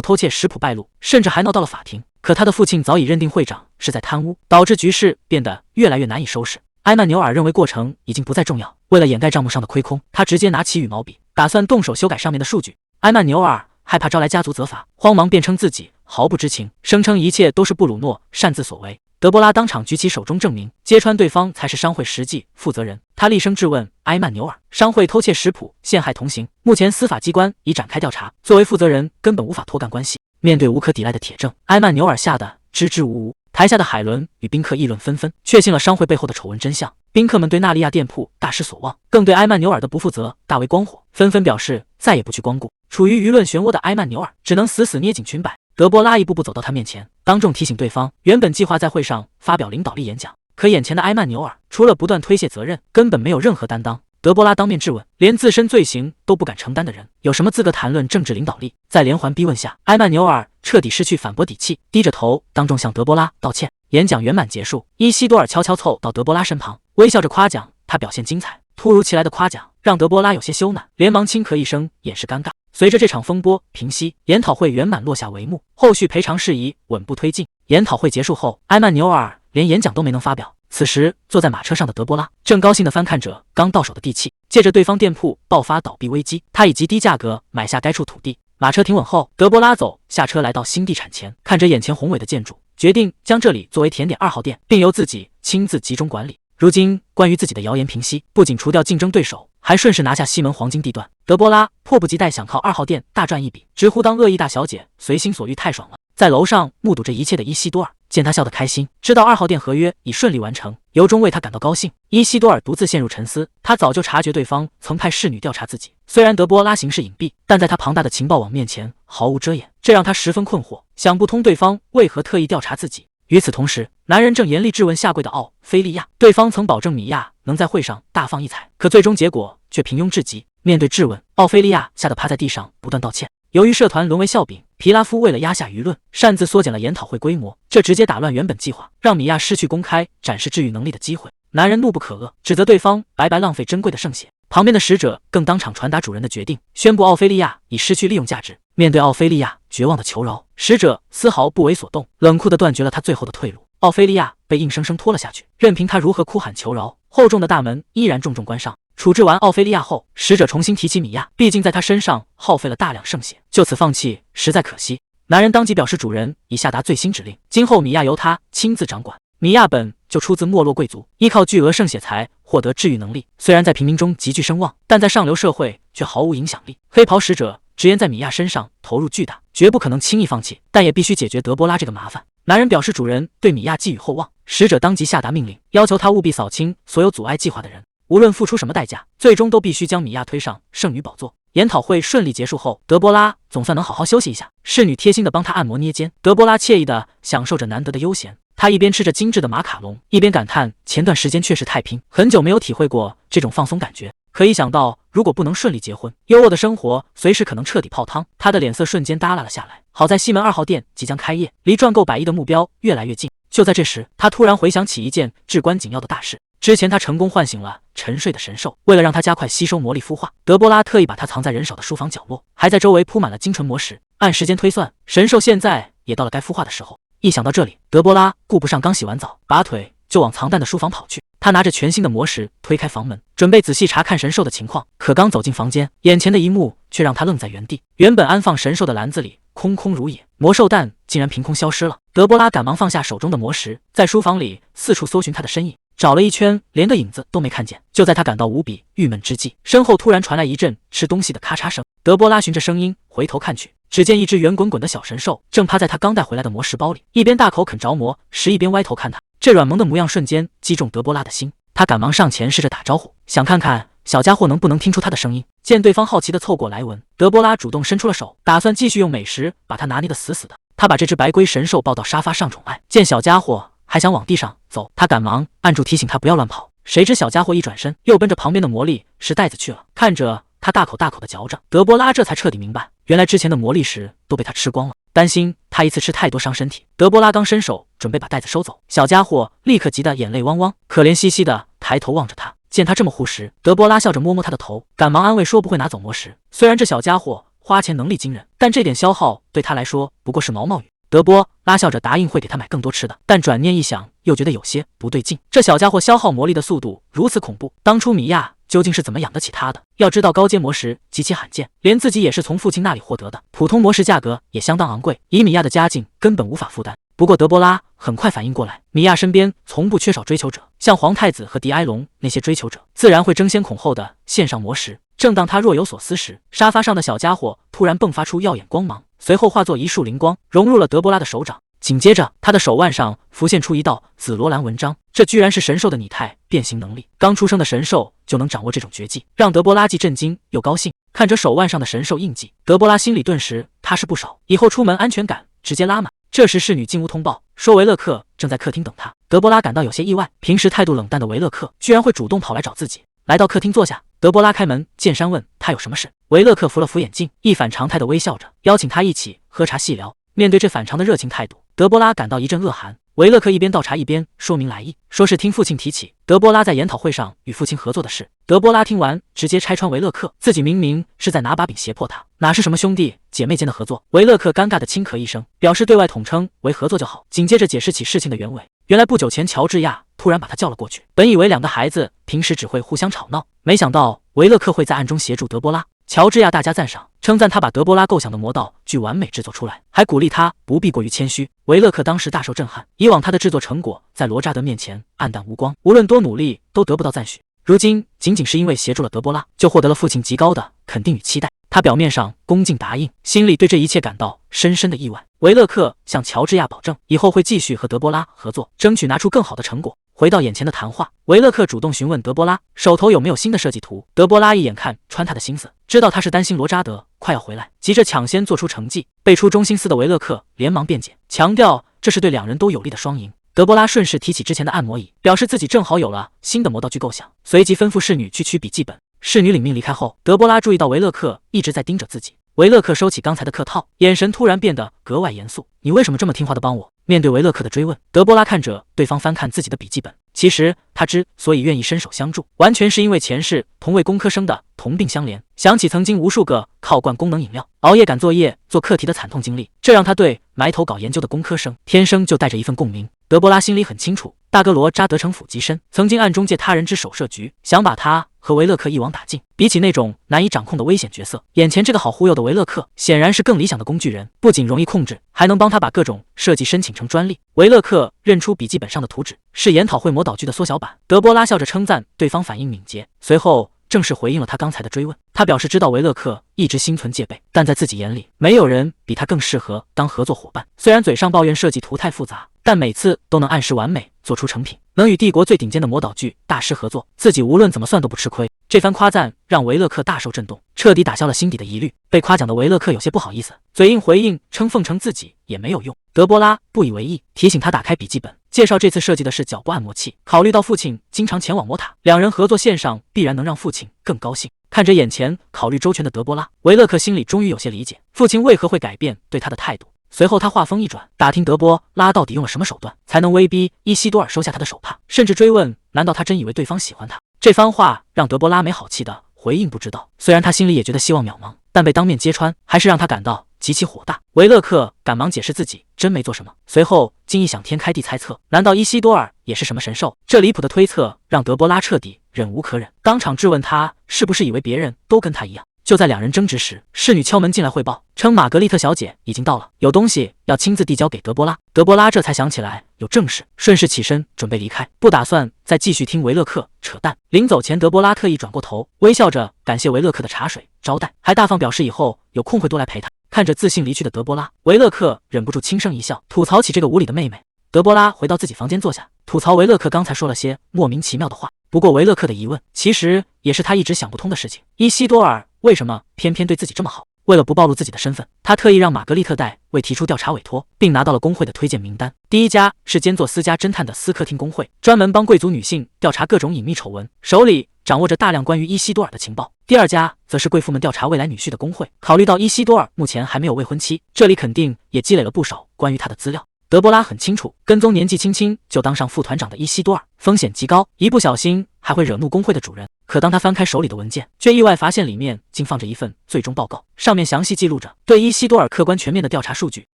Speaker 1: 偷窃食谱败露，甚至还闹到了法庭。可他的父亲早已认定会长是在贪污，导致局势变得越来越难以收拾。埃曼纽尔认为过程已经不再重要，为了掩盖账目上的亏空，他直接拿起羽毛笔，打算动手修改上面的数据。埃曼纽尔害怕招来家族责罚，慌忙辩称自己毫不知情，声称一切都是布鲁诺擅自所为。德波拉当场举起手中证明，揭穿对方才是商会实际负责人。他厉声质问埃曼纽尔，商会偷窃食谱，陷害同行，目前司法机关已展开调查，作为负责人根本无法脱干关系。面对无可抵赖的铁证，埃曼纽尔吓得支支吾吾。台下的海伦与宾客议论纷纷，确信了商会背后的丑闻真相。宾客们对纳利亚店铺大失所望，更对埃曼纽尔的不负责大为光火，纷纷表示再也不去光顾。处于舆论漩涡的埃曼纽尔只能死死捏紧裙摆。德波拉一步步走到他面前，当众提醒对方，原本计划在会上发表领导力演讲，可眼前的埃曼纽尔除了不断推卸责任，根本没有任何担当。德波拉当面质问，连自身罪行都不敢承担的人，有什么资格谈论政治领导力？在连环逼问下，埃曼纽尔彻底失去反驳底气，低着头当众向德波拉道歉。演讲圆满结束，伊西多尔悄悄凑到德波拉身旁，微笑着夸奖他表现精彩。突如其来的夸奖让德波拉有些羞赧，连忙轻咳一声掩饰尴尬。随着这场风波平息，研讨会圆满落下帷幕，后续赔偿事宜稳步推进。研讨会结束后，埃曼纽尔连演讲都没能发表。此时坐在马车上的德波拉正高兴地翻看着刚到手的地契，借着对方店铺爆发倒闭危机，他以极低价格买下该处土地。马车停稳后，德波拉走下车来到新地产前，看着眼前宏伟的建筑，决定将这里作为甜点2号店，并由自己亲自集中管理。如今关于自己的谣言平息，不仅除掉竞争对手，还顺势拿下西门黄金地段。德波拉迫不及待想靠2号店大赚一笔，直呼当恶意大小姐随心所欲太爽了。在楼上目睹这一切的伊西多尔见他笑得开心，知道2号店合约已顺利完成，由衷为他感到高兴。伊西多尔独自陷入沉思，他早就察觉对方曾派侍女调查自己，虽然德波拉行事隐蔽，但在他庞大的情报网面前毫无遮掩，这让他十分困惑，想不通对方为何特意调查自己。与此同时，男人正严厉质问下跪的奥菲利亚，对方曾保证米娅能在会上大放异彩，可最终结果却平庸至极。面对质问，奥菲利亚吓得趴在地上不断道歉。由于社团沦为笑柄，皮拉夫为了压下舆论，擅自缩减了研讨会规模，这直接打乱原本计划，让米娅失去公开展示治愈能力的机会。男人怒不可遏，指责对方白白浪费珍贵的圣血。旁边的使者更当场传达主人的决定，宣布奥菲利亚已失去利用价值。面对奥菲利亚绝望的求饶，使者丝毫不为所动，冷酷地断绝了他最后的退路。奥菲利亚被硬生生拖了下去，任凭他如何哭喊求饶，厚重的大门依然重重关上。处置完奥菲利亚后，使者重新提起米娅，毕竟在他身上耗费了大量圣血，就此放弃实在可惜。男人当即表示主人已下达最新指令，今后米娅由他亲自掌管。米娅本就出自没落贵族，依靠巨额圣血才获得治愈能力，虽然在平民中极具声望，但在上流社会却毫无影响力。黑袍使者直言在米娅身上投入巨大，绝不可能轻易放弃，但也必须解决德波拉这个麻烦。男人表示主人对米娅寄予厚望，使者当即下达命令，要求他务必扫清所有阻碍计划的人，无论付出什么代价，最终都必须将米娅推上圣女宝座。研讨会顺利结束后，德波拉总算能好好休息一下。侍女贴心地帮他按摩捏肩，德波拉惬意地享受着难得的悠闲。他一边吃着精致的马卡龙，一边感叹前段时间确实太拼，很久没有体会过这种放松感觉。可一想到如果不能顺利结婚，优渥的生活随时可能彻底泡汤，他的脸色瞬间耷拉了下来。好在西门2号店即将开业，离赚够100亿的目标越来越近。就在这时，他突然回想起一件至关紧要的大事。之前他成功唤醒了沉睡的神兽，为了让他加快吸收魔力孵化，德波拉特意把它藏在人少的书房角落，还在周围铺满了精纯魔石。按时间推算，神兽现在也到了该孵化的时候。一想到这里，德波拉顾不上刚洗完澡，拔腿就往藏弹的书房跑去。他拿着全新的魔石推开房门，准备仔细查看神兽的情况，可刚走进房间，眼前的一幕却让他愣在原地。原本安放神兽的篮子里空空如也，魔兽蛋竟然凭空消失了。德波拉赶忙放下手中的魔石，在书房里四处搜寻他的身影，找了一圈，连个影子都没看见。就在他感到无比郁闷之际，身后突然传来一阵吃东西的咔嚓声。德波拉循着声音回头看去，只见一只圆滚滚的小神兽正趴在他刚带回来的魔石包里，一边大口啃着魔石，一边歪头看他。这软萌的模样瞬间击中德波拉的心，他赶忙上前试着打招呼，想看看小家伙能不能听出他的声音。见对方好奇地凑过来闻，德波拉主动伸出了手，打算继续用美食把他拿捏得死死的。他把这只白龟神兽抱到沙发上宠爱，见小家伙还想往地上走，他赶忙按住提醒他不要乱跑。谁知小家伙一转身，又奔着旁边的魔力石袋子去了。看着他大口大口地嚼着，德波拉这才彻底明白，原来之前的魔力石都被他吃光了。担心他一次吃太多伤身体，德波拉刚伸手准备把袋子收走，小家伙立刻急得眼泪汪汪，可怜兮兮的抬头望着他。见他这么护食，德波拉笑着摸摸他的头，赶忙安慰说不会拿走魔石。虽然这小家伙花钱能力惊人，但这点消耗对他来说不过是毛毛雨。德波拉笑着答应会给他买更多吃的，但转念一想，又觉得有些不对劲。这小家伙消耗魔力的速度如此恐怖，当初米娅究竟是怎么养得起他的？要知道高阶魔石极其罕见，连自己也是从父亲那里获得的，普通魔石价格也相当昂贵，以米娅的家境根本无法负担。不过德波拉很快反应过来，米娅身边从不缺少追求者，像皇太子和迪埃龙那些追求者，自然会争先恐后的献上魔石。正当他若有所思时，沙发上的小家伙突然迸发出耀眼光芒，随后化作一束灵光，融入了德波拉的手掌。紧接着，他的手腕上浮现出一道紫罗兰纹章，这居然是神兽的拟态变形能力。刚出生的神兽就能掌握这种绝技，让德波拉既震惊又高兴。看着手腕上的神兽印记，德波拉心里顿时踏实不少，以后出门安全感直接拉满。这时侍女进屋通报说维勒克正在客厅等他，德波拉感到有些意外，平时态度冷淡的维勒克居然会主动跑来找自己。来到客厅坐下，德波拉开门见山问他有什么事。维勒克扶了扶眼镜，一反常态的微笑着，邀请他一起喝茶细聊。面对这反常的热情态度，德波拉感到一阵恶寒。维勒克一边倒茶一边说明来意，说是听父亲提起德波拉在研讨会上与父亲合作的事。德波拉听完直接拆穿维勒克，自己明明是在拿把柄胁迫他，哪是什么兄弟姐妹间的合作。维勒克尴尬的轻咳一声，表示对外统称为合作就好，紧接着解释起事情的原委。原来不久前乔治亚突然把他叫了过去，本以为两个孩子平时只会互相吵闹，没想到维勒克会在暗中协助德波拉。乔治亚大加赞赏，称赞他把德波拉构想的魔道具完美制作出来，还鼓励他不必过于谦虚。维勒克当时大受震撼，以往他的制作成果在罗扎德面前黯淡无光，无论多努力都得不到赞许，如今仅仅是因为协助了德波拉，就获得了父亲极高的肯定与期待。他表面上恭敬答应，心里对这一切感到深深的意外。维勒克向乔治亚保证，以后会继续和德波拉合作，争取拿出更好的成果。回到眼前的谈话，维勒克主动询问德波拉手头有没有新的设计图。德波拉一眼看穿他的心思，知道他是担心罗扎德快要回来，急着抢先做出成绩。背出中心思的维勒克连忙辩解，强调这是对两人都有利的双赢。德波拉顺势提起之前的按摩椅，表示自己正好有了新的魔道具构想，随即吩咐侍女去取笔记本。侍女领命离开后，德波拉注意到维勒克一直在盯着自己。维勒克收起刚才的客套，眼神突然变得格外严肃。你为什么这么听话的帮我？面对维勒克的追问，德波拉看着对方翻看自己的笔记本。其实他之所以愿意伸手相助，完全是因为前世同为工科生的同病相怜，想起曾经无数个靠灌功能饮料、熬夜赶作业、做课题的惨痛经历，这让他对埋头搞研究的工科生天生就带着一份共鸣。德波拉心里很清楚，大哥罗扎德城府极深，曾经暗中借他人之手设局，想把他和维勒克一网打尽。比起那种难以掌控的危险角色，眼前这个好忽悠的维勒克显然是更理想的工具人，不仅容易控制，还能帮他把各种设计申请成专利。维勒克认出笔记本上的图纸是研讨会魔导具的缩小版，德波拉笑着称赞对方反应敏捷，随后正式回应了他刚才的追问。他表示知道维勒克一直心存戒备，但在自己眼里，没有人比他更适合当合作伙伴。虽然嘴上抱怨设计图太复杂，但每次都能按时完美做出成品，能与帝国最顶尖的魔导具大师合作，自己无论怎么算都不吃亏。这番夸赞让维勒克大受震动，彻底打消了心底的疑虑。被夸奖的维勒克有些不好意思，嘴硬回应称奉承自己也没有用。德波拉不以为意，提醒他打开笔记本，介绍这次设计的是脚部按摩器，考虑到父亲经常前往魔塔，两人合作线上必然能让父亲更高兴。看着眼前考虑周全的德波拉，维勒克心里终于有些理解父亲为何会改变对他的态度。随后他话锋一转，打听德波拉到底用了什么手段才能威逼伊西多尔收下他的手帕，甚至追问难道他真以为对方喜欢他。这番话让德波拉没好气的回应不知道，虽然他心里也觉得希望渺茫，但被当面揭穿还是让他感到极其火大。维勒克赶忙解释自己真没做什么，随后竟异想天开地猜测，难道伊西多尔也是什么神兽？这离谱的推测让德波拉彻底忍无可忍，当场质问他是不是以为别人都跟他一样。就在两人争执时，侍女敲门进来汇报，称玛格丽特小姐已经到了，有东西要亲自递交给德波拉。德波拉这才想起来有正事，顺势起身准备离开，不打算再继续听维勒克扯淡。临走前，德波拉特意转过头，微笑着感谢维勒克的茶水招待，还大方表示以后有空会多来陪他。看着自信离去的德波拉，维勒克忍不住轻声一笑，吐槽起这个无理的妹妹。德波拉回到自己房间坐下，吐槽维勒克刚才说了些莫名其妙的话。不过维勒克的疑问其实也是他一直想不通的事情，伊西多尔为什么偏偏对自己这么好？为了不暴露自己的身份，他特意让玛格丽特代为提出调查委托，并拿到了工会的推荐名单。第一家是兼做私家侦探的斯科汀工会，专门帮贵族女性调查各种隐秘丑闻，手里掌握着大量关于伊西多尔的情报。第二家则是贵妇们调查未来女婿的工会，考虑到伊西多尔目前还没有未婚妻，这里肯定也积累了不少关于他的资料。德波拉很清楚，跟踪年纪轻轻就当上副团长的伊西多尔风险极高，一不小心还会惹怒工会的主人。可当他翻开手里的文件，却意外发现里面竟放着一份最终报告，上面详细记录着对伊西多尔客观全面的调查数据。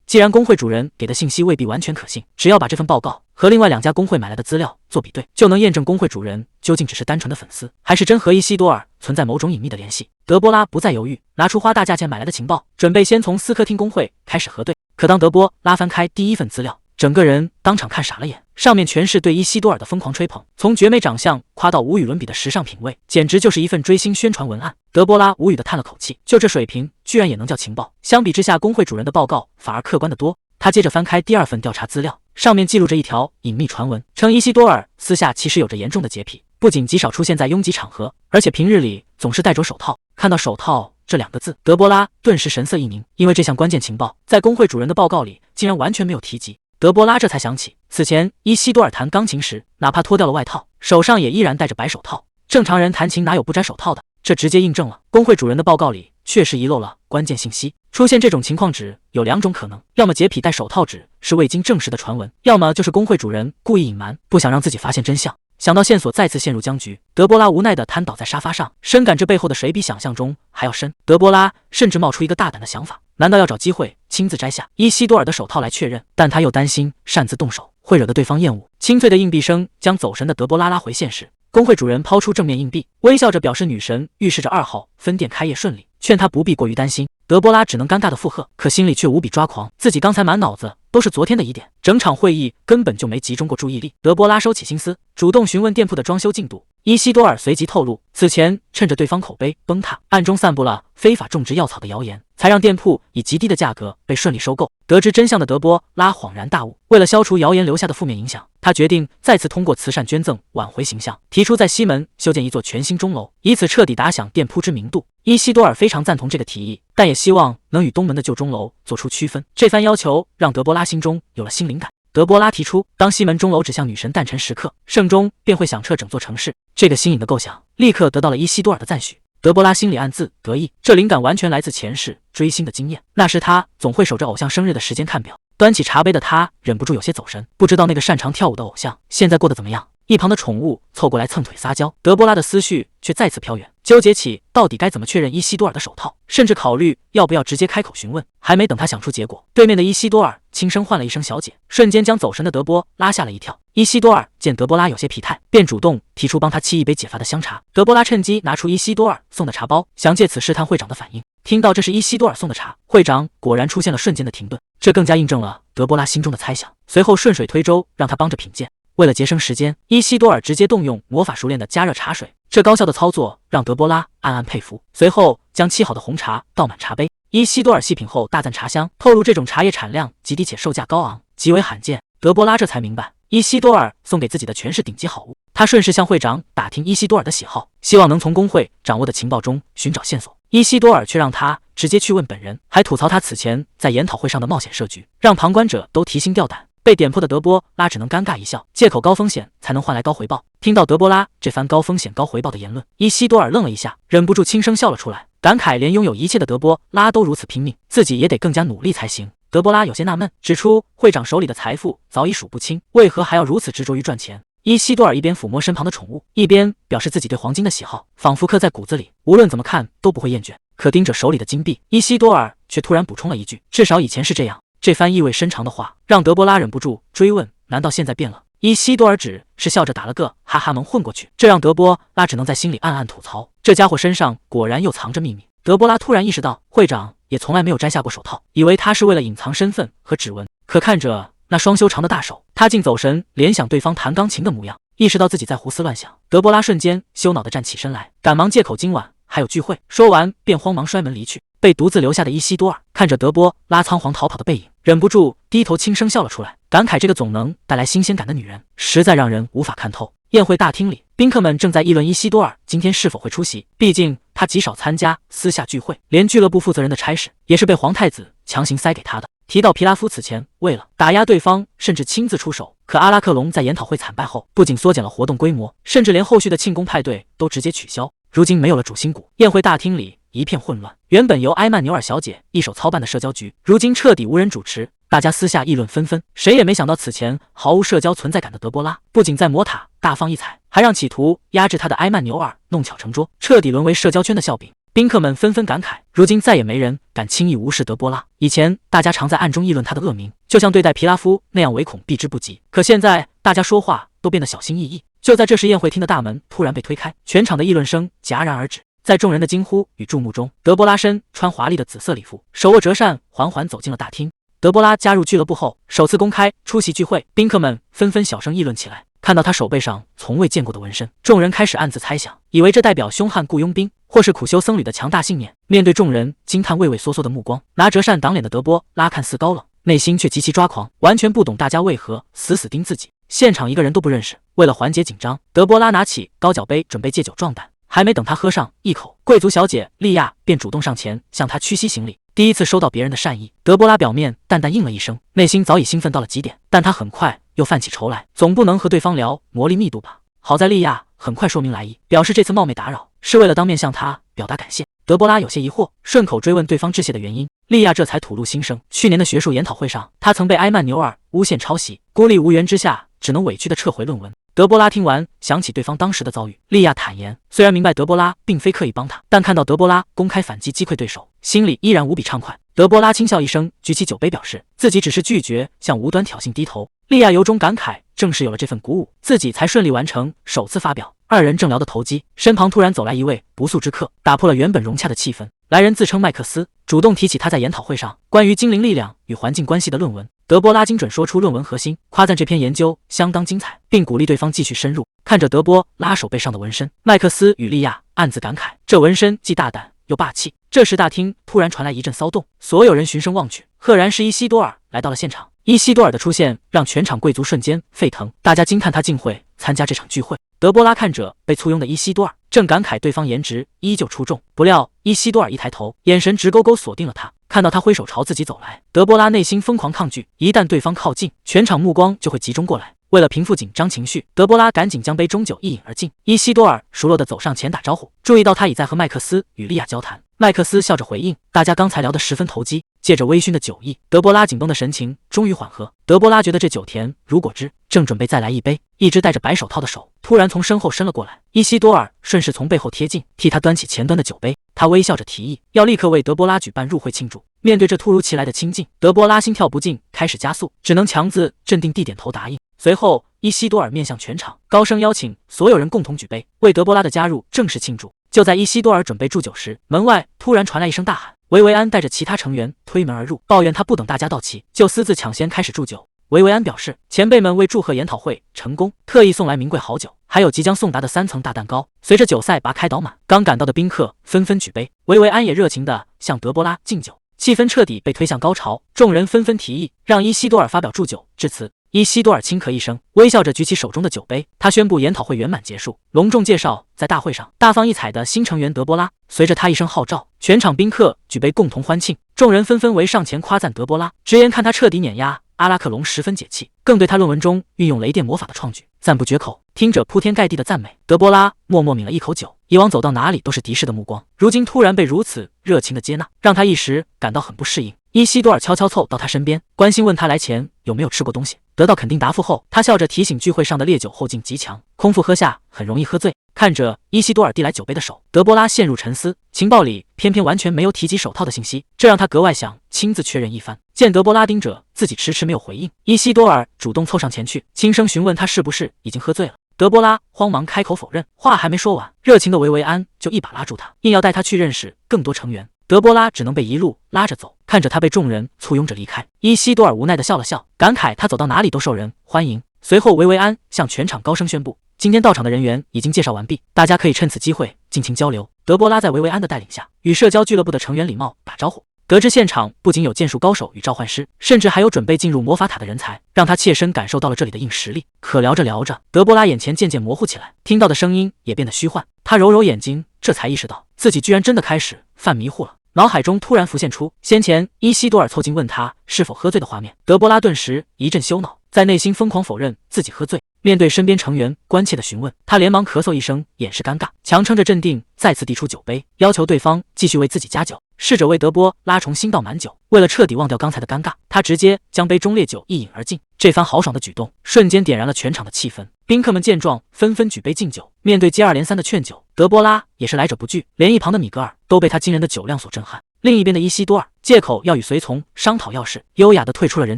Speaker 1: 既然工会主人给的信息未必完全可信，只要把这份报告和另外2家工会买来的资料做比对，就能验证工会主人究竟只是单纯的粉丝，还是真和伊西多尔存在某种隐秘的联系。德波拉不再犹豫，拿出花大价钱买来的情报，准备先从斯科汀工会开始核对。可当德波拉翻开第一份资料，整个人当场看傻了眼，上面全是对伊西多尔的疯狂吹捧，从绝美长相夸到无与伦比的时尚品味，简直就是一份追星宣传文案。德波拉无语地叹了口气，就这水平居然也能叫情报，相比之下工会主人的报告反而客观得多。他接着翻开第2份调查资料，上面记录着一条隐秘传闻，称伊西多尔私下其实有着严重的洁癖，不仅极少出现在拥挤场合，而且平日里总是戴着手套。看到手套这2个字，德波拉顿时神色一凝，因为这项关键情报在工会主人的报告里竟然完全没有提及。德波拉这才想起，此前伊西多尔弹钢琴时，哪怕脱掉了外套，手上也依然戴着白手套。正常人弹琴哪有不摘手套的？这直接印证了工会主人的报告里确实遗漏了关键信息。出现这种情况只有2种可能，要么洁癖戴手套只是未经证实的传闻，要么就是工会主人故意隐瞒，不想让自己发现真相。想到线索再次陷入僵局，德波拉无奈地瘫倒在沙发上，深感这背后的水比想象中还要深。德波拉甚至冒出一个大胆的想法，难道要找机会亲自摘下伊西多尔的手套来确认？但他又担心擅自动手会惹得对方厌恶。清脆的硬币声将走神的德波拉拉回现实。工会主人抛出正面硬币，微笑着表示女神预示着2号分店开业顺利，劝他不必过于担心。德波拉只能尴尬的附和，可心里却无比抓狂，自己刚才满脑子都是昨天的疑点，整场会议根本就没集中过注意力。德波拉收起心思，主动询问店铺的装修进度。伊西多尔随即透露，此前趁着对方口碑崩塌，暗中散布了非法种植药草的谣言，才让店铺以极低的价格被顺利收购。得知真相的德波拉恍然大悟，为了消除谣言留下的负面影响，他决定再次通过慈善捐赠挽回形象，提出在西门修建一座全新钟楼，以此彻底打响店铺知名度。伊西多尔非常赞同这个提议，但也希望能与东门的旧钟楼做出区分。这番要求让德波拉心中有了新灵感。德波拉提出，当西门钟楼指向女神诞辰时刻，圣钟便会响彻整座城市。这个新颖的构想立刻得到了伊西多尔的赞许。德波拉心里暗自得意，这灵感完全来自前世追星的经验。那时他总会守着偶像生日的时间看表，端起茶杯的他忍不住有些走神，不知道那个擅长跳舞的偶像现在过得怎么样。一旁的宠物凑过来蹭腿撒娇，德波拉的思绪却再次飘远，纠结起到底该怎么确认伊西多尔的手套，甚至考虑要不要直接开口询问。还没等他想出结果，对面的伊西多尔轻声唤了一声小姐，瞬间将走神的德波拉吓了一跳。伊西多尔见德波拉有些疲态，便主动提出帮他沏一杯解乏的香茶。德波拉趁机拿出伊西多尔送的茶包，想借此试探会长的反应。听到这是伊西多尔送的茶，会长果然出现了瞬间的停顿，这更加印证了德波拉心中的猜想。随后顺水推舟，让他帮着品鉴。为了节省时间，伊西多尔直接动用魔法熟练的加热茶水，这高效的操作让德波拉暗暗佩服。随后将沏好的红茶倒满茶杯，伊西多尔细品后大赞茶香，透露这种茶叶产量极低且售价高昂，极为罕见。德波拉这才明白，伊西多尔送给自己的全是顶级好物。他顺势向会长打听伊西多尔的喜好，希望能从工会掌握的情报中寻找线索。伊西多尔却让他直接去问本人，还吐槽他此前在研讨会上的冒险设局，让旁观者都提心吊胆。被点破的德波拉只能尴尬一笑，借口高风险才能换来高回报。听到德波拉这番高风险高回报的言论，伊西多尔愣了一下，忍不住轻声笑了出来，感慨连拥有一切的德波拉都如此拼命，自己也得更加努力才行。德波拉有些纳闷，指出会长手里的财富早已数不清，为何还要如此执着于赚钱？伊西多尔一边抚摸身旁的宠物，一边表示自己对黄金的喜好仿佛刻在骨子里，无论怎么看都不会厌倦。可盯着手里的金币，伊西多尔却突然补充了一句：“至少以前是这样。”这番意味深长的话让德波拉忍不住追问：“难道现在变了？”伊西多尔只是笑着打了个哈哈，蒙混过去，这让德波拉只能在心里暗暗吐槽：这家伙身上果然又藏着秘密。德波拉突然意识到，会长也从来没有摘下过手套，以为他是为了隐藏身份和指纹。可看着那双修长的大手，他竟走神，联想对方弹钢琴的模样，意识到自己在胡思乱想。德波拉瞬间羞恼地站起身来，赶忙借口今晚还有聚会，说完便慌忙摔门离去。被独自留下的伊西多尔看着德波拉仓皇逃跑的背影，忍不住低头轻声笑了出来，感慨这个总能带来新鲜感的女人，实在让人无法看透。宴会大厅里，宾客们正在议论伊西多尔今天是否会出席，毕竟他极少参加私下聚会，连俱乐部负责人的差事也是被皇太子强行塞给他的。提到皮拉夫此前为了打压对方，甚至亲自出手，可阿拉克隆在研讨会惨败后，不仅缩减了活动规模，甚至连后续的庆功派对都直接取消。如今没有了主心骨，宴会大厅里一片混乱。原本由埃曼纽尔小姐一手操办的社交局，如今彻底无人主持，大家私下议论纷纷。谁也没想到，此前毫无社交存在感的德波拉，不仅在魔塔大放异彩，还让企图压制他的埃曼纽尔弄巧成拙，彻底沦为社交圈的笑柄。宾客们纷纷感慨，如今再也没人敢轻易无视德波拉。以前大家常在暗中议论他的恶名，就像对待皮拉夫那样唯恐避之不及，可现在大家说话都变得小心翼翼。就在这时，宴会厅的大门突然被推开，全场的议论声戛然而止。在众人的惊呼与注目中，德波拉身穿华丽的紫色礼服，手握折扇，缓缓走进了大厅。德波拉加入俱乐部后，首次公开出席聚会，宾客们纷纷小声议论起来。看到他手背上从未见过的纹身，众人开始暗自猜想，以为这代表凶悍雇佣兵或是苦修僧侣的强大信念。面对众人惊叹畏畏缩缩的目光，拿折扇挡脸的德波拉看似高冷，内心却极其抓狂，完全不懂大家为何死死盯自己。现场一个人都不认识。为了缓解紧张，德波拉拿起高脚杯准备借酒壮胆，还没等他喝上一口，贵族小姐莉亚便主动上前向他屈膝行礼。第一次收到别人的善意，德波拉表面淡淡应了一声，内心早已兴奋到了极点，但他很快又犯起愁来，总不能和对方聊魔力密度吧。好在莉亚很快说明来意，表示这次冒昧打扰是为了当面向他表达感谢。德波拉有些疑惑，顺口追问对方致谢的原因，莉亚这才吐露心声。去年的学术研讨会上，他曾被埃曼纽尔诬陷抄袭，孤立无援之下，只能委屈地撤回论文。德波拉听完，想起对方当时的遭遇，莉亚坦言，虽然明白德波拉并非刻意帮他，但看到德波拉公开反击击溃对手，心里依然无比畅快。德波拉轻笑一声，举起酒杯，表示自己只是拒绝向无端挑衅低头。莉亚由衷感慨，正是有了这份鼓舞，自己才顺利完成首次发表。二人正聊得投机，身旁突然走来一位不速之客，打破了原本融洽的气氛。来人自称麦克斯，主动提起他在研讨会上关于精灵力量与环境关系的论文。德波拉精准说出论文核心，夸赞这篇研究相当精彩，并鼓励对方继续深入。看着德波拉手背上的纹身，麦克斯与莉亚暗自感慨，这纹身既大胆又霸气。这时大厅突然传来一阵骚动，所有人循声望去，赫然是伊西多尔来到了现场。伊西多尔的出现让全场贵族瞬间沸腾，大家惊叹他竟会参加这场聚会。德波拉看着被簇拥的伊西多尔，正感慨对方颜值依旧出众，不料伊西多尔一抬头，眼神直勾勾锁定了他。看到他挥手朝自己走来，德波拉内心疯狂抗拒，一旦对方靠近，全场目光就会集中过来。为了平复紧张情绪，德波拉赶紧将杯中酒一饮而尽。伊西多尔熟络地走上前打招呼，注意到他已在和麦克斯与莉亚交谈。麦克斯笑着回应，大家刚才聊得十分投机。借着微醺的酒意，德波拉紧绷的神情终于缓和。德波拉觉得这酒甜如果汁，正准备再来一杯，一只戴着白手套的手突然从身后伸了过来。伊西多尔顺势从背后贴近，替他端起前端的酒杯。他微笑着提议，要立刻为德波拉举办入会庆祝。面对这突如其来的亲近，德波拉心跳不禁开始加速，只能强自镇定地点头答应。随后，伊西多尔面向全场，高声邀请所有人共同举杯，为德波拉的加入正式庆祝。就在伊西多尔准备祝酒时，门外突然传来一声大喊，维维安带着其他成员推门而入，抱怨他不等大家到齐，就私自抢先开始祝酒。维维安表示，前辈们为祝贺研讨会成功，特意送来名贵好酒，还有即将送达的3层大蛋糕。随着酒塞拔开倒满，刚赶到的宾客纷纷举杯，维维安也热情地向德波拉敬酒，气氛彻底被推向高潮。众人纷纷提议让伊西多尔发表祝酒致辞。伊西多尔轻咳一声，微笑着举起手中的酒杯，他宣布研讨会圆满结束，隆重介绍在大会上大放异彩的新成员德波拉。随着他一声号召，全场宾客举杯共同欢庆，众人纷纷围上前夸赞德波拉，直言看他彻底碾压阿拉克隆十分解气，更对他论文中运用雷电魔法的创举赞不绝口。听着铺天盖地的赞美，德波拉默默抿了一口酒。以往走到哪里都是敌视的目光，如今突然被如此热情的接纳，让他一时感到很不适应。伊西多尔悄悄凑到他身边，关心问他来前有没有吃过东西。得到肯定答复后，他笑着提醒聚会上的烈酒后劲极强，空腹喝下很容易喝醉。看着伊西多尔递来酒杯的手，德波拉陷入沉思。情报里偏偏完全没有提及手套的信息，这让他格外想亲自确认一番。见德波拉盯着自己迟迟没有回应，伊西多尔主动凑上前去，轻声询问他是不是已经喝醉了。德波拉慌忙开口否认，话还没说完，热情的维维安就一把拉住他，硬要带他去认识更多成员。德波拉只能被一路拉着走，看着他被众人簇拥着离开。伊西多尔无奈地笑了笑，感慨他走到哪里都受人欢迎。随后维维安向全场高声宣布，今天到场的人员已经介绍完毕，大家可以趁此机会尽情交流。德波拉在维维安的带领下，与社交俱乐部的成员礼貌打招呼。得知现场不仅有剑术高手与召唤师，甚至还有准备进入魔法塔的人才，让他切身感受到了这里的硬实力。可聊着聊着，德波拉眼前渐渐模糊起来，听到的声音也变得虚幻。他揉揉眼睛，这才意识到自己居然真的开始犯迷糊了。脑海中突然浮现出先前伊西多尔凑近问他是否喝醉的画面，德波拉顿时一阵羞恼，在内心疯狂否认自己喝醉。面对身边成员关切的询问，他连忙咳嗽一声，掩饰尴尬，强撑着镇定，再次递出酒杯，要求对方继续为自己加酒。试着为德波拉重新倒满酒，为了彻底忘掉刚才的尴尬，他直接将杯中烈酒一饮而尽。这番豪爽的举动瞬间点燃了全场的气氛，宾客们见状纷纷举杯敬酒。面对接二连三的劝酒，德波拉也是来者不拒，连一旁的米格尔都被他惊人的酒量所震撼。另一边的伊西多尔借口要与随从商讨要事，优雅地退出了人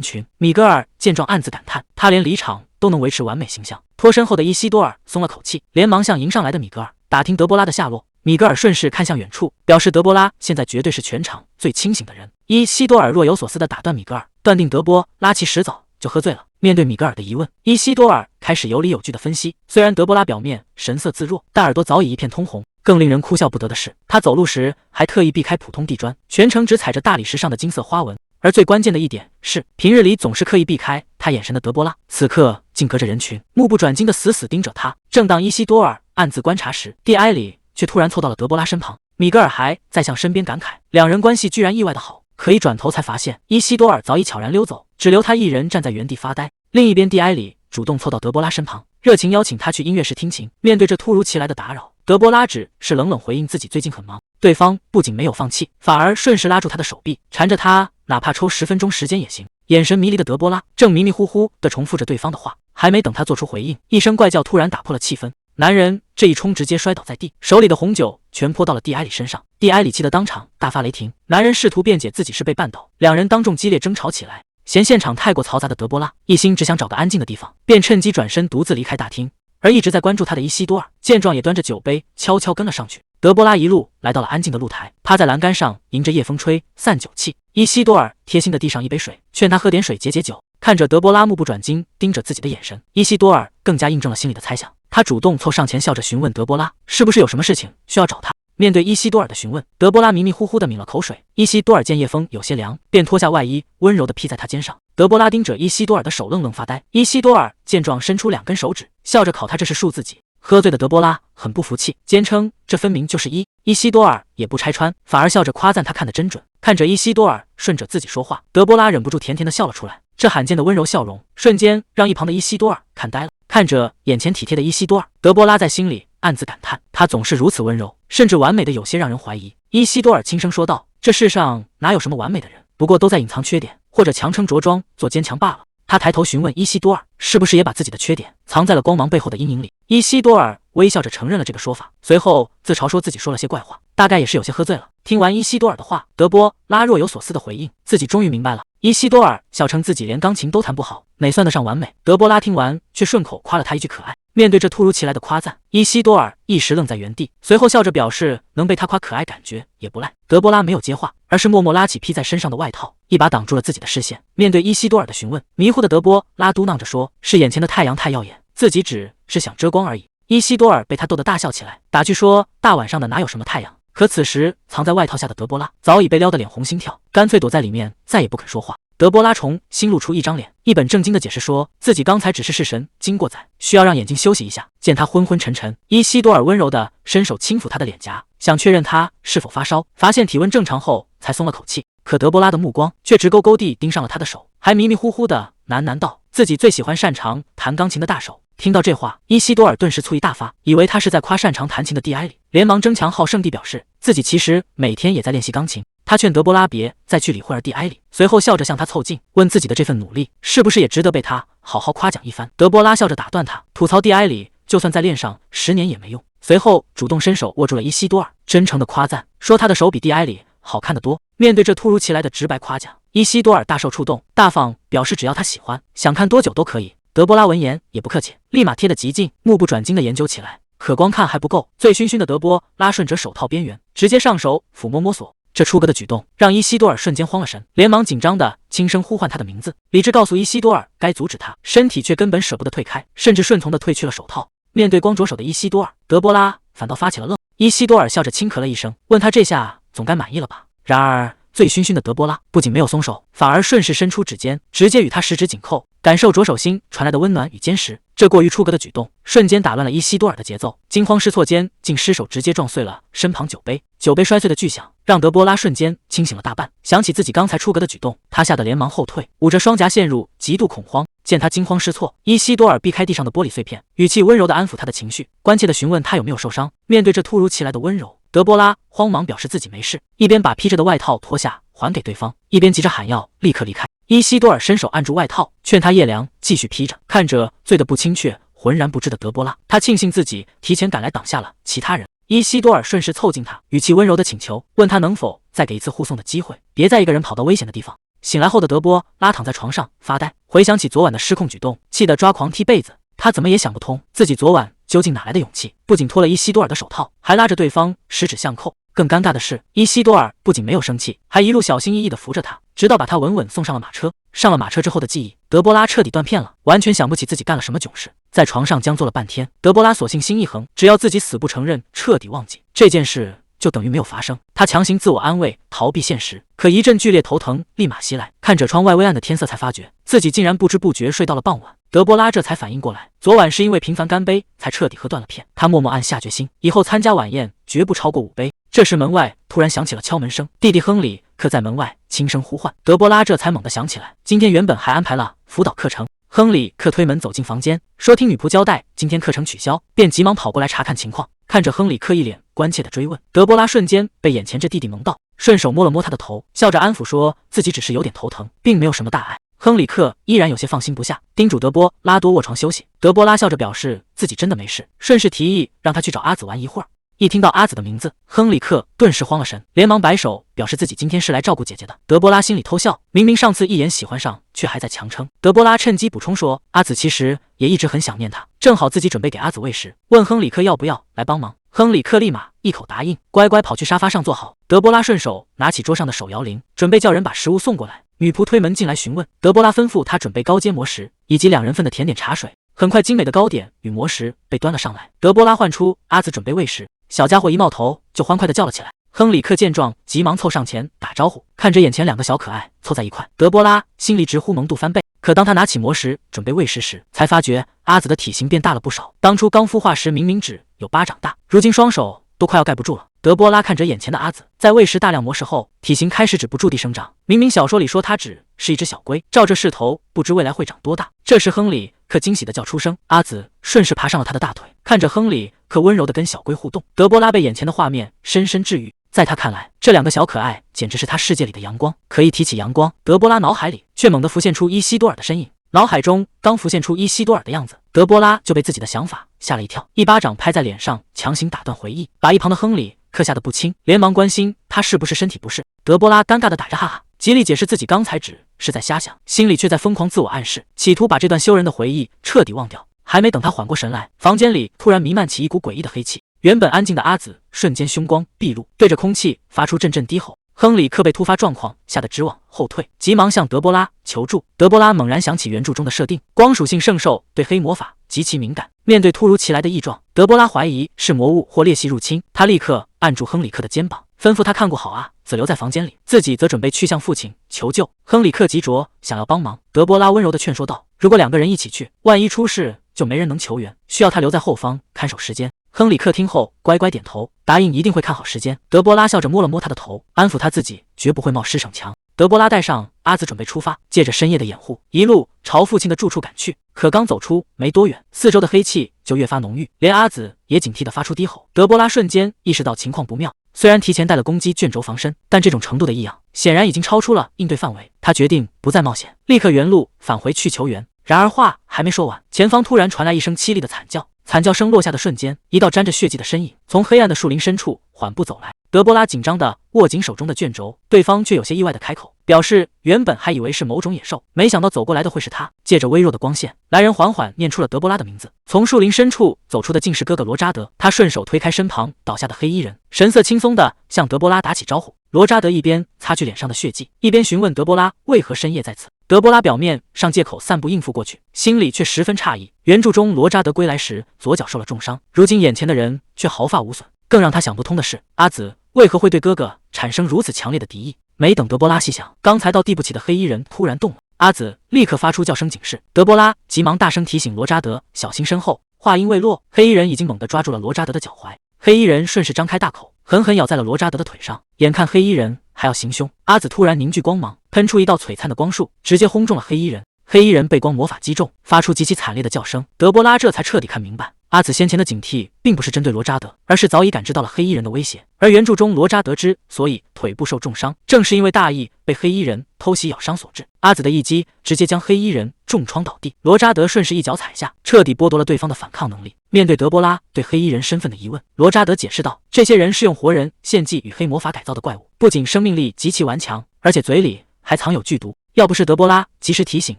Speaker 1: 群。米格尔见状暗自感叹，他连离场都能维持完美形象。脱身后的伊西多尔松了口气，连忙向迎上来的米格尔打听德波拉的下落。米格尔顺势看向远处，表示德波拉现在绝对是全场最清醒的人。伊西多尔若有所思地打断米格尔，断定德波拉其实早就喝醉了。面对米格尔的疑问，伊西多尔开始有理有据的分析。虽然德波拉表面神色自若，但耳朵早已一片通红。更令人哭笑不得的是，他走路时还特意避开普通地砖，全程只踩着大理石上的金色花纹。而最关键的一点是，平日里总是刻意避开他眼神的德波拉，此刻竟隔着人群，目不转睛地死死盯着他。正当伊西多尔暗自观察时，蒂埃里却突然凑到了德波拉身旁。米格尔还在向身边感慨，两人关系居然意外的好。可一转头才发现，伊西多尔早已悄然溜走，只留他一人站在原地发呆。另一边，蒂埃里主动凑到德波拉身旁，热情邀请他去音乐室听琴。面对这突如其来的打扰，德波拉只是冷冷回应自己最近很忙。对方不仅没有放弃，反而顺势拉住他的手臂，缠着他哪怕抽10分钟时间也行。眼神迷离的德波拉正迷迷糊糊地重复着对方的话，还没等他做出回应，一声怪叫突然打破了气氛。男人这一冲直接摔倒在地，手里的红酒全泼到了蒂埃里身上。蒂埃里气得当场大发雷霆，男人试图辩解自己是被绊倒，两人当众激烈争吵起来。嫌现场太过嘈杂的德波拉一心只想找个安静的地方，便趁机转身独自离开大厅。而一直在关注他的伊西多尔见状也端着酒杯悄悄跟了上去。德波拉一路来到了安静的露台，趴在栏杆上迎着夜风吹散酒气。伊西多尔贴心地递上一杯水，劝他喝点水解解酒。看着德波拉目不转睛盯着自己的眼神，伊西多尔更加印证了心里的猜想。他主动凑上前，笑着询问德波拉是不是有什么事情需要找他。面对伊西多尔的询问，德波拉迷迷糊糊地抿了口水。伊西多尔见夜风有些凉，便脱下外衣，温柔地披在他肩上。德波拉盯着伊西多尔的手愣愣发呆。伊西多尔见状，伸出2根手指，笑着考他这是数自己。喝醉的德波拉很不服气，坚称这分明就是一。伊西多尔也不拆穿，反而笑着夸赞他看得真准。看着伊西多尔顺着自己说话，德波拉忍不住甜甜地笑了出来。这罕见的温柔笑容，瞬间让一旁的伊西多尔看呆了。看着眼前体贴的伊西多尔，德波拉在心里暗自感叹，他总是如此温柔，甚至完美的有些让人怀疑。伊西多尔轻声说道，这世上哪有什么完美的人，不过都在隐藏缺点，或者强撑着装做坚强罢了。他抬头询问伊西多尔，是不是也把自己的缺点藏在了光芒背后的阴影里。伊西多尔微笑着承认了这个说法，随后自嘲说自己说了些怪话，大概也是有些喝醉了。听完伊西多尔的话，德波拉若有所思的回应，自己终于明白了。伊西多尔笑称自己连钢琴都弹不好，哪算得上完美。德波拉听完却顺口夸了他一句可爱。面对这突如其来的夸赞，伊西多尔一时愣在原地，随后笑着表示能被他夸可爱感觉也不赖。德波拉没有接话，而是默默拉起披在身上的外套，一把挡住了自己的视线。面对伊西多尔的询问，迷糊的德波拉嘟囔着说，是眼前的太阳太耀眼，自己只是想遮光而已。伊西多尔被他逗得大笑起来，打趣说大晚上的哪有什么太阳。可此时藏在外套下的德波拉早已被撩得脸红心跳，干脆躲在里面再也不肯说话。德波拉重新露出一张脸，一本正经地解释说自己刚才只是视神经过载，需要让眼睛休息一下。见他昏昏沉沉，伊西多尔温柔地伸手轻抚他的脸颊，想确认他是否发烧，发现体温正常后才松了口气。可德波拉的目光却直勾勾地盯上了他的手，还迷迷糊糊地喃喃道自己最喜欢擅长弹钢琴的大手。听到这话，伊西多尔顿时醋意大发，以为他是在夸擅长弹琴的蒂埃里，连忙争强好胜地表示自己其实每天也在练习钢琴。他劝德波拉别再去理会蒂埃里，随后笑着向他凑近，问自己的这份努力是不是也值得被他好好夸奖一番。德波拉笑着打断他，吐槽蒂埃里就算再练上10年也没用。随后主动伸手握住了伊西多尔，真诚的夸赞说他的手比蒂埃里好看得多。面对这突如其来的直白夸奖，伊西多尔大受触动，大方表示只要他喜欢，想看多久都可以。德波拉闻言也不客气，立马贴得极近，目不转睛地研究起来。可光看还不够，醉醺醺的德波拉顺着手套边缘，直接上手抚摸摸索。这出格的举动让伊西多尔瞬间慌了神，连忙紧张地轻声呼唤他的名字。理智告诉伊西多尔该阻止他，身体却根本舍不得退开，甚至顺从地褪去了手套。面对光着手的伊西多尔，德波拉反倒发起了愣。伊西多尔笑着轻咳了一声，问他这下总该满意了吧？然而醉醺醺的德波拉不仅没有松手，反而顺势伸出指尖，直接与他十指紧扣，感受着手心传来的温暖与坚实。这过于出格的举动瞬间打乱了伊西多尔的节奏，惊慌失措间竟失手直接撞碎了身旁酒杯。酒杯摔碎的巨响让德波拉瞬间清醒了大半，想起自己刚才出格的举动，他吓得连忙后退，捂着双颊陷入极度恐慌。见他惊慌失措，伊西多尔避开地上的玻璃碎片，语气温柔地安抚他的情绪，关切地询问他有没有受伤。面对这突如其来的温柔，德波拉慌忙表示自己没事，一边把披着的外套脱下还给对方，一边急着喊要立刻离开。伊西多尔伸手按住外套，劝他叶良继续披着。看着醉得不清却浑然不知的德波拉，他庆幸自己提前赶来挡下了其他人。伊西多尔顺势凑近他，语气温柔的请求，问他能否再给一次护送的机会，别再一个人跑到危险的地方。醒来后的德波拉躺在床上发呆，回想起昨晚的失控举动，气得抓狂踢被子。他怎么也想不通自己昨晚究竟哪来的勇气，不仅脱了伊西多尔的手套，还拉着对方十指相扣。更尴尬的是，伊西多尔不仅没有生气，还一路小心翼翼地扶着他，直到把他稳稳送上了马车。上了马车之后的记忆，德波拉彻底断片了，完全想不起自己干了什么囧事。在床上僵坐了半天，德波拉索性心一横，只要自己死不承认，彻底忘记这件事就等于没有发生。他强行自我安慰，逃避现实，可一阵剧烈头疼立马袭来，看着窗外微暗的天色，才发觉自己竟然不知不觉睡到了傍晚。德波拉这才反应过来，昨晚是因为频繁干杯才彻底喝断了片。他默默暗下决心，以后参加晚宴绝不超过5杯。这时门外突然响起了敲门声，弟弟亨利克在门外轻声呼唤。德波拉这才猛地想起来，今天原本还安排了辅导课程。亨利克推门走进房间，说听女仆交代今天课程取消，便急忙跑过来查看情况。看着亨利克一脸关切的追问，德波拉瞬间被眼前这弟弟萌到，顺手摸了摸他的头，笑着安抚说自己只是有点头疼，并没有什么大碍。亨里克依然有些放心不下，叮嘱德波拉多卧床休息。德波拉笑着表示自己真的没事，顺势提议让他去找阿紫玩一会儿。一听到阿紫的名字，亨里克顿时慌了神，连忙摆手表示自己今天是来照顾姐姐的。德波拉心里偷笑，明明上次一眼喜欢上，却还在强撑。德波拉趁机补充说，阿紫其实也一直很想念他，正好自己准备给阿紫喂食，问亨里克要不要来帮忙。亨里克立马一口答应，乖乖跑去沙发上坐好。德波拉顺手拿起桌上的手摇铃，准备叫人把食物送过来。女仆推门进来询问，德波拉吩咐他准备高阶魔食以及2人份的甜点茶水。很快，精美的糕点与魔食被端了上来。德波拉唤出阿紫准备喂食，小家伙一冒头就欢快地叫了起来。亨里克见状，急忙凑上前打招呼，看着眼前2个小可爱凑在一块，德波拉心里直呼萌度翻倍。可当他拿起魔食准备喂食时，才发觉阿紫的体型变大了不少。当初刚孵化时明明只有巴掌大，如今双手都快要盖不住了。德波拉看着眼前的阿紫，在喂食大量魔食后，体型开始止不住地生长。明明小说里说它只是一只小龟，照这势头，不知未来会长多大。这时亨里克惊喜地叫出声，阿紫顺势爬上了他的大腿，看着亨里克温柔地跟小龟互动。德波拉被眼前的画面深深治愈，在他看来，这2个小可爱简直是他世界里的阳光。可一提起阳光，德波拉脑海里却猛地浮现出伊西多尔的身影。脑海中刚浮现出伊西多尔的样子，德波拉就被自己的想法吓了一跳，一巴掌拍在脸上，强行打断回忆，把一旁的亨里克吓得不轻，连忙关心他是不是身体不适。德波拉尴尬地打着哈哈，极力解释自己刚才只是在瞎想，心里却在疯狂自我暗示，企图把这段羞人的回忆彻底忘掉。还没等他缓过神来，房间里突然弥漫起一股诡异的黑气，原本安静的阿紫瞬间凶光毕露，对着空气发出阵阵低吼。亨里克被突发状况吓得直往后退，急忙向德波拉求助。德波拉猛然想起原著中的设定，光属性圣兽对黑魔法极其敏感，面对突如其来的异状，德波拉怀疑是魔物或裂隙入侵。他立刻按住亨里克的肩膀，吩咐他看顾好阿紫留在房间里，自己则准备去向父亲求救。亨里克急着想要帮忙，德波拉温柔地劝说道，如果2个人一起去，万一出事就没人能求援，需要他留在后方看守时间。亨里克听后乖乖点头，答应一定会看好时间。德波拉笑着摸了摸他的头，安抚他自己绝不会冒失逞强。德波拉带上阿紫准备出发，借着深夜的掩护，一路朝父亲的住处赶去。可刚走出没多远，四周的黑气就越发浓郁，连阿紫也警惕地发出低吼。德波拉瞬间意识到情况不妙，虽然提前带了攻击卷轴防身，但这种程度的异样显然已经超出了应对范围。他决定不再冒险，立刻原路返回去求援。然而话还没说完，前方突然传来一声凄厉的惨叫，惨叫声落下的瞬间，一道沾着血迹的身影从黑暗的树林深处缓步走来。德波拉紧张地握紧手中的卷轴，对方却有些意外的开口，表示原本还以为是某种野兽，没想到走过来的会是他。借着微弱的光线，来人缓缓念出了德波拉的名字。从树林深处走出的竟是哥哥罗扎德，他顺手推开身旁倒下的黑衣人，神色轻松地向德波拉打起招呼。罗扎德一边擦去脸上的血迹，一边询问德波拉为何深夜在此。德波拉表面上借口散步应付过去，心里却十分诧异。原著中罗扎德归来时左脚受了重伤，如今眼前的人却毫发无损。更让他想不通的是，阿紫为何会对哥哥产生如此强烈的敌意？没等德波拉细想，刚才到地不起的黑衣人突然动了。阿紫立刻发出叫声警示，德波拉急忙大声提醒罗扎德小心身后。话音未落，黑衣人已经猛地抓住了罗扎德的脚踝，黑衣人顺势张开大口，狠狠咬在了罗扎德的腿上。眼看黑衣人还要行凶，阿紫突然凝聚光芒，喷出一道璀璨的光束，直接轰中了黑衣人。黑衣人被光魔法击中，发出极其惨烈的叫声。德波拉这才彻底看明白，阿紫先前的警惕并不是针对罗扎德，而是早已感知到了黑衣人的威胁。而原著中罗扎德之所以腿部受重伤，正是因为大意被黑衣人偷袭咬伤所致。阿紫的一击直接将黑衣人重创倒地，罗扎德顺势一脚踩下，彻底剥夺了对方的反抗能力。面对德波拉对黑衣人身份的疑问，罗扎德解释道：这些人是用活人献祭与黑魔法改造的怪物，不仅生命力极其顽强，而且嘴里还藏有剧毒。要不是德波拉及时提醒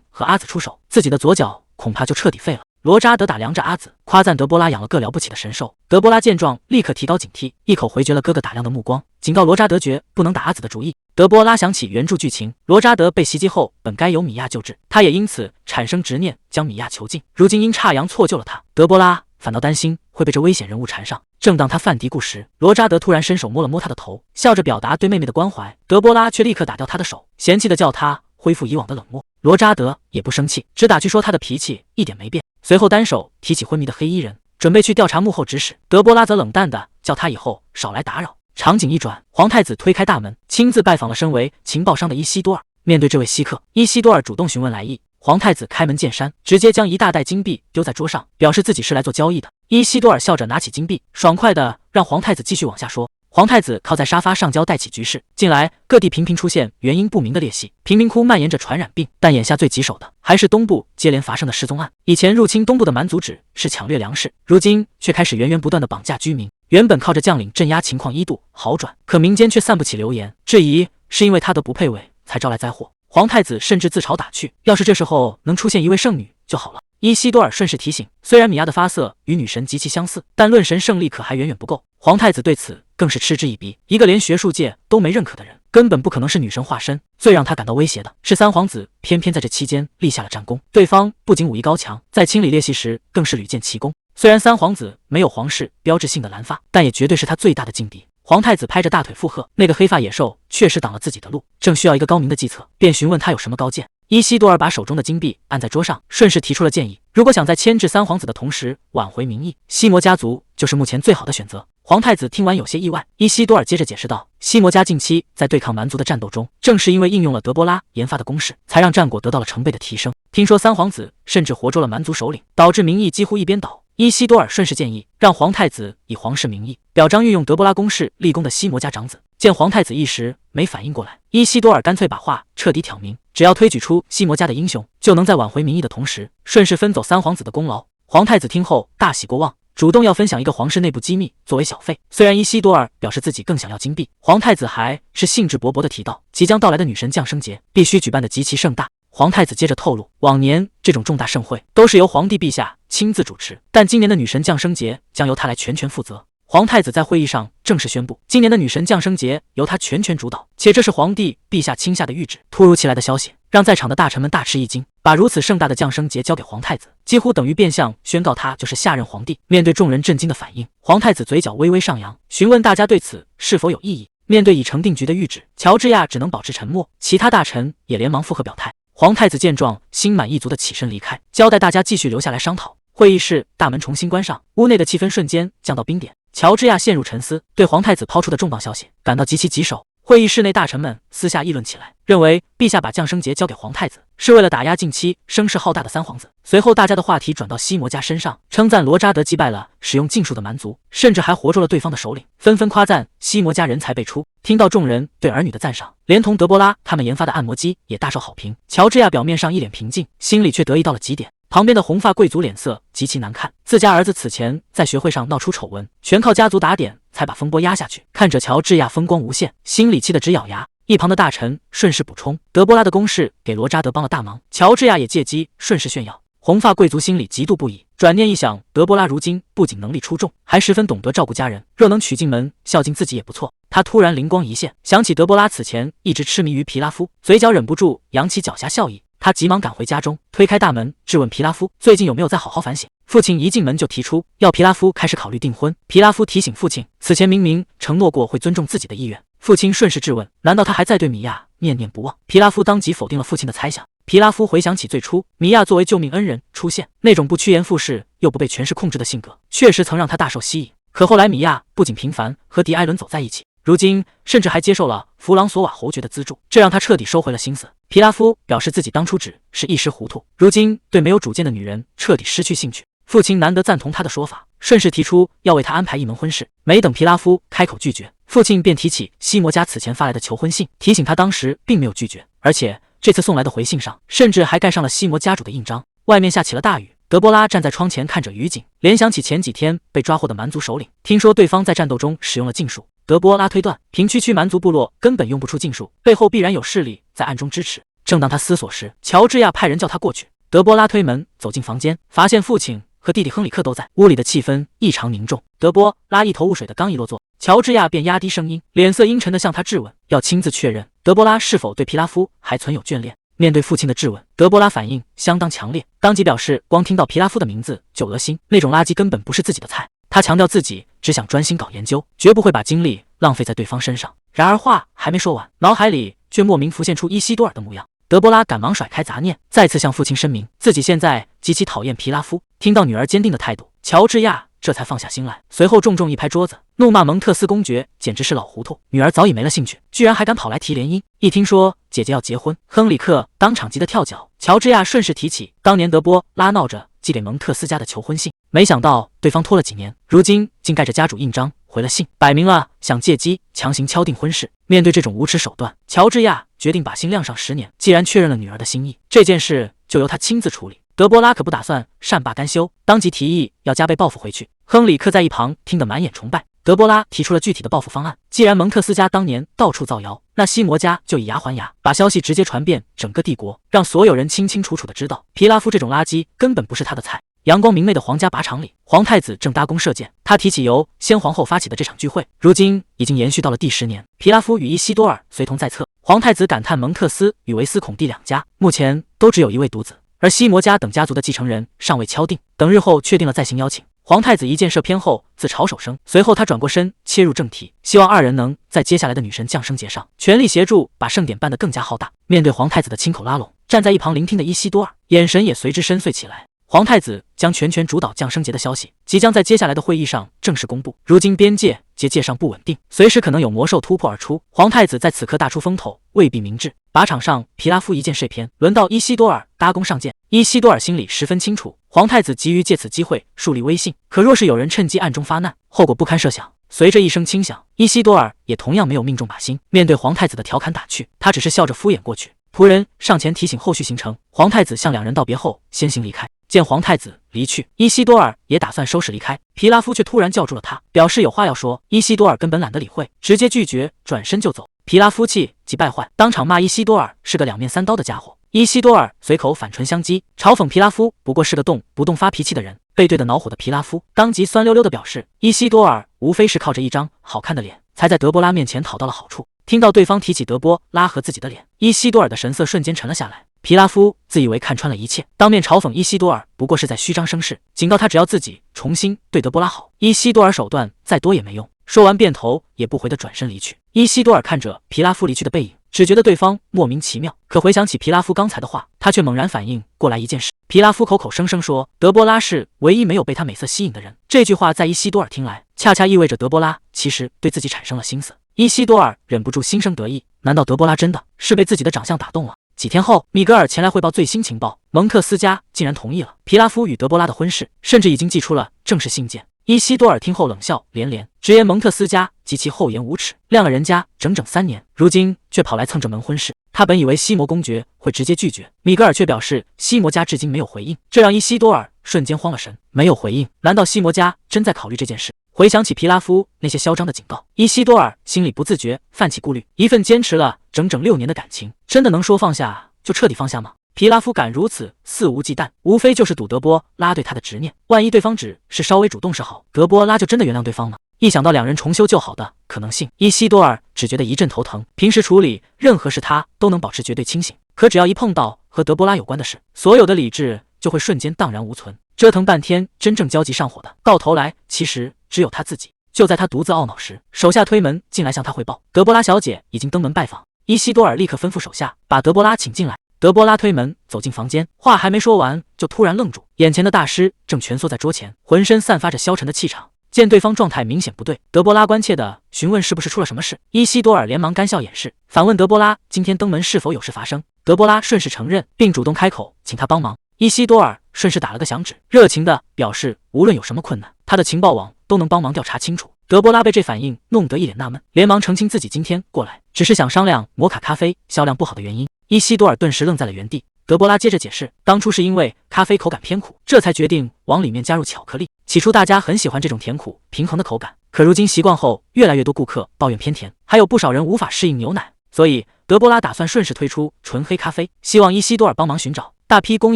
Speaker 1: 和阿紫出手，自己的左脚恐怕就彻底废了。罗扎德打量着阿紫，夸赞德波拉养了个了不起的神兽。德波拉见状，立刻提高警惕，一口回绝了哥哥打量的目光，警告罗扎德绝不能打阿紫的主意。德波拉想起原著剧情，罗扎德被袭击后本该由米娅救治，他也因此产生执念，将米娅囚禁。如今阴差阳错救了他，德波拉反倒担心会被这危险人物缠上。正当他犯嘀咕时，罗扎德突然伸手摸了摸他的头，笑着表达对妹妹的关怀。德波拉却立刻打掉他的手，嫌弃地叫他恢复以往的冷漠。罗扎德也不生气，只打趣说他的脾气一点没变。随后单手提起昏迷的黑衣人，准备去调查幕后指使。德波拉则冷淡的叫他以后少来打扰。场景一转，皇太子推开大门，亲自拜访了身为情报商的伊西多尔。面对这位稀客，伊西多尔主动询问来意，皇太子开门见山，直接将一大袋金币丢在桌上，表示自己是来做交易的。伊西多尔笑着拿起金币，爽快的让皇太子继续往下说。皇太子靠在沙发上交代起局势。近来各地频频出现原因不明的裂隙，贫民窟蔓延着传染病，但眼下最棘手的还是东部接连发生的失踪案。以前入侵东部的蛮族只是抢掠粮食，如今却开始源源不断的绑架居民。原本靠着将领镇压情况一度好转，可民间却散不起流言，质疑是因为他的不配位才招来灾祸。皇太子甚至自嘲打趣，要是这时候能出现一位圣女就好了。伊西多尔顺势提醒，虽然米娅的发色与女神极其相似，但论神圣力可还远远不够。皇太子对此更是嗤之以鼻，一个连学术界都没认可的人，根本不可能是女神化身。最让他感到威胁的是三皇子偏偏在这期间立下了战功，对方不仅武艺高强，在清理裂隙时更是屡建奇功。虽然三皇子没有皇室标志性的蓝发，但也绝对是他最大的劲敌。皇太子拍着大腿附和，那个黑发野兽确实挡了自己的路，正需要一个高明的计策，便询问他有什么高见。伊西多尔把手中的金币按在桌上，顺势提出了建议，如果想在牵制三皇子的同时挽回民意，西摩家族就是目前最好的选择。皇太子听完有些意外，伊西多尔接着解释道，西摩家近期在对抗蛮族的战斗中，正是因为应用了德波拉研发的公式，才让战果得到了成倍的提升。听说三皇子甚至活捉了蛮族首领，导致民意几乎一边倒。伊西多尔顺势建议，让皇太子以皇室名义表彰运用德波拉公式立功的西摩家长子。见皇太子一时没反应过来，伊西多尔干脆把话彻底挑明，只要推举出西摩家的英雄，就能在挽回民意的同时，顺势分走三皇子的功劳。皇太子听后大喜过望，主动要分享一个皇室内部机密作为小费。虽然伊西多尔表示自己更想要金币，皇太子还是兴致勃勃地提到，即将到来的女神降生节必须举办得极其盛大。皇太子接着透露，往年这种重大盛会都是由皇帝陛下亲自主持，但今年的女神降生节将由他来全权负责。皇太子在会议上正式宣布，今年的女神降生节由他全权主导，且这是皇帝陛下亲下的谕旨。突如其来的消息让在场的大臣们大吃一惊，把如此盛大的降生节交给皇太子，几乎等于变相宣告他就是下任皇帝。面对众人震惊的反应，皇太子嘴角微微上扬，询问大家对此是否有异议。面对已成定局的谕旨，乔治亚只能保持沉默，其他大臣也连忙附和表态。皇太子见状，心满意足地起身离开，交代大家继续留下来商讨。会议室大门重新关上，屋内的气氛瞬间降到冰点。乔治亚陷入沉思，对皇太子抛出的重磅消息感到极其棘手。会议室内大臣们私下议论起来，认为陛下把降生节交给皇太子，是为了打压近期声势浩大的三皇子。随后大家的话题转到西摩家身上，称赞罗扎德击败了使用禁术的蛮族，甚至还活捉了对方的首领，纷纷夸赞西摩家人才辈出。听到众人对儿女的赞赏，连同德波拉他们研发的按摩机也大受好评。乔治亚表面上一脸平静，心里却得意到了极点。旁边的红发贵族脸色极其难看，自家儿子此前在学会上闹出丑闻，全靠家族打点才把风波压下去。看着乔治亚风光无限，心里气得直咬牙。一旁的大臣顺势补充，德波拉的攻势给罗扎德帮了大忙，乔治亚也借机顺势炫耀。红发贵族心里嫉妒不已，转念一想，德波拉如今不仅能力出众，还十分懂得照顾家人，若能娶进门，孝敬自己也不错。他突然灵光一现，想起德波拉此前一直痴迷于皮拉夫，嘴角忍不住扬起狡黠笑意。他急忙赶回家中，推开大门，质问皮拉夫最近有没有再好好反省。父亲一进门就提出要皮拉夫开始考虑订婚。皮拉夫提醒父亲，此前明明承诺过会尊重自己的意愿。父亲顺势质问，难道他还在对米娅念念不忘？皮拉夫当即否定了父亲的猜想。皮拉夫回想起最初米娅作为救命恩人出现，那种不趋炎附势又不被权势控制的性格，确实曾让他大受吸引。可后来米娅不仅频繁和迪埃伦走在一起，如今甚至还接受了弗朗索瓦侯爵的资助，这让他彻底收回了心思。皮拉夫表示自己当初只是一时糊涂，如今对没有主见的女人彻底失去兴趣。父亲难得赞同他的说法，顺势提出要为他安排一门婚事。没等皮拉夫开口拒绝，父亲便提起西摩家此前发来的求婚信，提醒他当时并没有拒绝，而且这次送来的回信上甚至还盖上了西摩家主的印章。外面下起了大雨，德波拉站在窗前看着雨景，联想起前几天被抓获的蛮族首领，听说对方在战斗中使用了禁术。德波拉推断，平区区蛮族部落根本用不出禁术，背后必然有势力在暗中支持。正当他思索时，乔治亚派人叫他过去。德波拉推门走进房间，发现父亲和弟弟亨里克都在，屋里的气氛异常凝重。德波拉一头雾水的刚一落座，乔治亚便压低声音，脸色阴沉地向他质问，要亲自确认德波拉是否对皮拉夫还存有眷恋。面对父亲的质问，德波拉反应相当强烈，当即表示光听到皮拉夫的名字就恶心，那种垃圾根本不是自己的菜。他强调自己只想专心搞研究，绝不会把精力浪费在对方身上。然而话还没说完，脑海里却莫名浮现出伊西多尔的模样。德波拉赶忙甩开杂念，再次向父亲声明自己现在极其讨厌皮拉夫。听到女儿坚定的态度，乔治亚这才放下心来，随后重重一拍桌子，怒骂蒙特斯公爵简直是老糊涂，女儿早已没了兴趣，居然还敢跑来提联姻。一听说姐姐要结婚，亨里克当场急得跳脚。乔治亚顺势提起当年德波拉闹着寄给蒙特斯家的求婚信，没想到对方拖了几年，如今竟盖着家主印章回了信，摆明了想借机强行敲定婚事。面对这种无耻手段，乔治亚决定把心晾上10年。既然确认了女儿的心意，这件事就由他亲自处理。德波拉可不打算善罢甘休，当即提议要加倍报复回去。亨里克在一旁听得满眼崇拜。德波拉提出了具体的报复方案，既然蒙特斯家当年到处造谣，那西摩家就以牙还牙，把消息直接传遍整个帝国，让所有人清清楚楚的知道皮拉夫这种垃圾根本不是他的菜。阳光明媚的皇家靶场里，皇太子正搭弓射箭。他提起由先皇后发起的这场聚会，如今已经延续到了第10年。皮拉夫与伊西多尔随同在侧。皇太子感叹蒙特斯与维斯孔蒂两家目前都只有一位独子，而西摩家等家族的继承人尚未敲定，等日后确定了再行邀请。皇太子一箭射偏后自嘲手声，随后他转过身切入正题，希望二人能在接下来的女神降生节上全力协助把盛典办得更加浩大。面对皇太子的亲口拉拢，站在一旁聆听的伊西多尔眼神也随之深邃起来。皇太子将全权主导降生节的消息即将在接下来的会议上正式公布。如今边界结界上不稳定，随时可能有魔兽突破而出，皇太子在此刻大出风头未必明智。靶场上皮拉夫一箭射偏，轮到伊西多尔搭弓上箭。伊西多尔心里十分清楚，皇太子急于借此机会树立威信，可若是有人趁机暗中发难，后果不堪设想。随着一声轻响，伊西多尔也同样没有命中靶心。面对皇太子的调侃打趣，他只是笑着敷衍过去。仆人上前提醒后续行程，皇太子向两人道别后先行离开。见皇太子离去，伊西多尔也打算收拾离开，皮拉夫却突然叫住了他，表示有话要说。伊西多尔根本懒得理会，直接拒绝，转身就走。皮拉夫气急败坏，当场骂伊西多尔是个两面三刀的家伙。伊西多尔随口反唇相讥，嘲讽皮拉夫不过是个动不动发脾气的人。被对得恼火的皮拉夫当即酸溜溜地表示，伊西多尔无非是靠着一张好看的脸，才在德波拉面前讨到了好处。听到对方提起德波拉和自己的脸，伊西多尔的神色瞬间沉了下来。皮拉夫自以为看穿了一切，当面嘲讽伊西多尔不过是在虚张声势，警告他只要自己重新对德波拉好，伊西多尔手段再多也没用。说完便头也不回地转身离去。伊西多尔看着皮拉夫离去的背影，只觉得对方莫名其妙，可回想起皮拉夫刚才的话，他却猛然反应过来一件事。皮拉夫口口声声说德波拉是唯一没有被他美色吸引的人，这句话在伊西多尔听来，恰恰意味着德波拉其实对自己产生了心思。伊西多尔忍不住心生得意，难道德波拉真的是被自己的长相打动了？几天后，米格尔前来汇报最新情报，蒙特斯家竟然同意了皮拉夫与德波拉的婚事，甚至已经寄出了正式信件。伊西多尔听后冷笑连连，直言蒙特斯家及其厚颜无耻，晾了人家整整3年，如今却跑来蹭这门婚事。他本以为西摩公爵会直接拒绝，米格尔却表示西摩家至今没有回应，这让伊西多尔瞬间慌了神。没有回应？难道西摩家真在考虑这件事？回想起皮拉夫那些嚣张的警告，伊西多尔心里不自觉泛起顾虑。一份坚持了整整6年的感情，真的能说放下就彻底放下吗？皮拉夫敢如此肆无忌惮，无非就是赌德波拉对他的执念。万一对方只是稍微主动示好，德波拉就真的原谅对方吗？一想到2人重修旧好的可能性，伊西多尔只觉得一阵头疼。平时处理任何事他都能保持绝对清醒，可只要一碰到和德波拉有关的事，所有的理智就会瞬间荡然无存。折腾半天，真正焦急上火的，到头来其实只有他自己。就在他独自懊恼时，手下推门进来向他汇报，德波拉小姐已经登门拜访。伊西多尔立刻吩咐手下把德波拉请进来。德波拉推门走进房间，话还没说完，就突然愣住。眼前的大师正蜷缩在桌前，浑身散发着消沉的气场。见对方状态明显不对，德波拉关切地询问是不是出了什么事。伊西多尔连忙干笑掩饰，反问德波拉今天登门是否有事发生。德波拉顺势承认，并主动开口请他帮忙。伊西多尔顺势打了个响指，热情地表示无论有什么困难，他的情报网都能帮忙调查清楚。德波拉被这反应弄得一脸纳闷，连忙澄清自己今天过来只是想商量摩卡咖啡销量不好的原因。伊西多尔顿时愣在了原地。德波拉接着解释，当初是因为咖啡口感偏苦，这才决定往里面加入巧克力。起初大家很喜欢这种甜苦平衡的口感，可如今习惯后，越来越多顾客抱怨偏甜，还有不少人无法适应牛奶，所以德波拉打算顺势推出纯黑咖啡，希望伊西多尔帮忙寻找大批供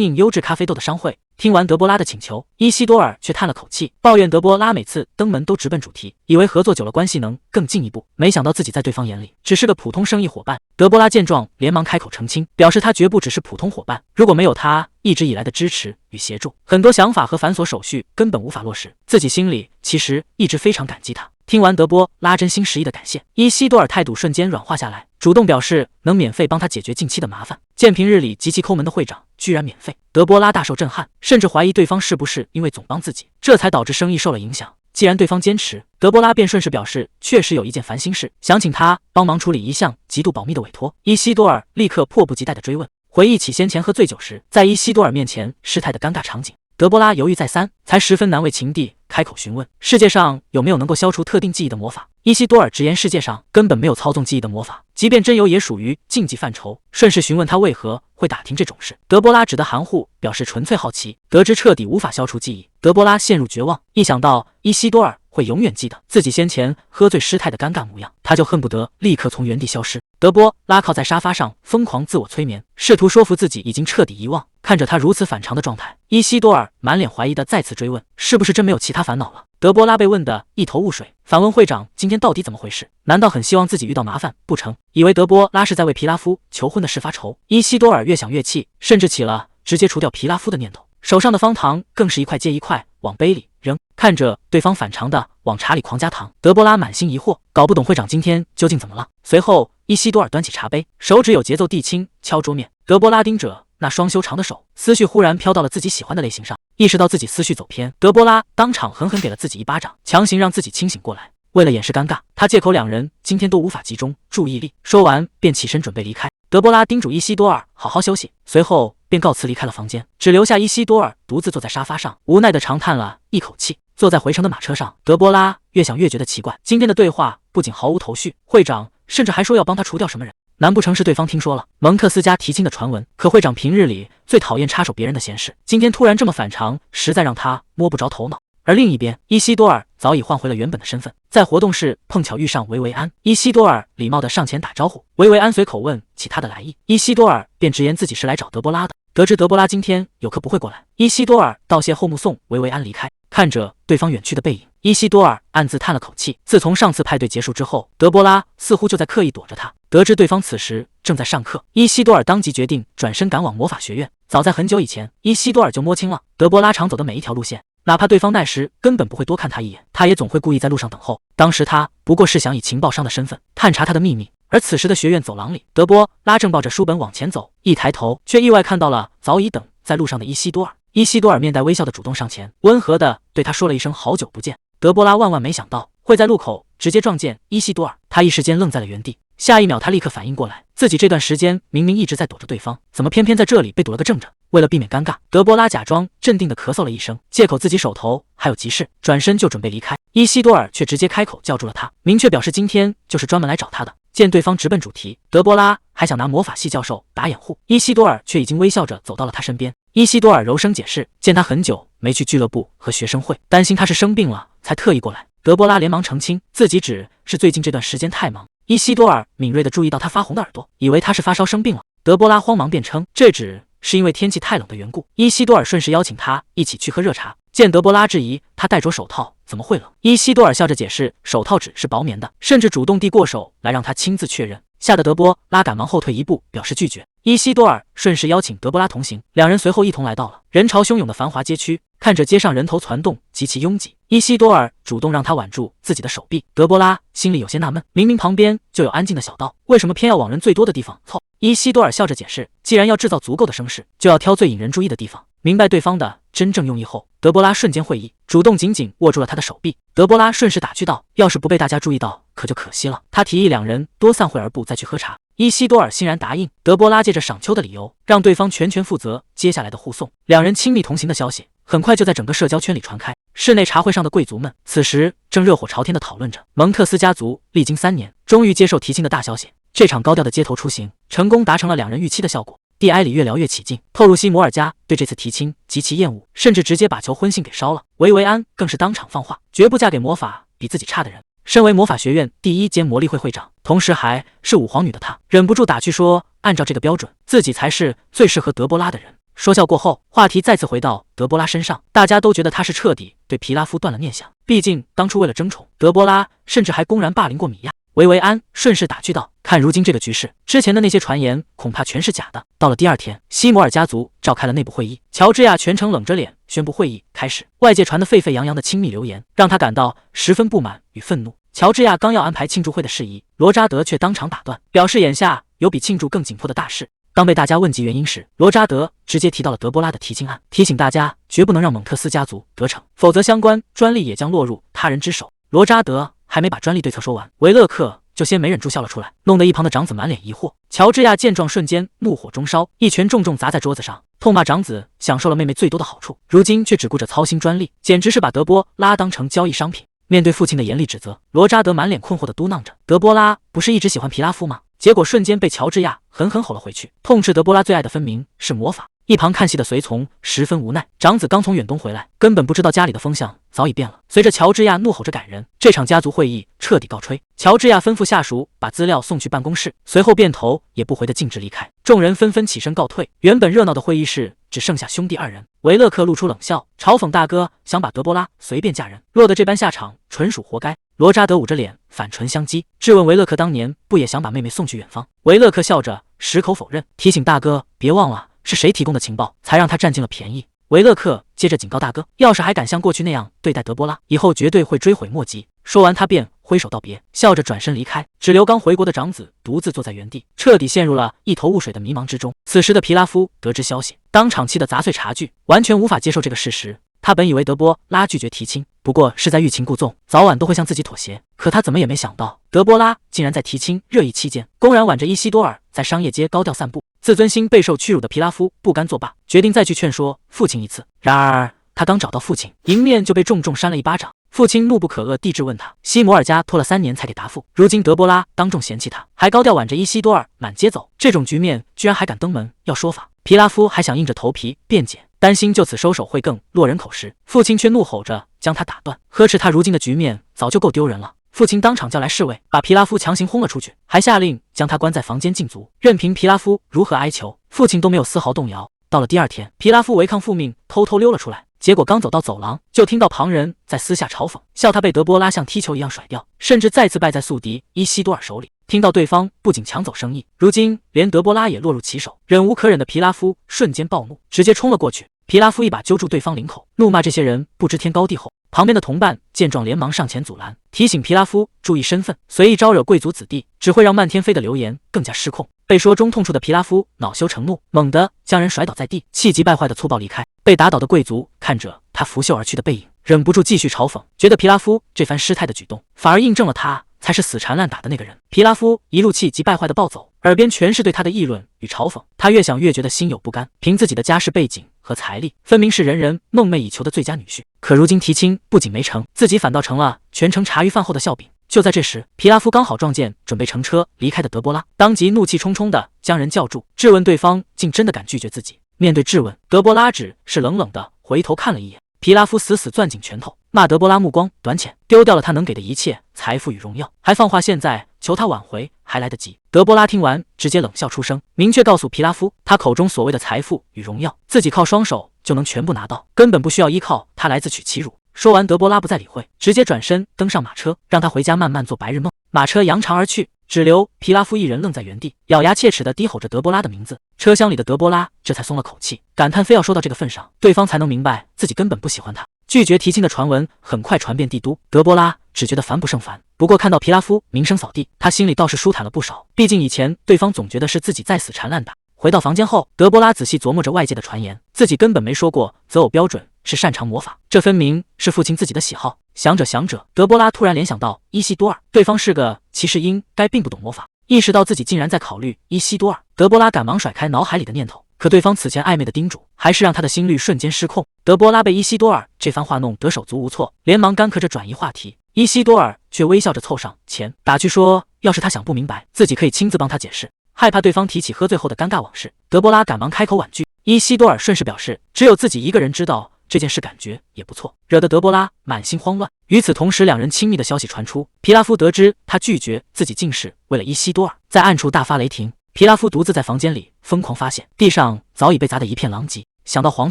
Speaker 1: 应优质咖啡豆的商会。听完德波拉的请求，伊西多尔却叹了口气，抱怨德波拉每次登门都直奔主题，以为合作久了关系能更进一步，没想到自己在对方眼里只是个普通生意伙伴。德波拉见状连忙开口澄清，表示他绝不只是普通伙伴，如果没有他一直以来的支持与协助，很多想法和繁琐手续根本无法落实，自己心里其实一直非常感激他。听完德波拉真心实意的感谢，伊西多尔态度瞬间软化下来，主动表示能免费帮他解决近期的麻烦。见平日里极其抠门的会长居然免费，德波拉大受震撼，甚至怀疑对方是不是因为总帮自己，这才导致生意受了影响。既然对方坚持，德波拉便顺势表示确实有一件烦心事，想请他帮忙处理一项极度保密的委托。伊西多尔立刻迫不及待地追问，回忆起先前喝醉酒时在伊西多尔面前失态的尴尬场景，德波拉犹豫再三，才十分难为情地开口询问世界上有没有能够消除特定记忆的魔法。伊西多尔直言世界上根本没有操纵记忆的魔法，即便真有也属于禁忌范畴，顺势询问他为何会打听这种事。德波拉只得含糊表示纯粹好奇。得知彻底无法消除记忆，德波拉陷入绝望，一想到伊西多尔会永远记得自己先前喝醉失态的尴尬模样，他就恨不得立刻从原地消失。德波拉靠在沙发上疯狂自我催眠，试图说服自己已经彻底遗忘。看着他如此反常的状态，伊西多尔满脸怀疑的再次追问，是不是真没有其他烦恼了？德波拉被问得一头雾水，反问会长今天到底怎么回事？难道很希望自己遇到麻烦不成？以为德波拉是在为皮拉夫求婚的事发愁，伊西多尔越想越气，甚至起了直接除掉皮拉夫的念头，手上的方糖更是一块接一块往杯里扔。看着对方反常的往茶里狂加糖，德波拉满心疑惑，搞不懂会长今天究竟怎么了。随后伊西多尔端起茶杯，手指有节奏地轻敲桌面。德波拉盯着那双修长的手，思绪忽然飘到了自己喜欢的类型上。意识到自己思绪走偏，德波拉当场狠狠给了自己一巴掌，强行让自己清醒过来。为了掩饰尴尬，他借口2人今天都无法集中注意力，说完便起身准备离开。德波拉叮嘱伊西多尔好好休息，随后便告辞离开了房间，只留下伊西多尔独自坐在沙发上，无奈地长叹了一口气。坐在回程的马车上，德波拉越想越觉得奇怪，今天的对话不仅毫无头绪，会长甚至还说要帮他除掉什么人，难不成是对方听说了蒙特斯家提亲的传闻？可会长平日里最讨厌插手别人的闲事，今天突然这么反常，实在让他摸不着头脑。而另一边，伊西多尔早已换回了原本的身份，在活动室碰巧遇上维维安。伊西多尔礼貌地上前打招呼，维维安随口问起他的来意，伊西多尔便直言自己是来找德波拉的。得知德波拉今天有课不会过来，伊西多尔道谢后目送维维安离开。看着对方远去的背影，伊西多尔暗自叹了口气。自从上次派对结束之后，德波拉似乎就在刻意躲着他。得知对方此时正在上课，伊西多尔当即决定转身赶往魔法学院。早在很久以前，伊西多尔就摸清了德波拉常走的每一条路线，哪怕对方那时根本不会多看他一眼，他也总会故意在路上等候。当时他不过是想以情报商的身份探查他的秘密。而此时的学院走廊里，德波拉正抱着书本往前走，一抬头却意外看到了早已等在路上的伊西多尔。伊西多尔面带微笑的主动上前，温和的对他说了一声好久不见。德波拉万万没想到会在路口直接撞见伊西多尔，他一时间愣在了原地。下一秒他立刻反应过来，自己这段时间明明一直在躲着对方，怎么偏偏在这里被堵了个正着。为了避免尴尬，德波拉假装镇定地咳嗽了一声，借口自己手头还有急事，转身就准备离开。伊西多尔却直接开口叫住了他，明确表示今天就是专门来找他的。见对方直奔主题，德波拉还想拿魔法系教授打掩护，伊西多尔却已经微笑着走到了他身边。伊西多尔柔声解释，见他很久没去俱乐部和学生会，担心他是生病了才特意过来。德波拉连忙澄清，自己只是最近这段时间太忙。伊西多尔敏锐地注意到他发红的耳朵，以为他是发烧生病了。德波拉慌忙辩称，这只是因为天气太冷的缘故。伊西多尔顺势邀请他一起去喝热茶。见德波拉质疑他戴着手套怎么会冷，伊西多尔笑着解释手套纸是薄棉的，甚至主动递过手来让他亲自确认。吓得德波拉赶忙后退一步表示拒绝。伊西多尔顺势邀请德波拉同行，两人随后一同来到了人潮汹涌的繁华街区。看着街上人头攒动，极其拥挤，伊西多尔主动让他挽住自己的手臂。德波拉心里有些纳闷，明明旁边就有安静的小道，为什么偏要往人最多的地方凑？伊西多尔笑着解释，既然要制造足够的声势，就要挑最引人注意的地方。明白对方的真正用意后，德波拉瞬间会意，主动紧紧握住了他的手臂。德波拉顺势打趣道，要是不被大家注意到可就可惜了。他提议两人多散会儿步再去喝茶。伊西多尔欣然答应。德波拉借着赏秋的理由让对方全权负责接下来的护送，两人亲密同行的消息很快就在整个社交圈里传开。室内茶会上的贵族们此时正热火朝天地讨论着蒙特斯家族历经3年终于接受提亲的大消息。这场高调的街头出行成功达成了两人预期的效果。蒂埃里越聊越起劲，透露西摩尔家对这次提亲极其厌恶，甚至直接把求婚信给烧了。维安更是当场放话，绝不嫁给魔法比自己差的人。身为魔法学院第1兼魔力会会长，同时还是武皇女的她，忍不住打趣说，按照这个标准，自己才是最适合德波拉的人。说笑过后，话题再次回到德波拉身上，大家都觉得他是彻底对皮拉夫断了念想。毕竟当初为了争宠，德波拉甚至还公然霸凌过米娅。维安顺势打趣道，看如今这个局势，之前的那些传言恐怕全是假的。到了第2天，西摩尔家族召开了内部会议，乔治亚全程冷着脸宣布会议开始。外界传得沸沸扬扬的亲密流言让他感到十分不满与愤怒。乔治亚刚要安排庆祝会的事宜，罗扎德却当场打断，表示眼下有比庆祝更紧迫的大事。当被大家问及原因时，罗扎德直接提到了德波拉的提亲案，提醒大家绝不能让蒙特斯家族得逞，否则相关专利也将落入他人之手。罗扎德还没把专利对策说完，维勒克就先没忍住笑了出来，弄得一旁的长子满脸疑惑。乔治亚见状瞬间怒火中烧，一拳重重砸在桌子上，痛骂长子享受了妹妹最多的好处，如今却只顾着操心专利，简直是把德波拉当成交易商品。面对父亲的严厉指责，罗扎德满脸困惑地嘟囔着，德波拉不是一直喜欢皮拉夫吗？结果瞬间被乔治亚狠狠吼了回去，痛斥德波拉最爱的分明是魔法。一旁看戏的随从十分无奈，长子刚从远东回来，根本不知道家里的风向早已变了。随着乔治亚怒吼着赶人，这场家族会议彻底告吹。乔治亚吩咐下属把资料送去办公室，随后便头也不回的径直离开。众人纷纷起身告退，原本热闹的会议室只剩下兄弟2人。维勒克露出冷笑，嘲讽大哥想把德波拉随便嫁人，落得这般下场纯属活该。罗扎德捂着脸反唇相讥，质问维勒克当年不也想把妹妹送去远方？维勒克笑着矢口否认，提醒大哥别忘了是谁提供的情报，才让他占尽了便宜。维勒克接着警告大哥，要是还敢像过去那样对待德波拉，以后绝对会追悔莫及。说完他便挥手道别，笑着转身离开，只留刚回国的长子独自坐在原地，彻底陷入了一头雾水的迷茫之中。此时的皮拉夫得知消息，当场气得砸碎茶具，完全无法接受这个事实。他本以为德波拉拒绝提亲不过是在欲擒故纵，早晚都会向自己妥协，可他怎么也没想到，德波拉竟然在提亲热议期间公然挽着伊西多尔在商业街高调散步。自尊心备受屈辱的皮拉夫不甘作罢，决定再去劝说父亲一次。然而他刚找到父亲，迎面就被重重扇了一巴掌。父亲怒不可遏地质问他，西摩尔家拖了3年才给答复，如今德波拉当众嫌弃他，还高调挽着伊西多尔满街走，这种局面居然还敢登门要说法。皮拉夫还想硬着头皮辩解，担心就此收手会更落人口实，父亲却怒吼着将他打断，呵斥他如今的局面早就够丢人了。父亲当场叫来侍卫，把皮拉夫强行轰了出去，还下令将他关在房间禁足，任凭皮拉夫如何哀求，父亲都没有丝毫动摇。到了第2天，皮拉夫违抗父命，偷偷溜了出来，结果刚走到走廊，就听到旁人在私下嘲讽，笑他被德波拉像踢球一样甩掉，甚至再次败在宿敌伊西多尔手里。听到对方不仅抢走生意，如今连德波拉也落入其手，忍无可忍的皮拉夫瞬间暴怒，直接冲了过去。皮拉夫一把揪住对方领口，怒骂这些人不知天高地厚。旁边的同伴见状连忙上前阻拦，提醒皮拉夫注意身份，随意招惹贵族子弟只会让漫天飞的流言更加失控。被说中痛处的皮拉夫恼羞成怒，猛地将人甩倒在地，气急败坏的粗暴离开。被打倒的贵族看着他拂袖而去的背影，忍不住继续嘲讽，觉得皮拉夫这番失态的举动反而印证了他才是死缠烂打的那个人。皮拉夫一路气急败坏的暴走，耳边全是对他的议论与嘲讽。他越想越觉得心有不甘，凭自己的家世背景和财力，分明是人人梦寐以求的最佳女婿。可如今提亲不仅没成，自己反倒成了全城茶余饭后的笑柄。就在这时，皮拉夫刚好撞见准备乘车离开的德波拉，当即怒气冲冲地将人叫住，质问对方竟真的敢拒绝自己。面对质问，德波拉只是冷冷地回头看了一眼，皮拉夫死攥紧拳头，骂德波拉目光短浅，丢掉了他能给的一切财富与荣耀，还放话现在求他挽回还来得及。德波拉听完直接冷笑出声，明确告诉皮拉夫，他口中所谓的财富与荣耀，自己靠双手就能全部拿到，根本不需要依靠他来自取其辱。说完，德波拉不再理会，直接转身登上马车，让他回家慢慢做白日梦。马车扬长而去，只留皮拉夫一人愣在原地，咬牙切齿地低吼着德波拉的名字。车厢里的德波拉这才松了口气，感叹非要说到这个份上，对方才能明白自己根本不喜欢他。拒绝提亲的传闻很快传遍帝都，德波拉只觉得烦不胜烦。不过看到皮拉夫名声扫地，他心里倒是舒坦了不少，毕竟以前对方总觉得是自己在死缠烂打。回到房间后，德波拉仔细琢磨着外界的传言，自己根本没说过择偶标准是擅长魔法，这分明是父亲自己的喜好。想着想着，德波拉突然联想到伊西多尔，对方是个骑士，应该并不懂魔法。意识到自己竟然在考虑伊西多尔，德波拉赶忙甩开脑海里的念头。可对方此前暧昧的叮嘱，还是让他的心率瞬间失控。德波拉被伊西多尔这番话弄得手足无措，连忙干咳着转移话题。伊西多尔却微笑着凑上前打趣说，要是他想不明白，自己可以亲自帮他解释。害怕对方提起喝醉后的尴尬往事，德波拉赶忙开口婉拒。伊西多尔顺势表示，只有自己一个人知道这件事，感觉也不错，惹得德波拉满心慌乱。与此同时，两人亲密的消息传出，皮拉夫得知他拒绝自己竟是为了伊西多尔，在暗处大发雷霆。皮拉夫独自在房间里疯狂发现，地上早已被砸得一片狼藉。想到皇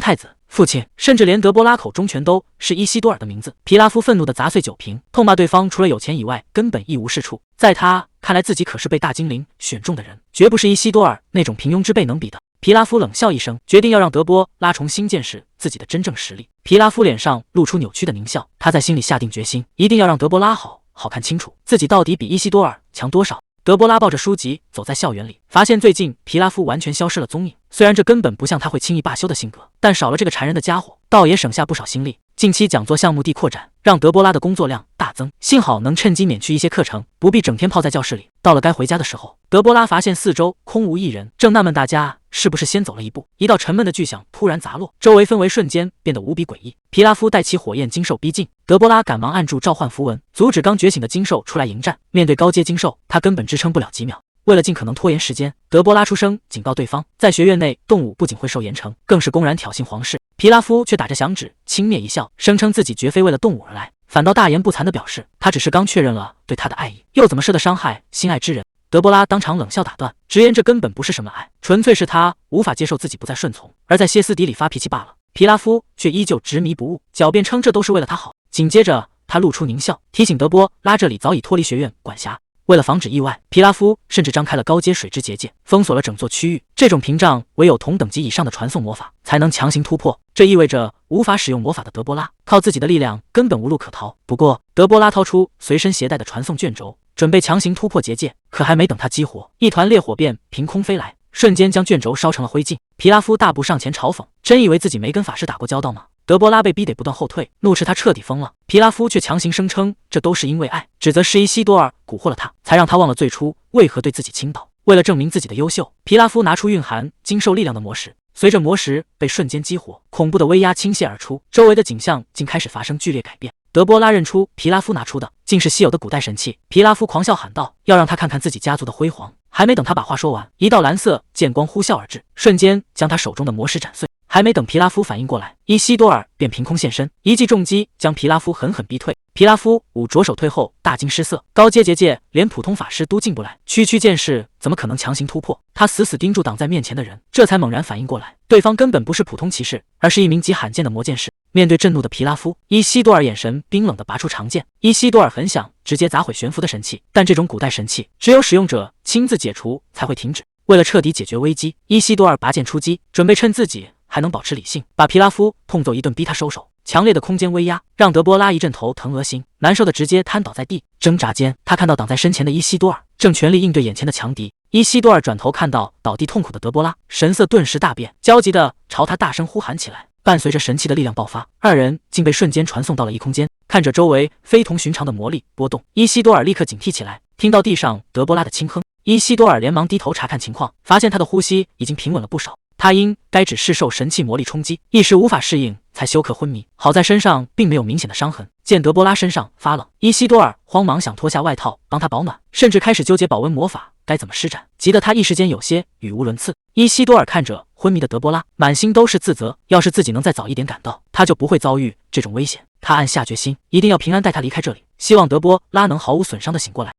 Speaker 1: 太子、父亲，甚至连德波拉口中全都是伊西多尔的名字，皮拉夫愤怒地砸碎酒瓶，痛骂对方除了有钱以外根本一无是处。在他看来，自己可是被大精灵选中的人，绝不是伊西多尔那种平庸之辈能比的。皮拉夫冷笑一声，决定要让德波拉重新见识自己的真正实力。皮拉夫脸上露出扭曲的狞笑，他在心里下定决心，一定要让德波拉好看清楚自己到底比伊西多尔强多少。德波拉抱着书籍走在校园里，发现最近皮拉夫完全消失了踪影。虽然这根本不像他会轻易罢休的性格，但少了这个缠人的家伙，倒也省下不少心力。近期讲座项目地扩展，让德波拉的工作量大增，幸好能趁机免去一些课程，不必整天泡在教室里。到了该回家的时候，德波拉发现四周空无一人，正纳闷大家是不是先走了一步，一道沉闷的巨响突然砸落，周围氛围瞬间变得无比诡异。皮拉夫带起火焰精兽逼近，德波拉赶忙按住召唤符文，阻止刚觉醒的精兽出来迎战。面对高阶精兽，他根本支撑不了几秒。为了尽可能拖延时间，德波拉出声警告对方，在学院内动武不仅会受严惩，更是公然挑衅皇室。皮拉夫却打着响指轻蔑一笑，声称自己绝非为了动武而来，反倒大言不惭地表示他只是刚确认了对他的爱意，又怎么舍得伤害心爱之人。德波拉当场冷笑打断，直言这根本不是什么爱，纯粹是他无法接受自己不再顺从，而在歇斯底里发脾气罢了。皮拉夫却依旧执迷不悟，狡辩称这都是为了他好。紧接着他露出狞笑，提醒德波拉这里早已脱离学院管辖。为了防止意外，皮拉夫甚至张开了高阶水之结界，封锁了整座区域。这种屏障唯有同等级以上的传送魔法才能强行突破，这意味着无法使用魔法的德波拉靠自己的力量根本无路可逃。不过德波拉掏出随身携带的传送卷轴，准备强行突破结界，可还没等他激活，一团烈火便凭空飞来，瞬间将卷轴烧成了灰烬。皮拉夫大步上前嘲讽，真以为自己没跟法师打过交道吗？德波拉被逼得不断后退，怒斥他彻底疯了。皮拉夫却强行声称这都是因为爱，指责是伊西多尔蛊惑了他，才让他忘了最初为何对自己倾倒。为了证明自己的优秀，皮拉夫拿出蕴含精兽力量的魔石，随着魔石被瞬间激活，恐怖的威压倾泻而出，周围的景象竟开始发生剧烈改变。德波拉认出皮拉夫拿出的竟是稀有的古代神器，皮拉夫狂笑喊道，要让他看看自己家族的辉煌。还没等他把话说完，一道蓝色剑光呼啸而至，瞬间将他手中的魔石斩碎。还没等皮拉夫反应过来，伊西多尔便凭空现身，一记重击将皮拉夫狠狠逼退。皮拉夫捂着手退后，大惊失色，高阶结界连普通法师都进不来，区区剑士怎么可能强行突破？他死死盯住挡在面前的人，这才猛然反应过来，对方根本不是普通骑士，而是一名极罕见的魔剑士。面对震怒的皮拉夫，伊西多尔眼神冰冷地拔出长剑。伊西多尔很想直接砸毁悬浮的神器，但这种古代神器只有使用者亲自解除才会停止。为了彻底解决危机，伊西多尔拔剑出击，准备趁自己还能保持理性，把皮拉夫痛揍一顿，逼他收手。强烈的空间威压让德波拉一阵头疼恶心，难受的直接瘫倒在地。挣扎间，他看到挡在身前的伊西多尔正全力应对眼前的强敌。伊西多尔转头看到倒地痛苦的德波拉，神色顿时大变，焦急地朝他大声呼喊起来。伴随着神器的力量爆发，二人竟被瞬间传送到了异空间。看着周围非同寻常的魔力波动，伊西多尔立刻警惕起来，听到地上德波拉的轻哼，伊西多尔连忙低头查看情况，发现他的呼吸已经平稳了不少。他因该只是受神器魔力冲击，一时无法适应，才休克昏迷。好在身上并没有明显的伤痕。见德波拉身上发冷，伊西多尔慌忙想脱下外套帮他保暖，甚至开始纠结保温魔法该怎么施展，急得他一时间有些语无伦次。伊西多尔看着昏迷的德波拉，满心都是自责，要是自己能再早一点赶到，他就不会遭遇这种危险。他暗下决心，一定要平安带他离开这里，希望德波拉能毫无损伤的醒过来。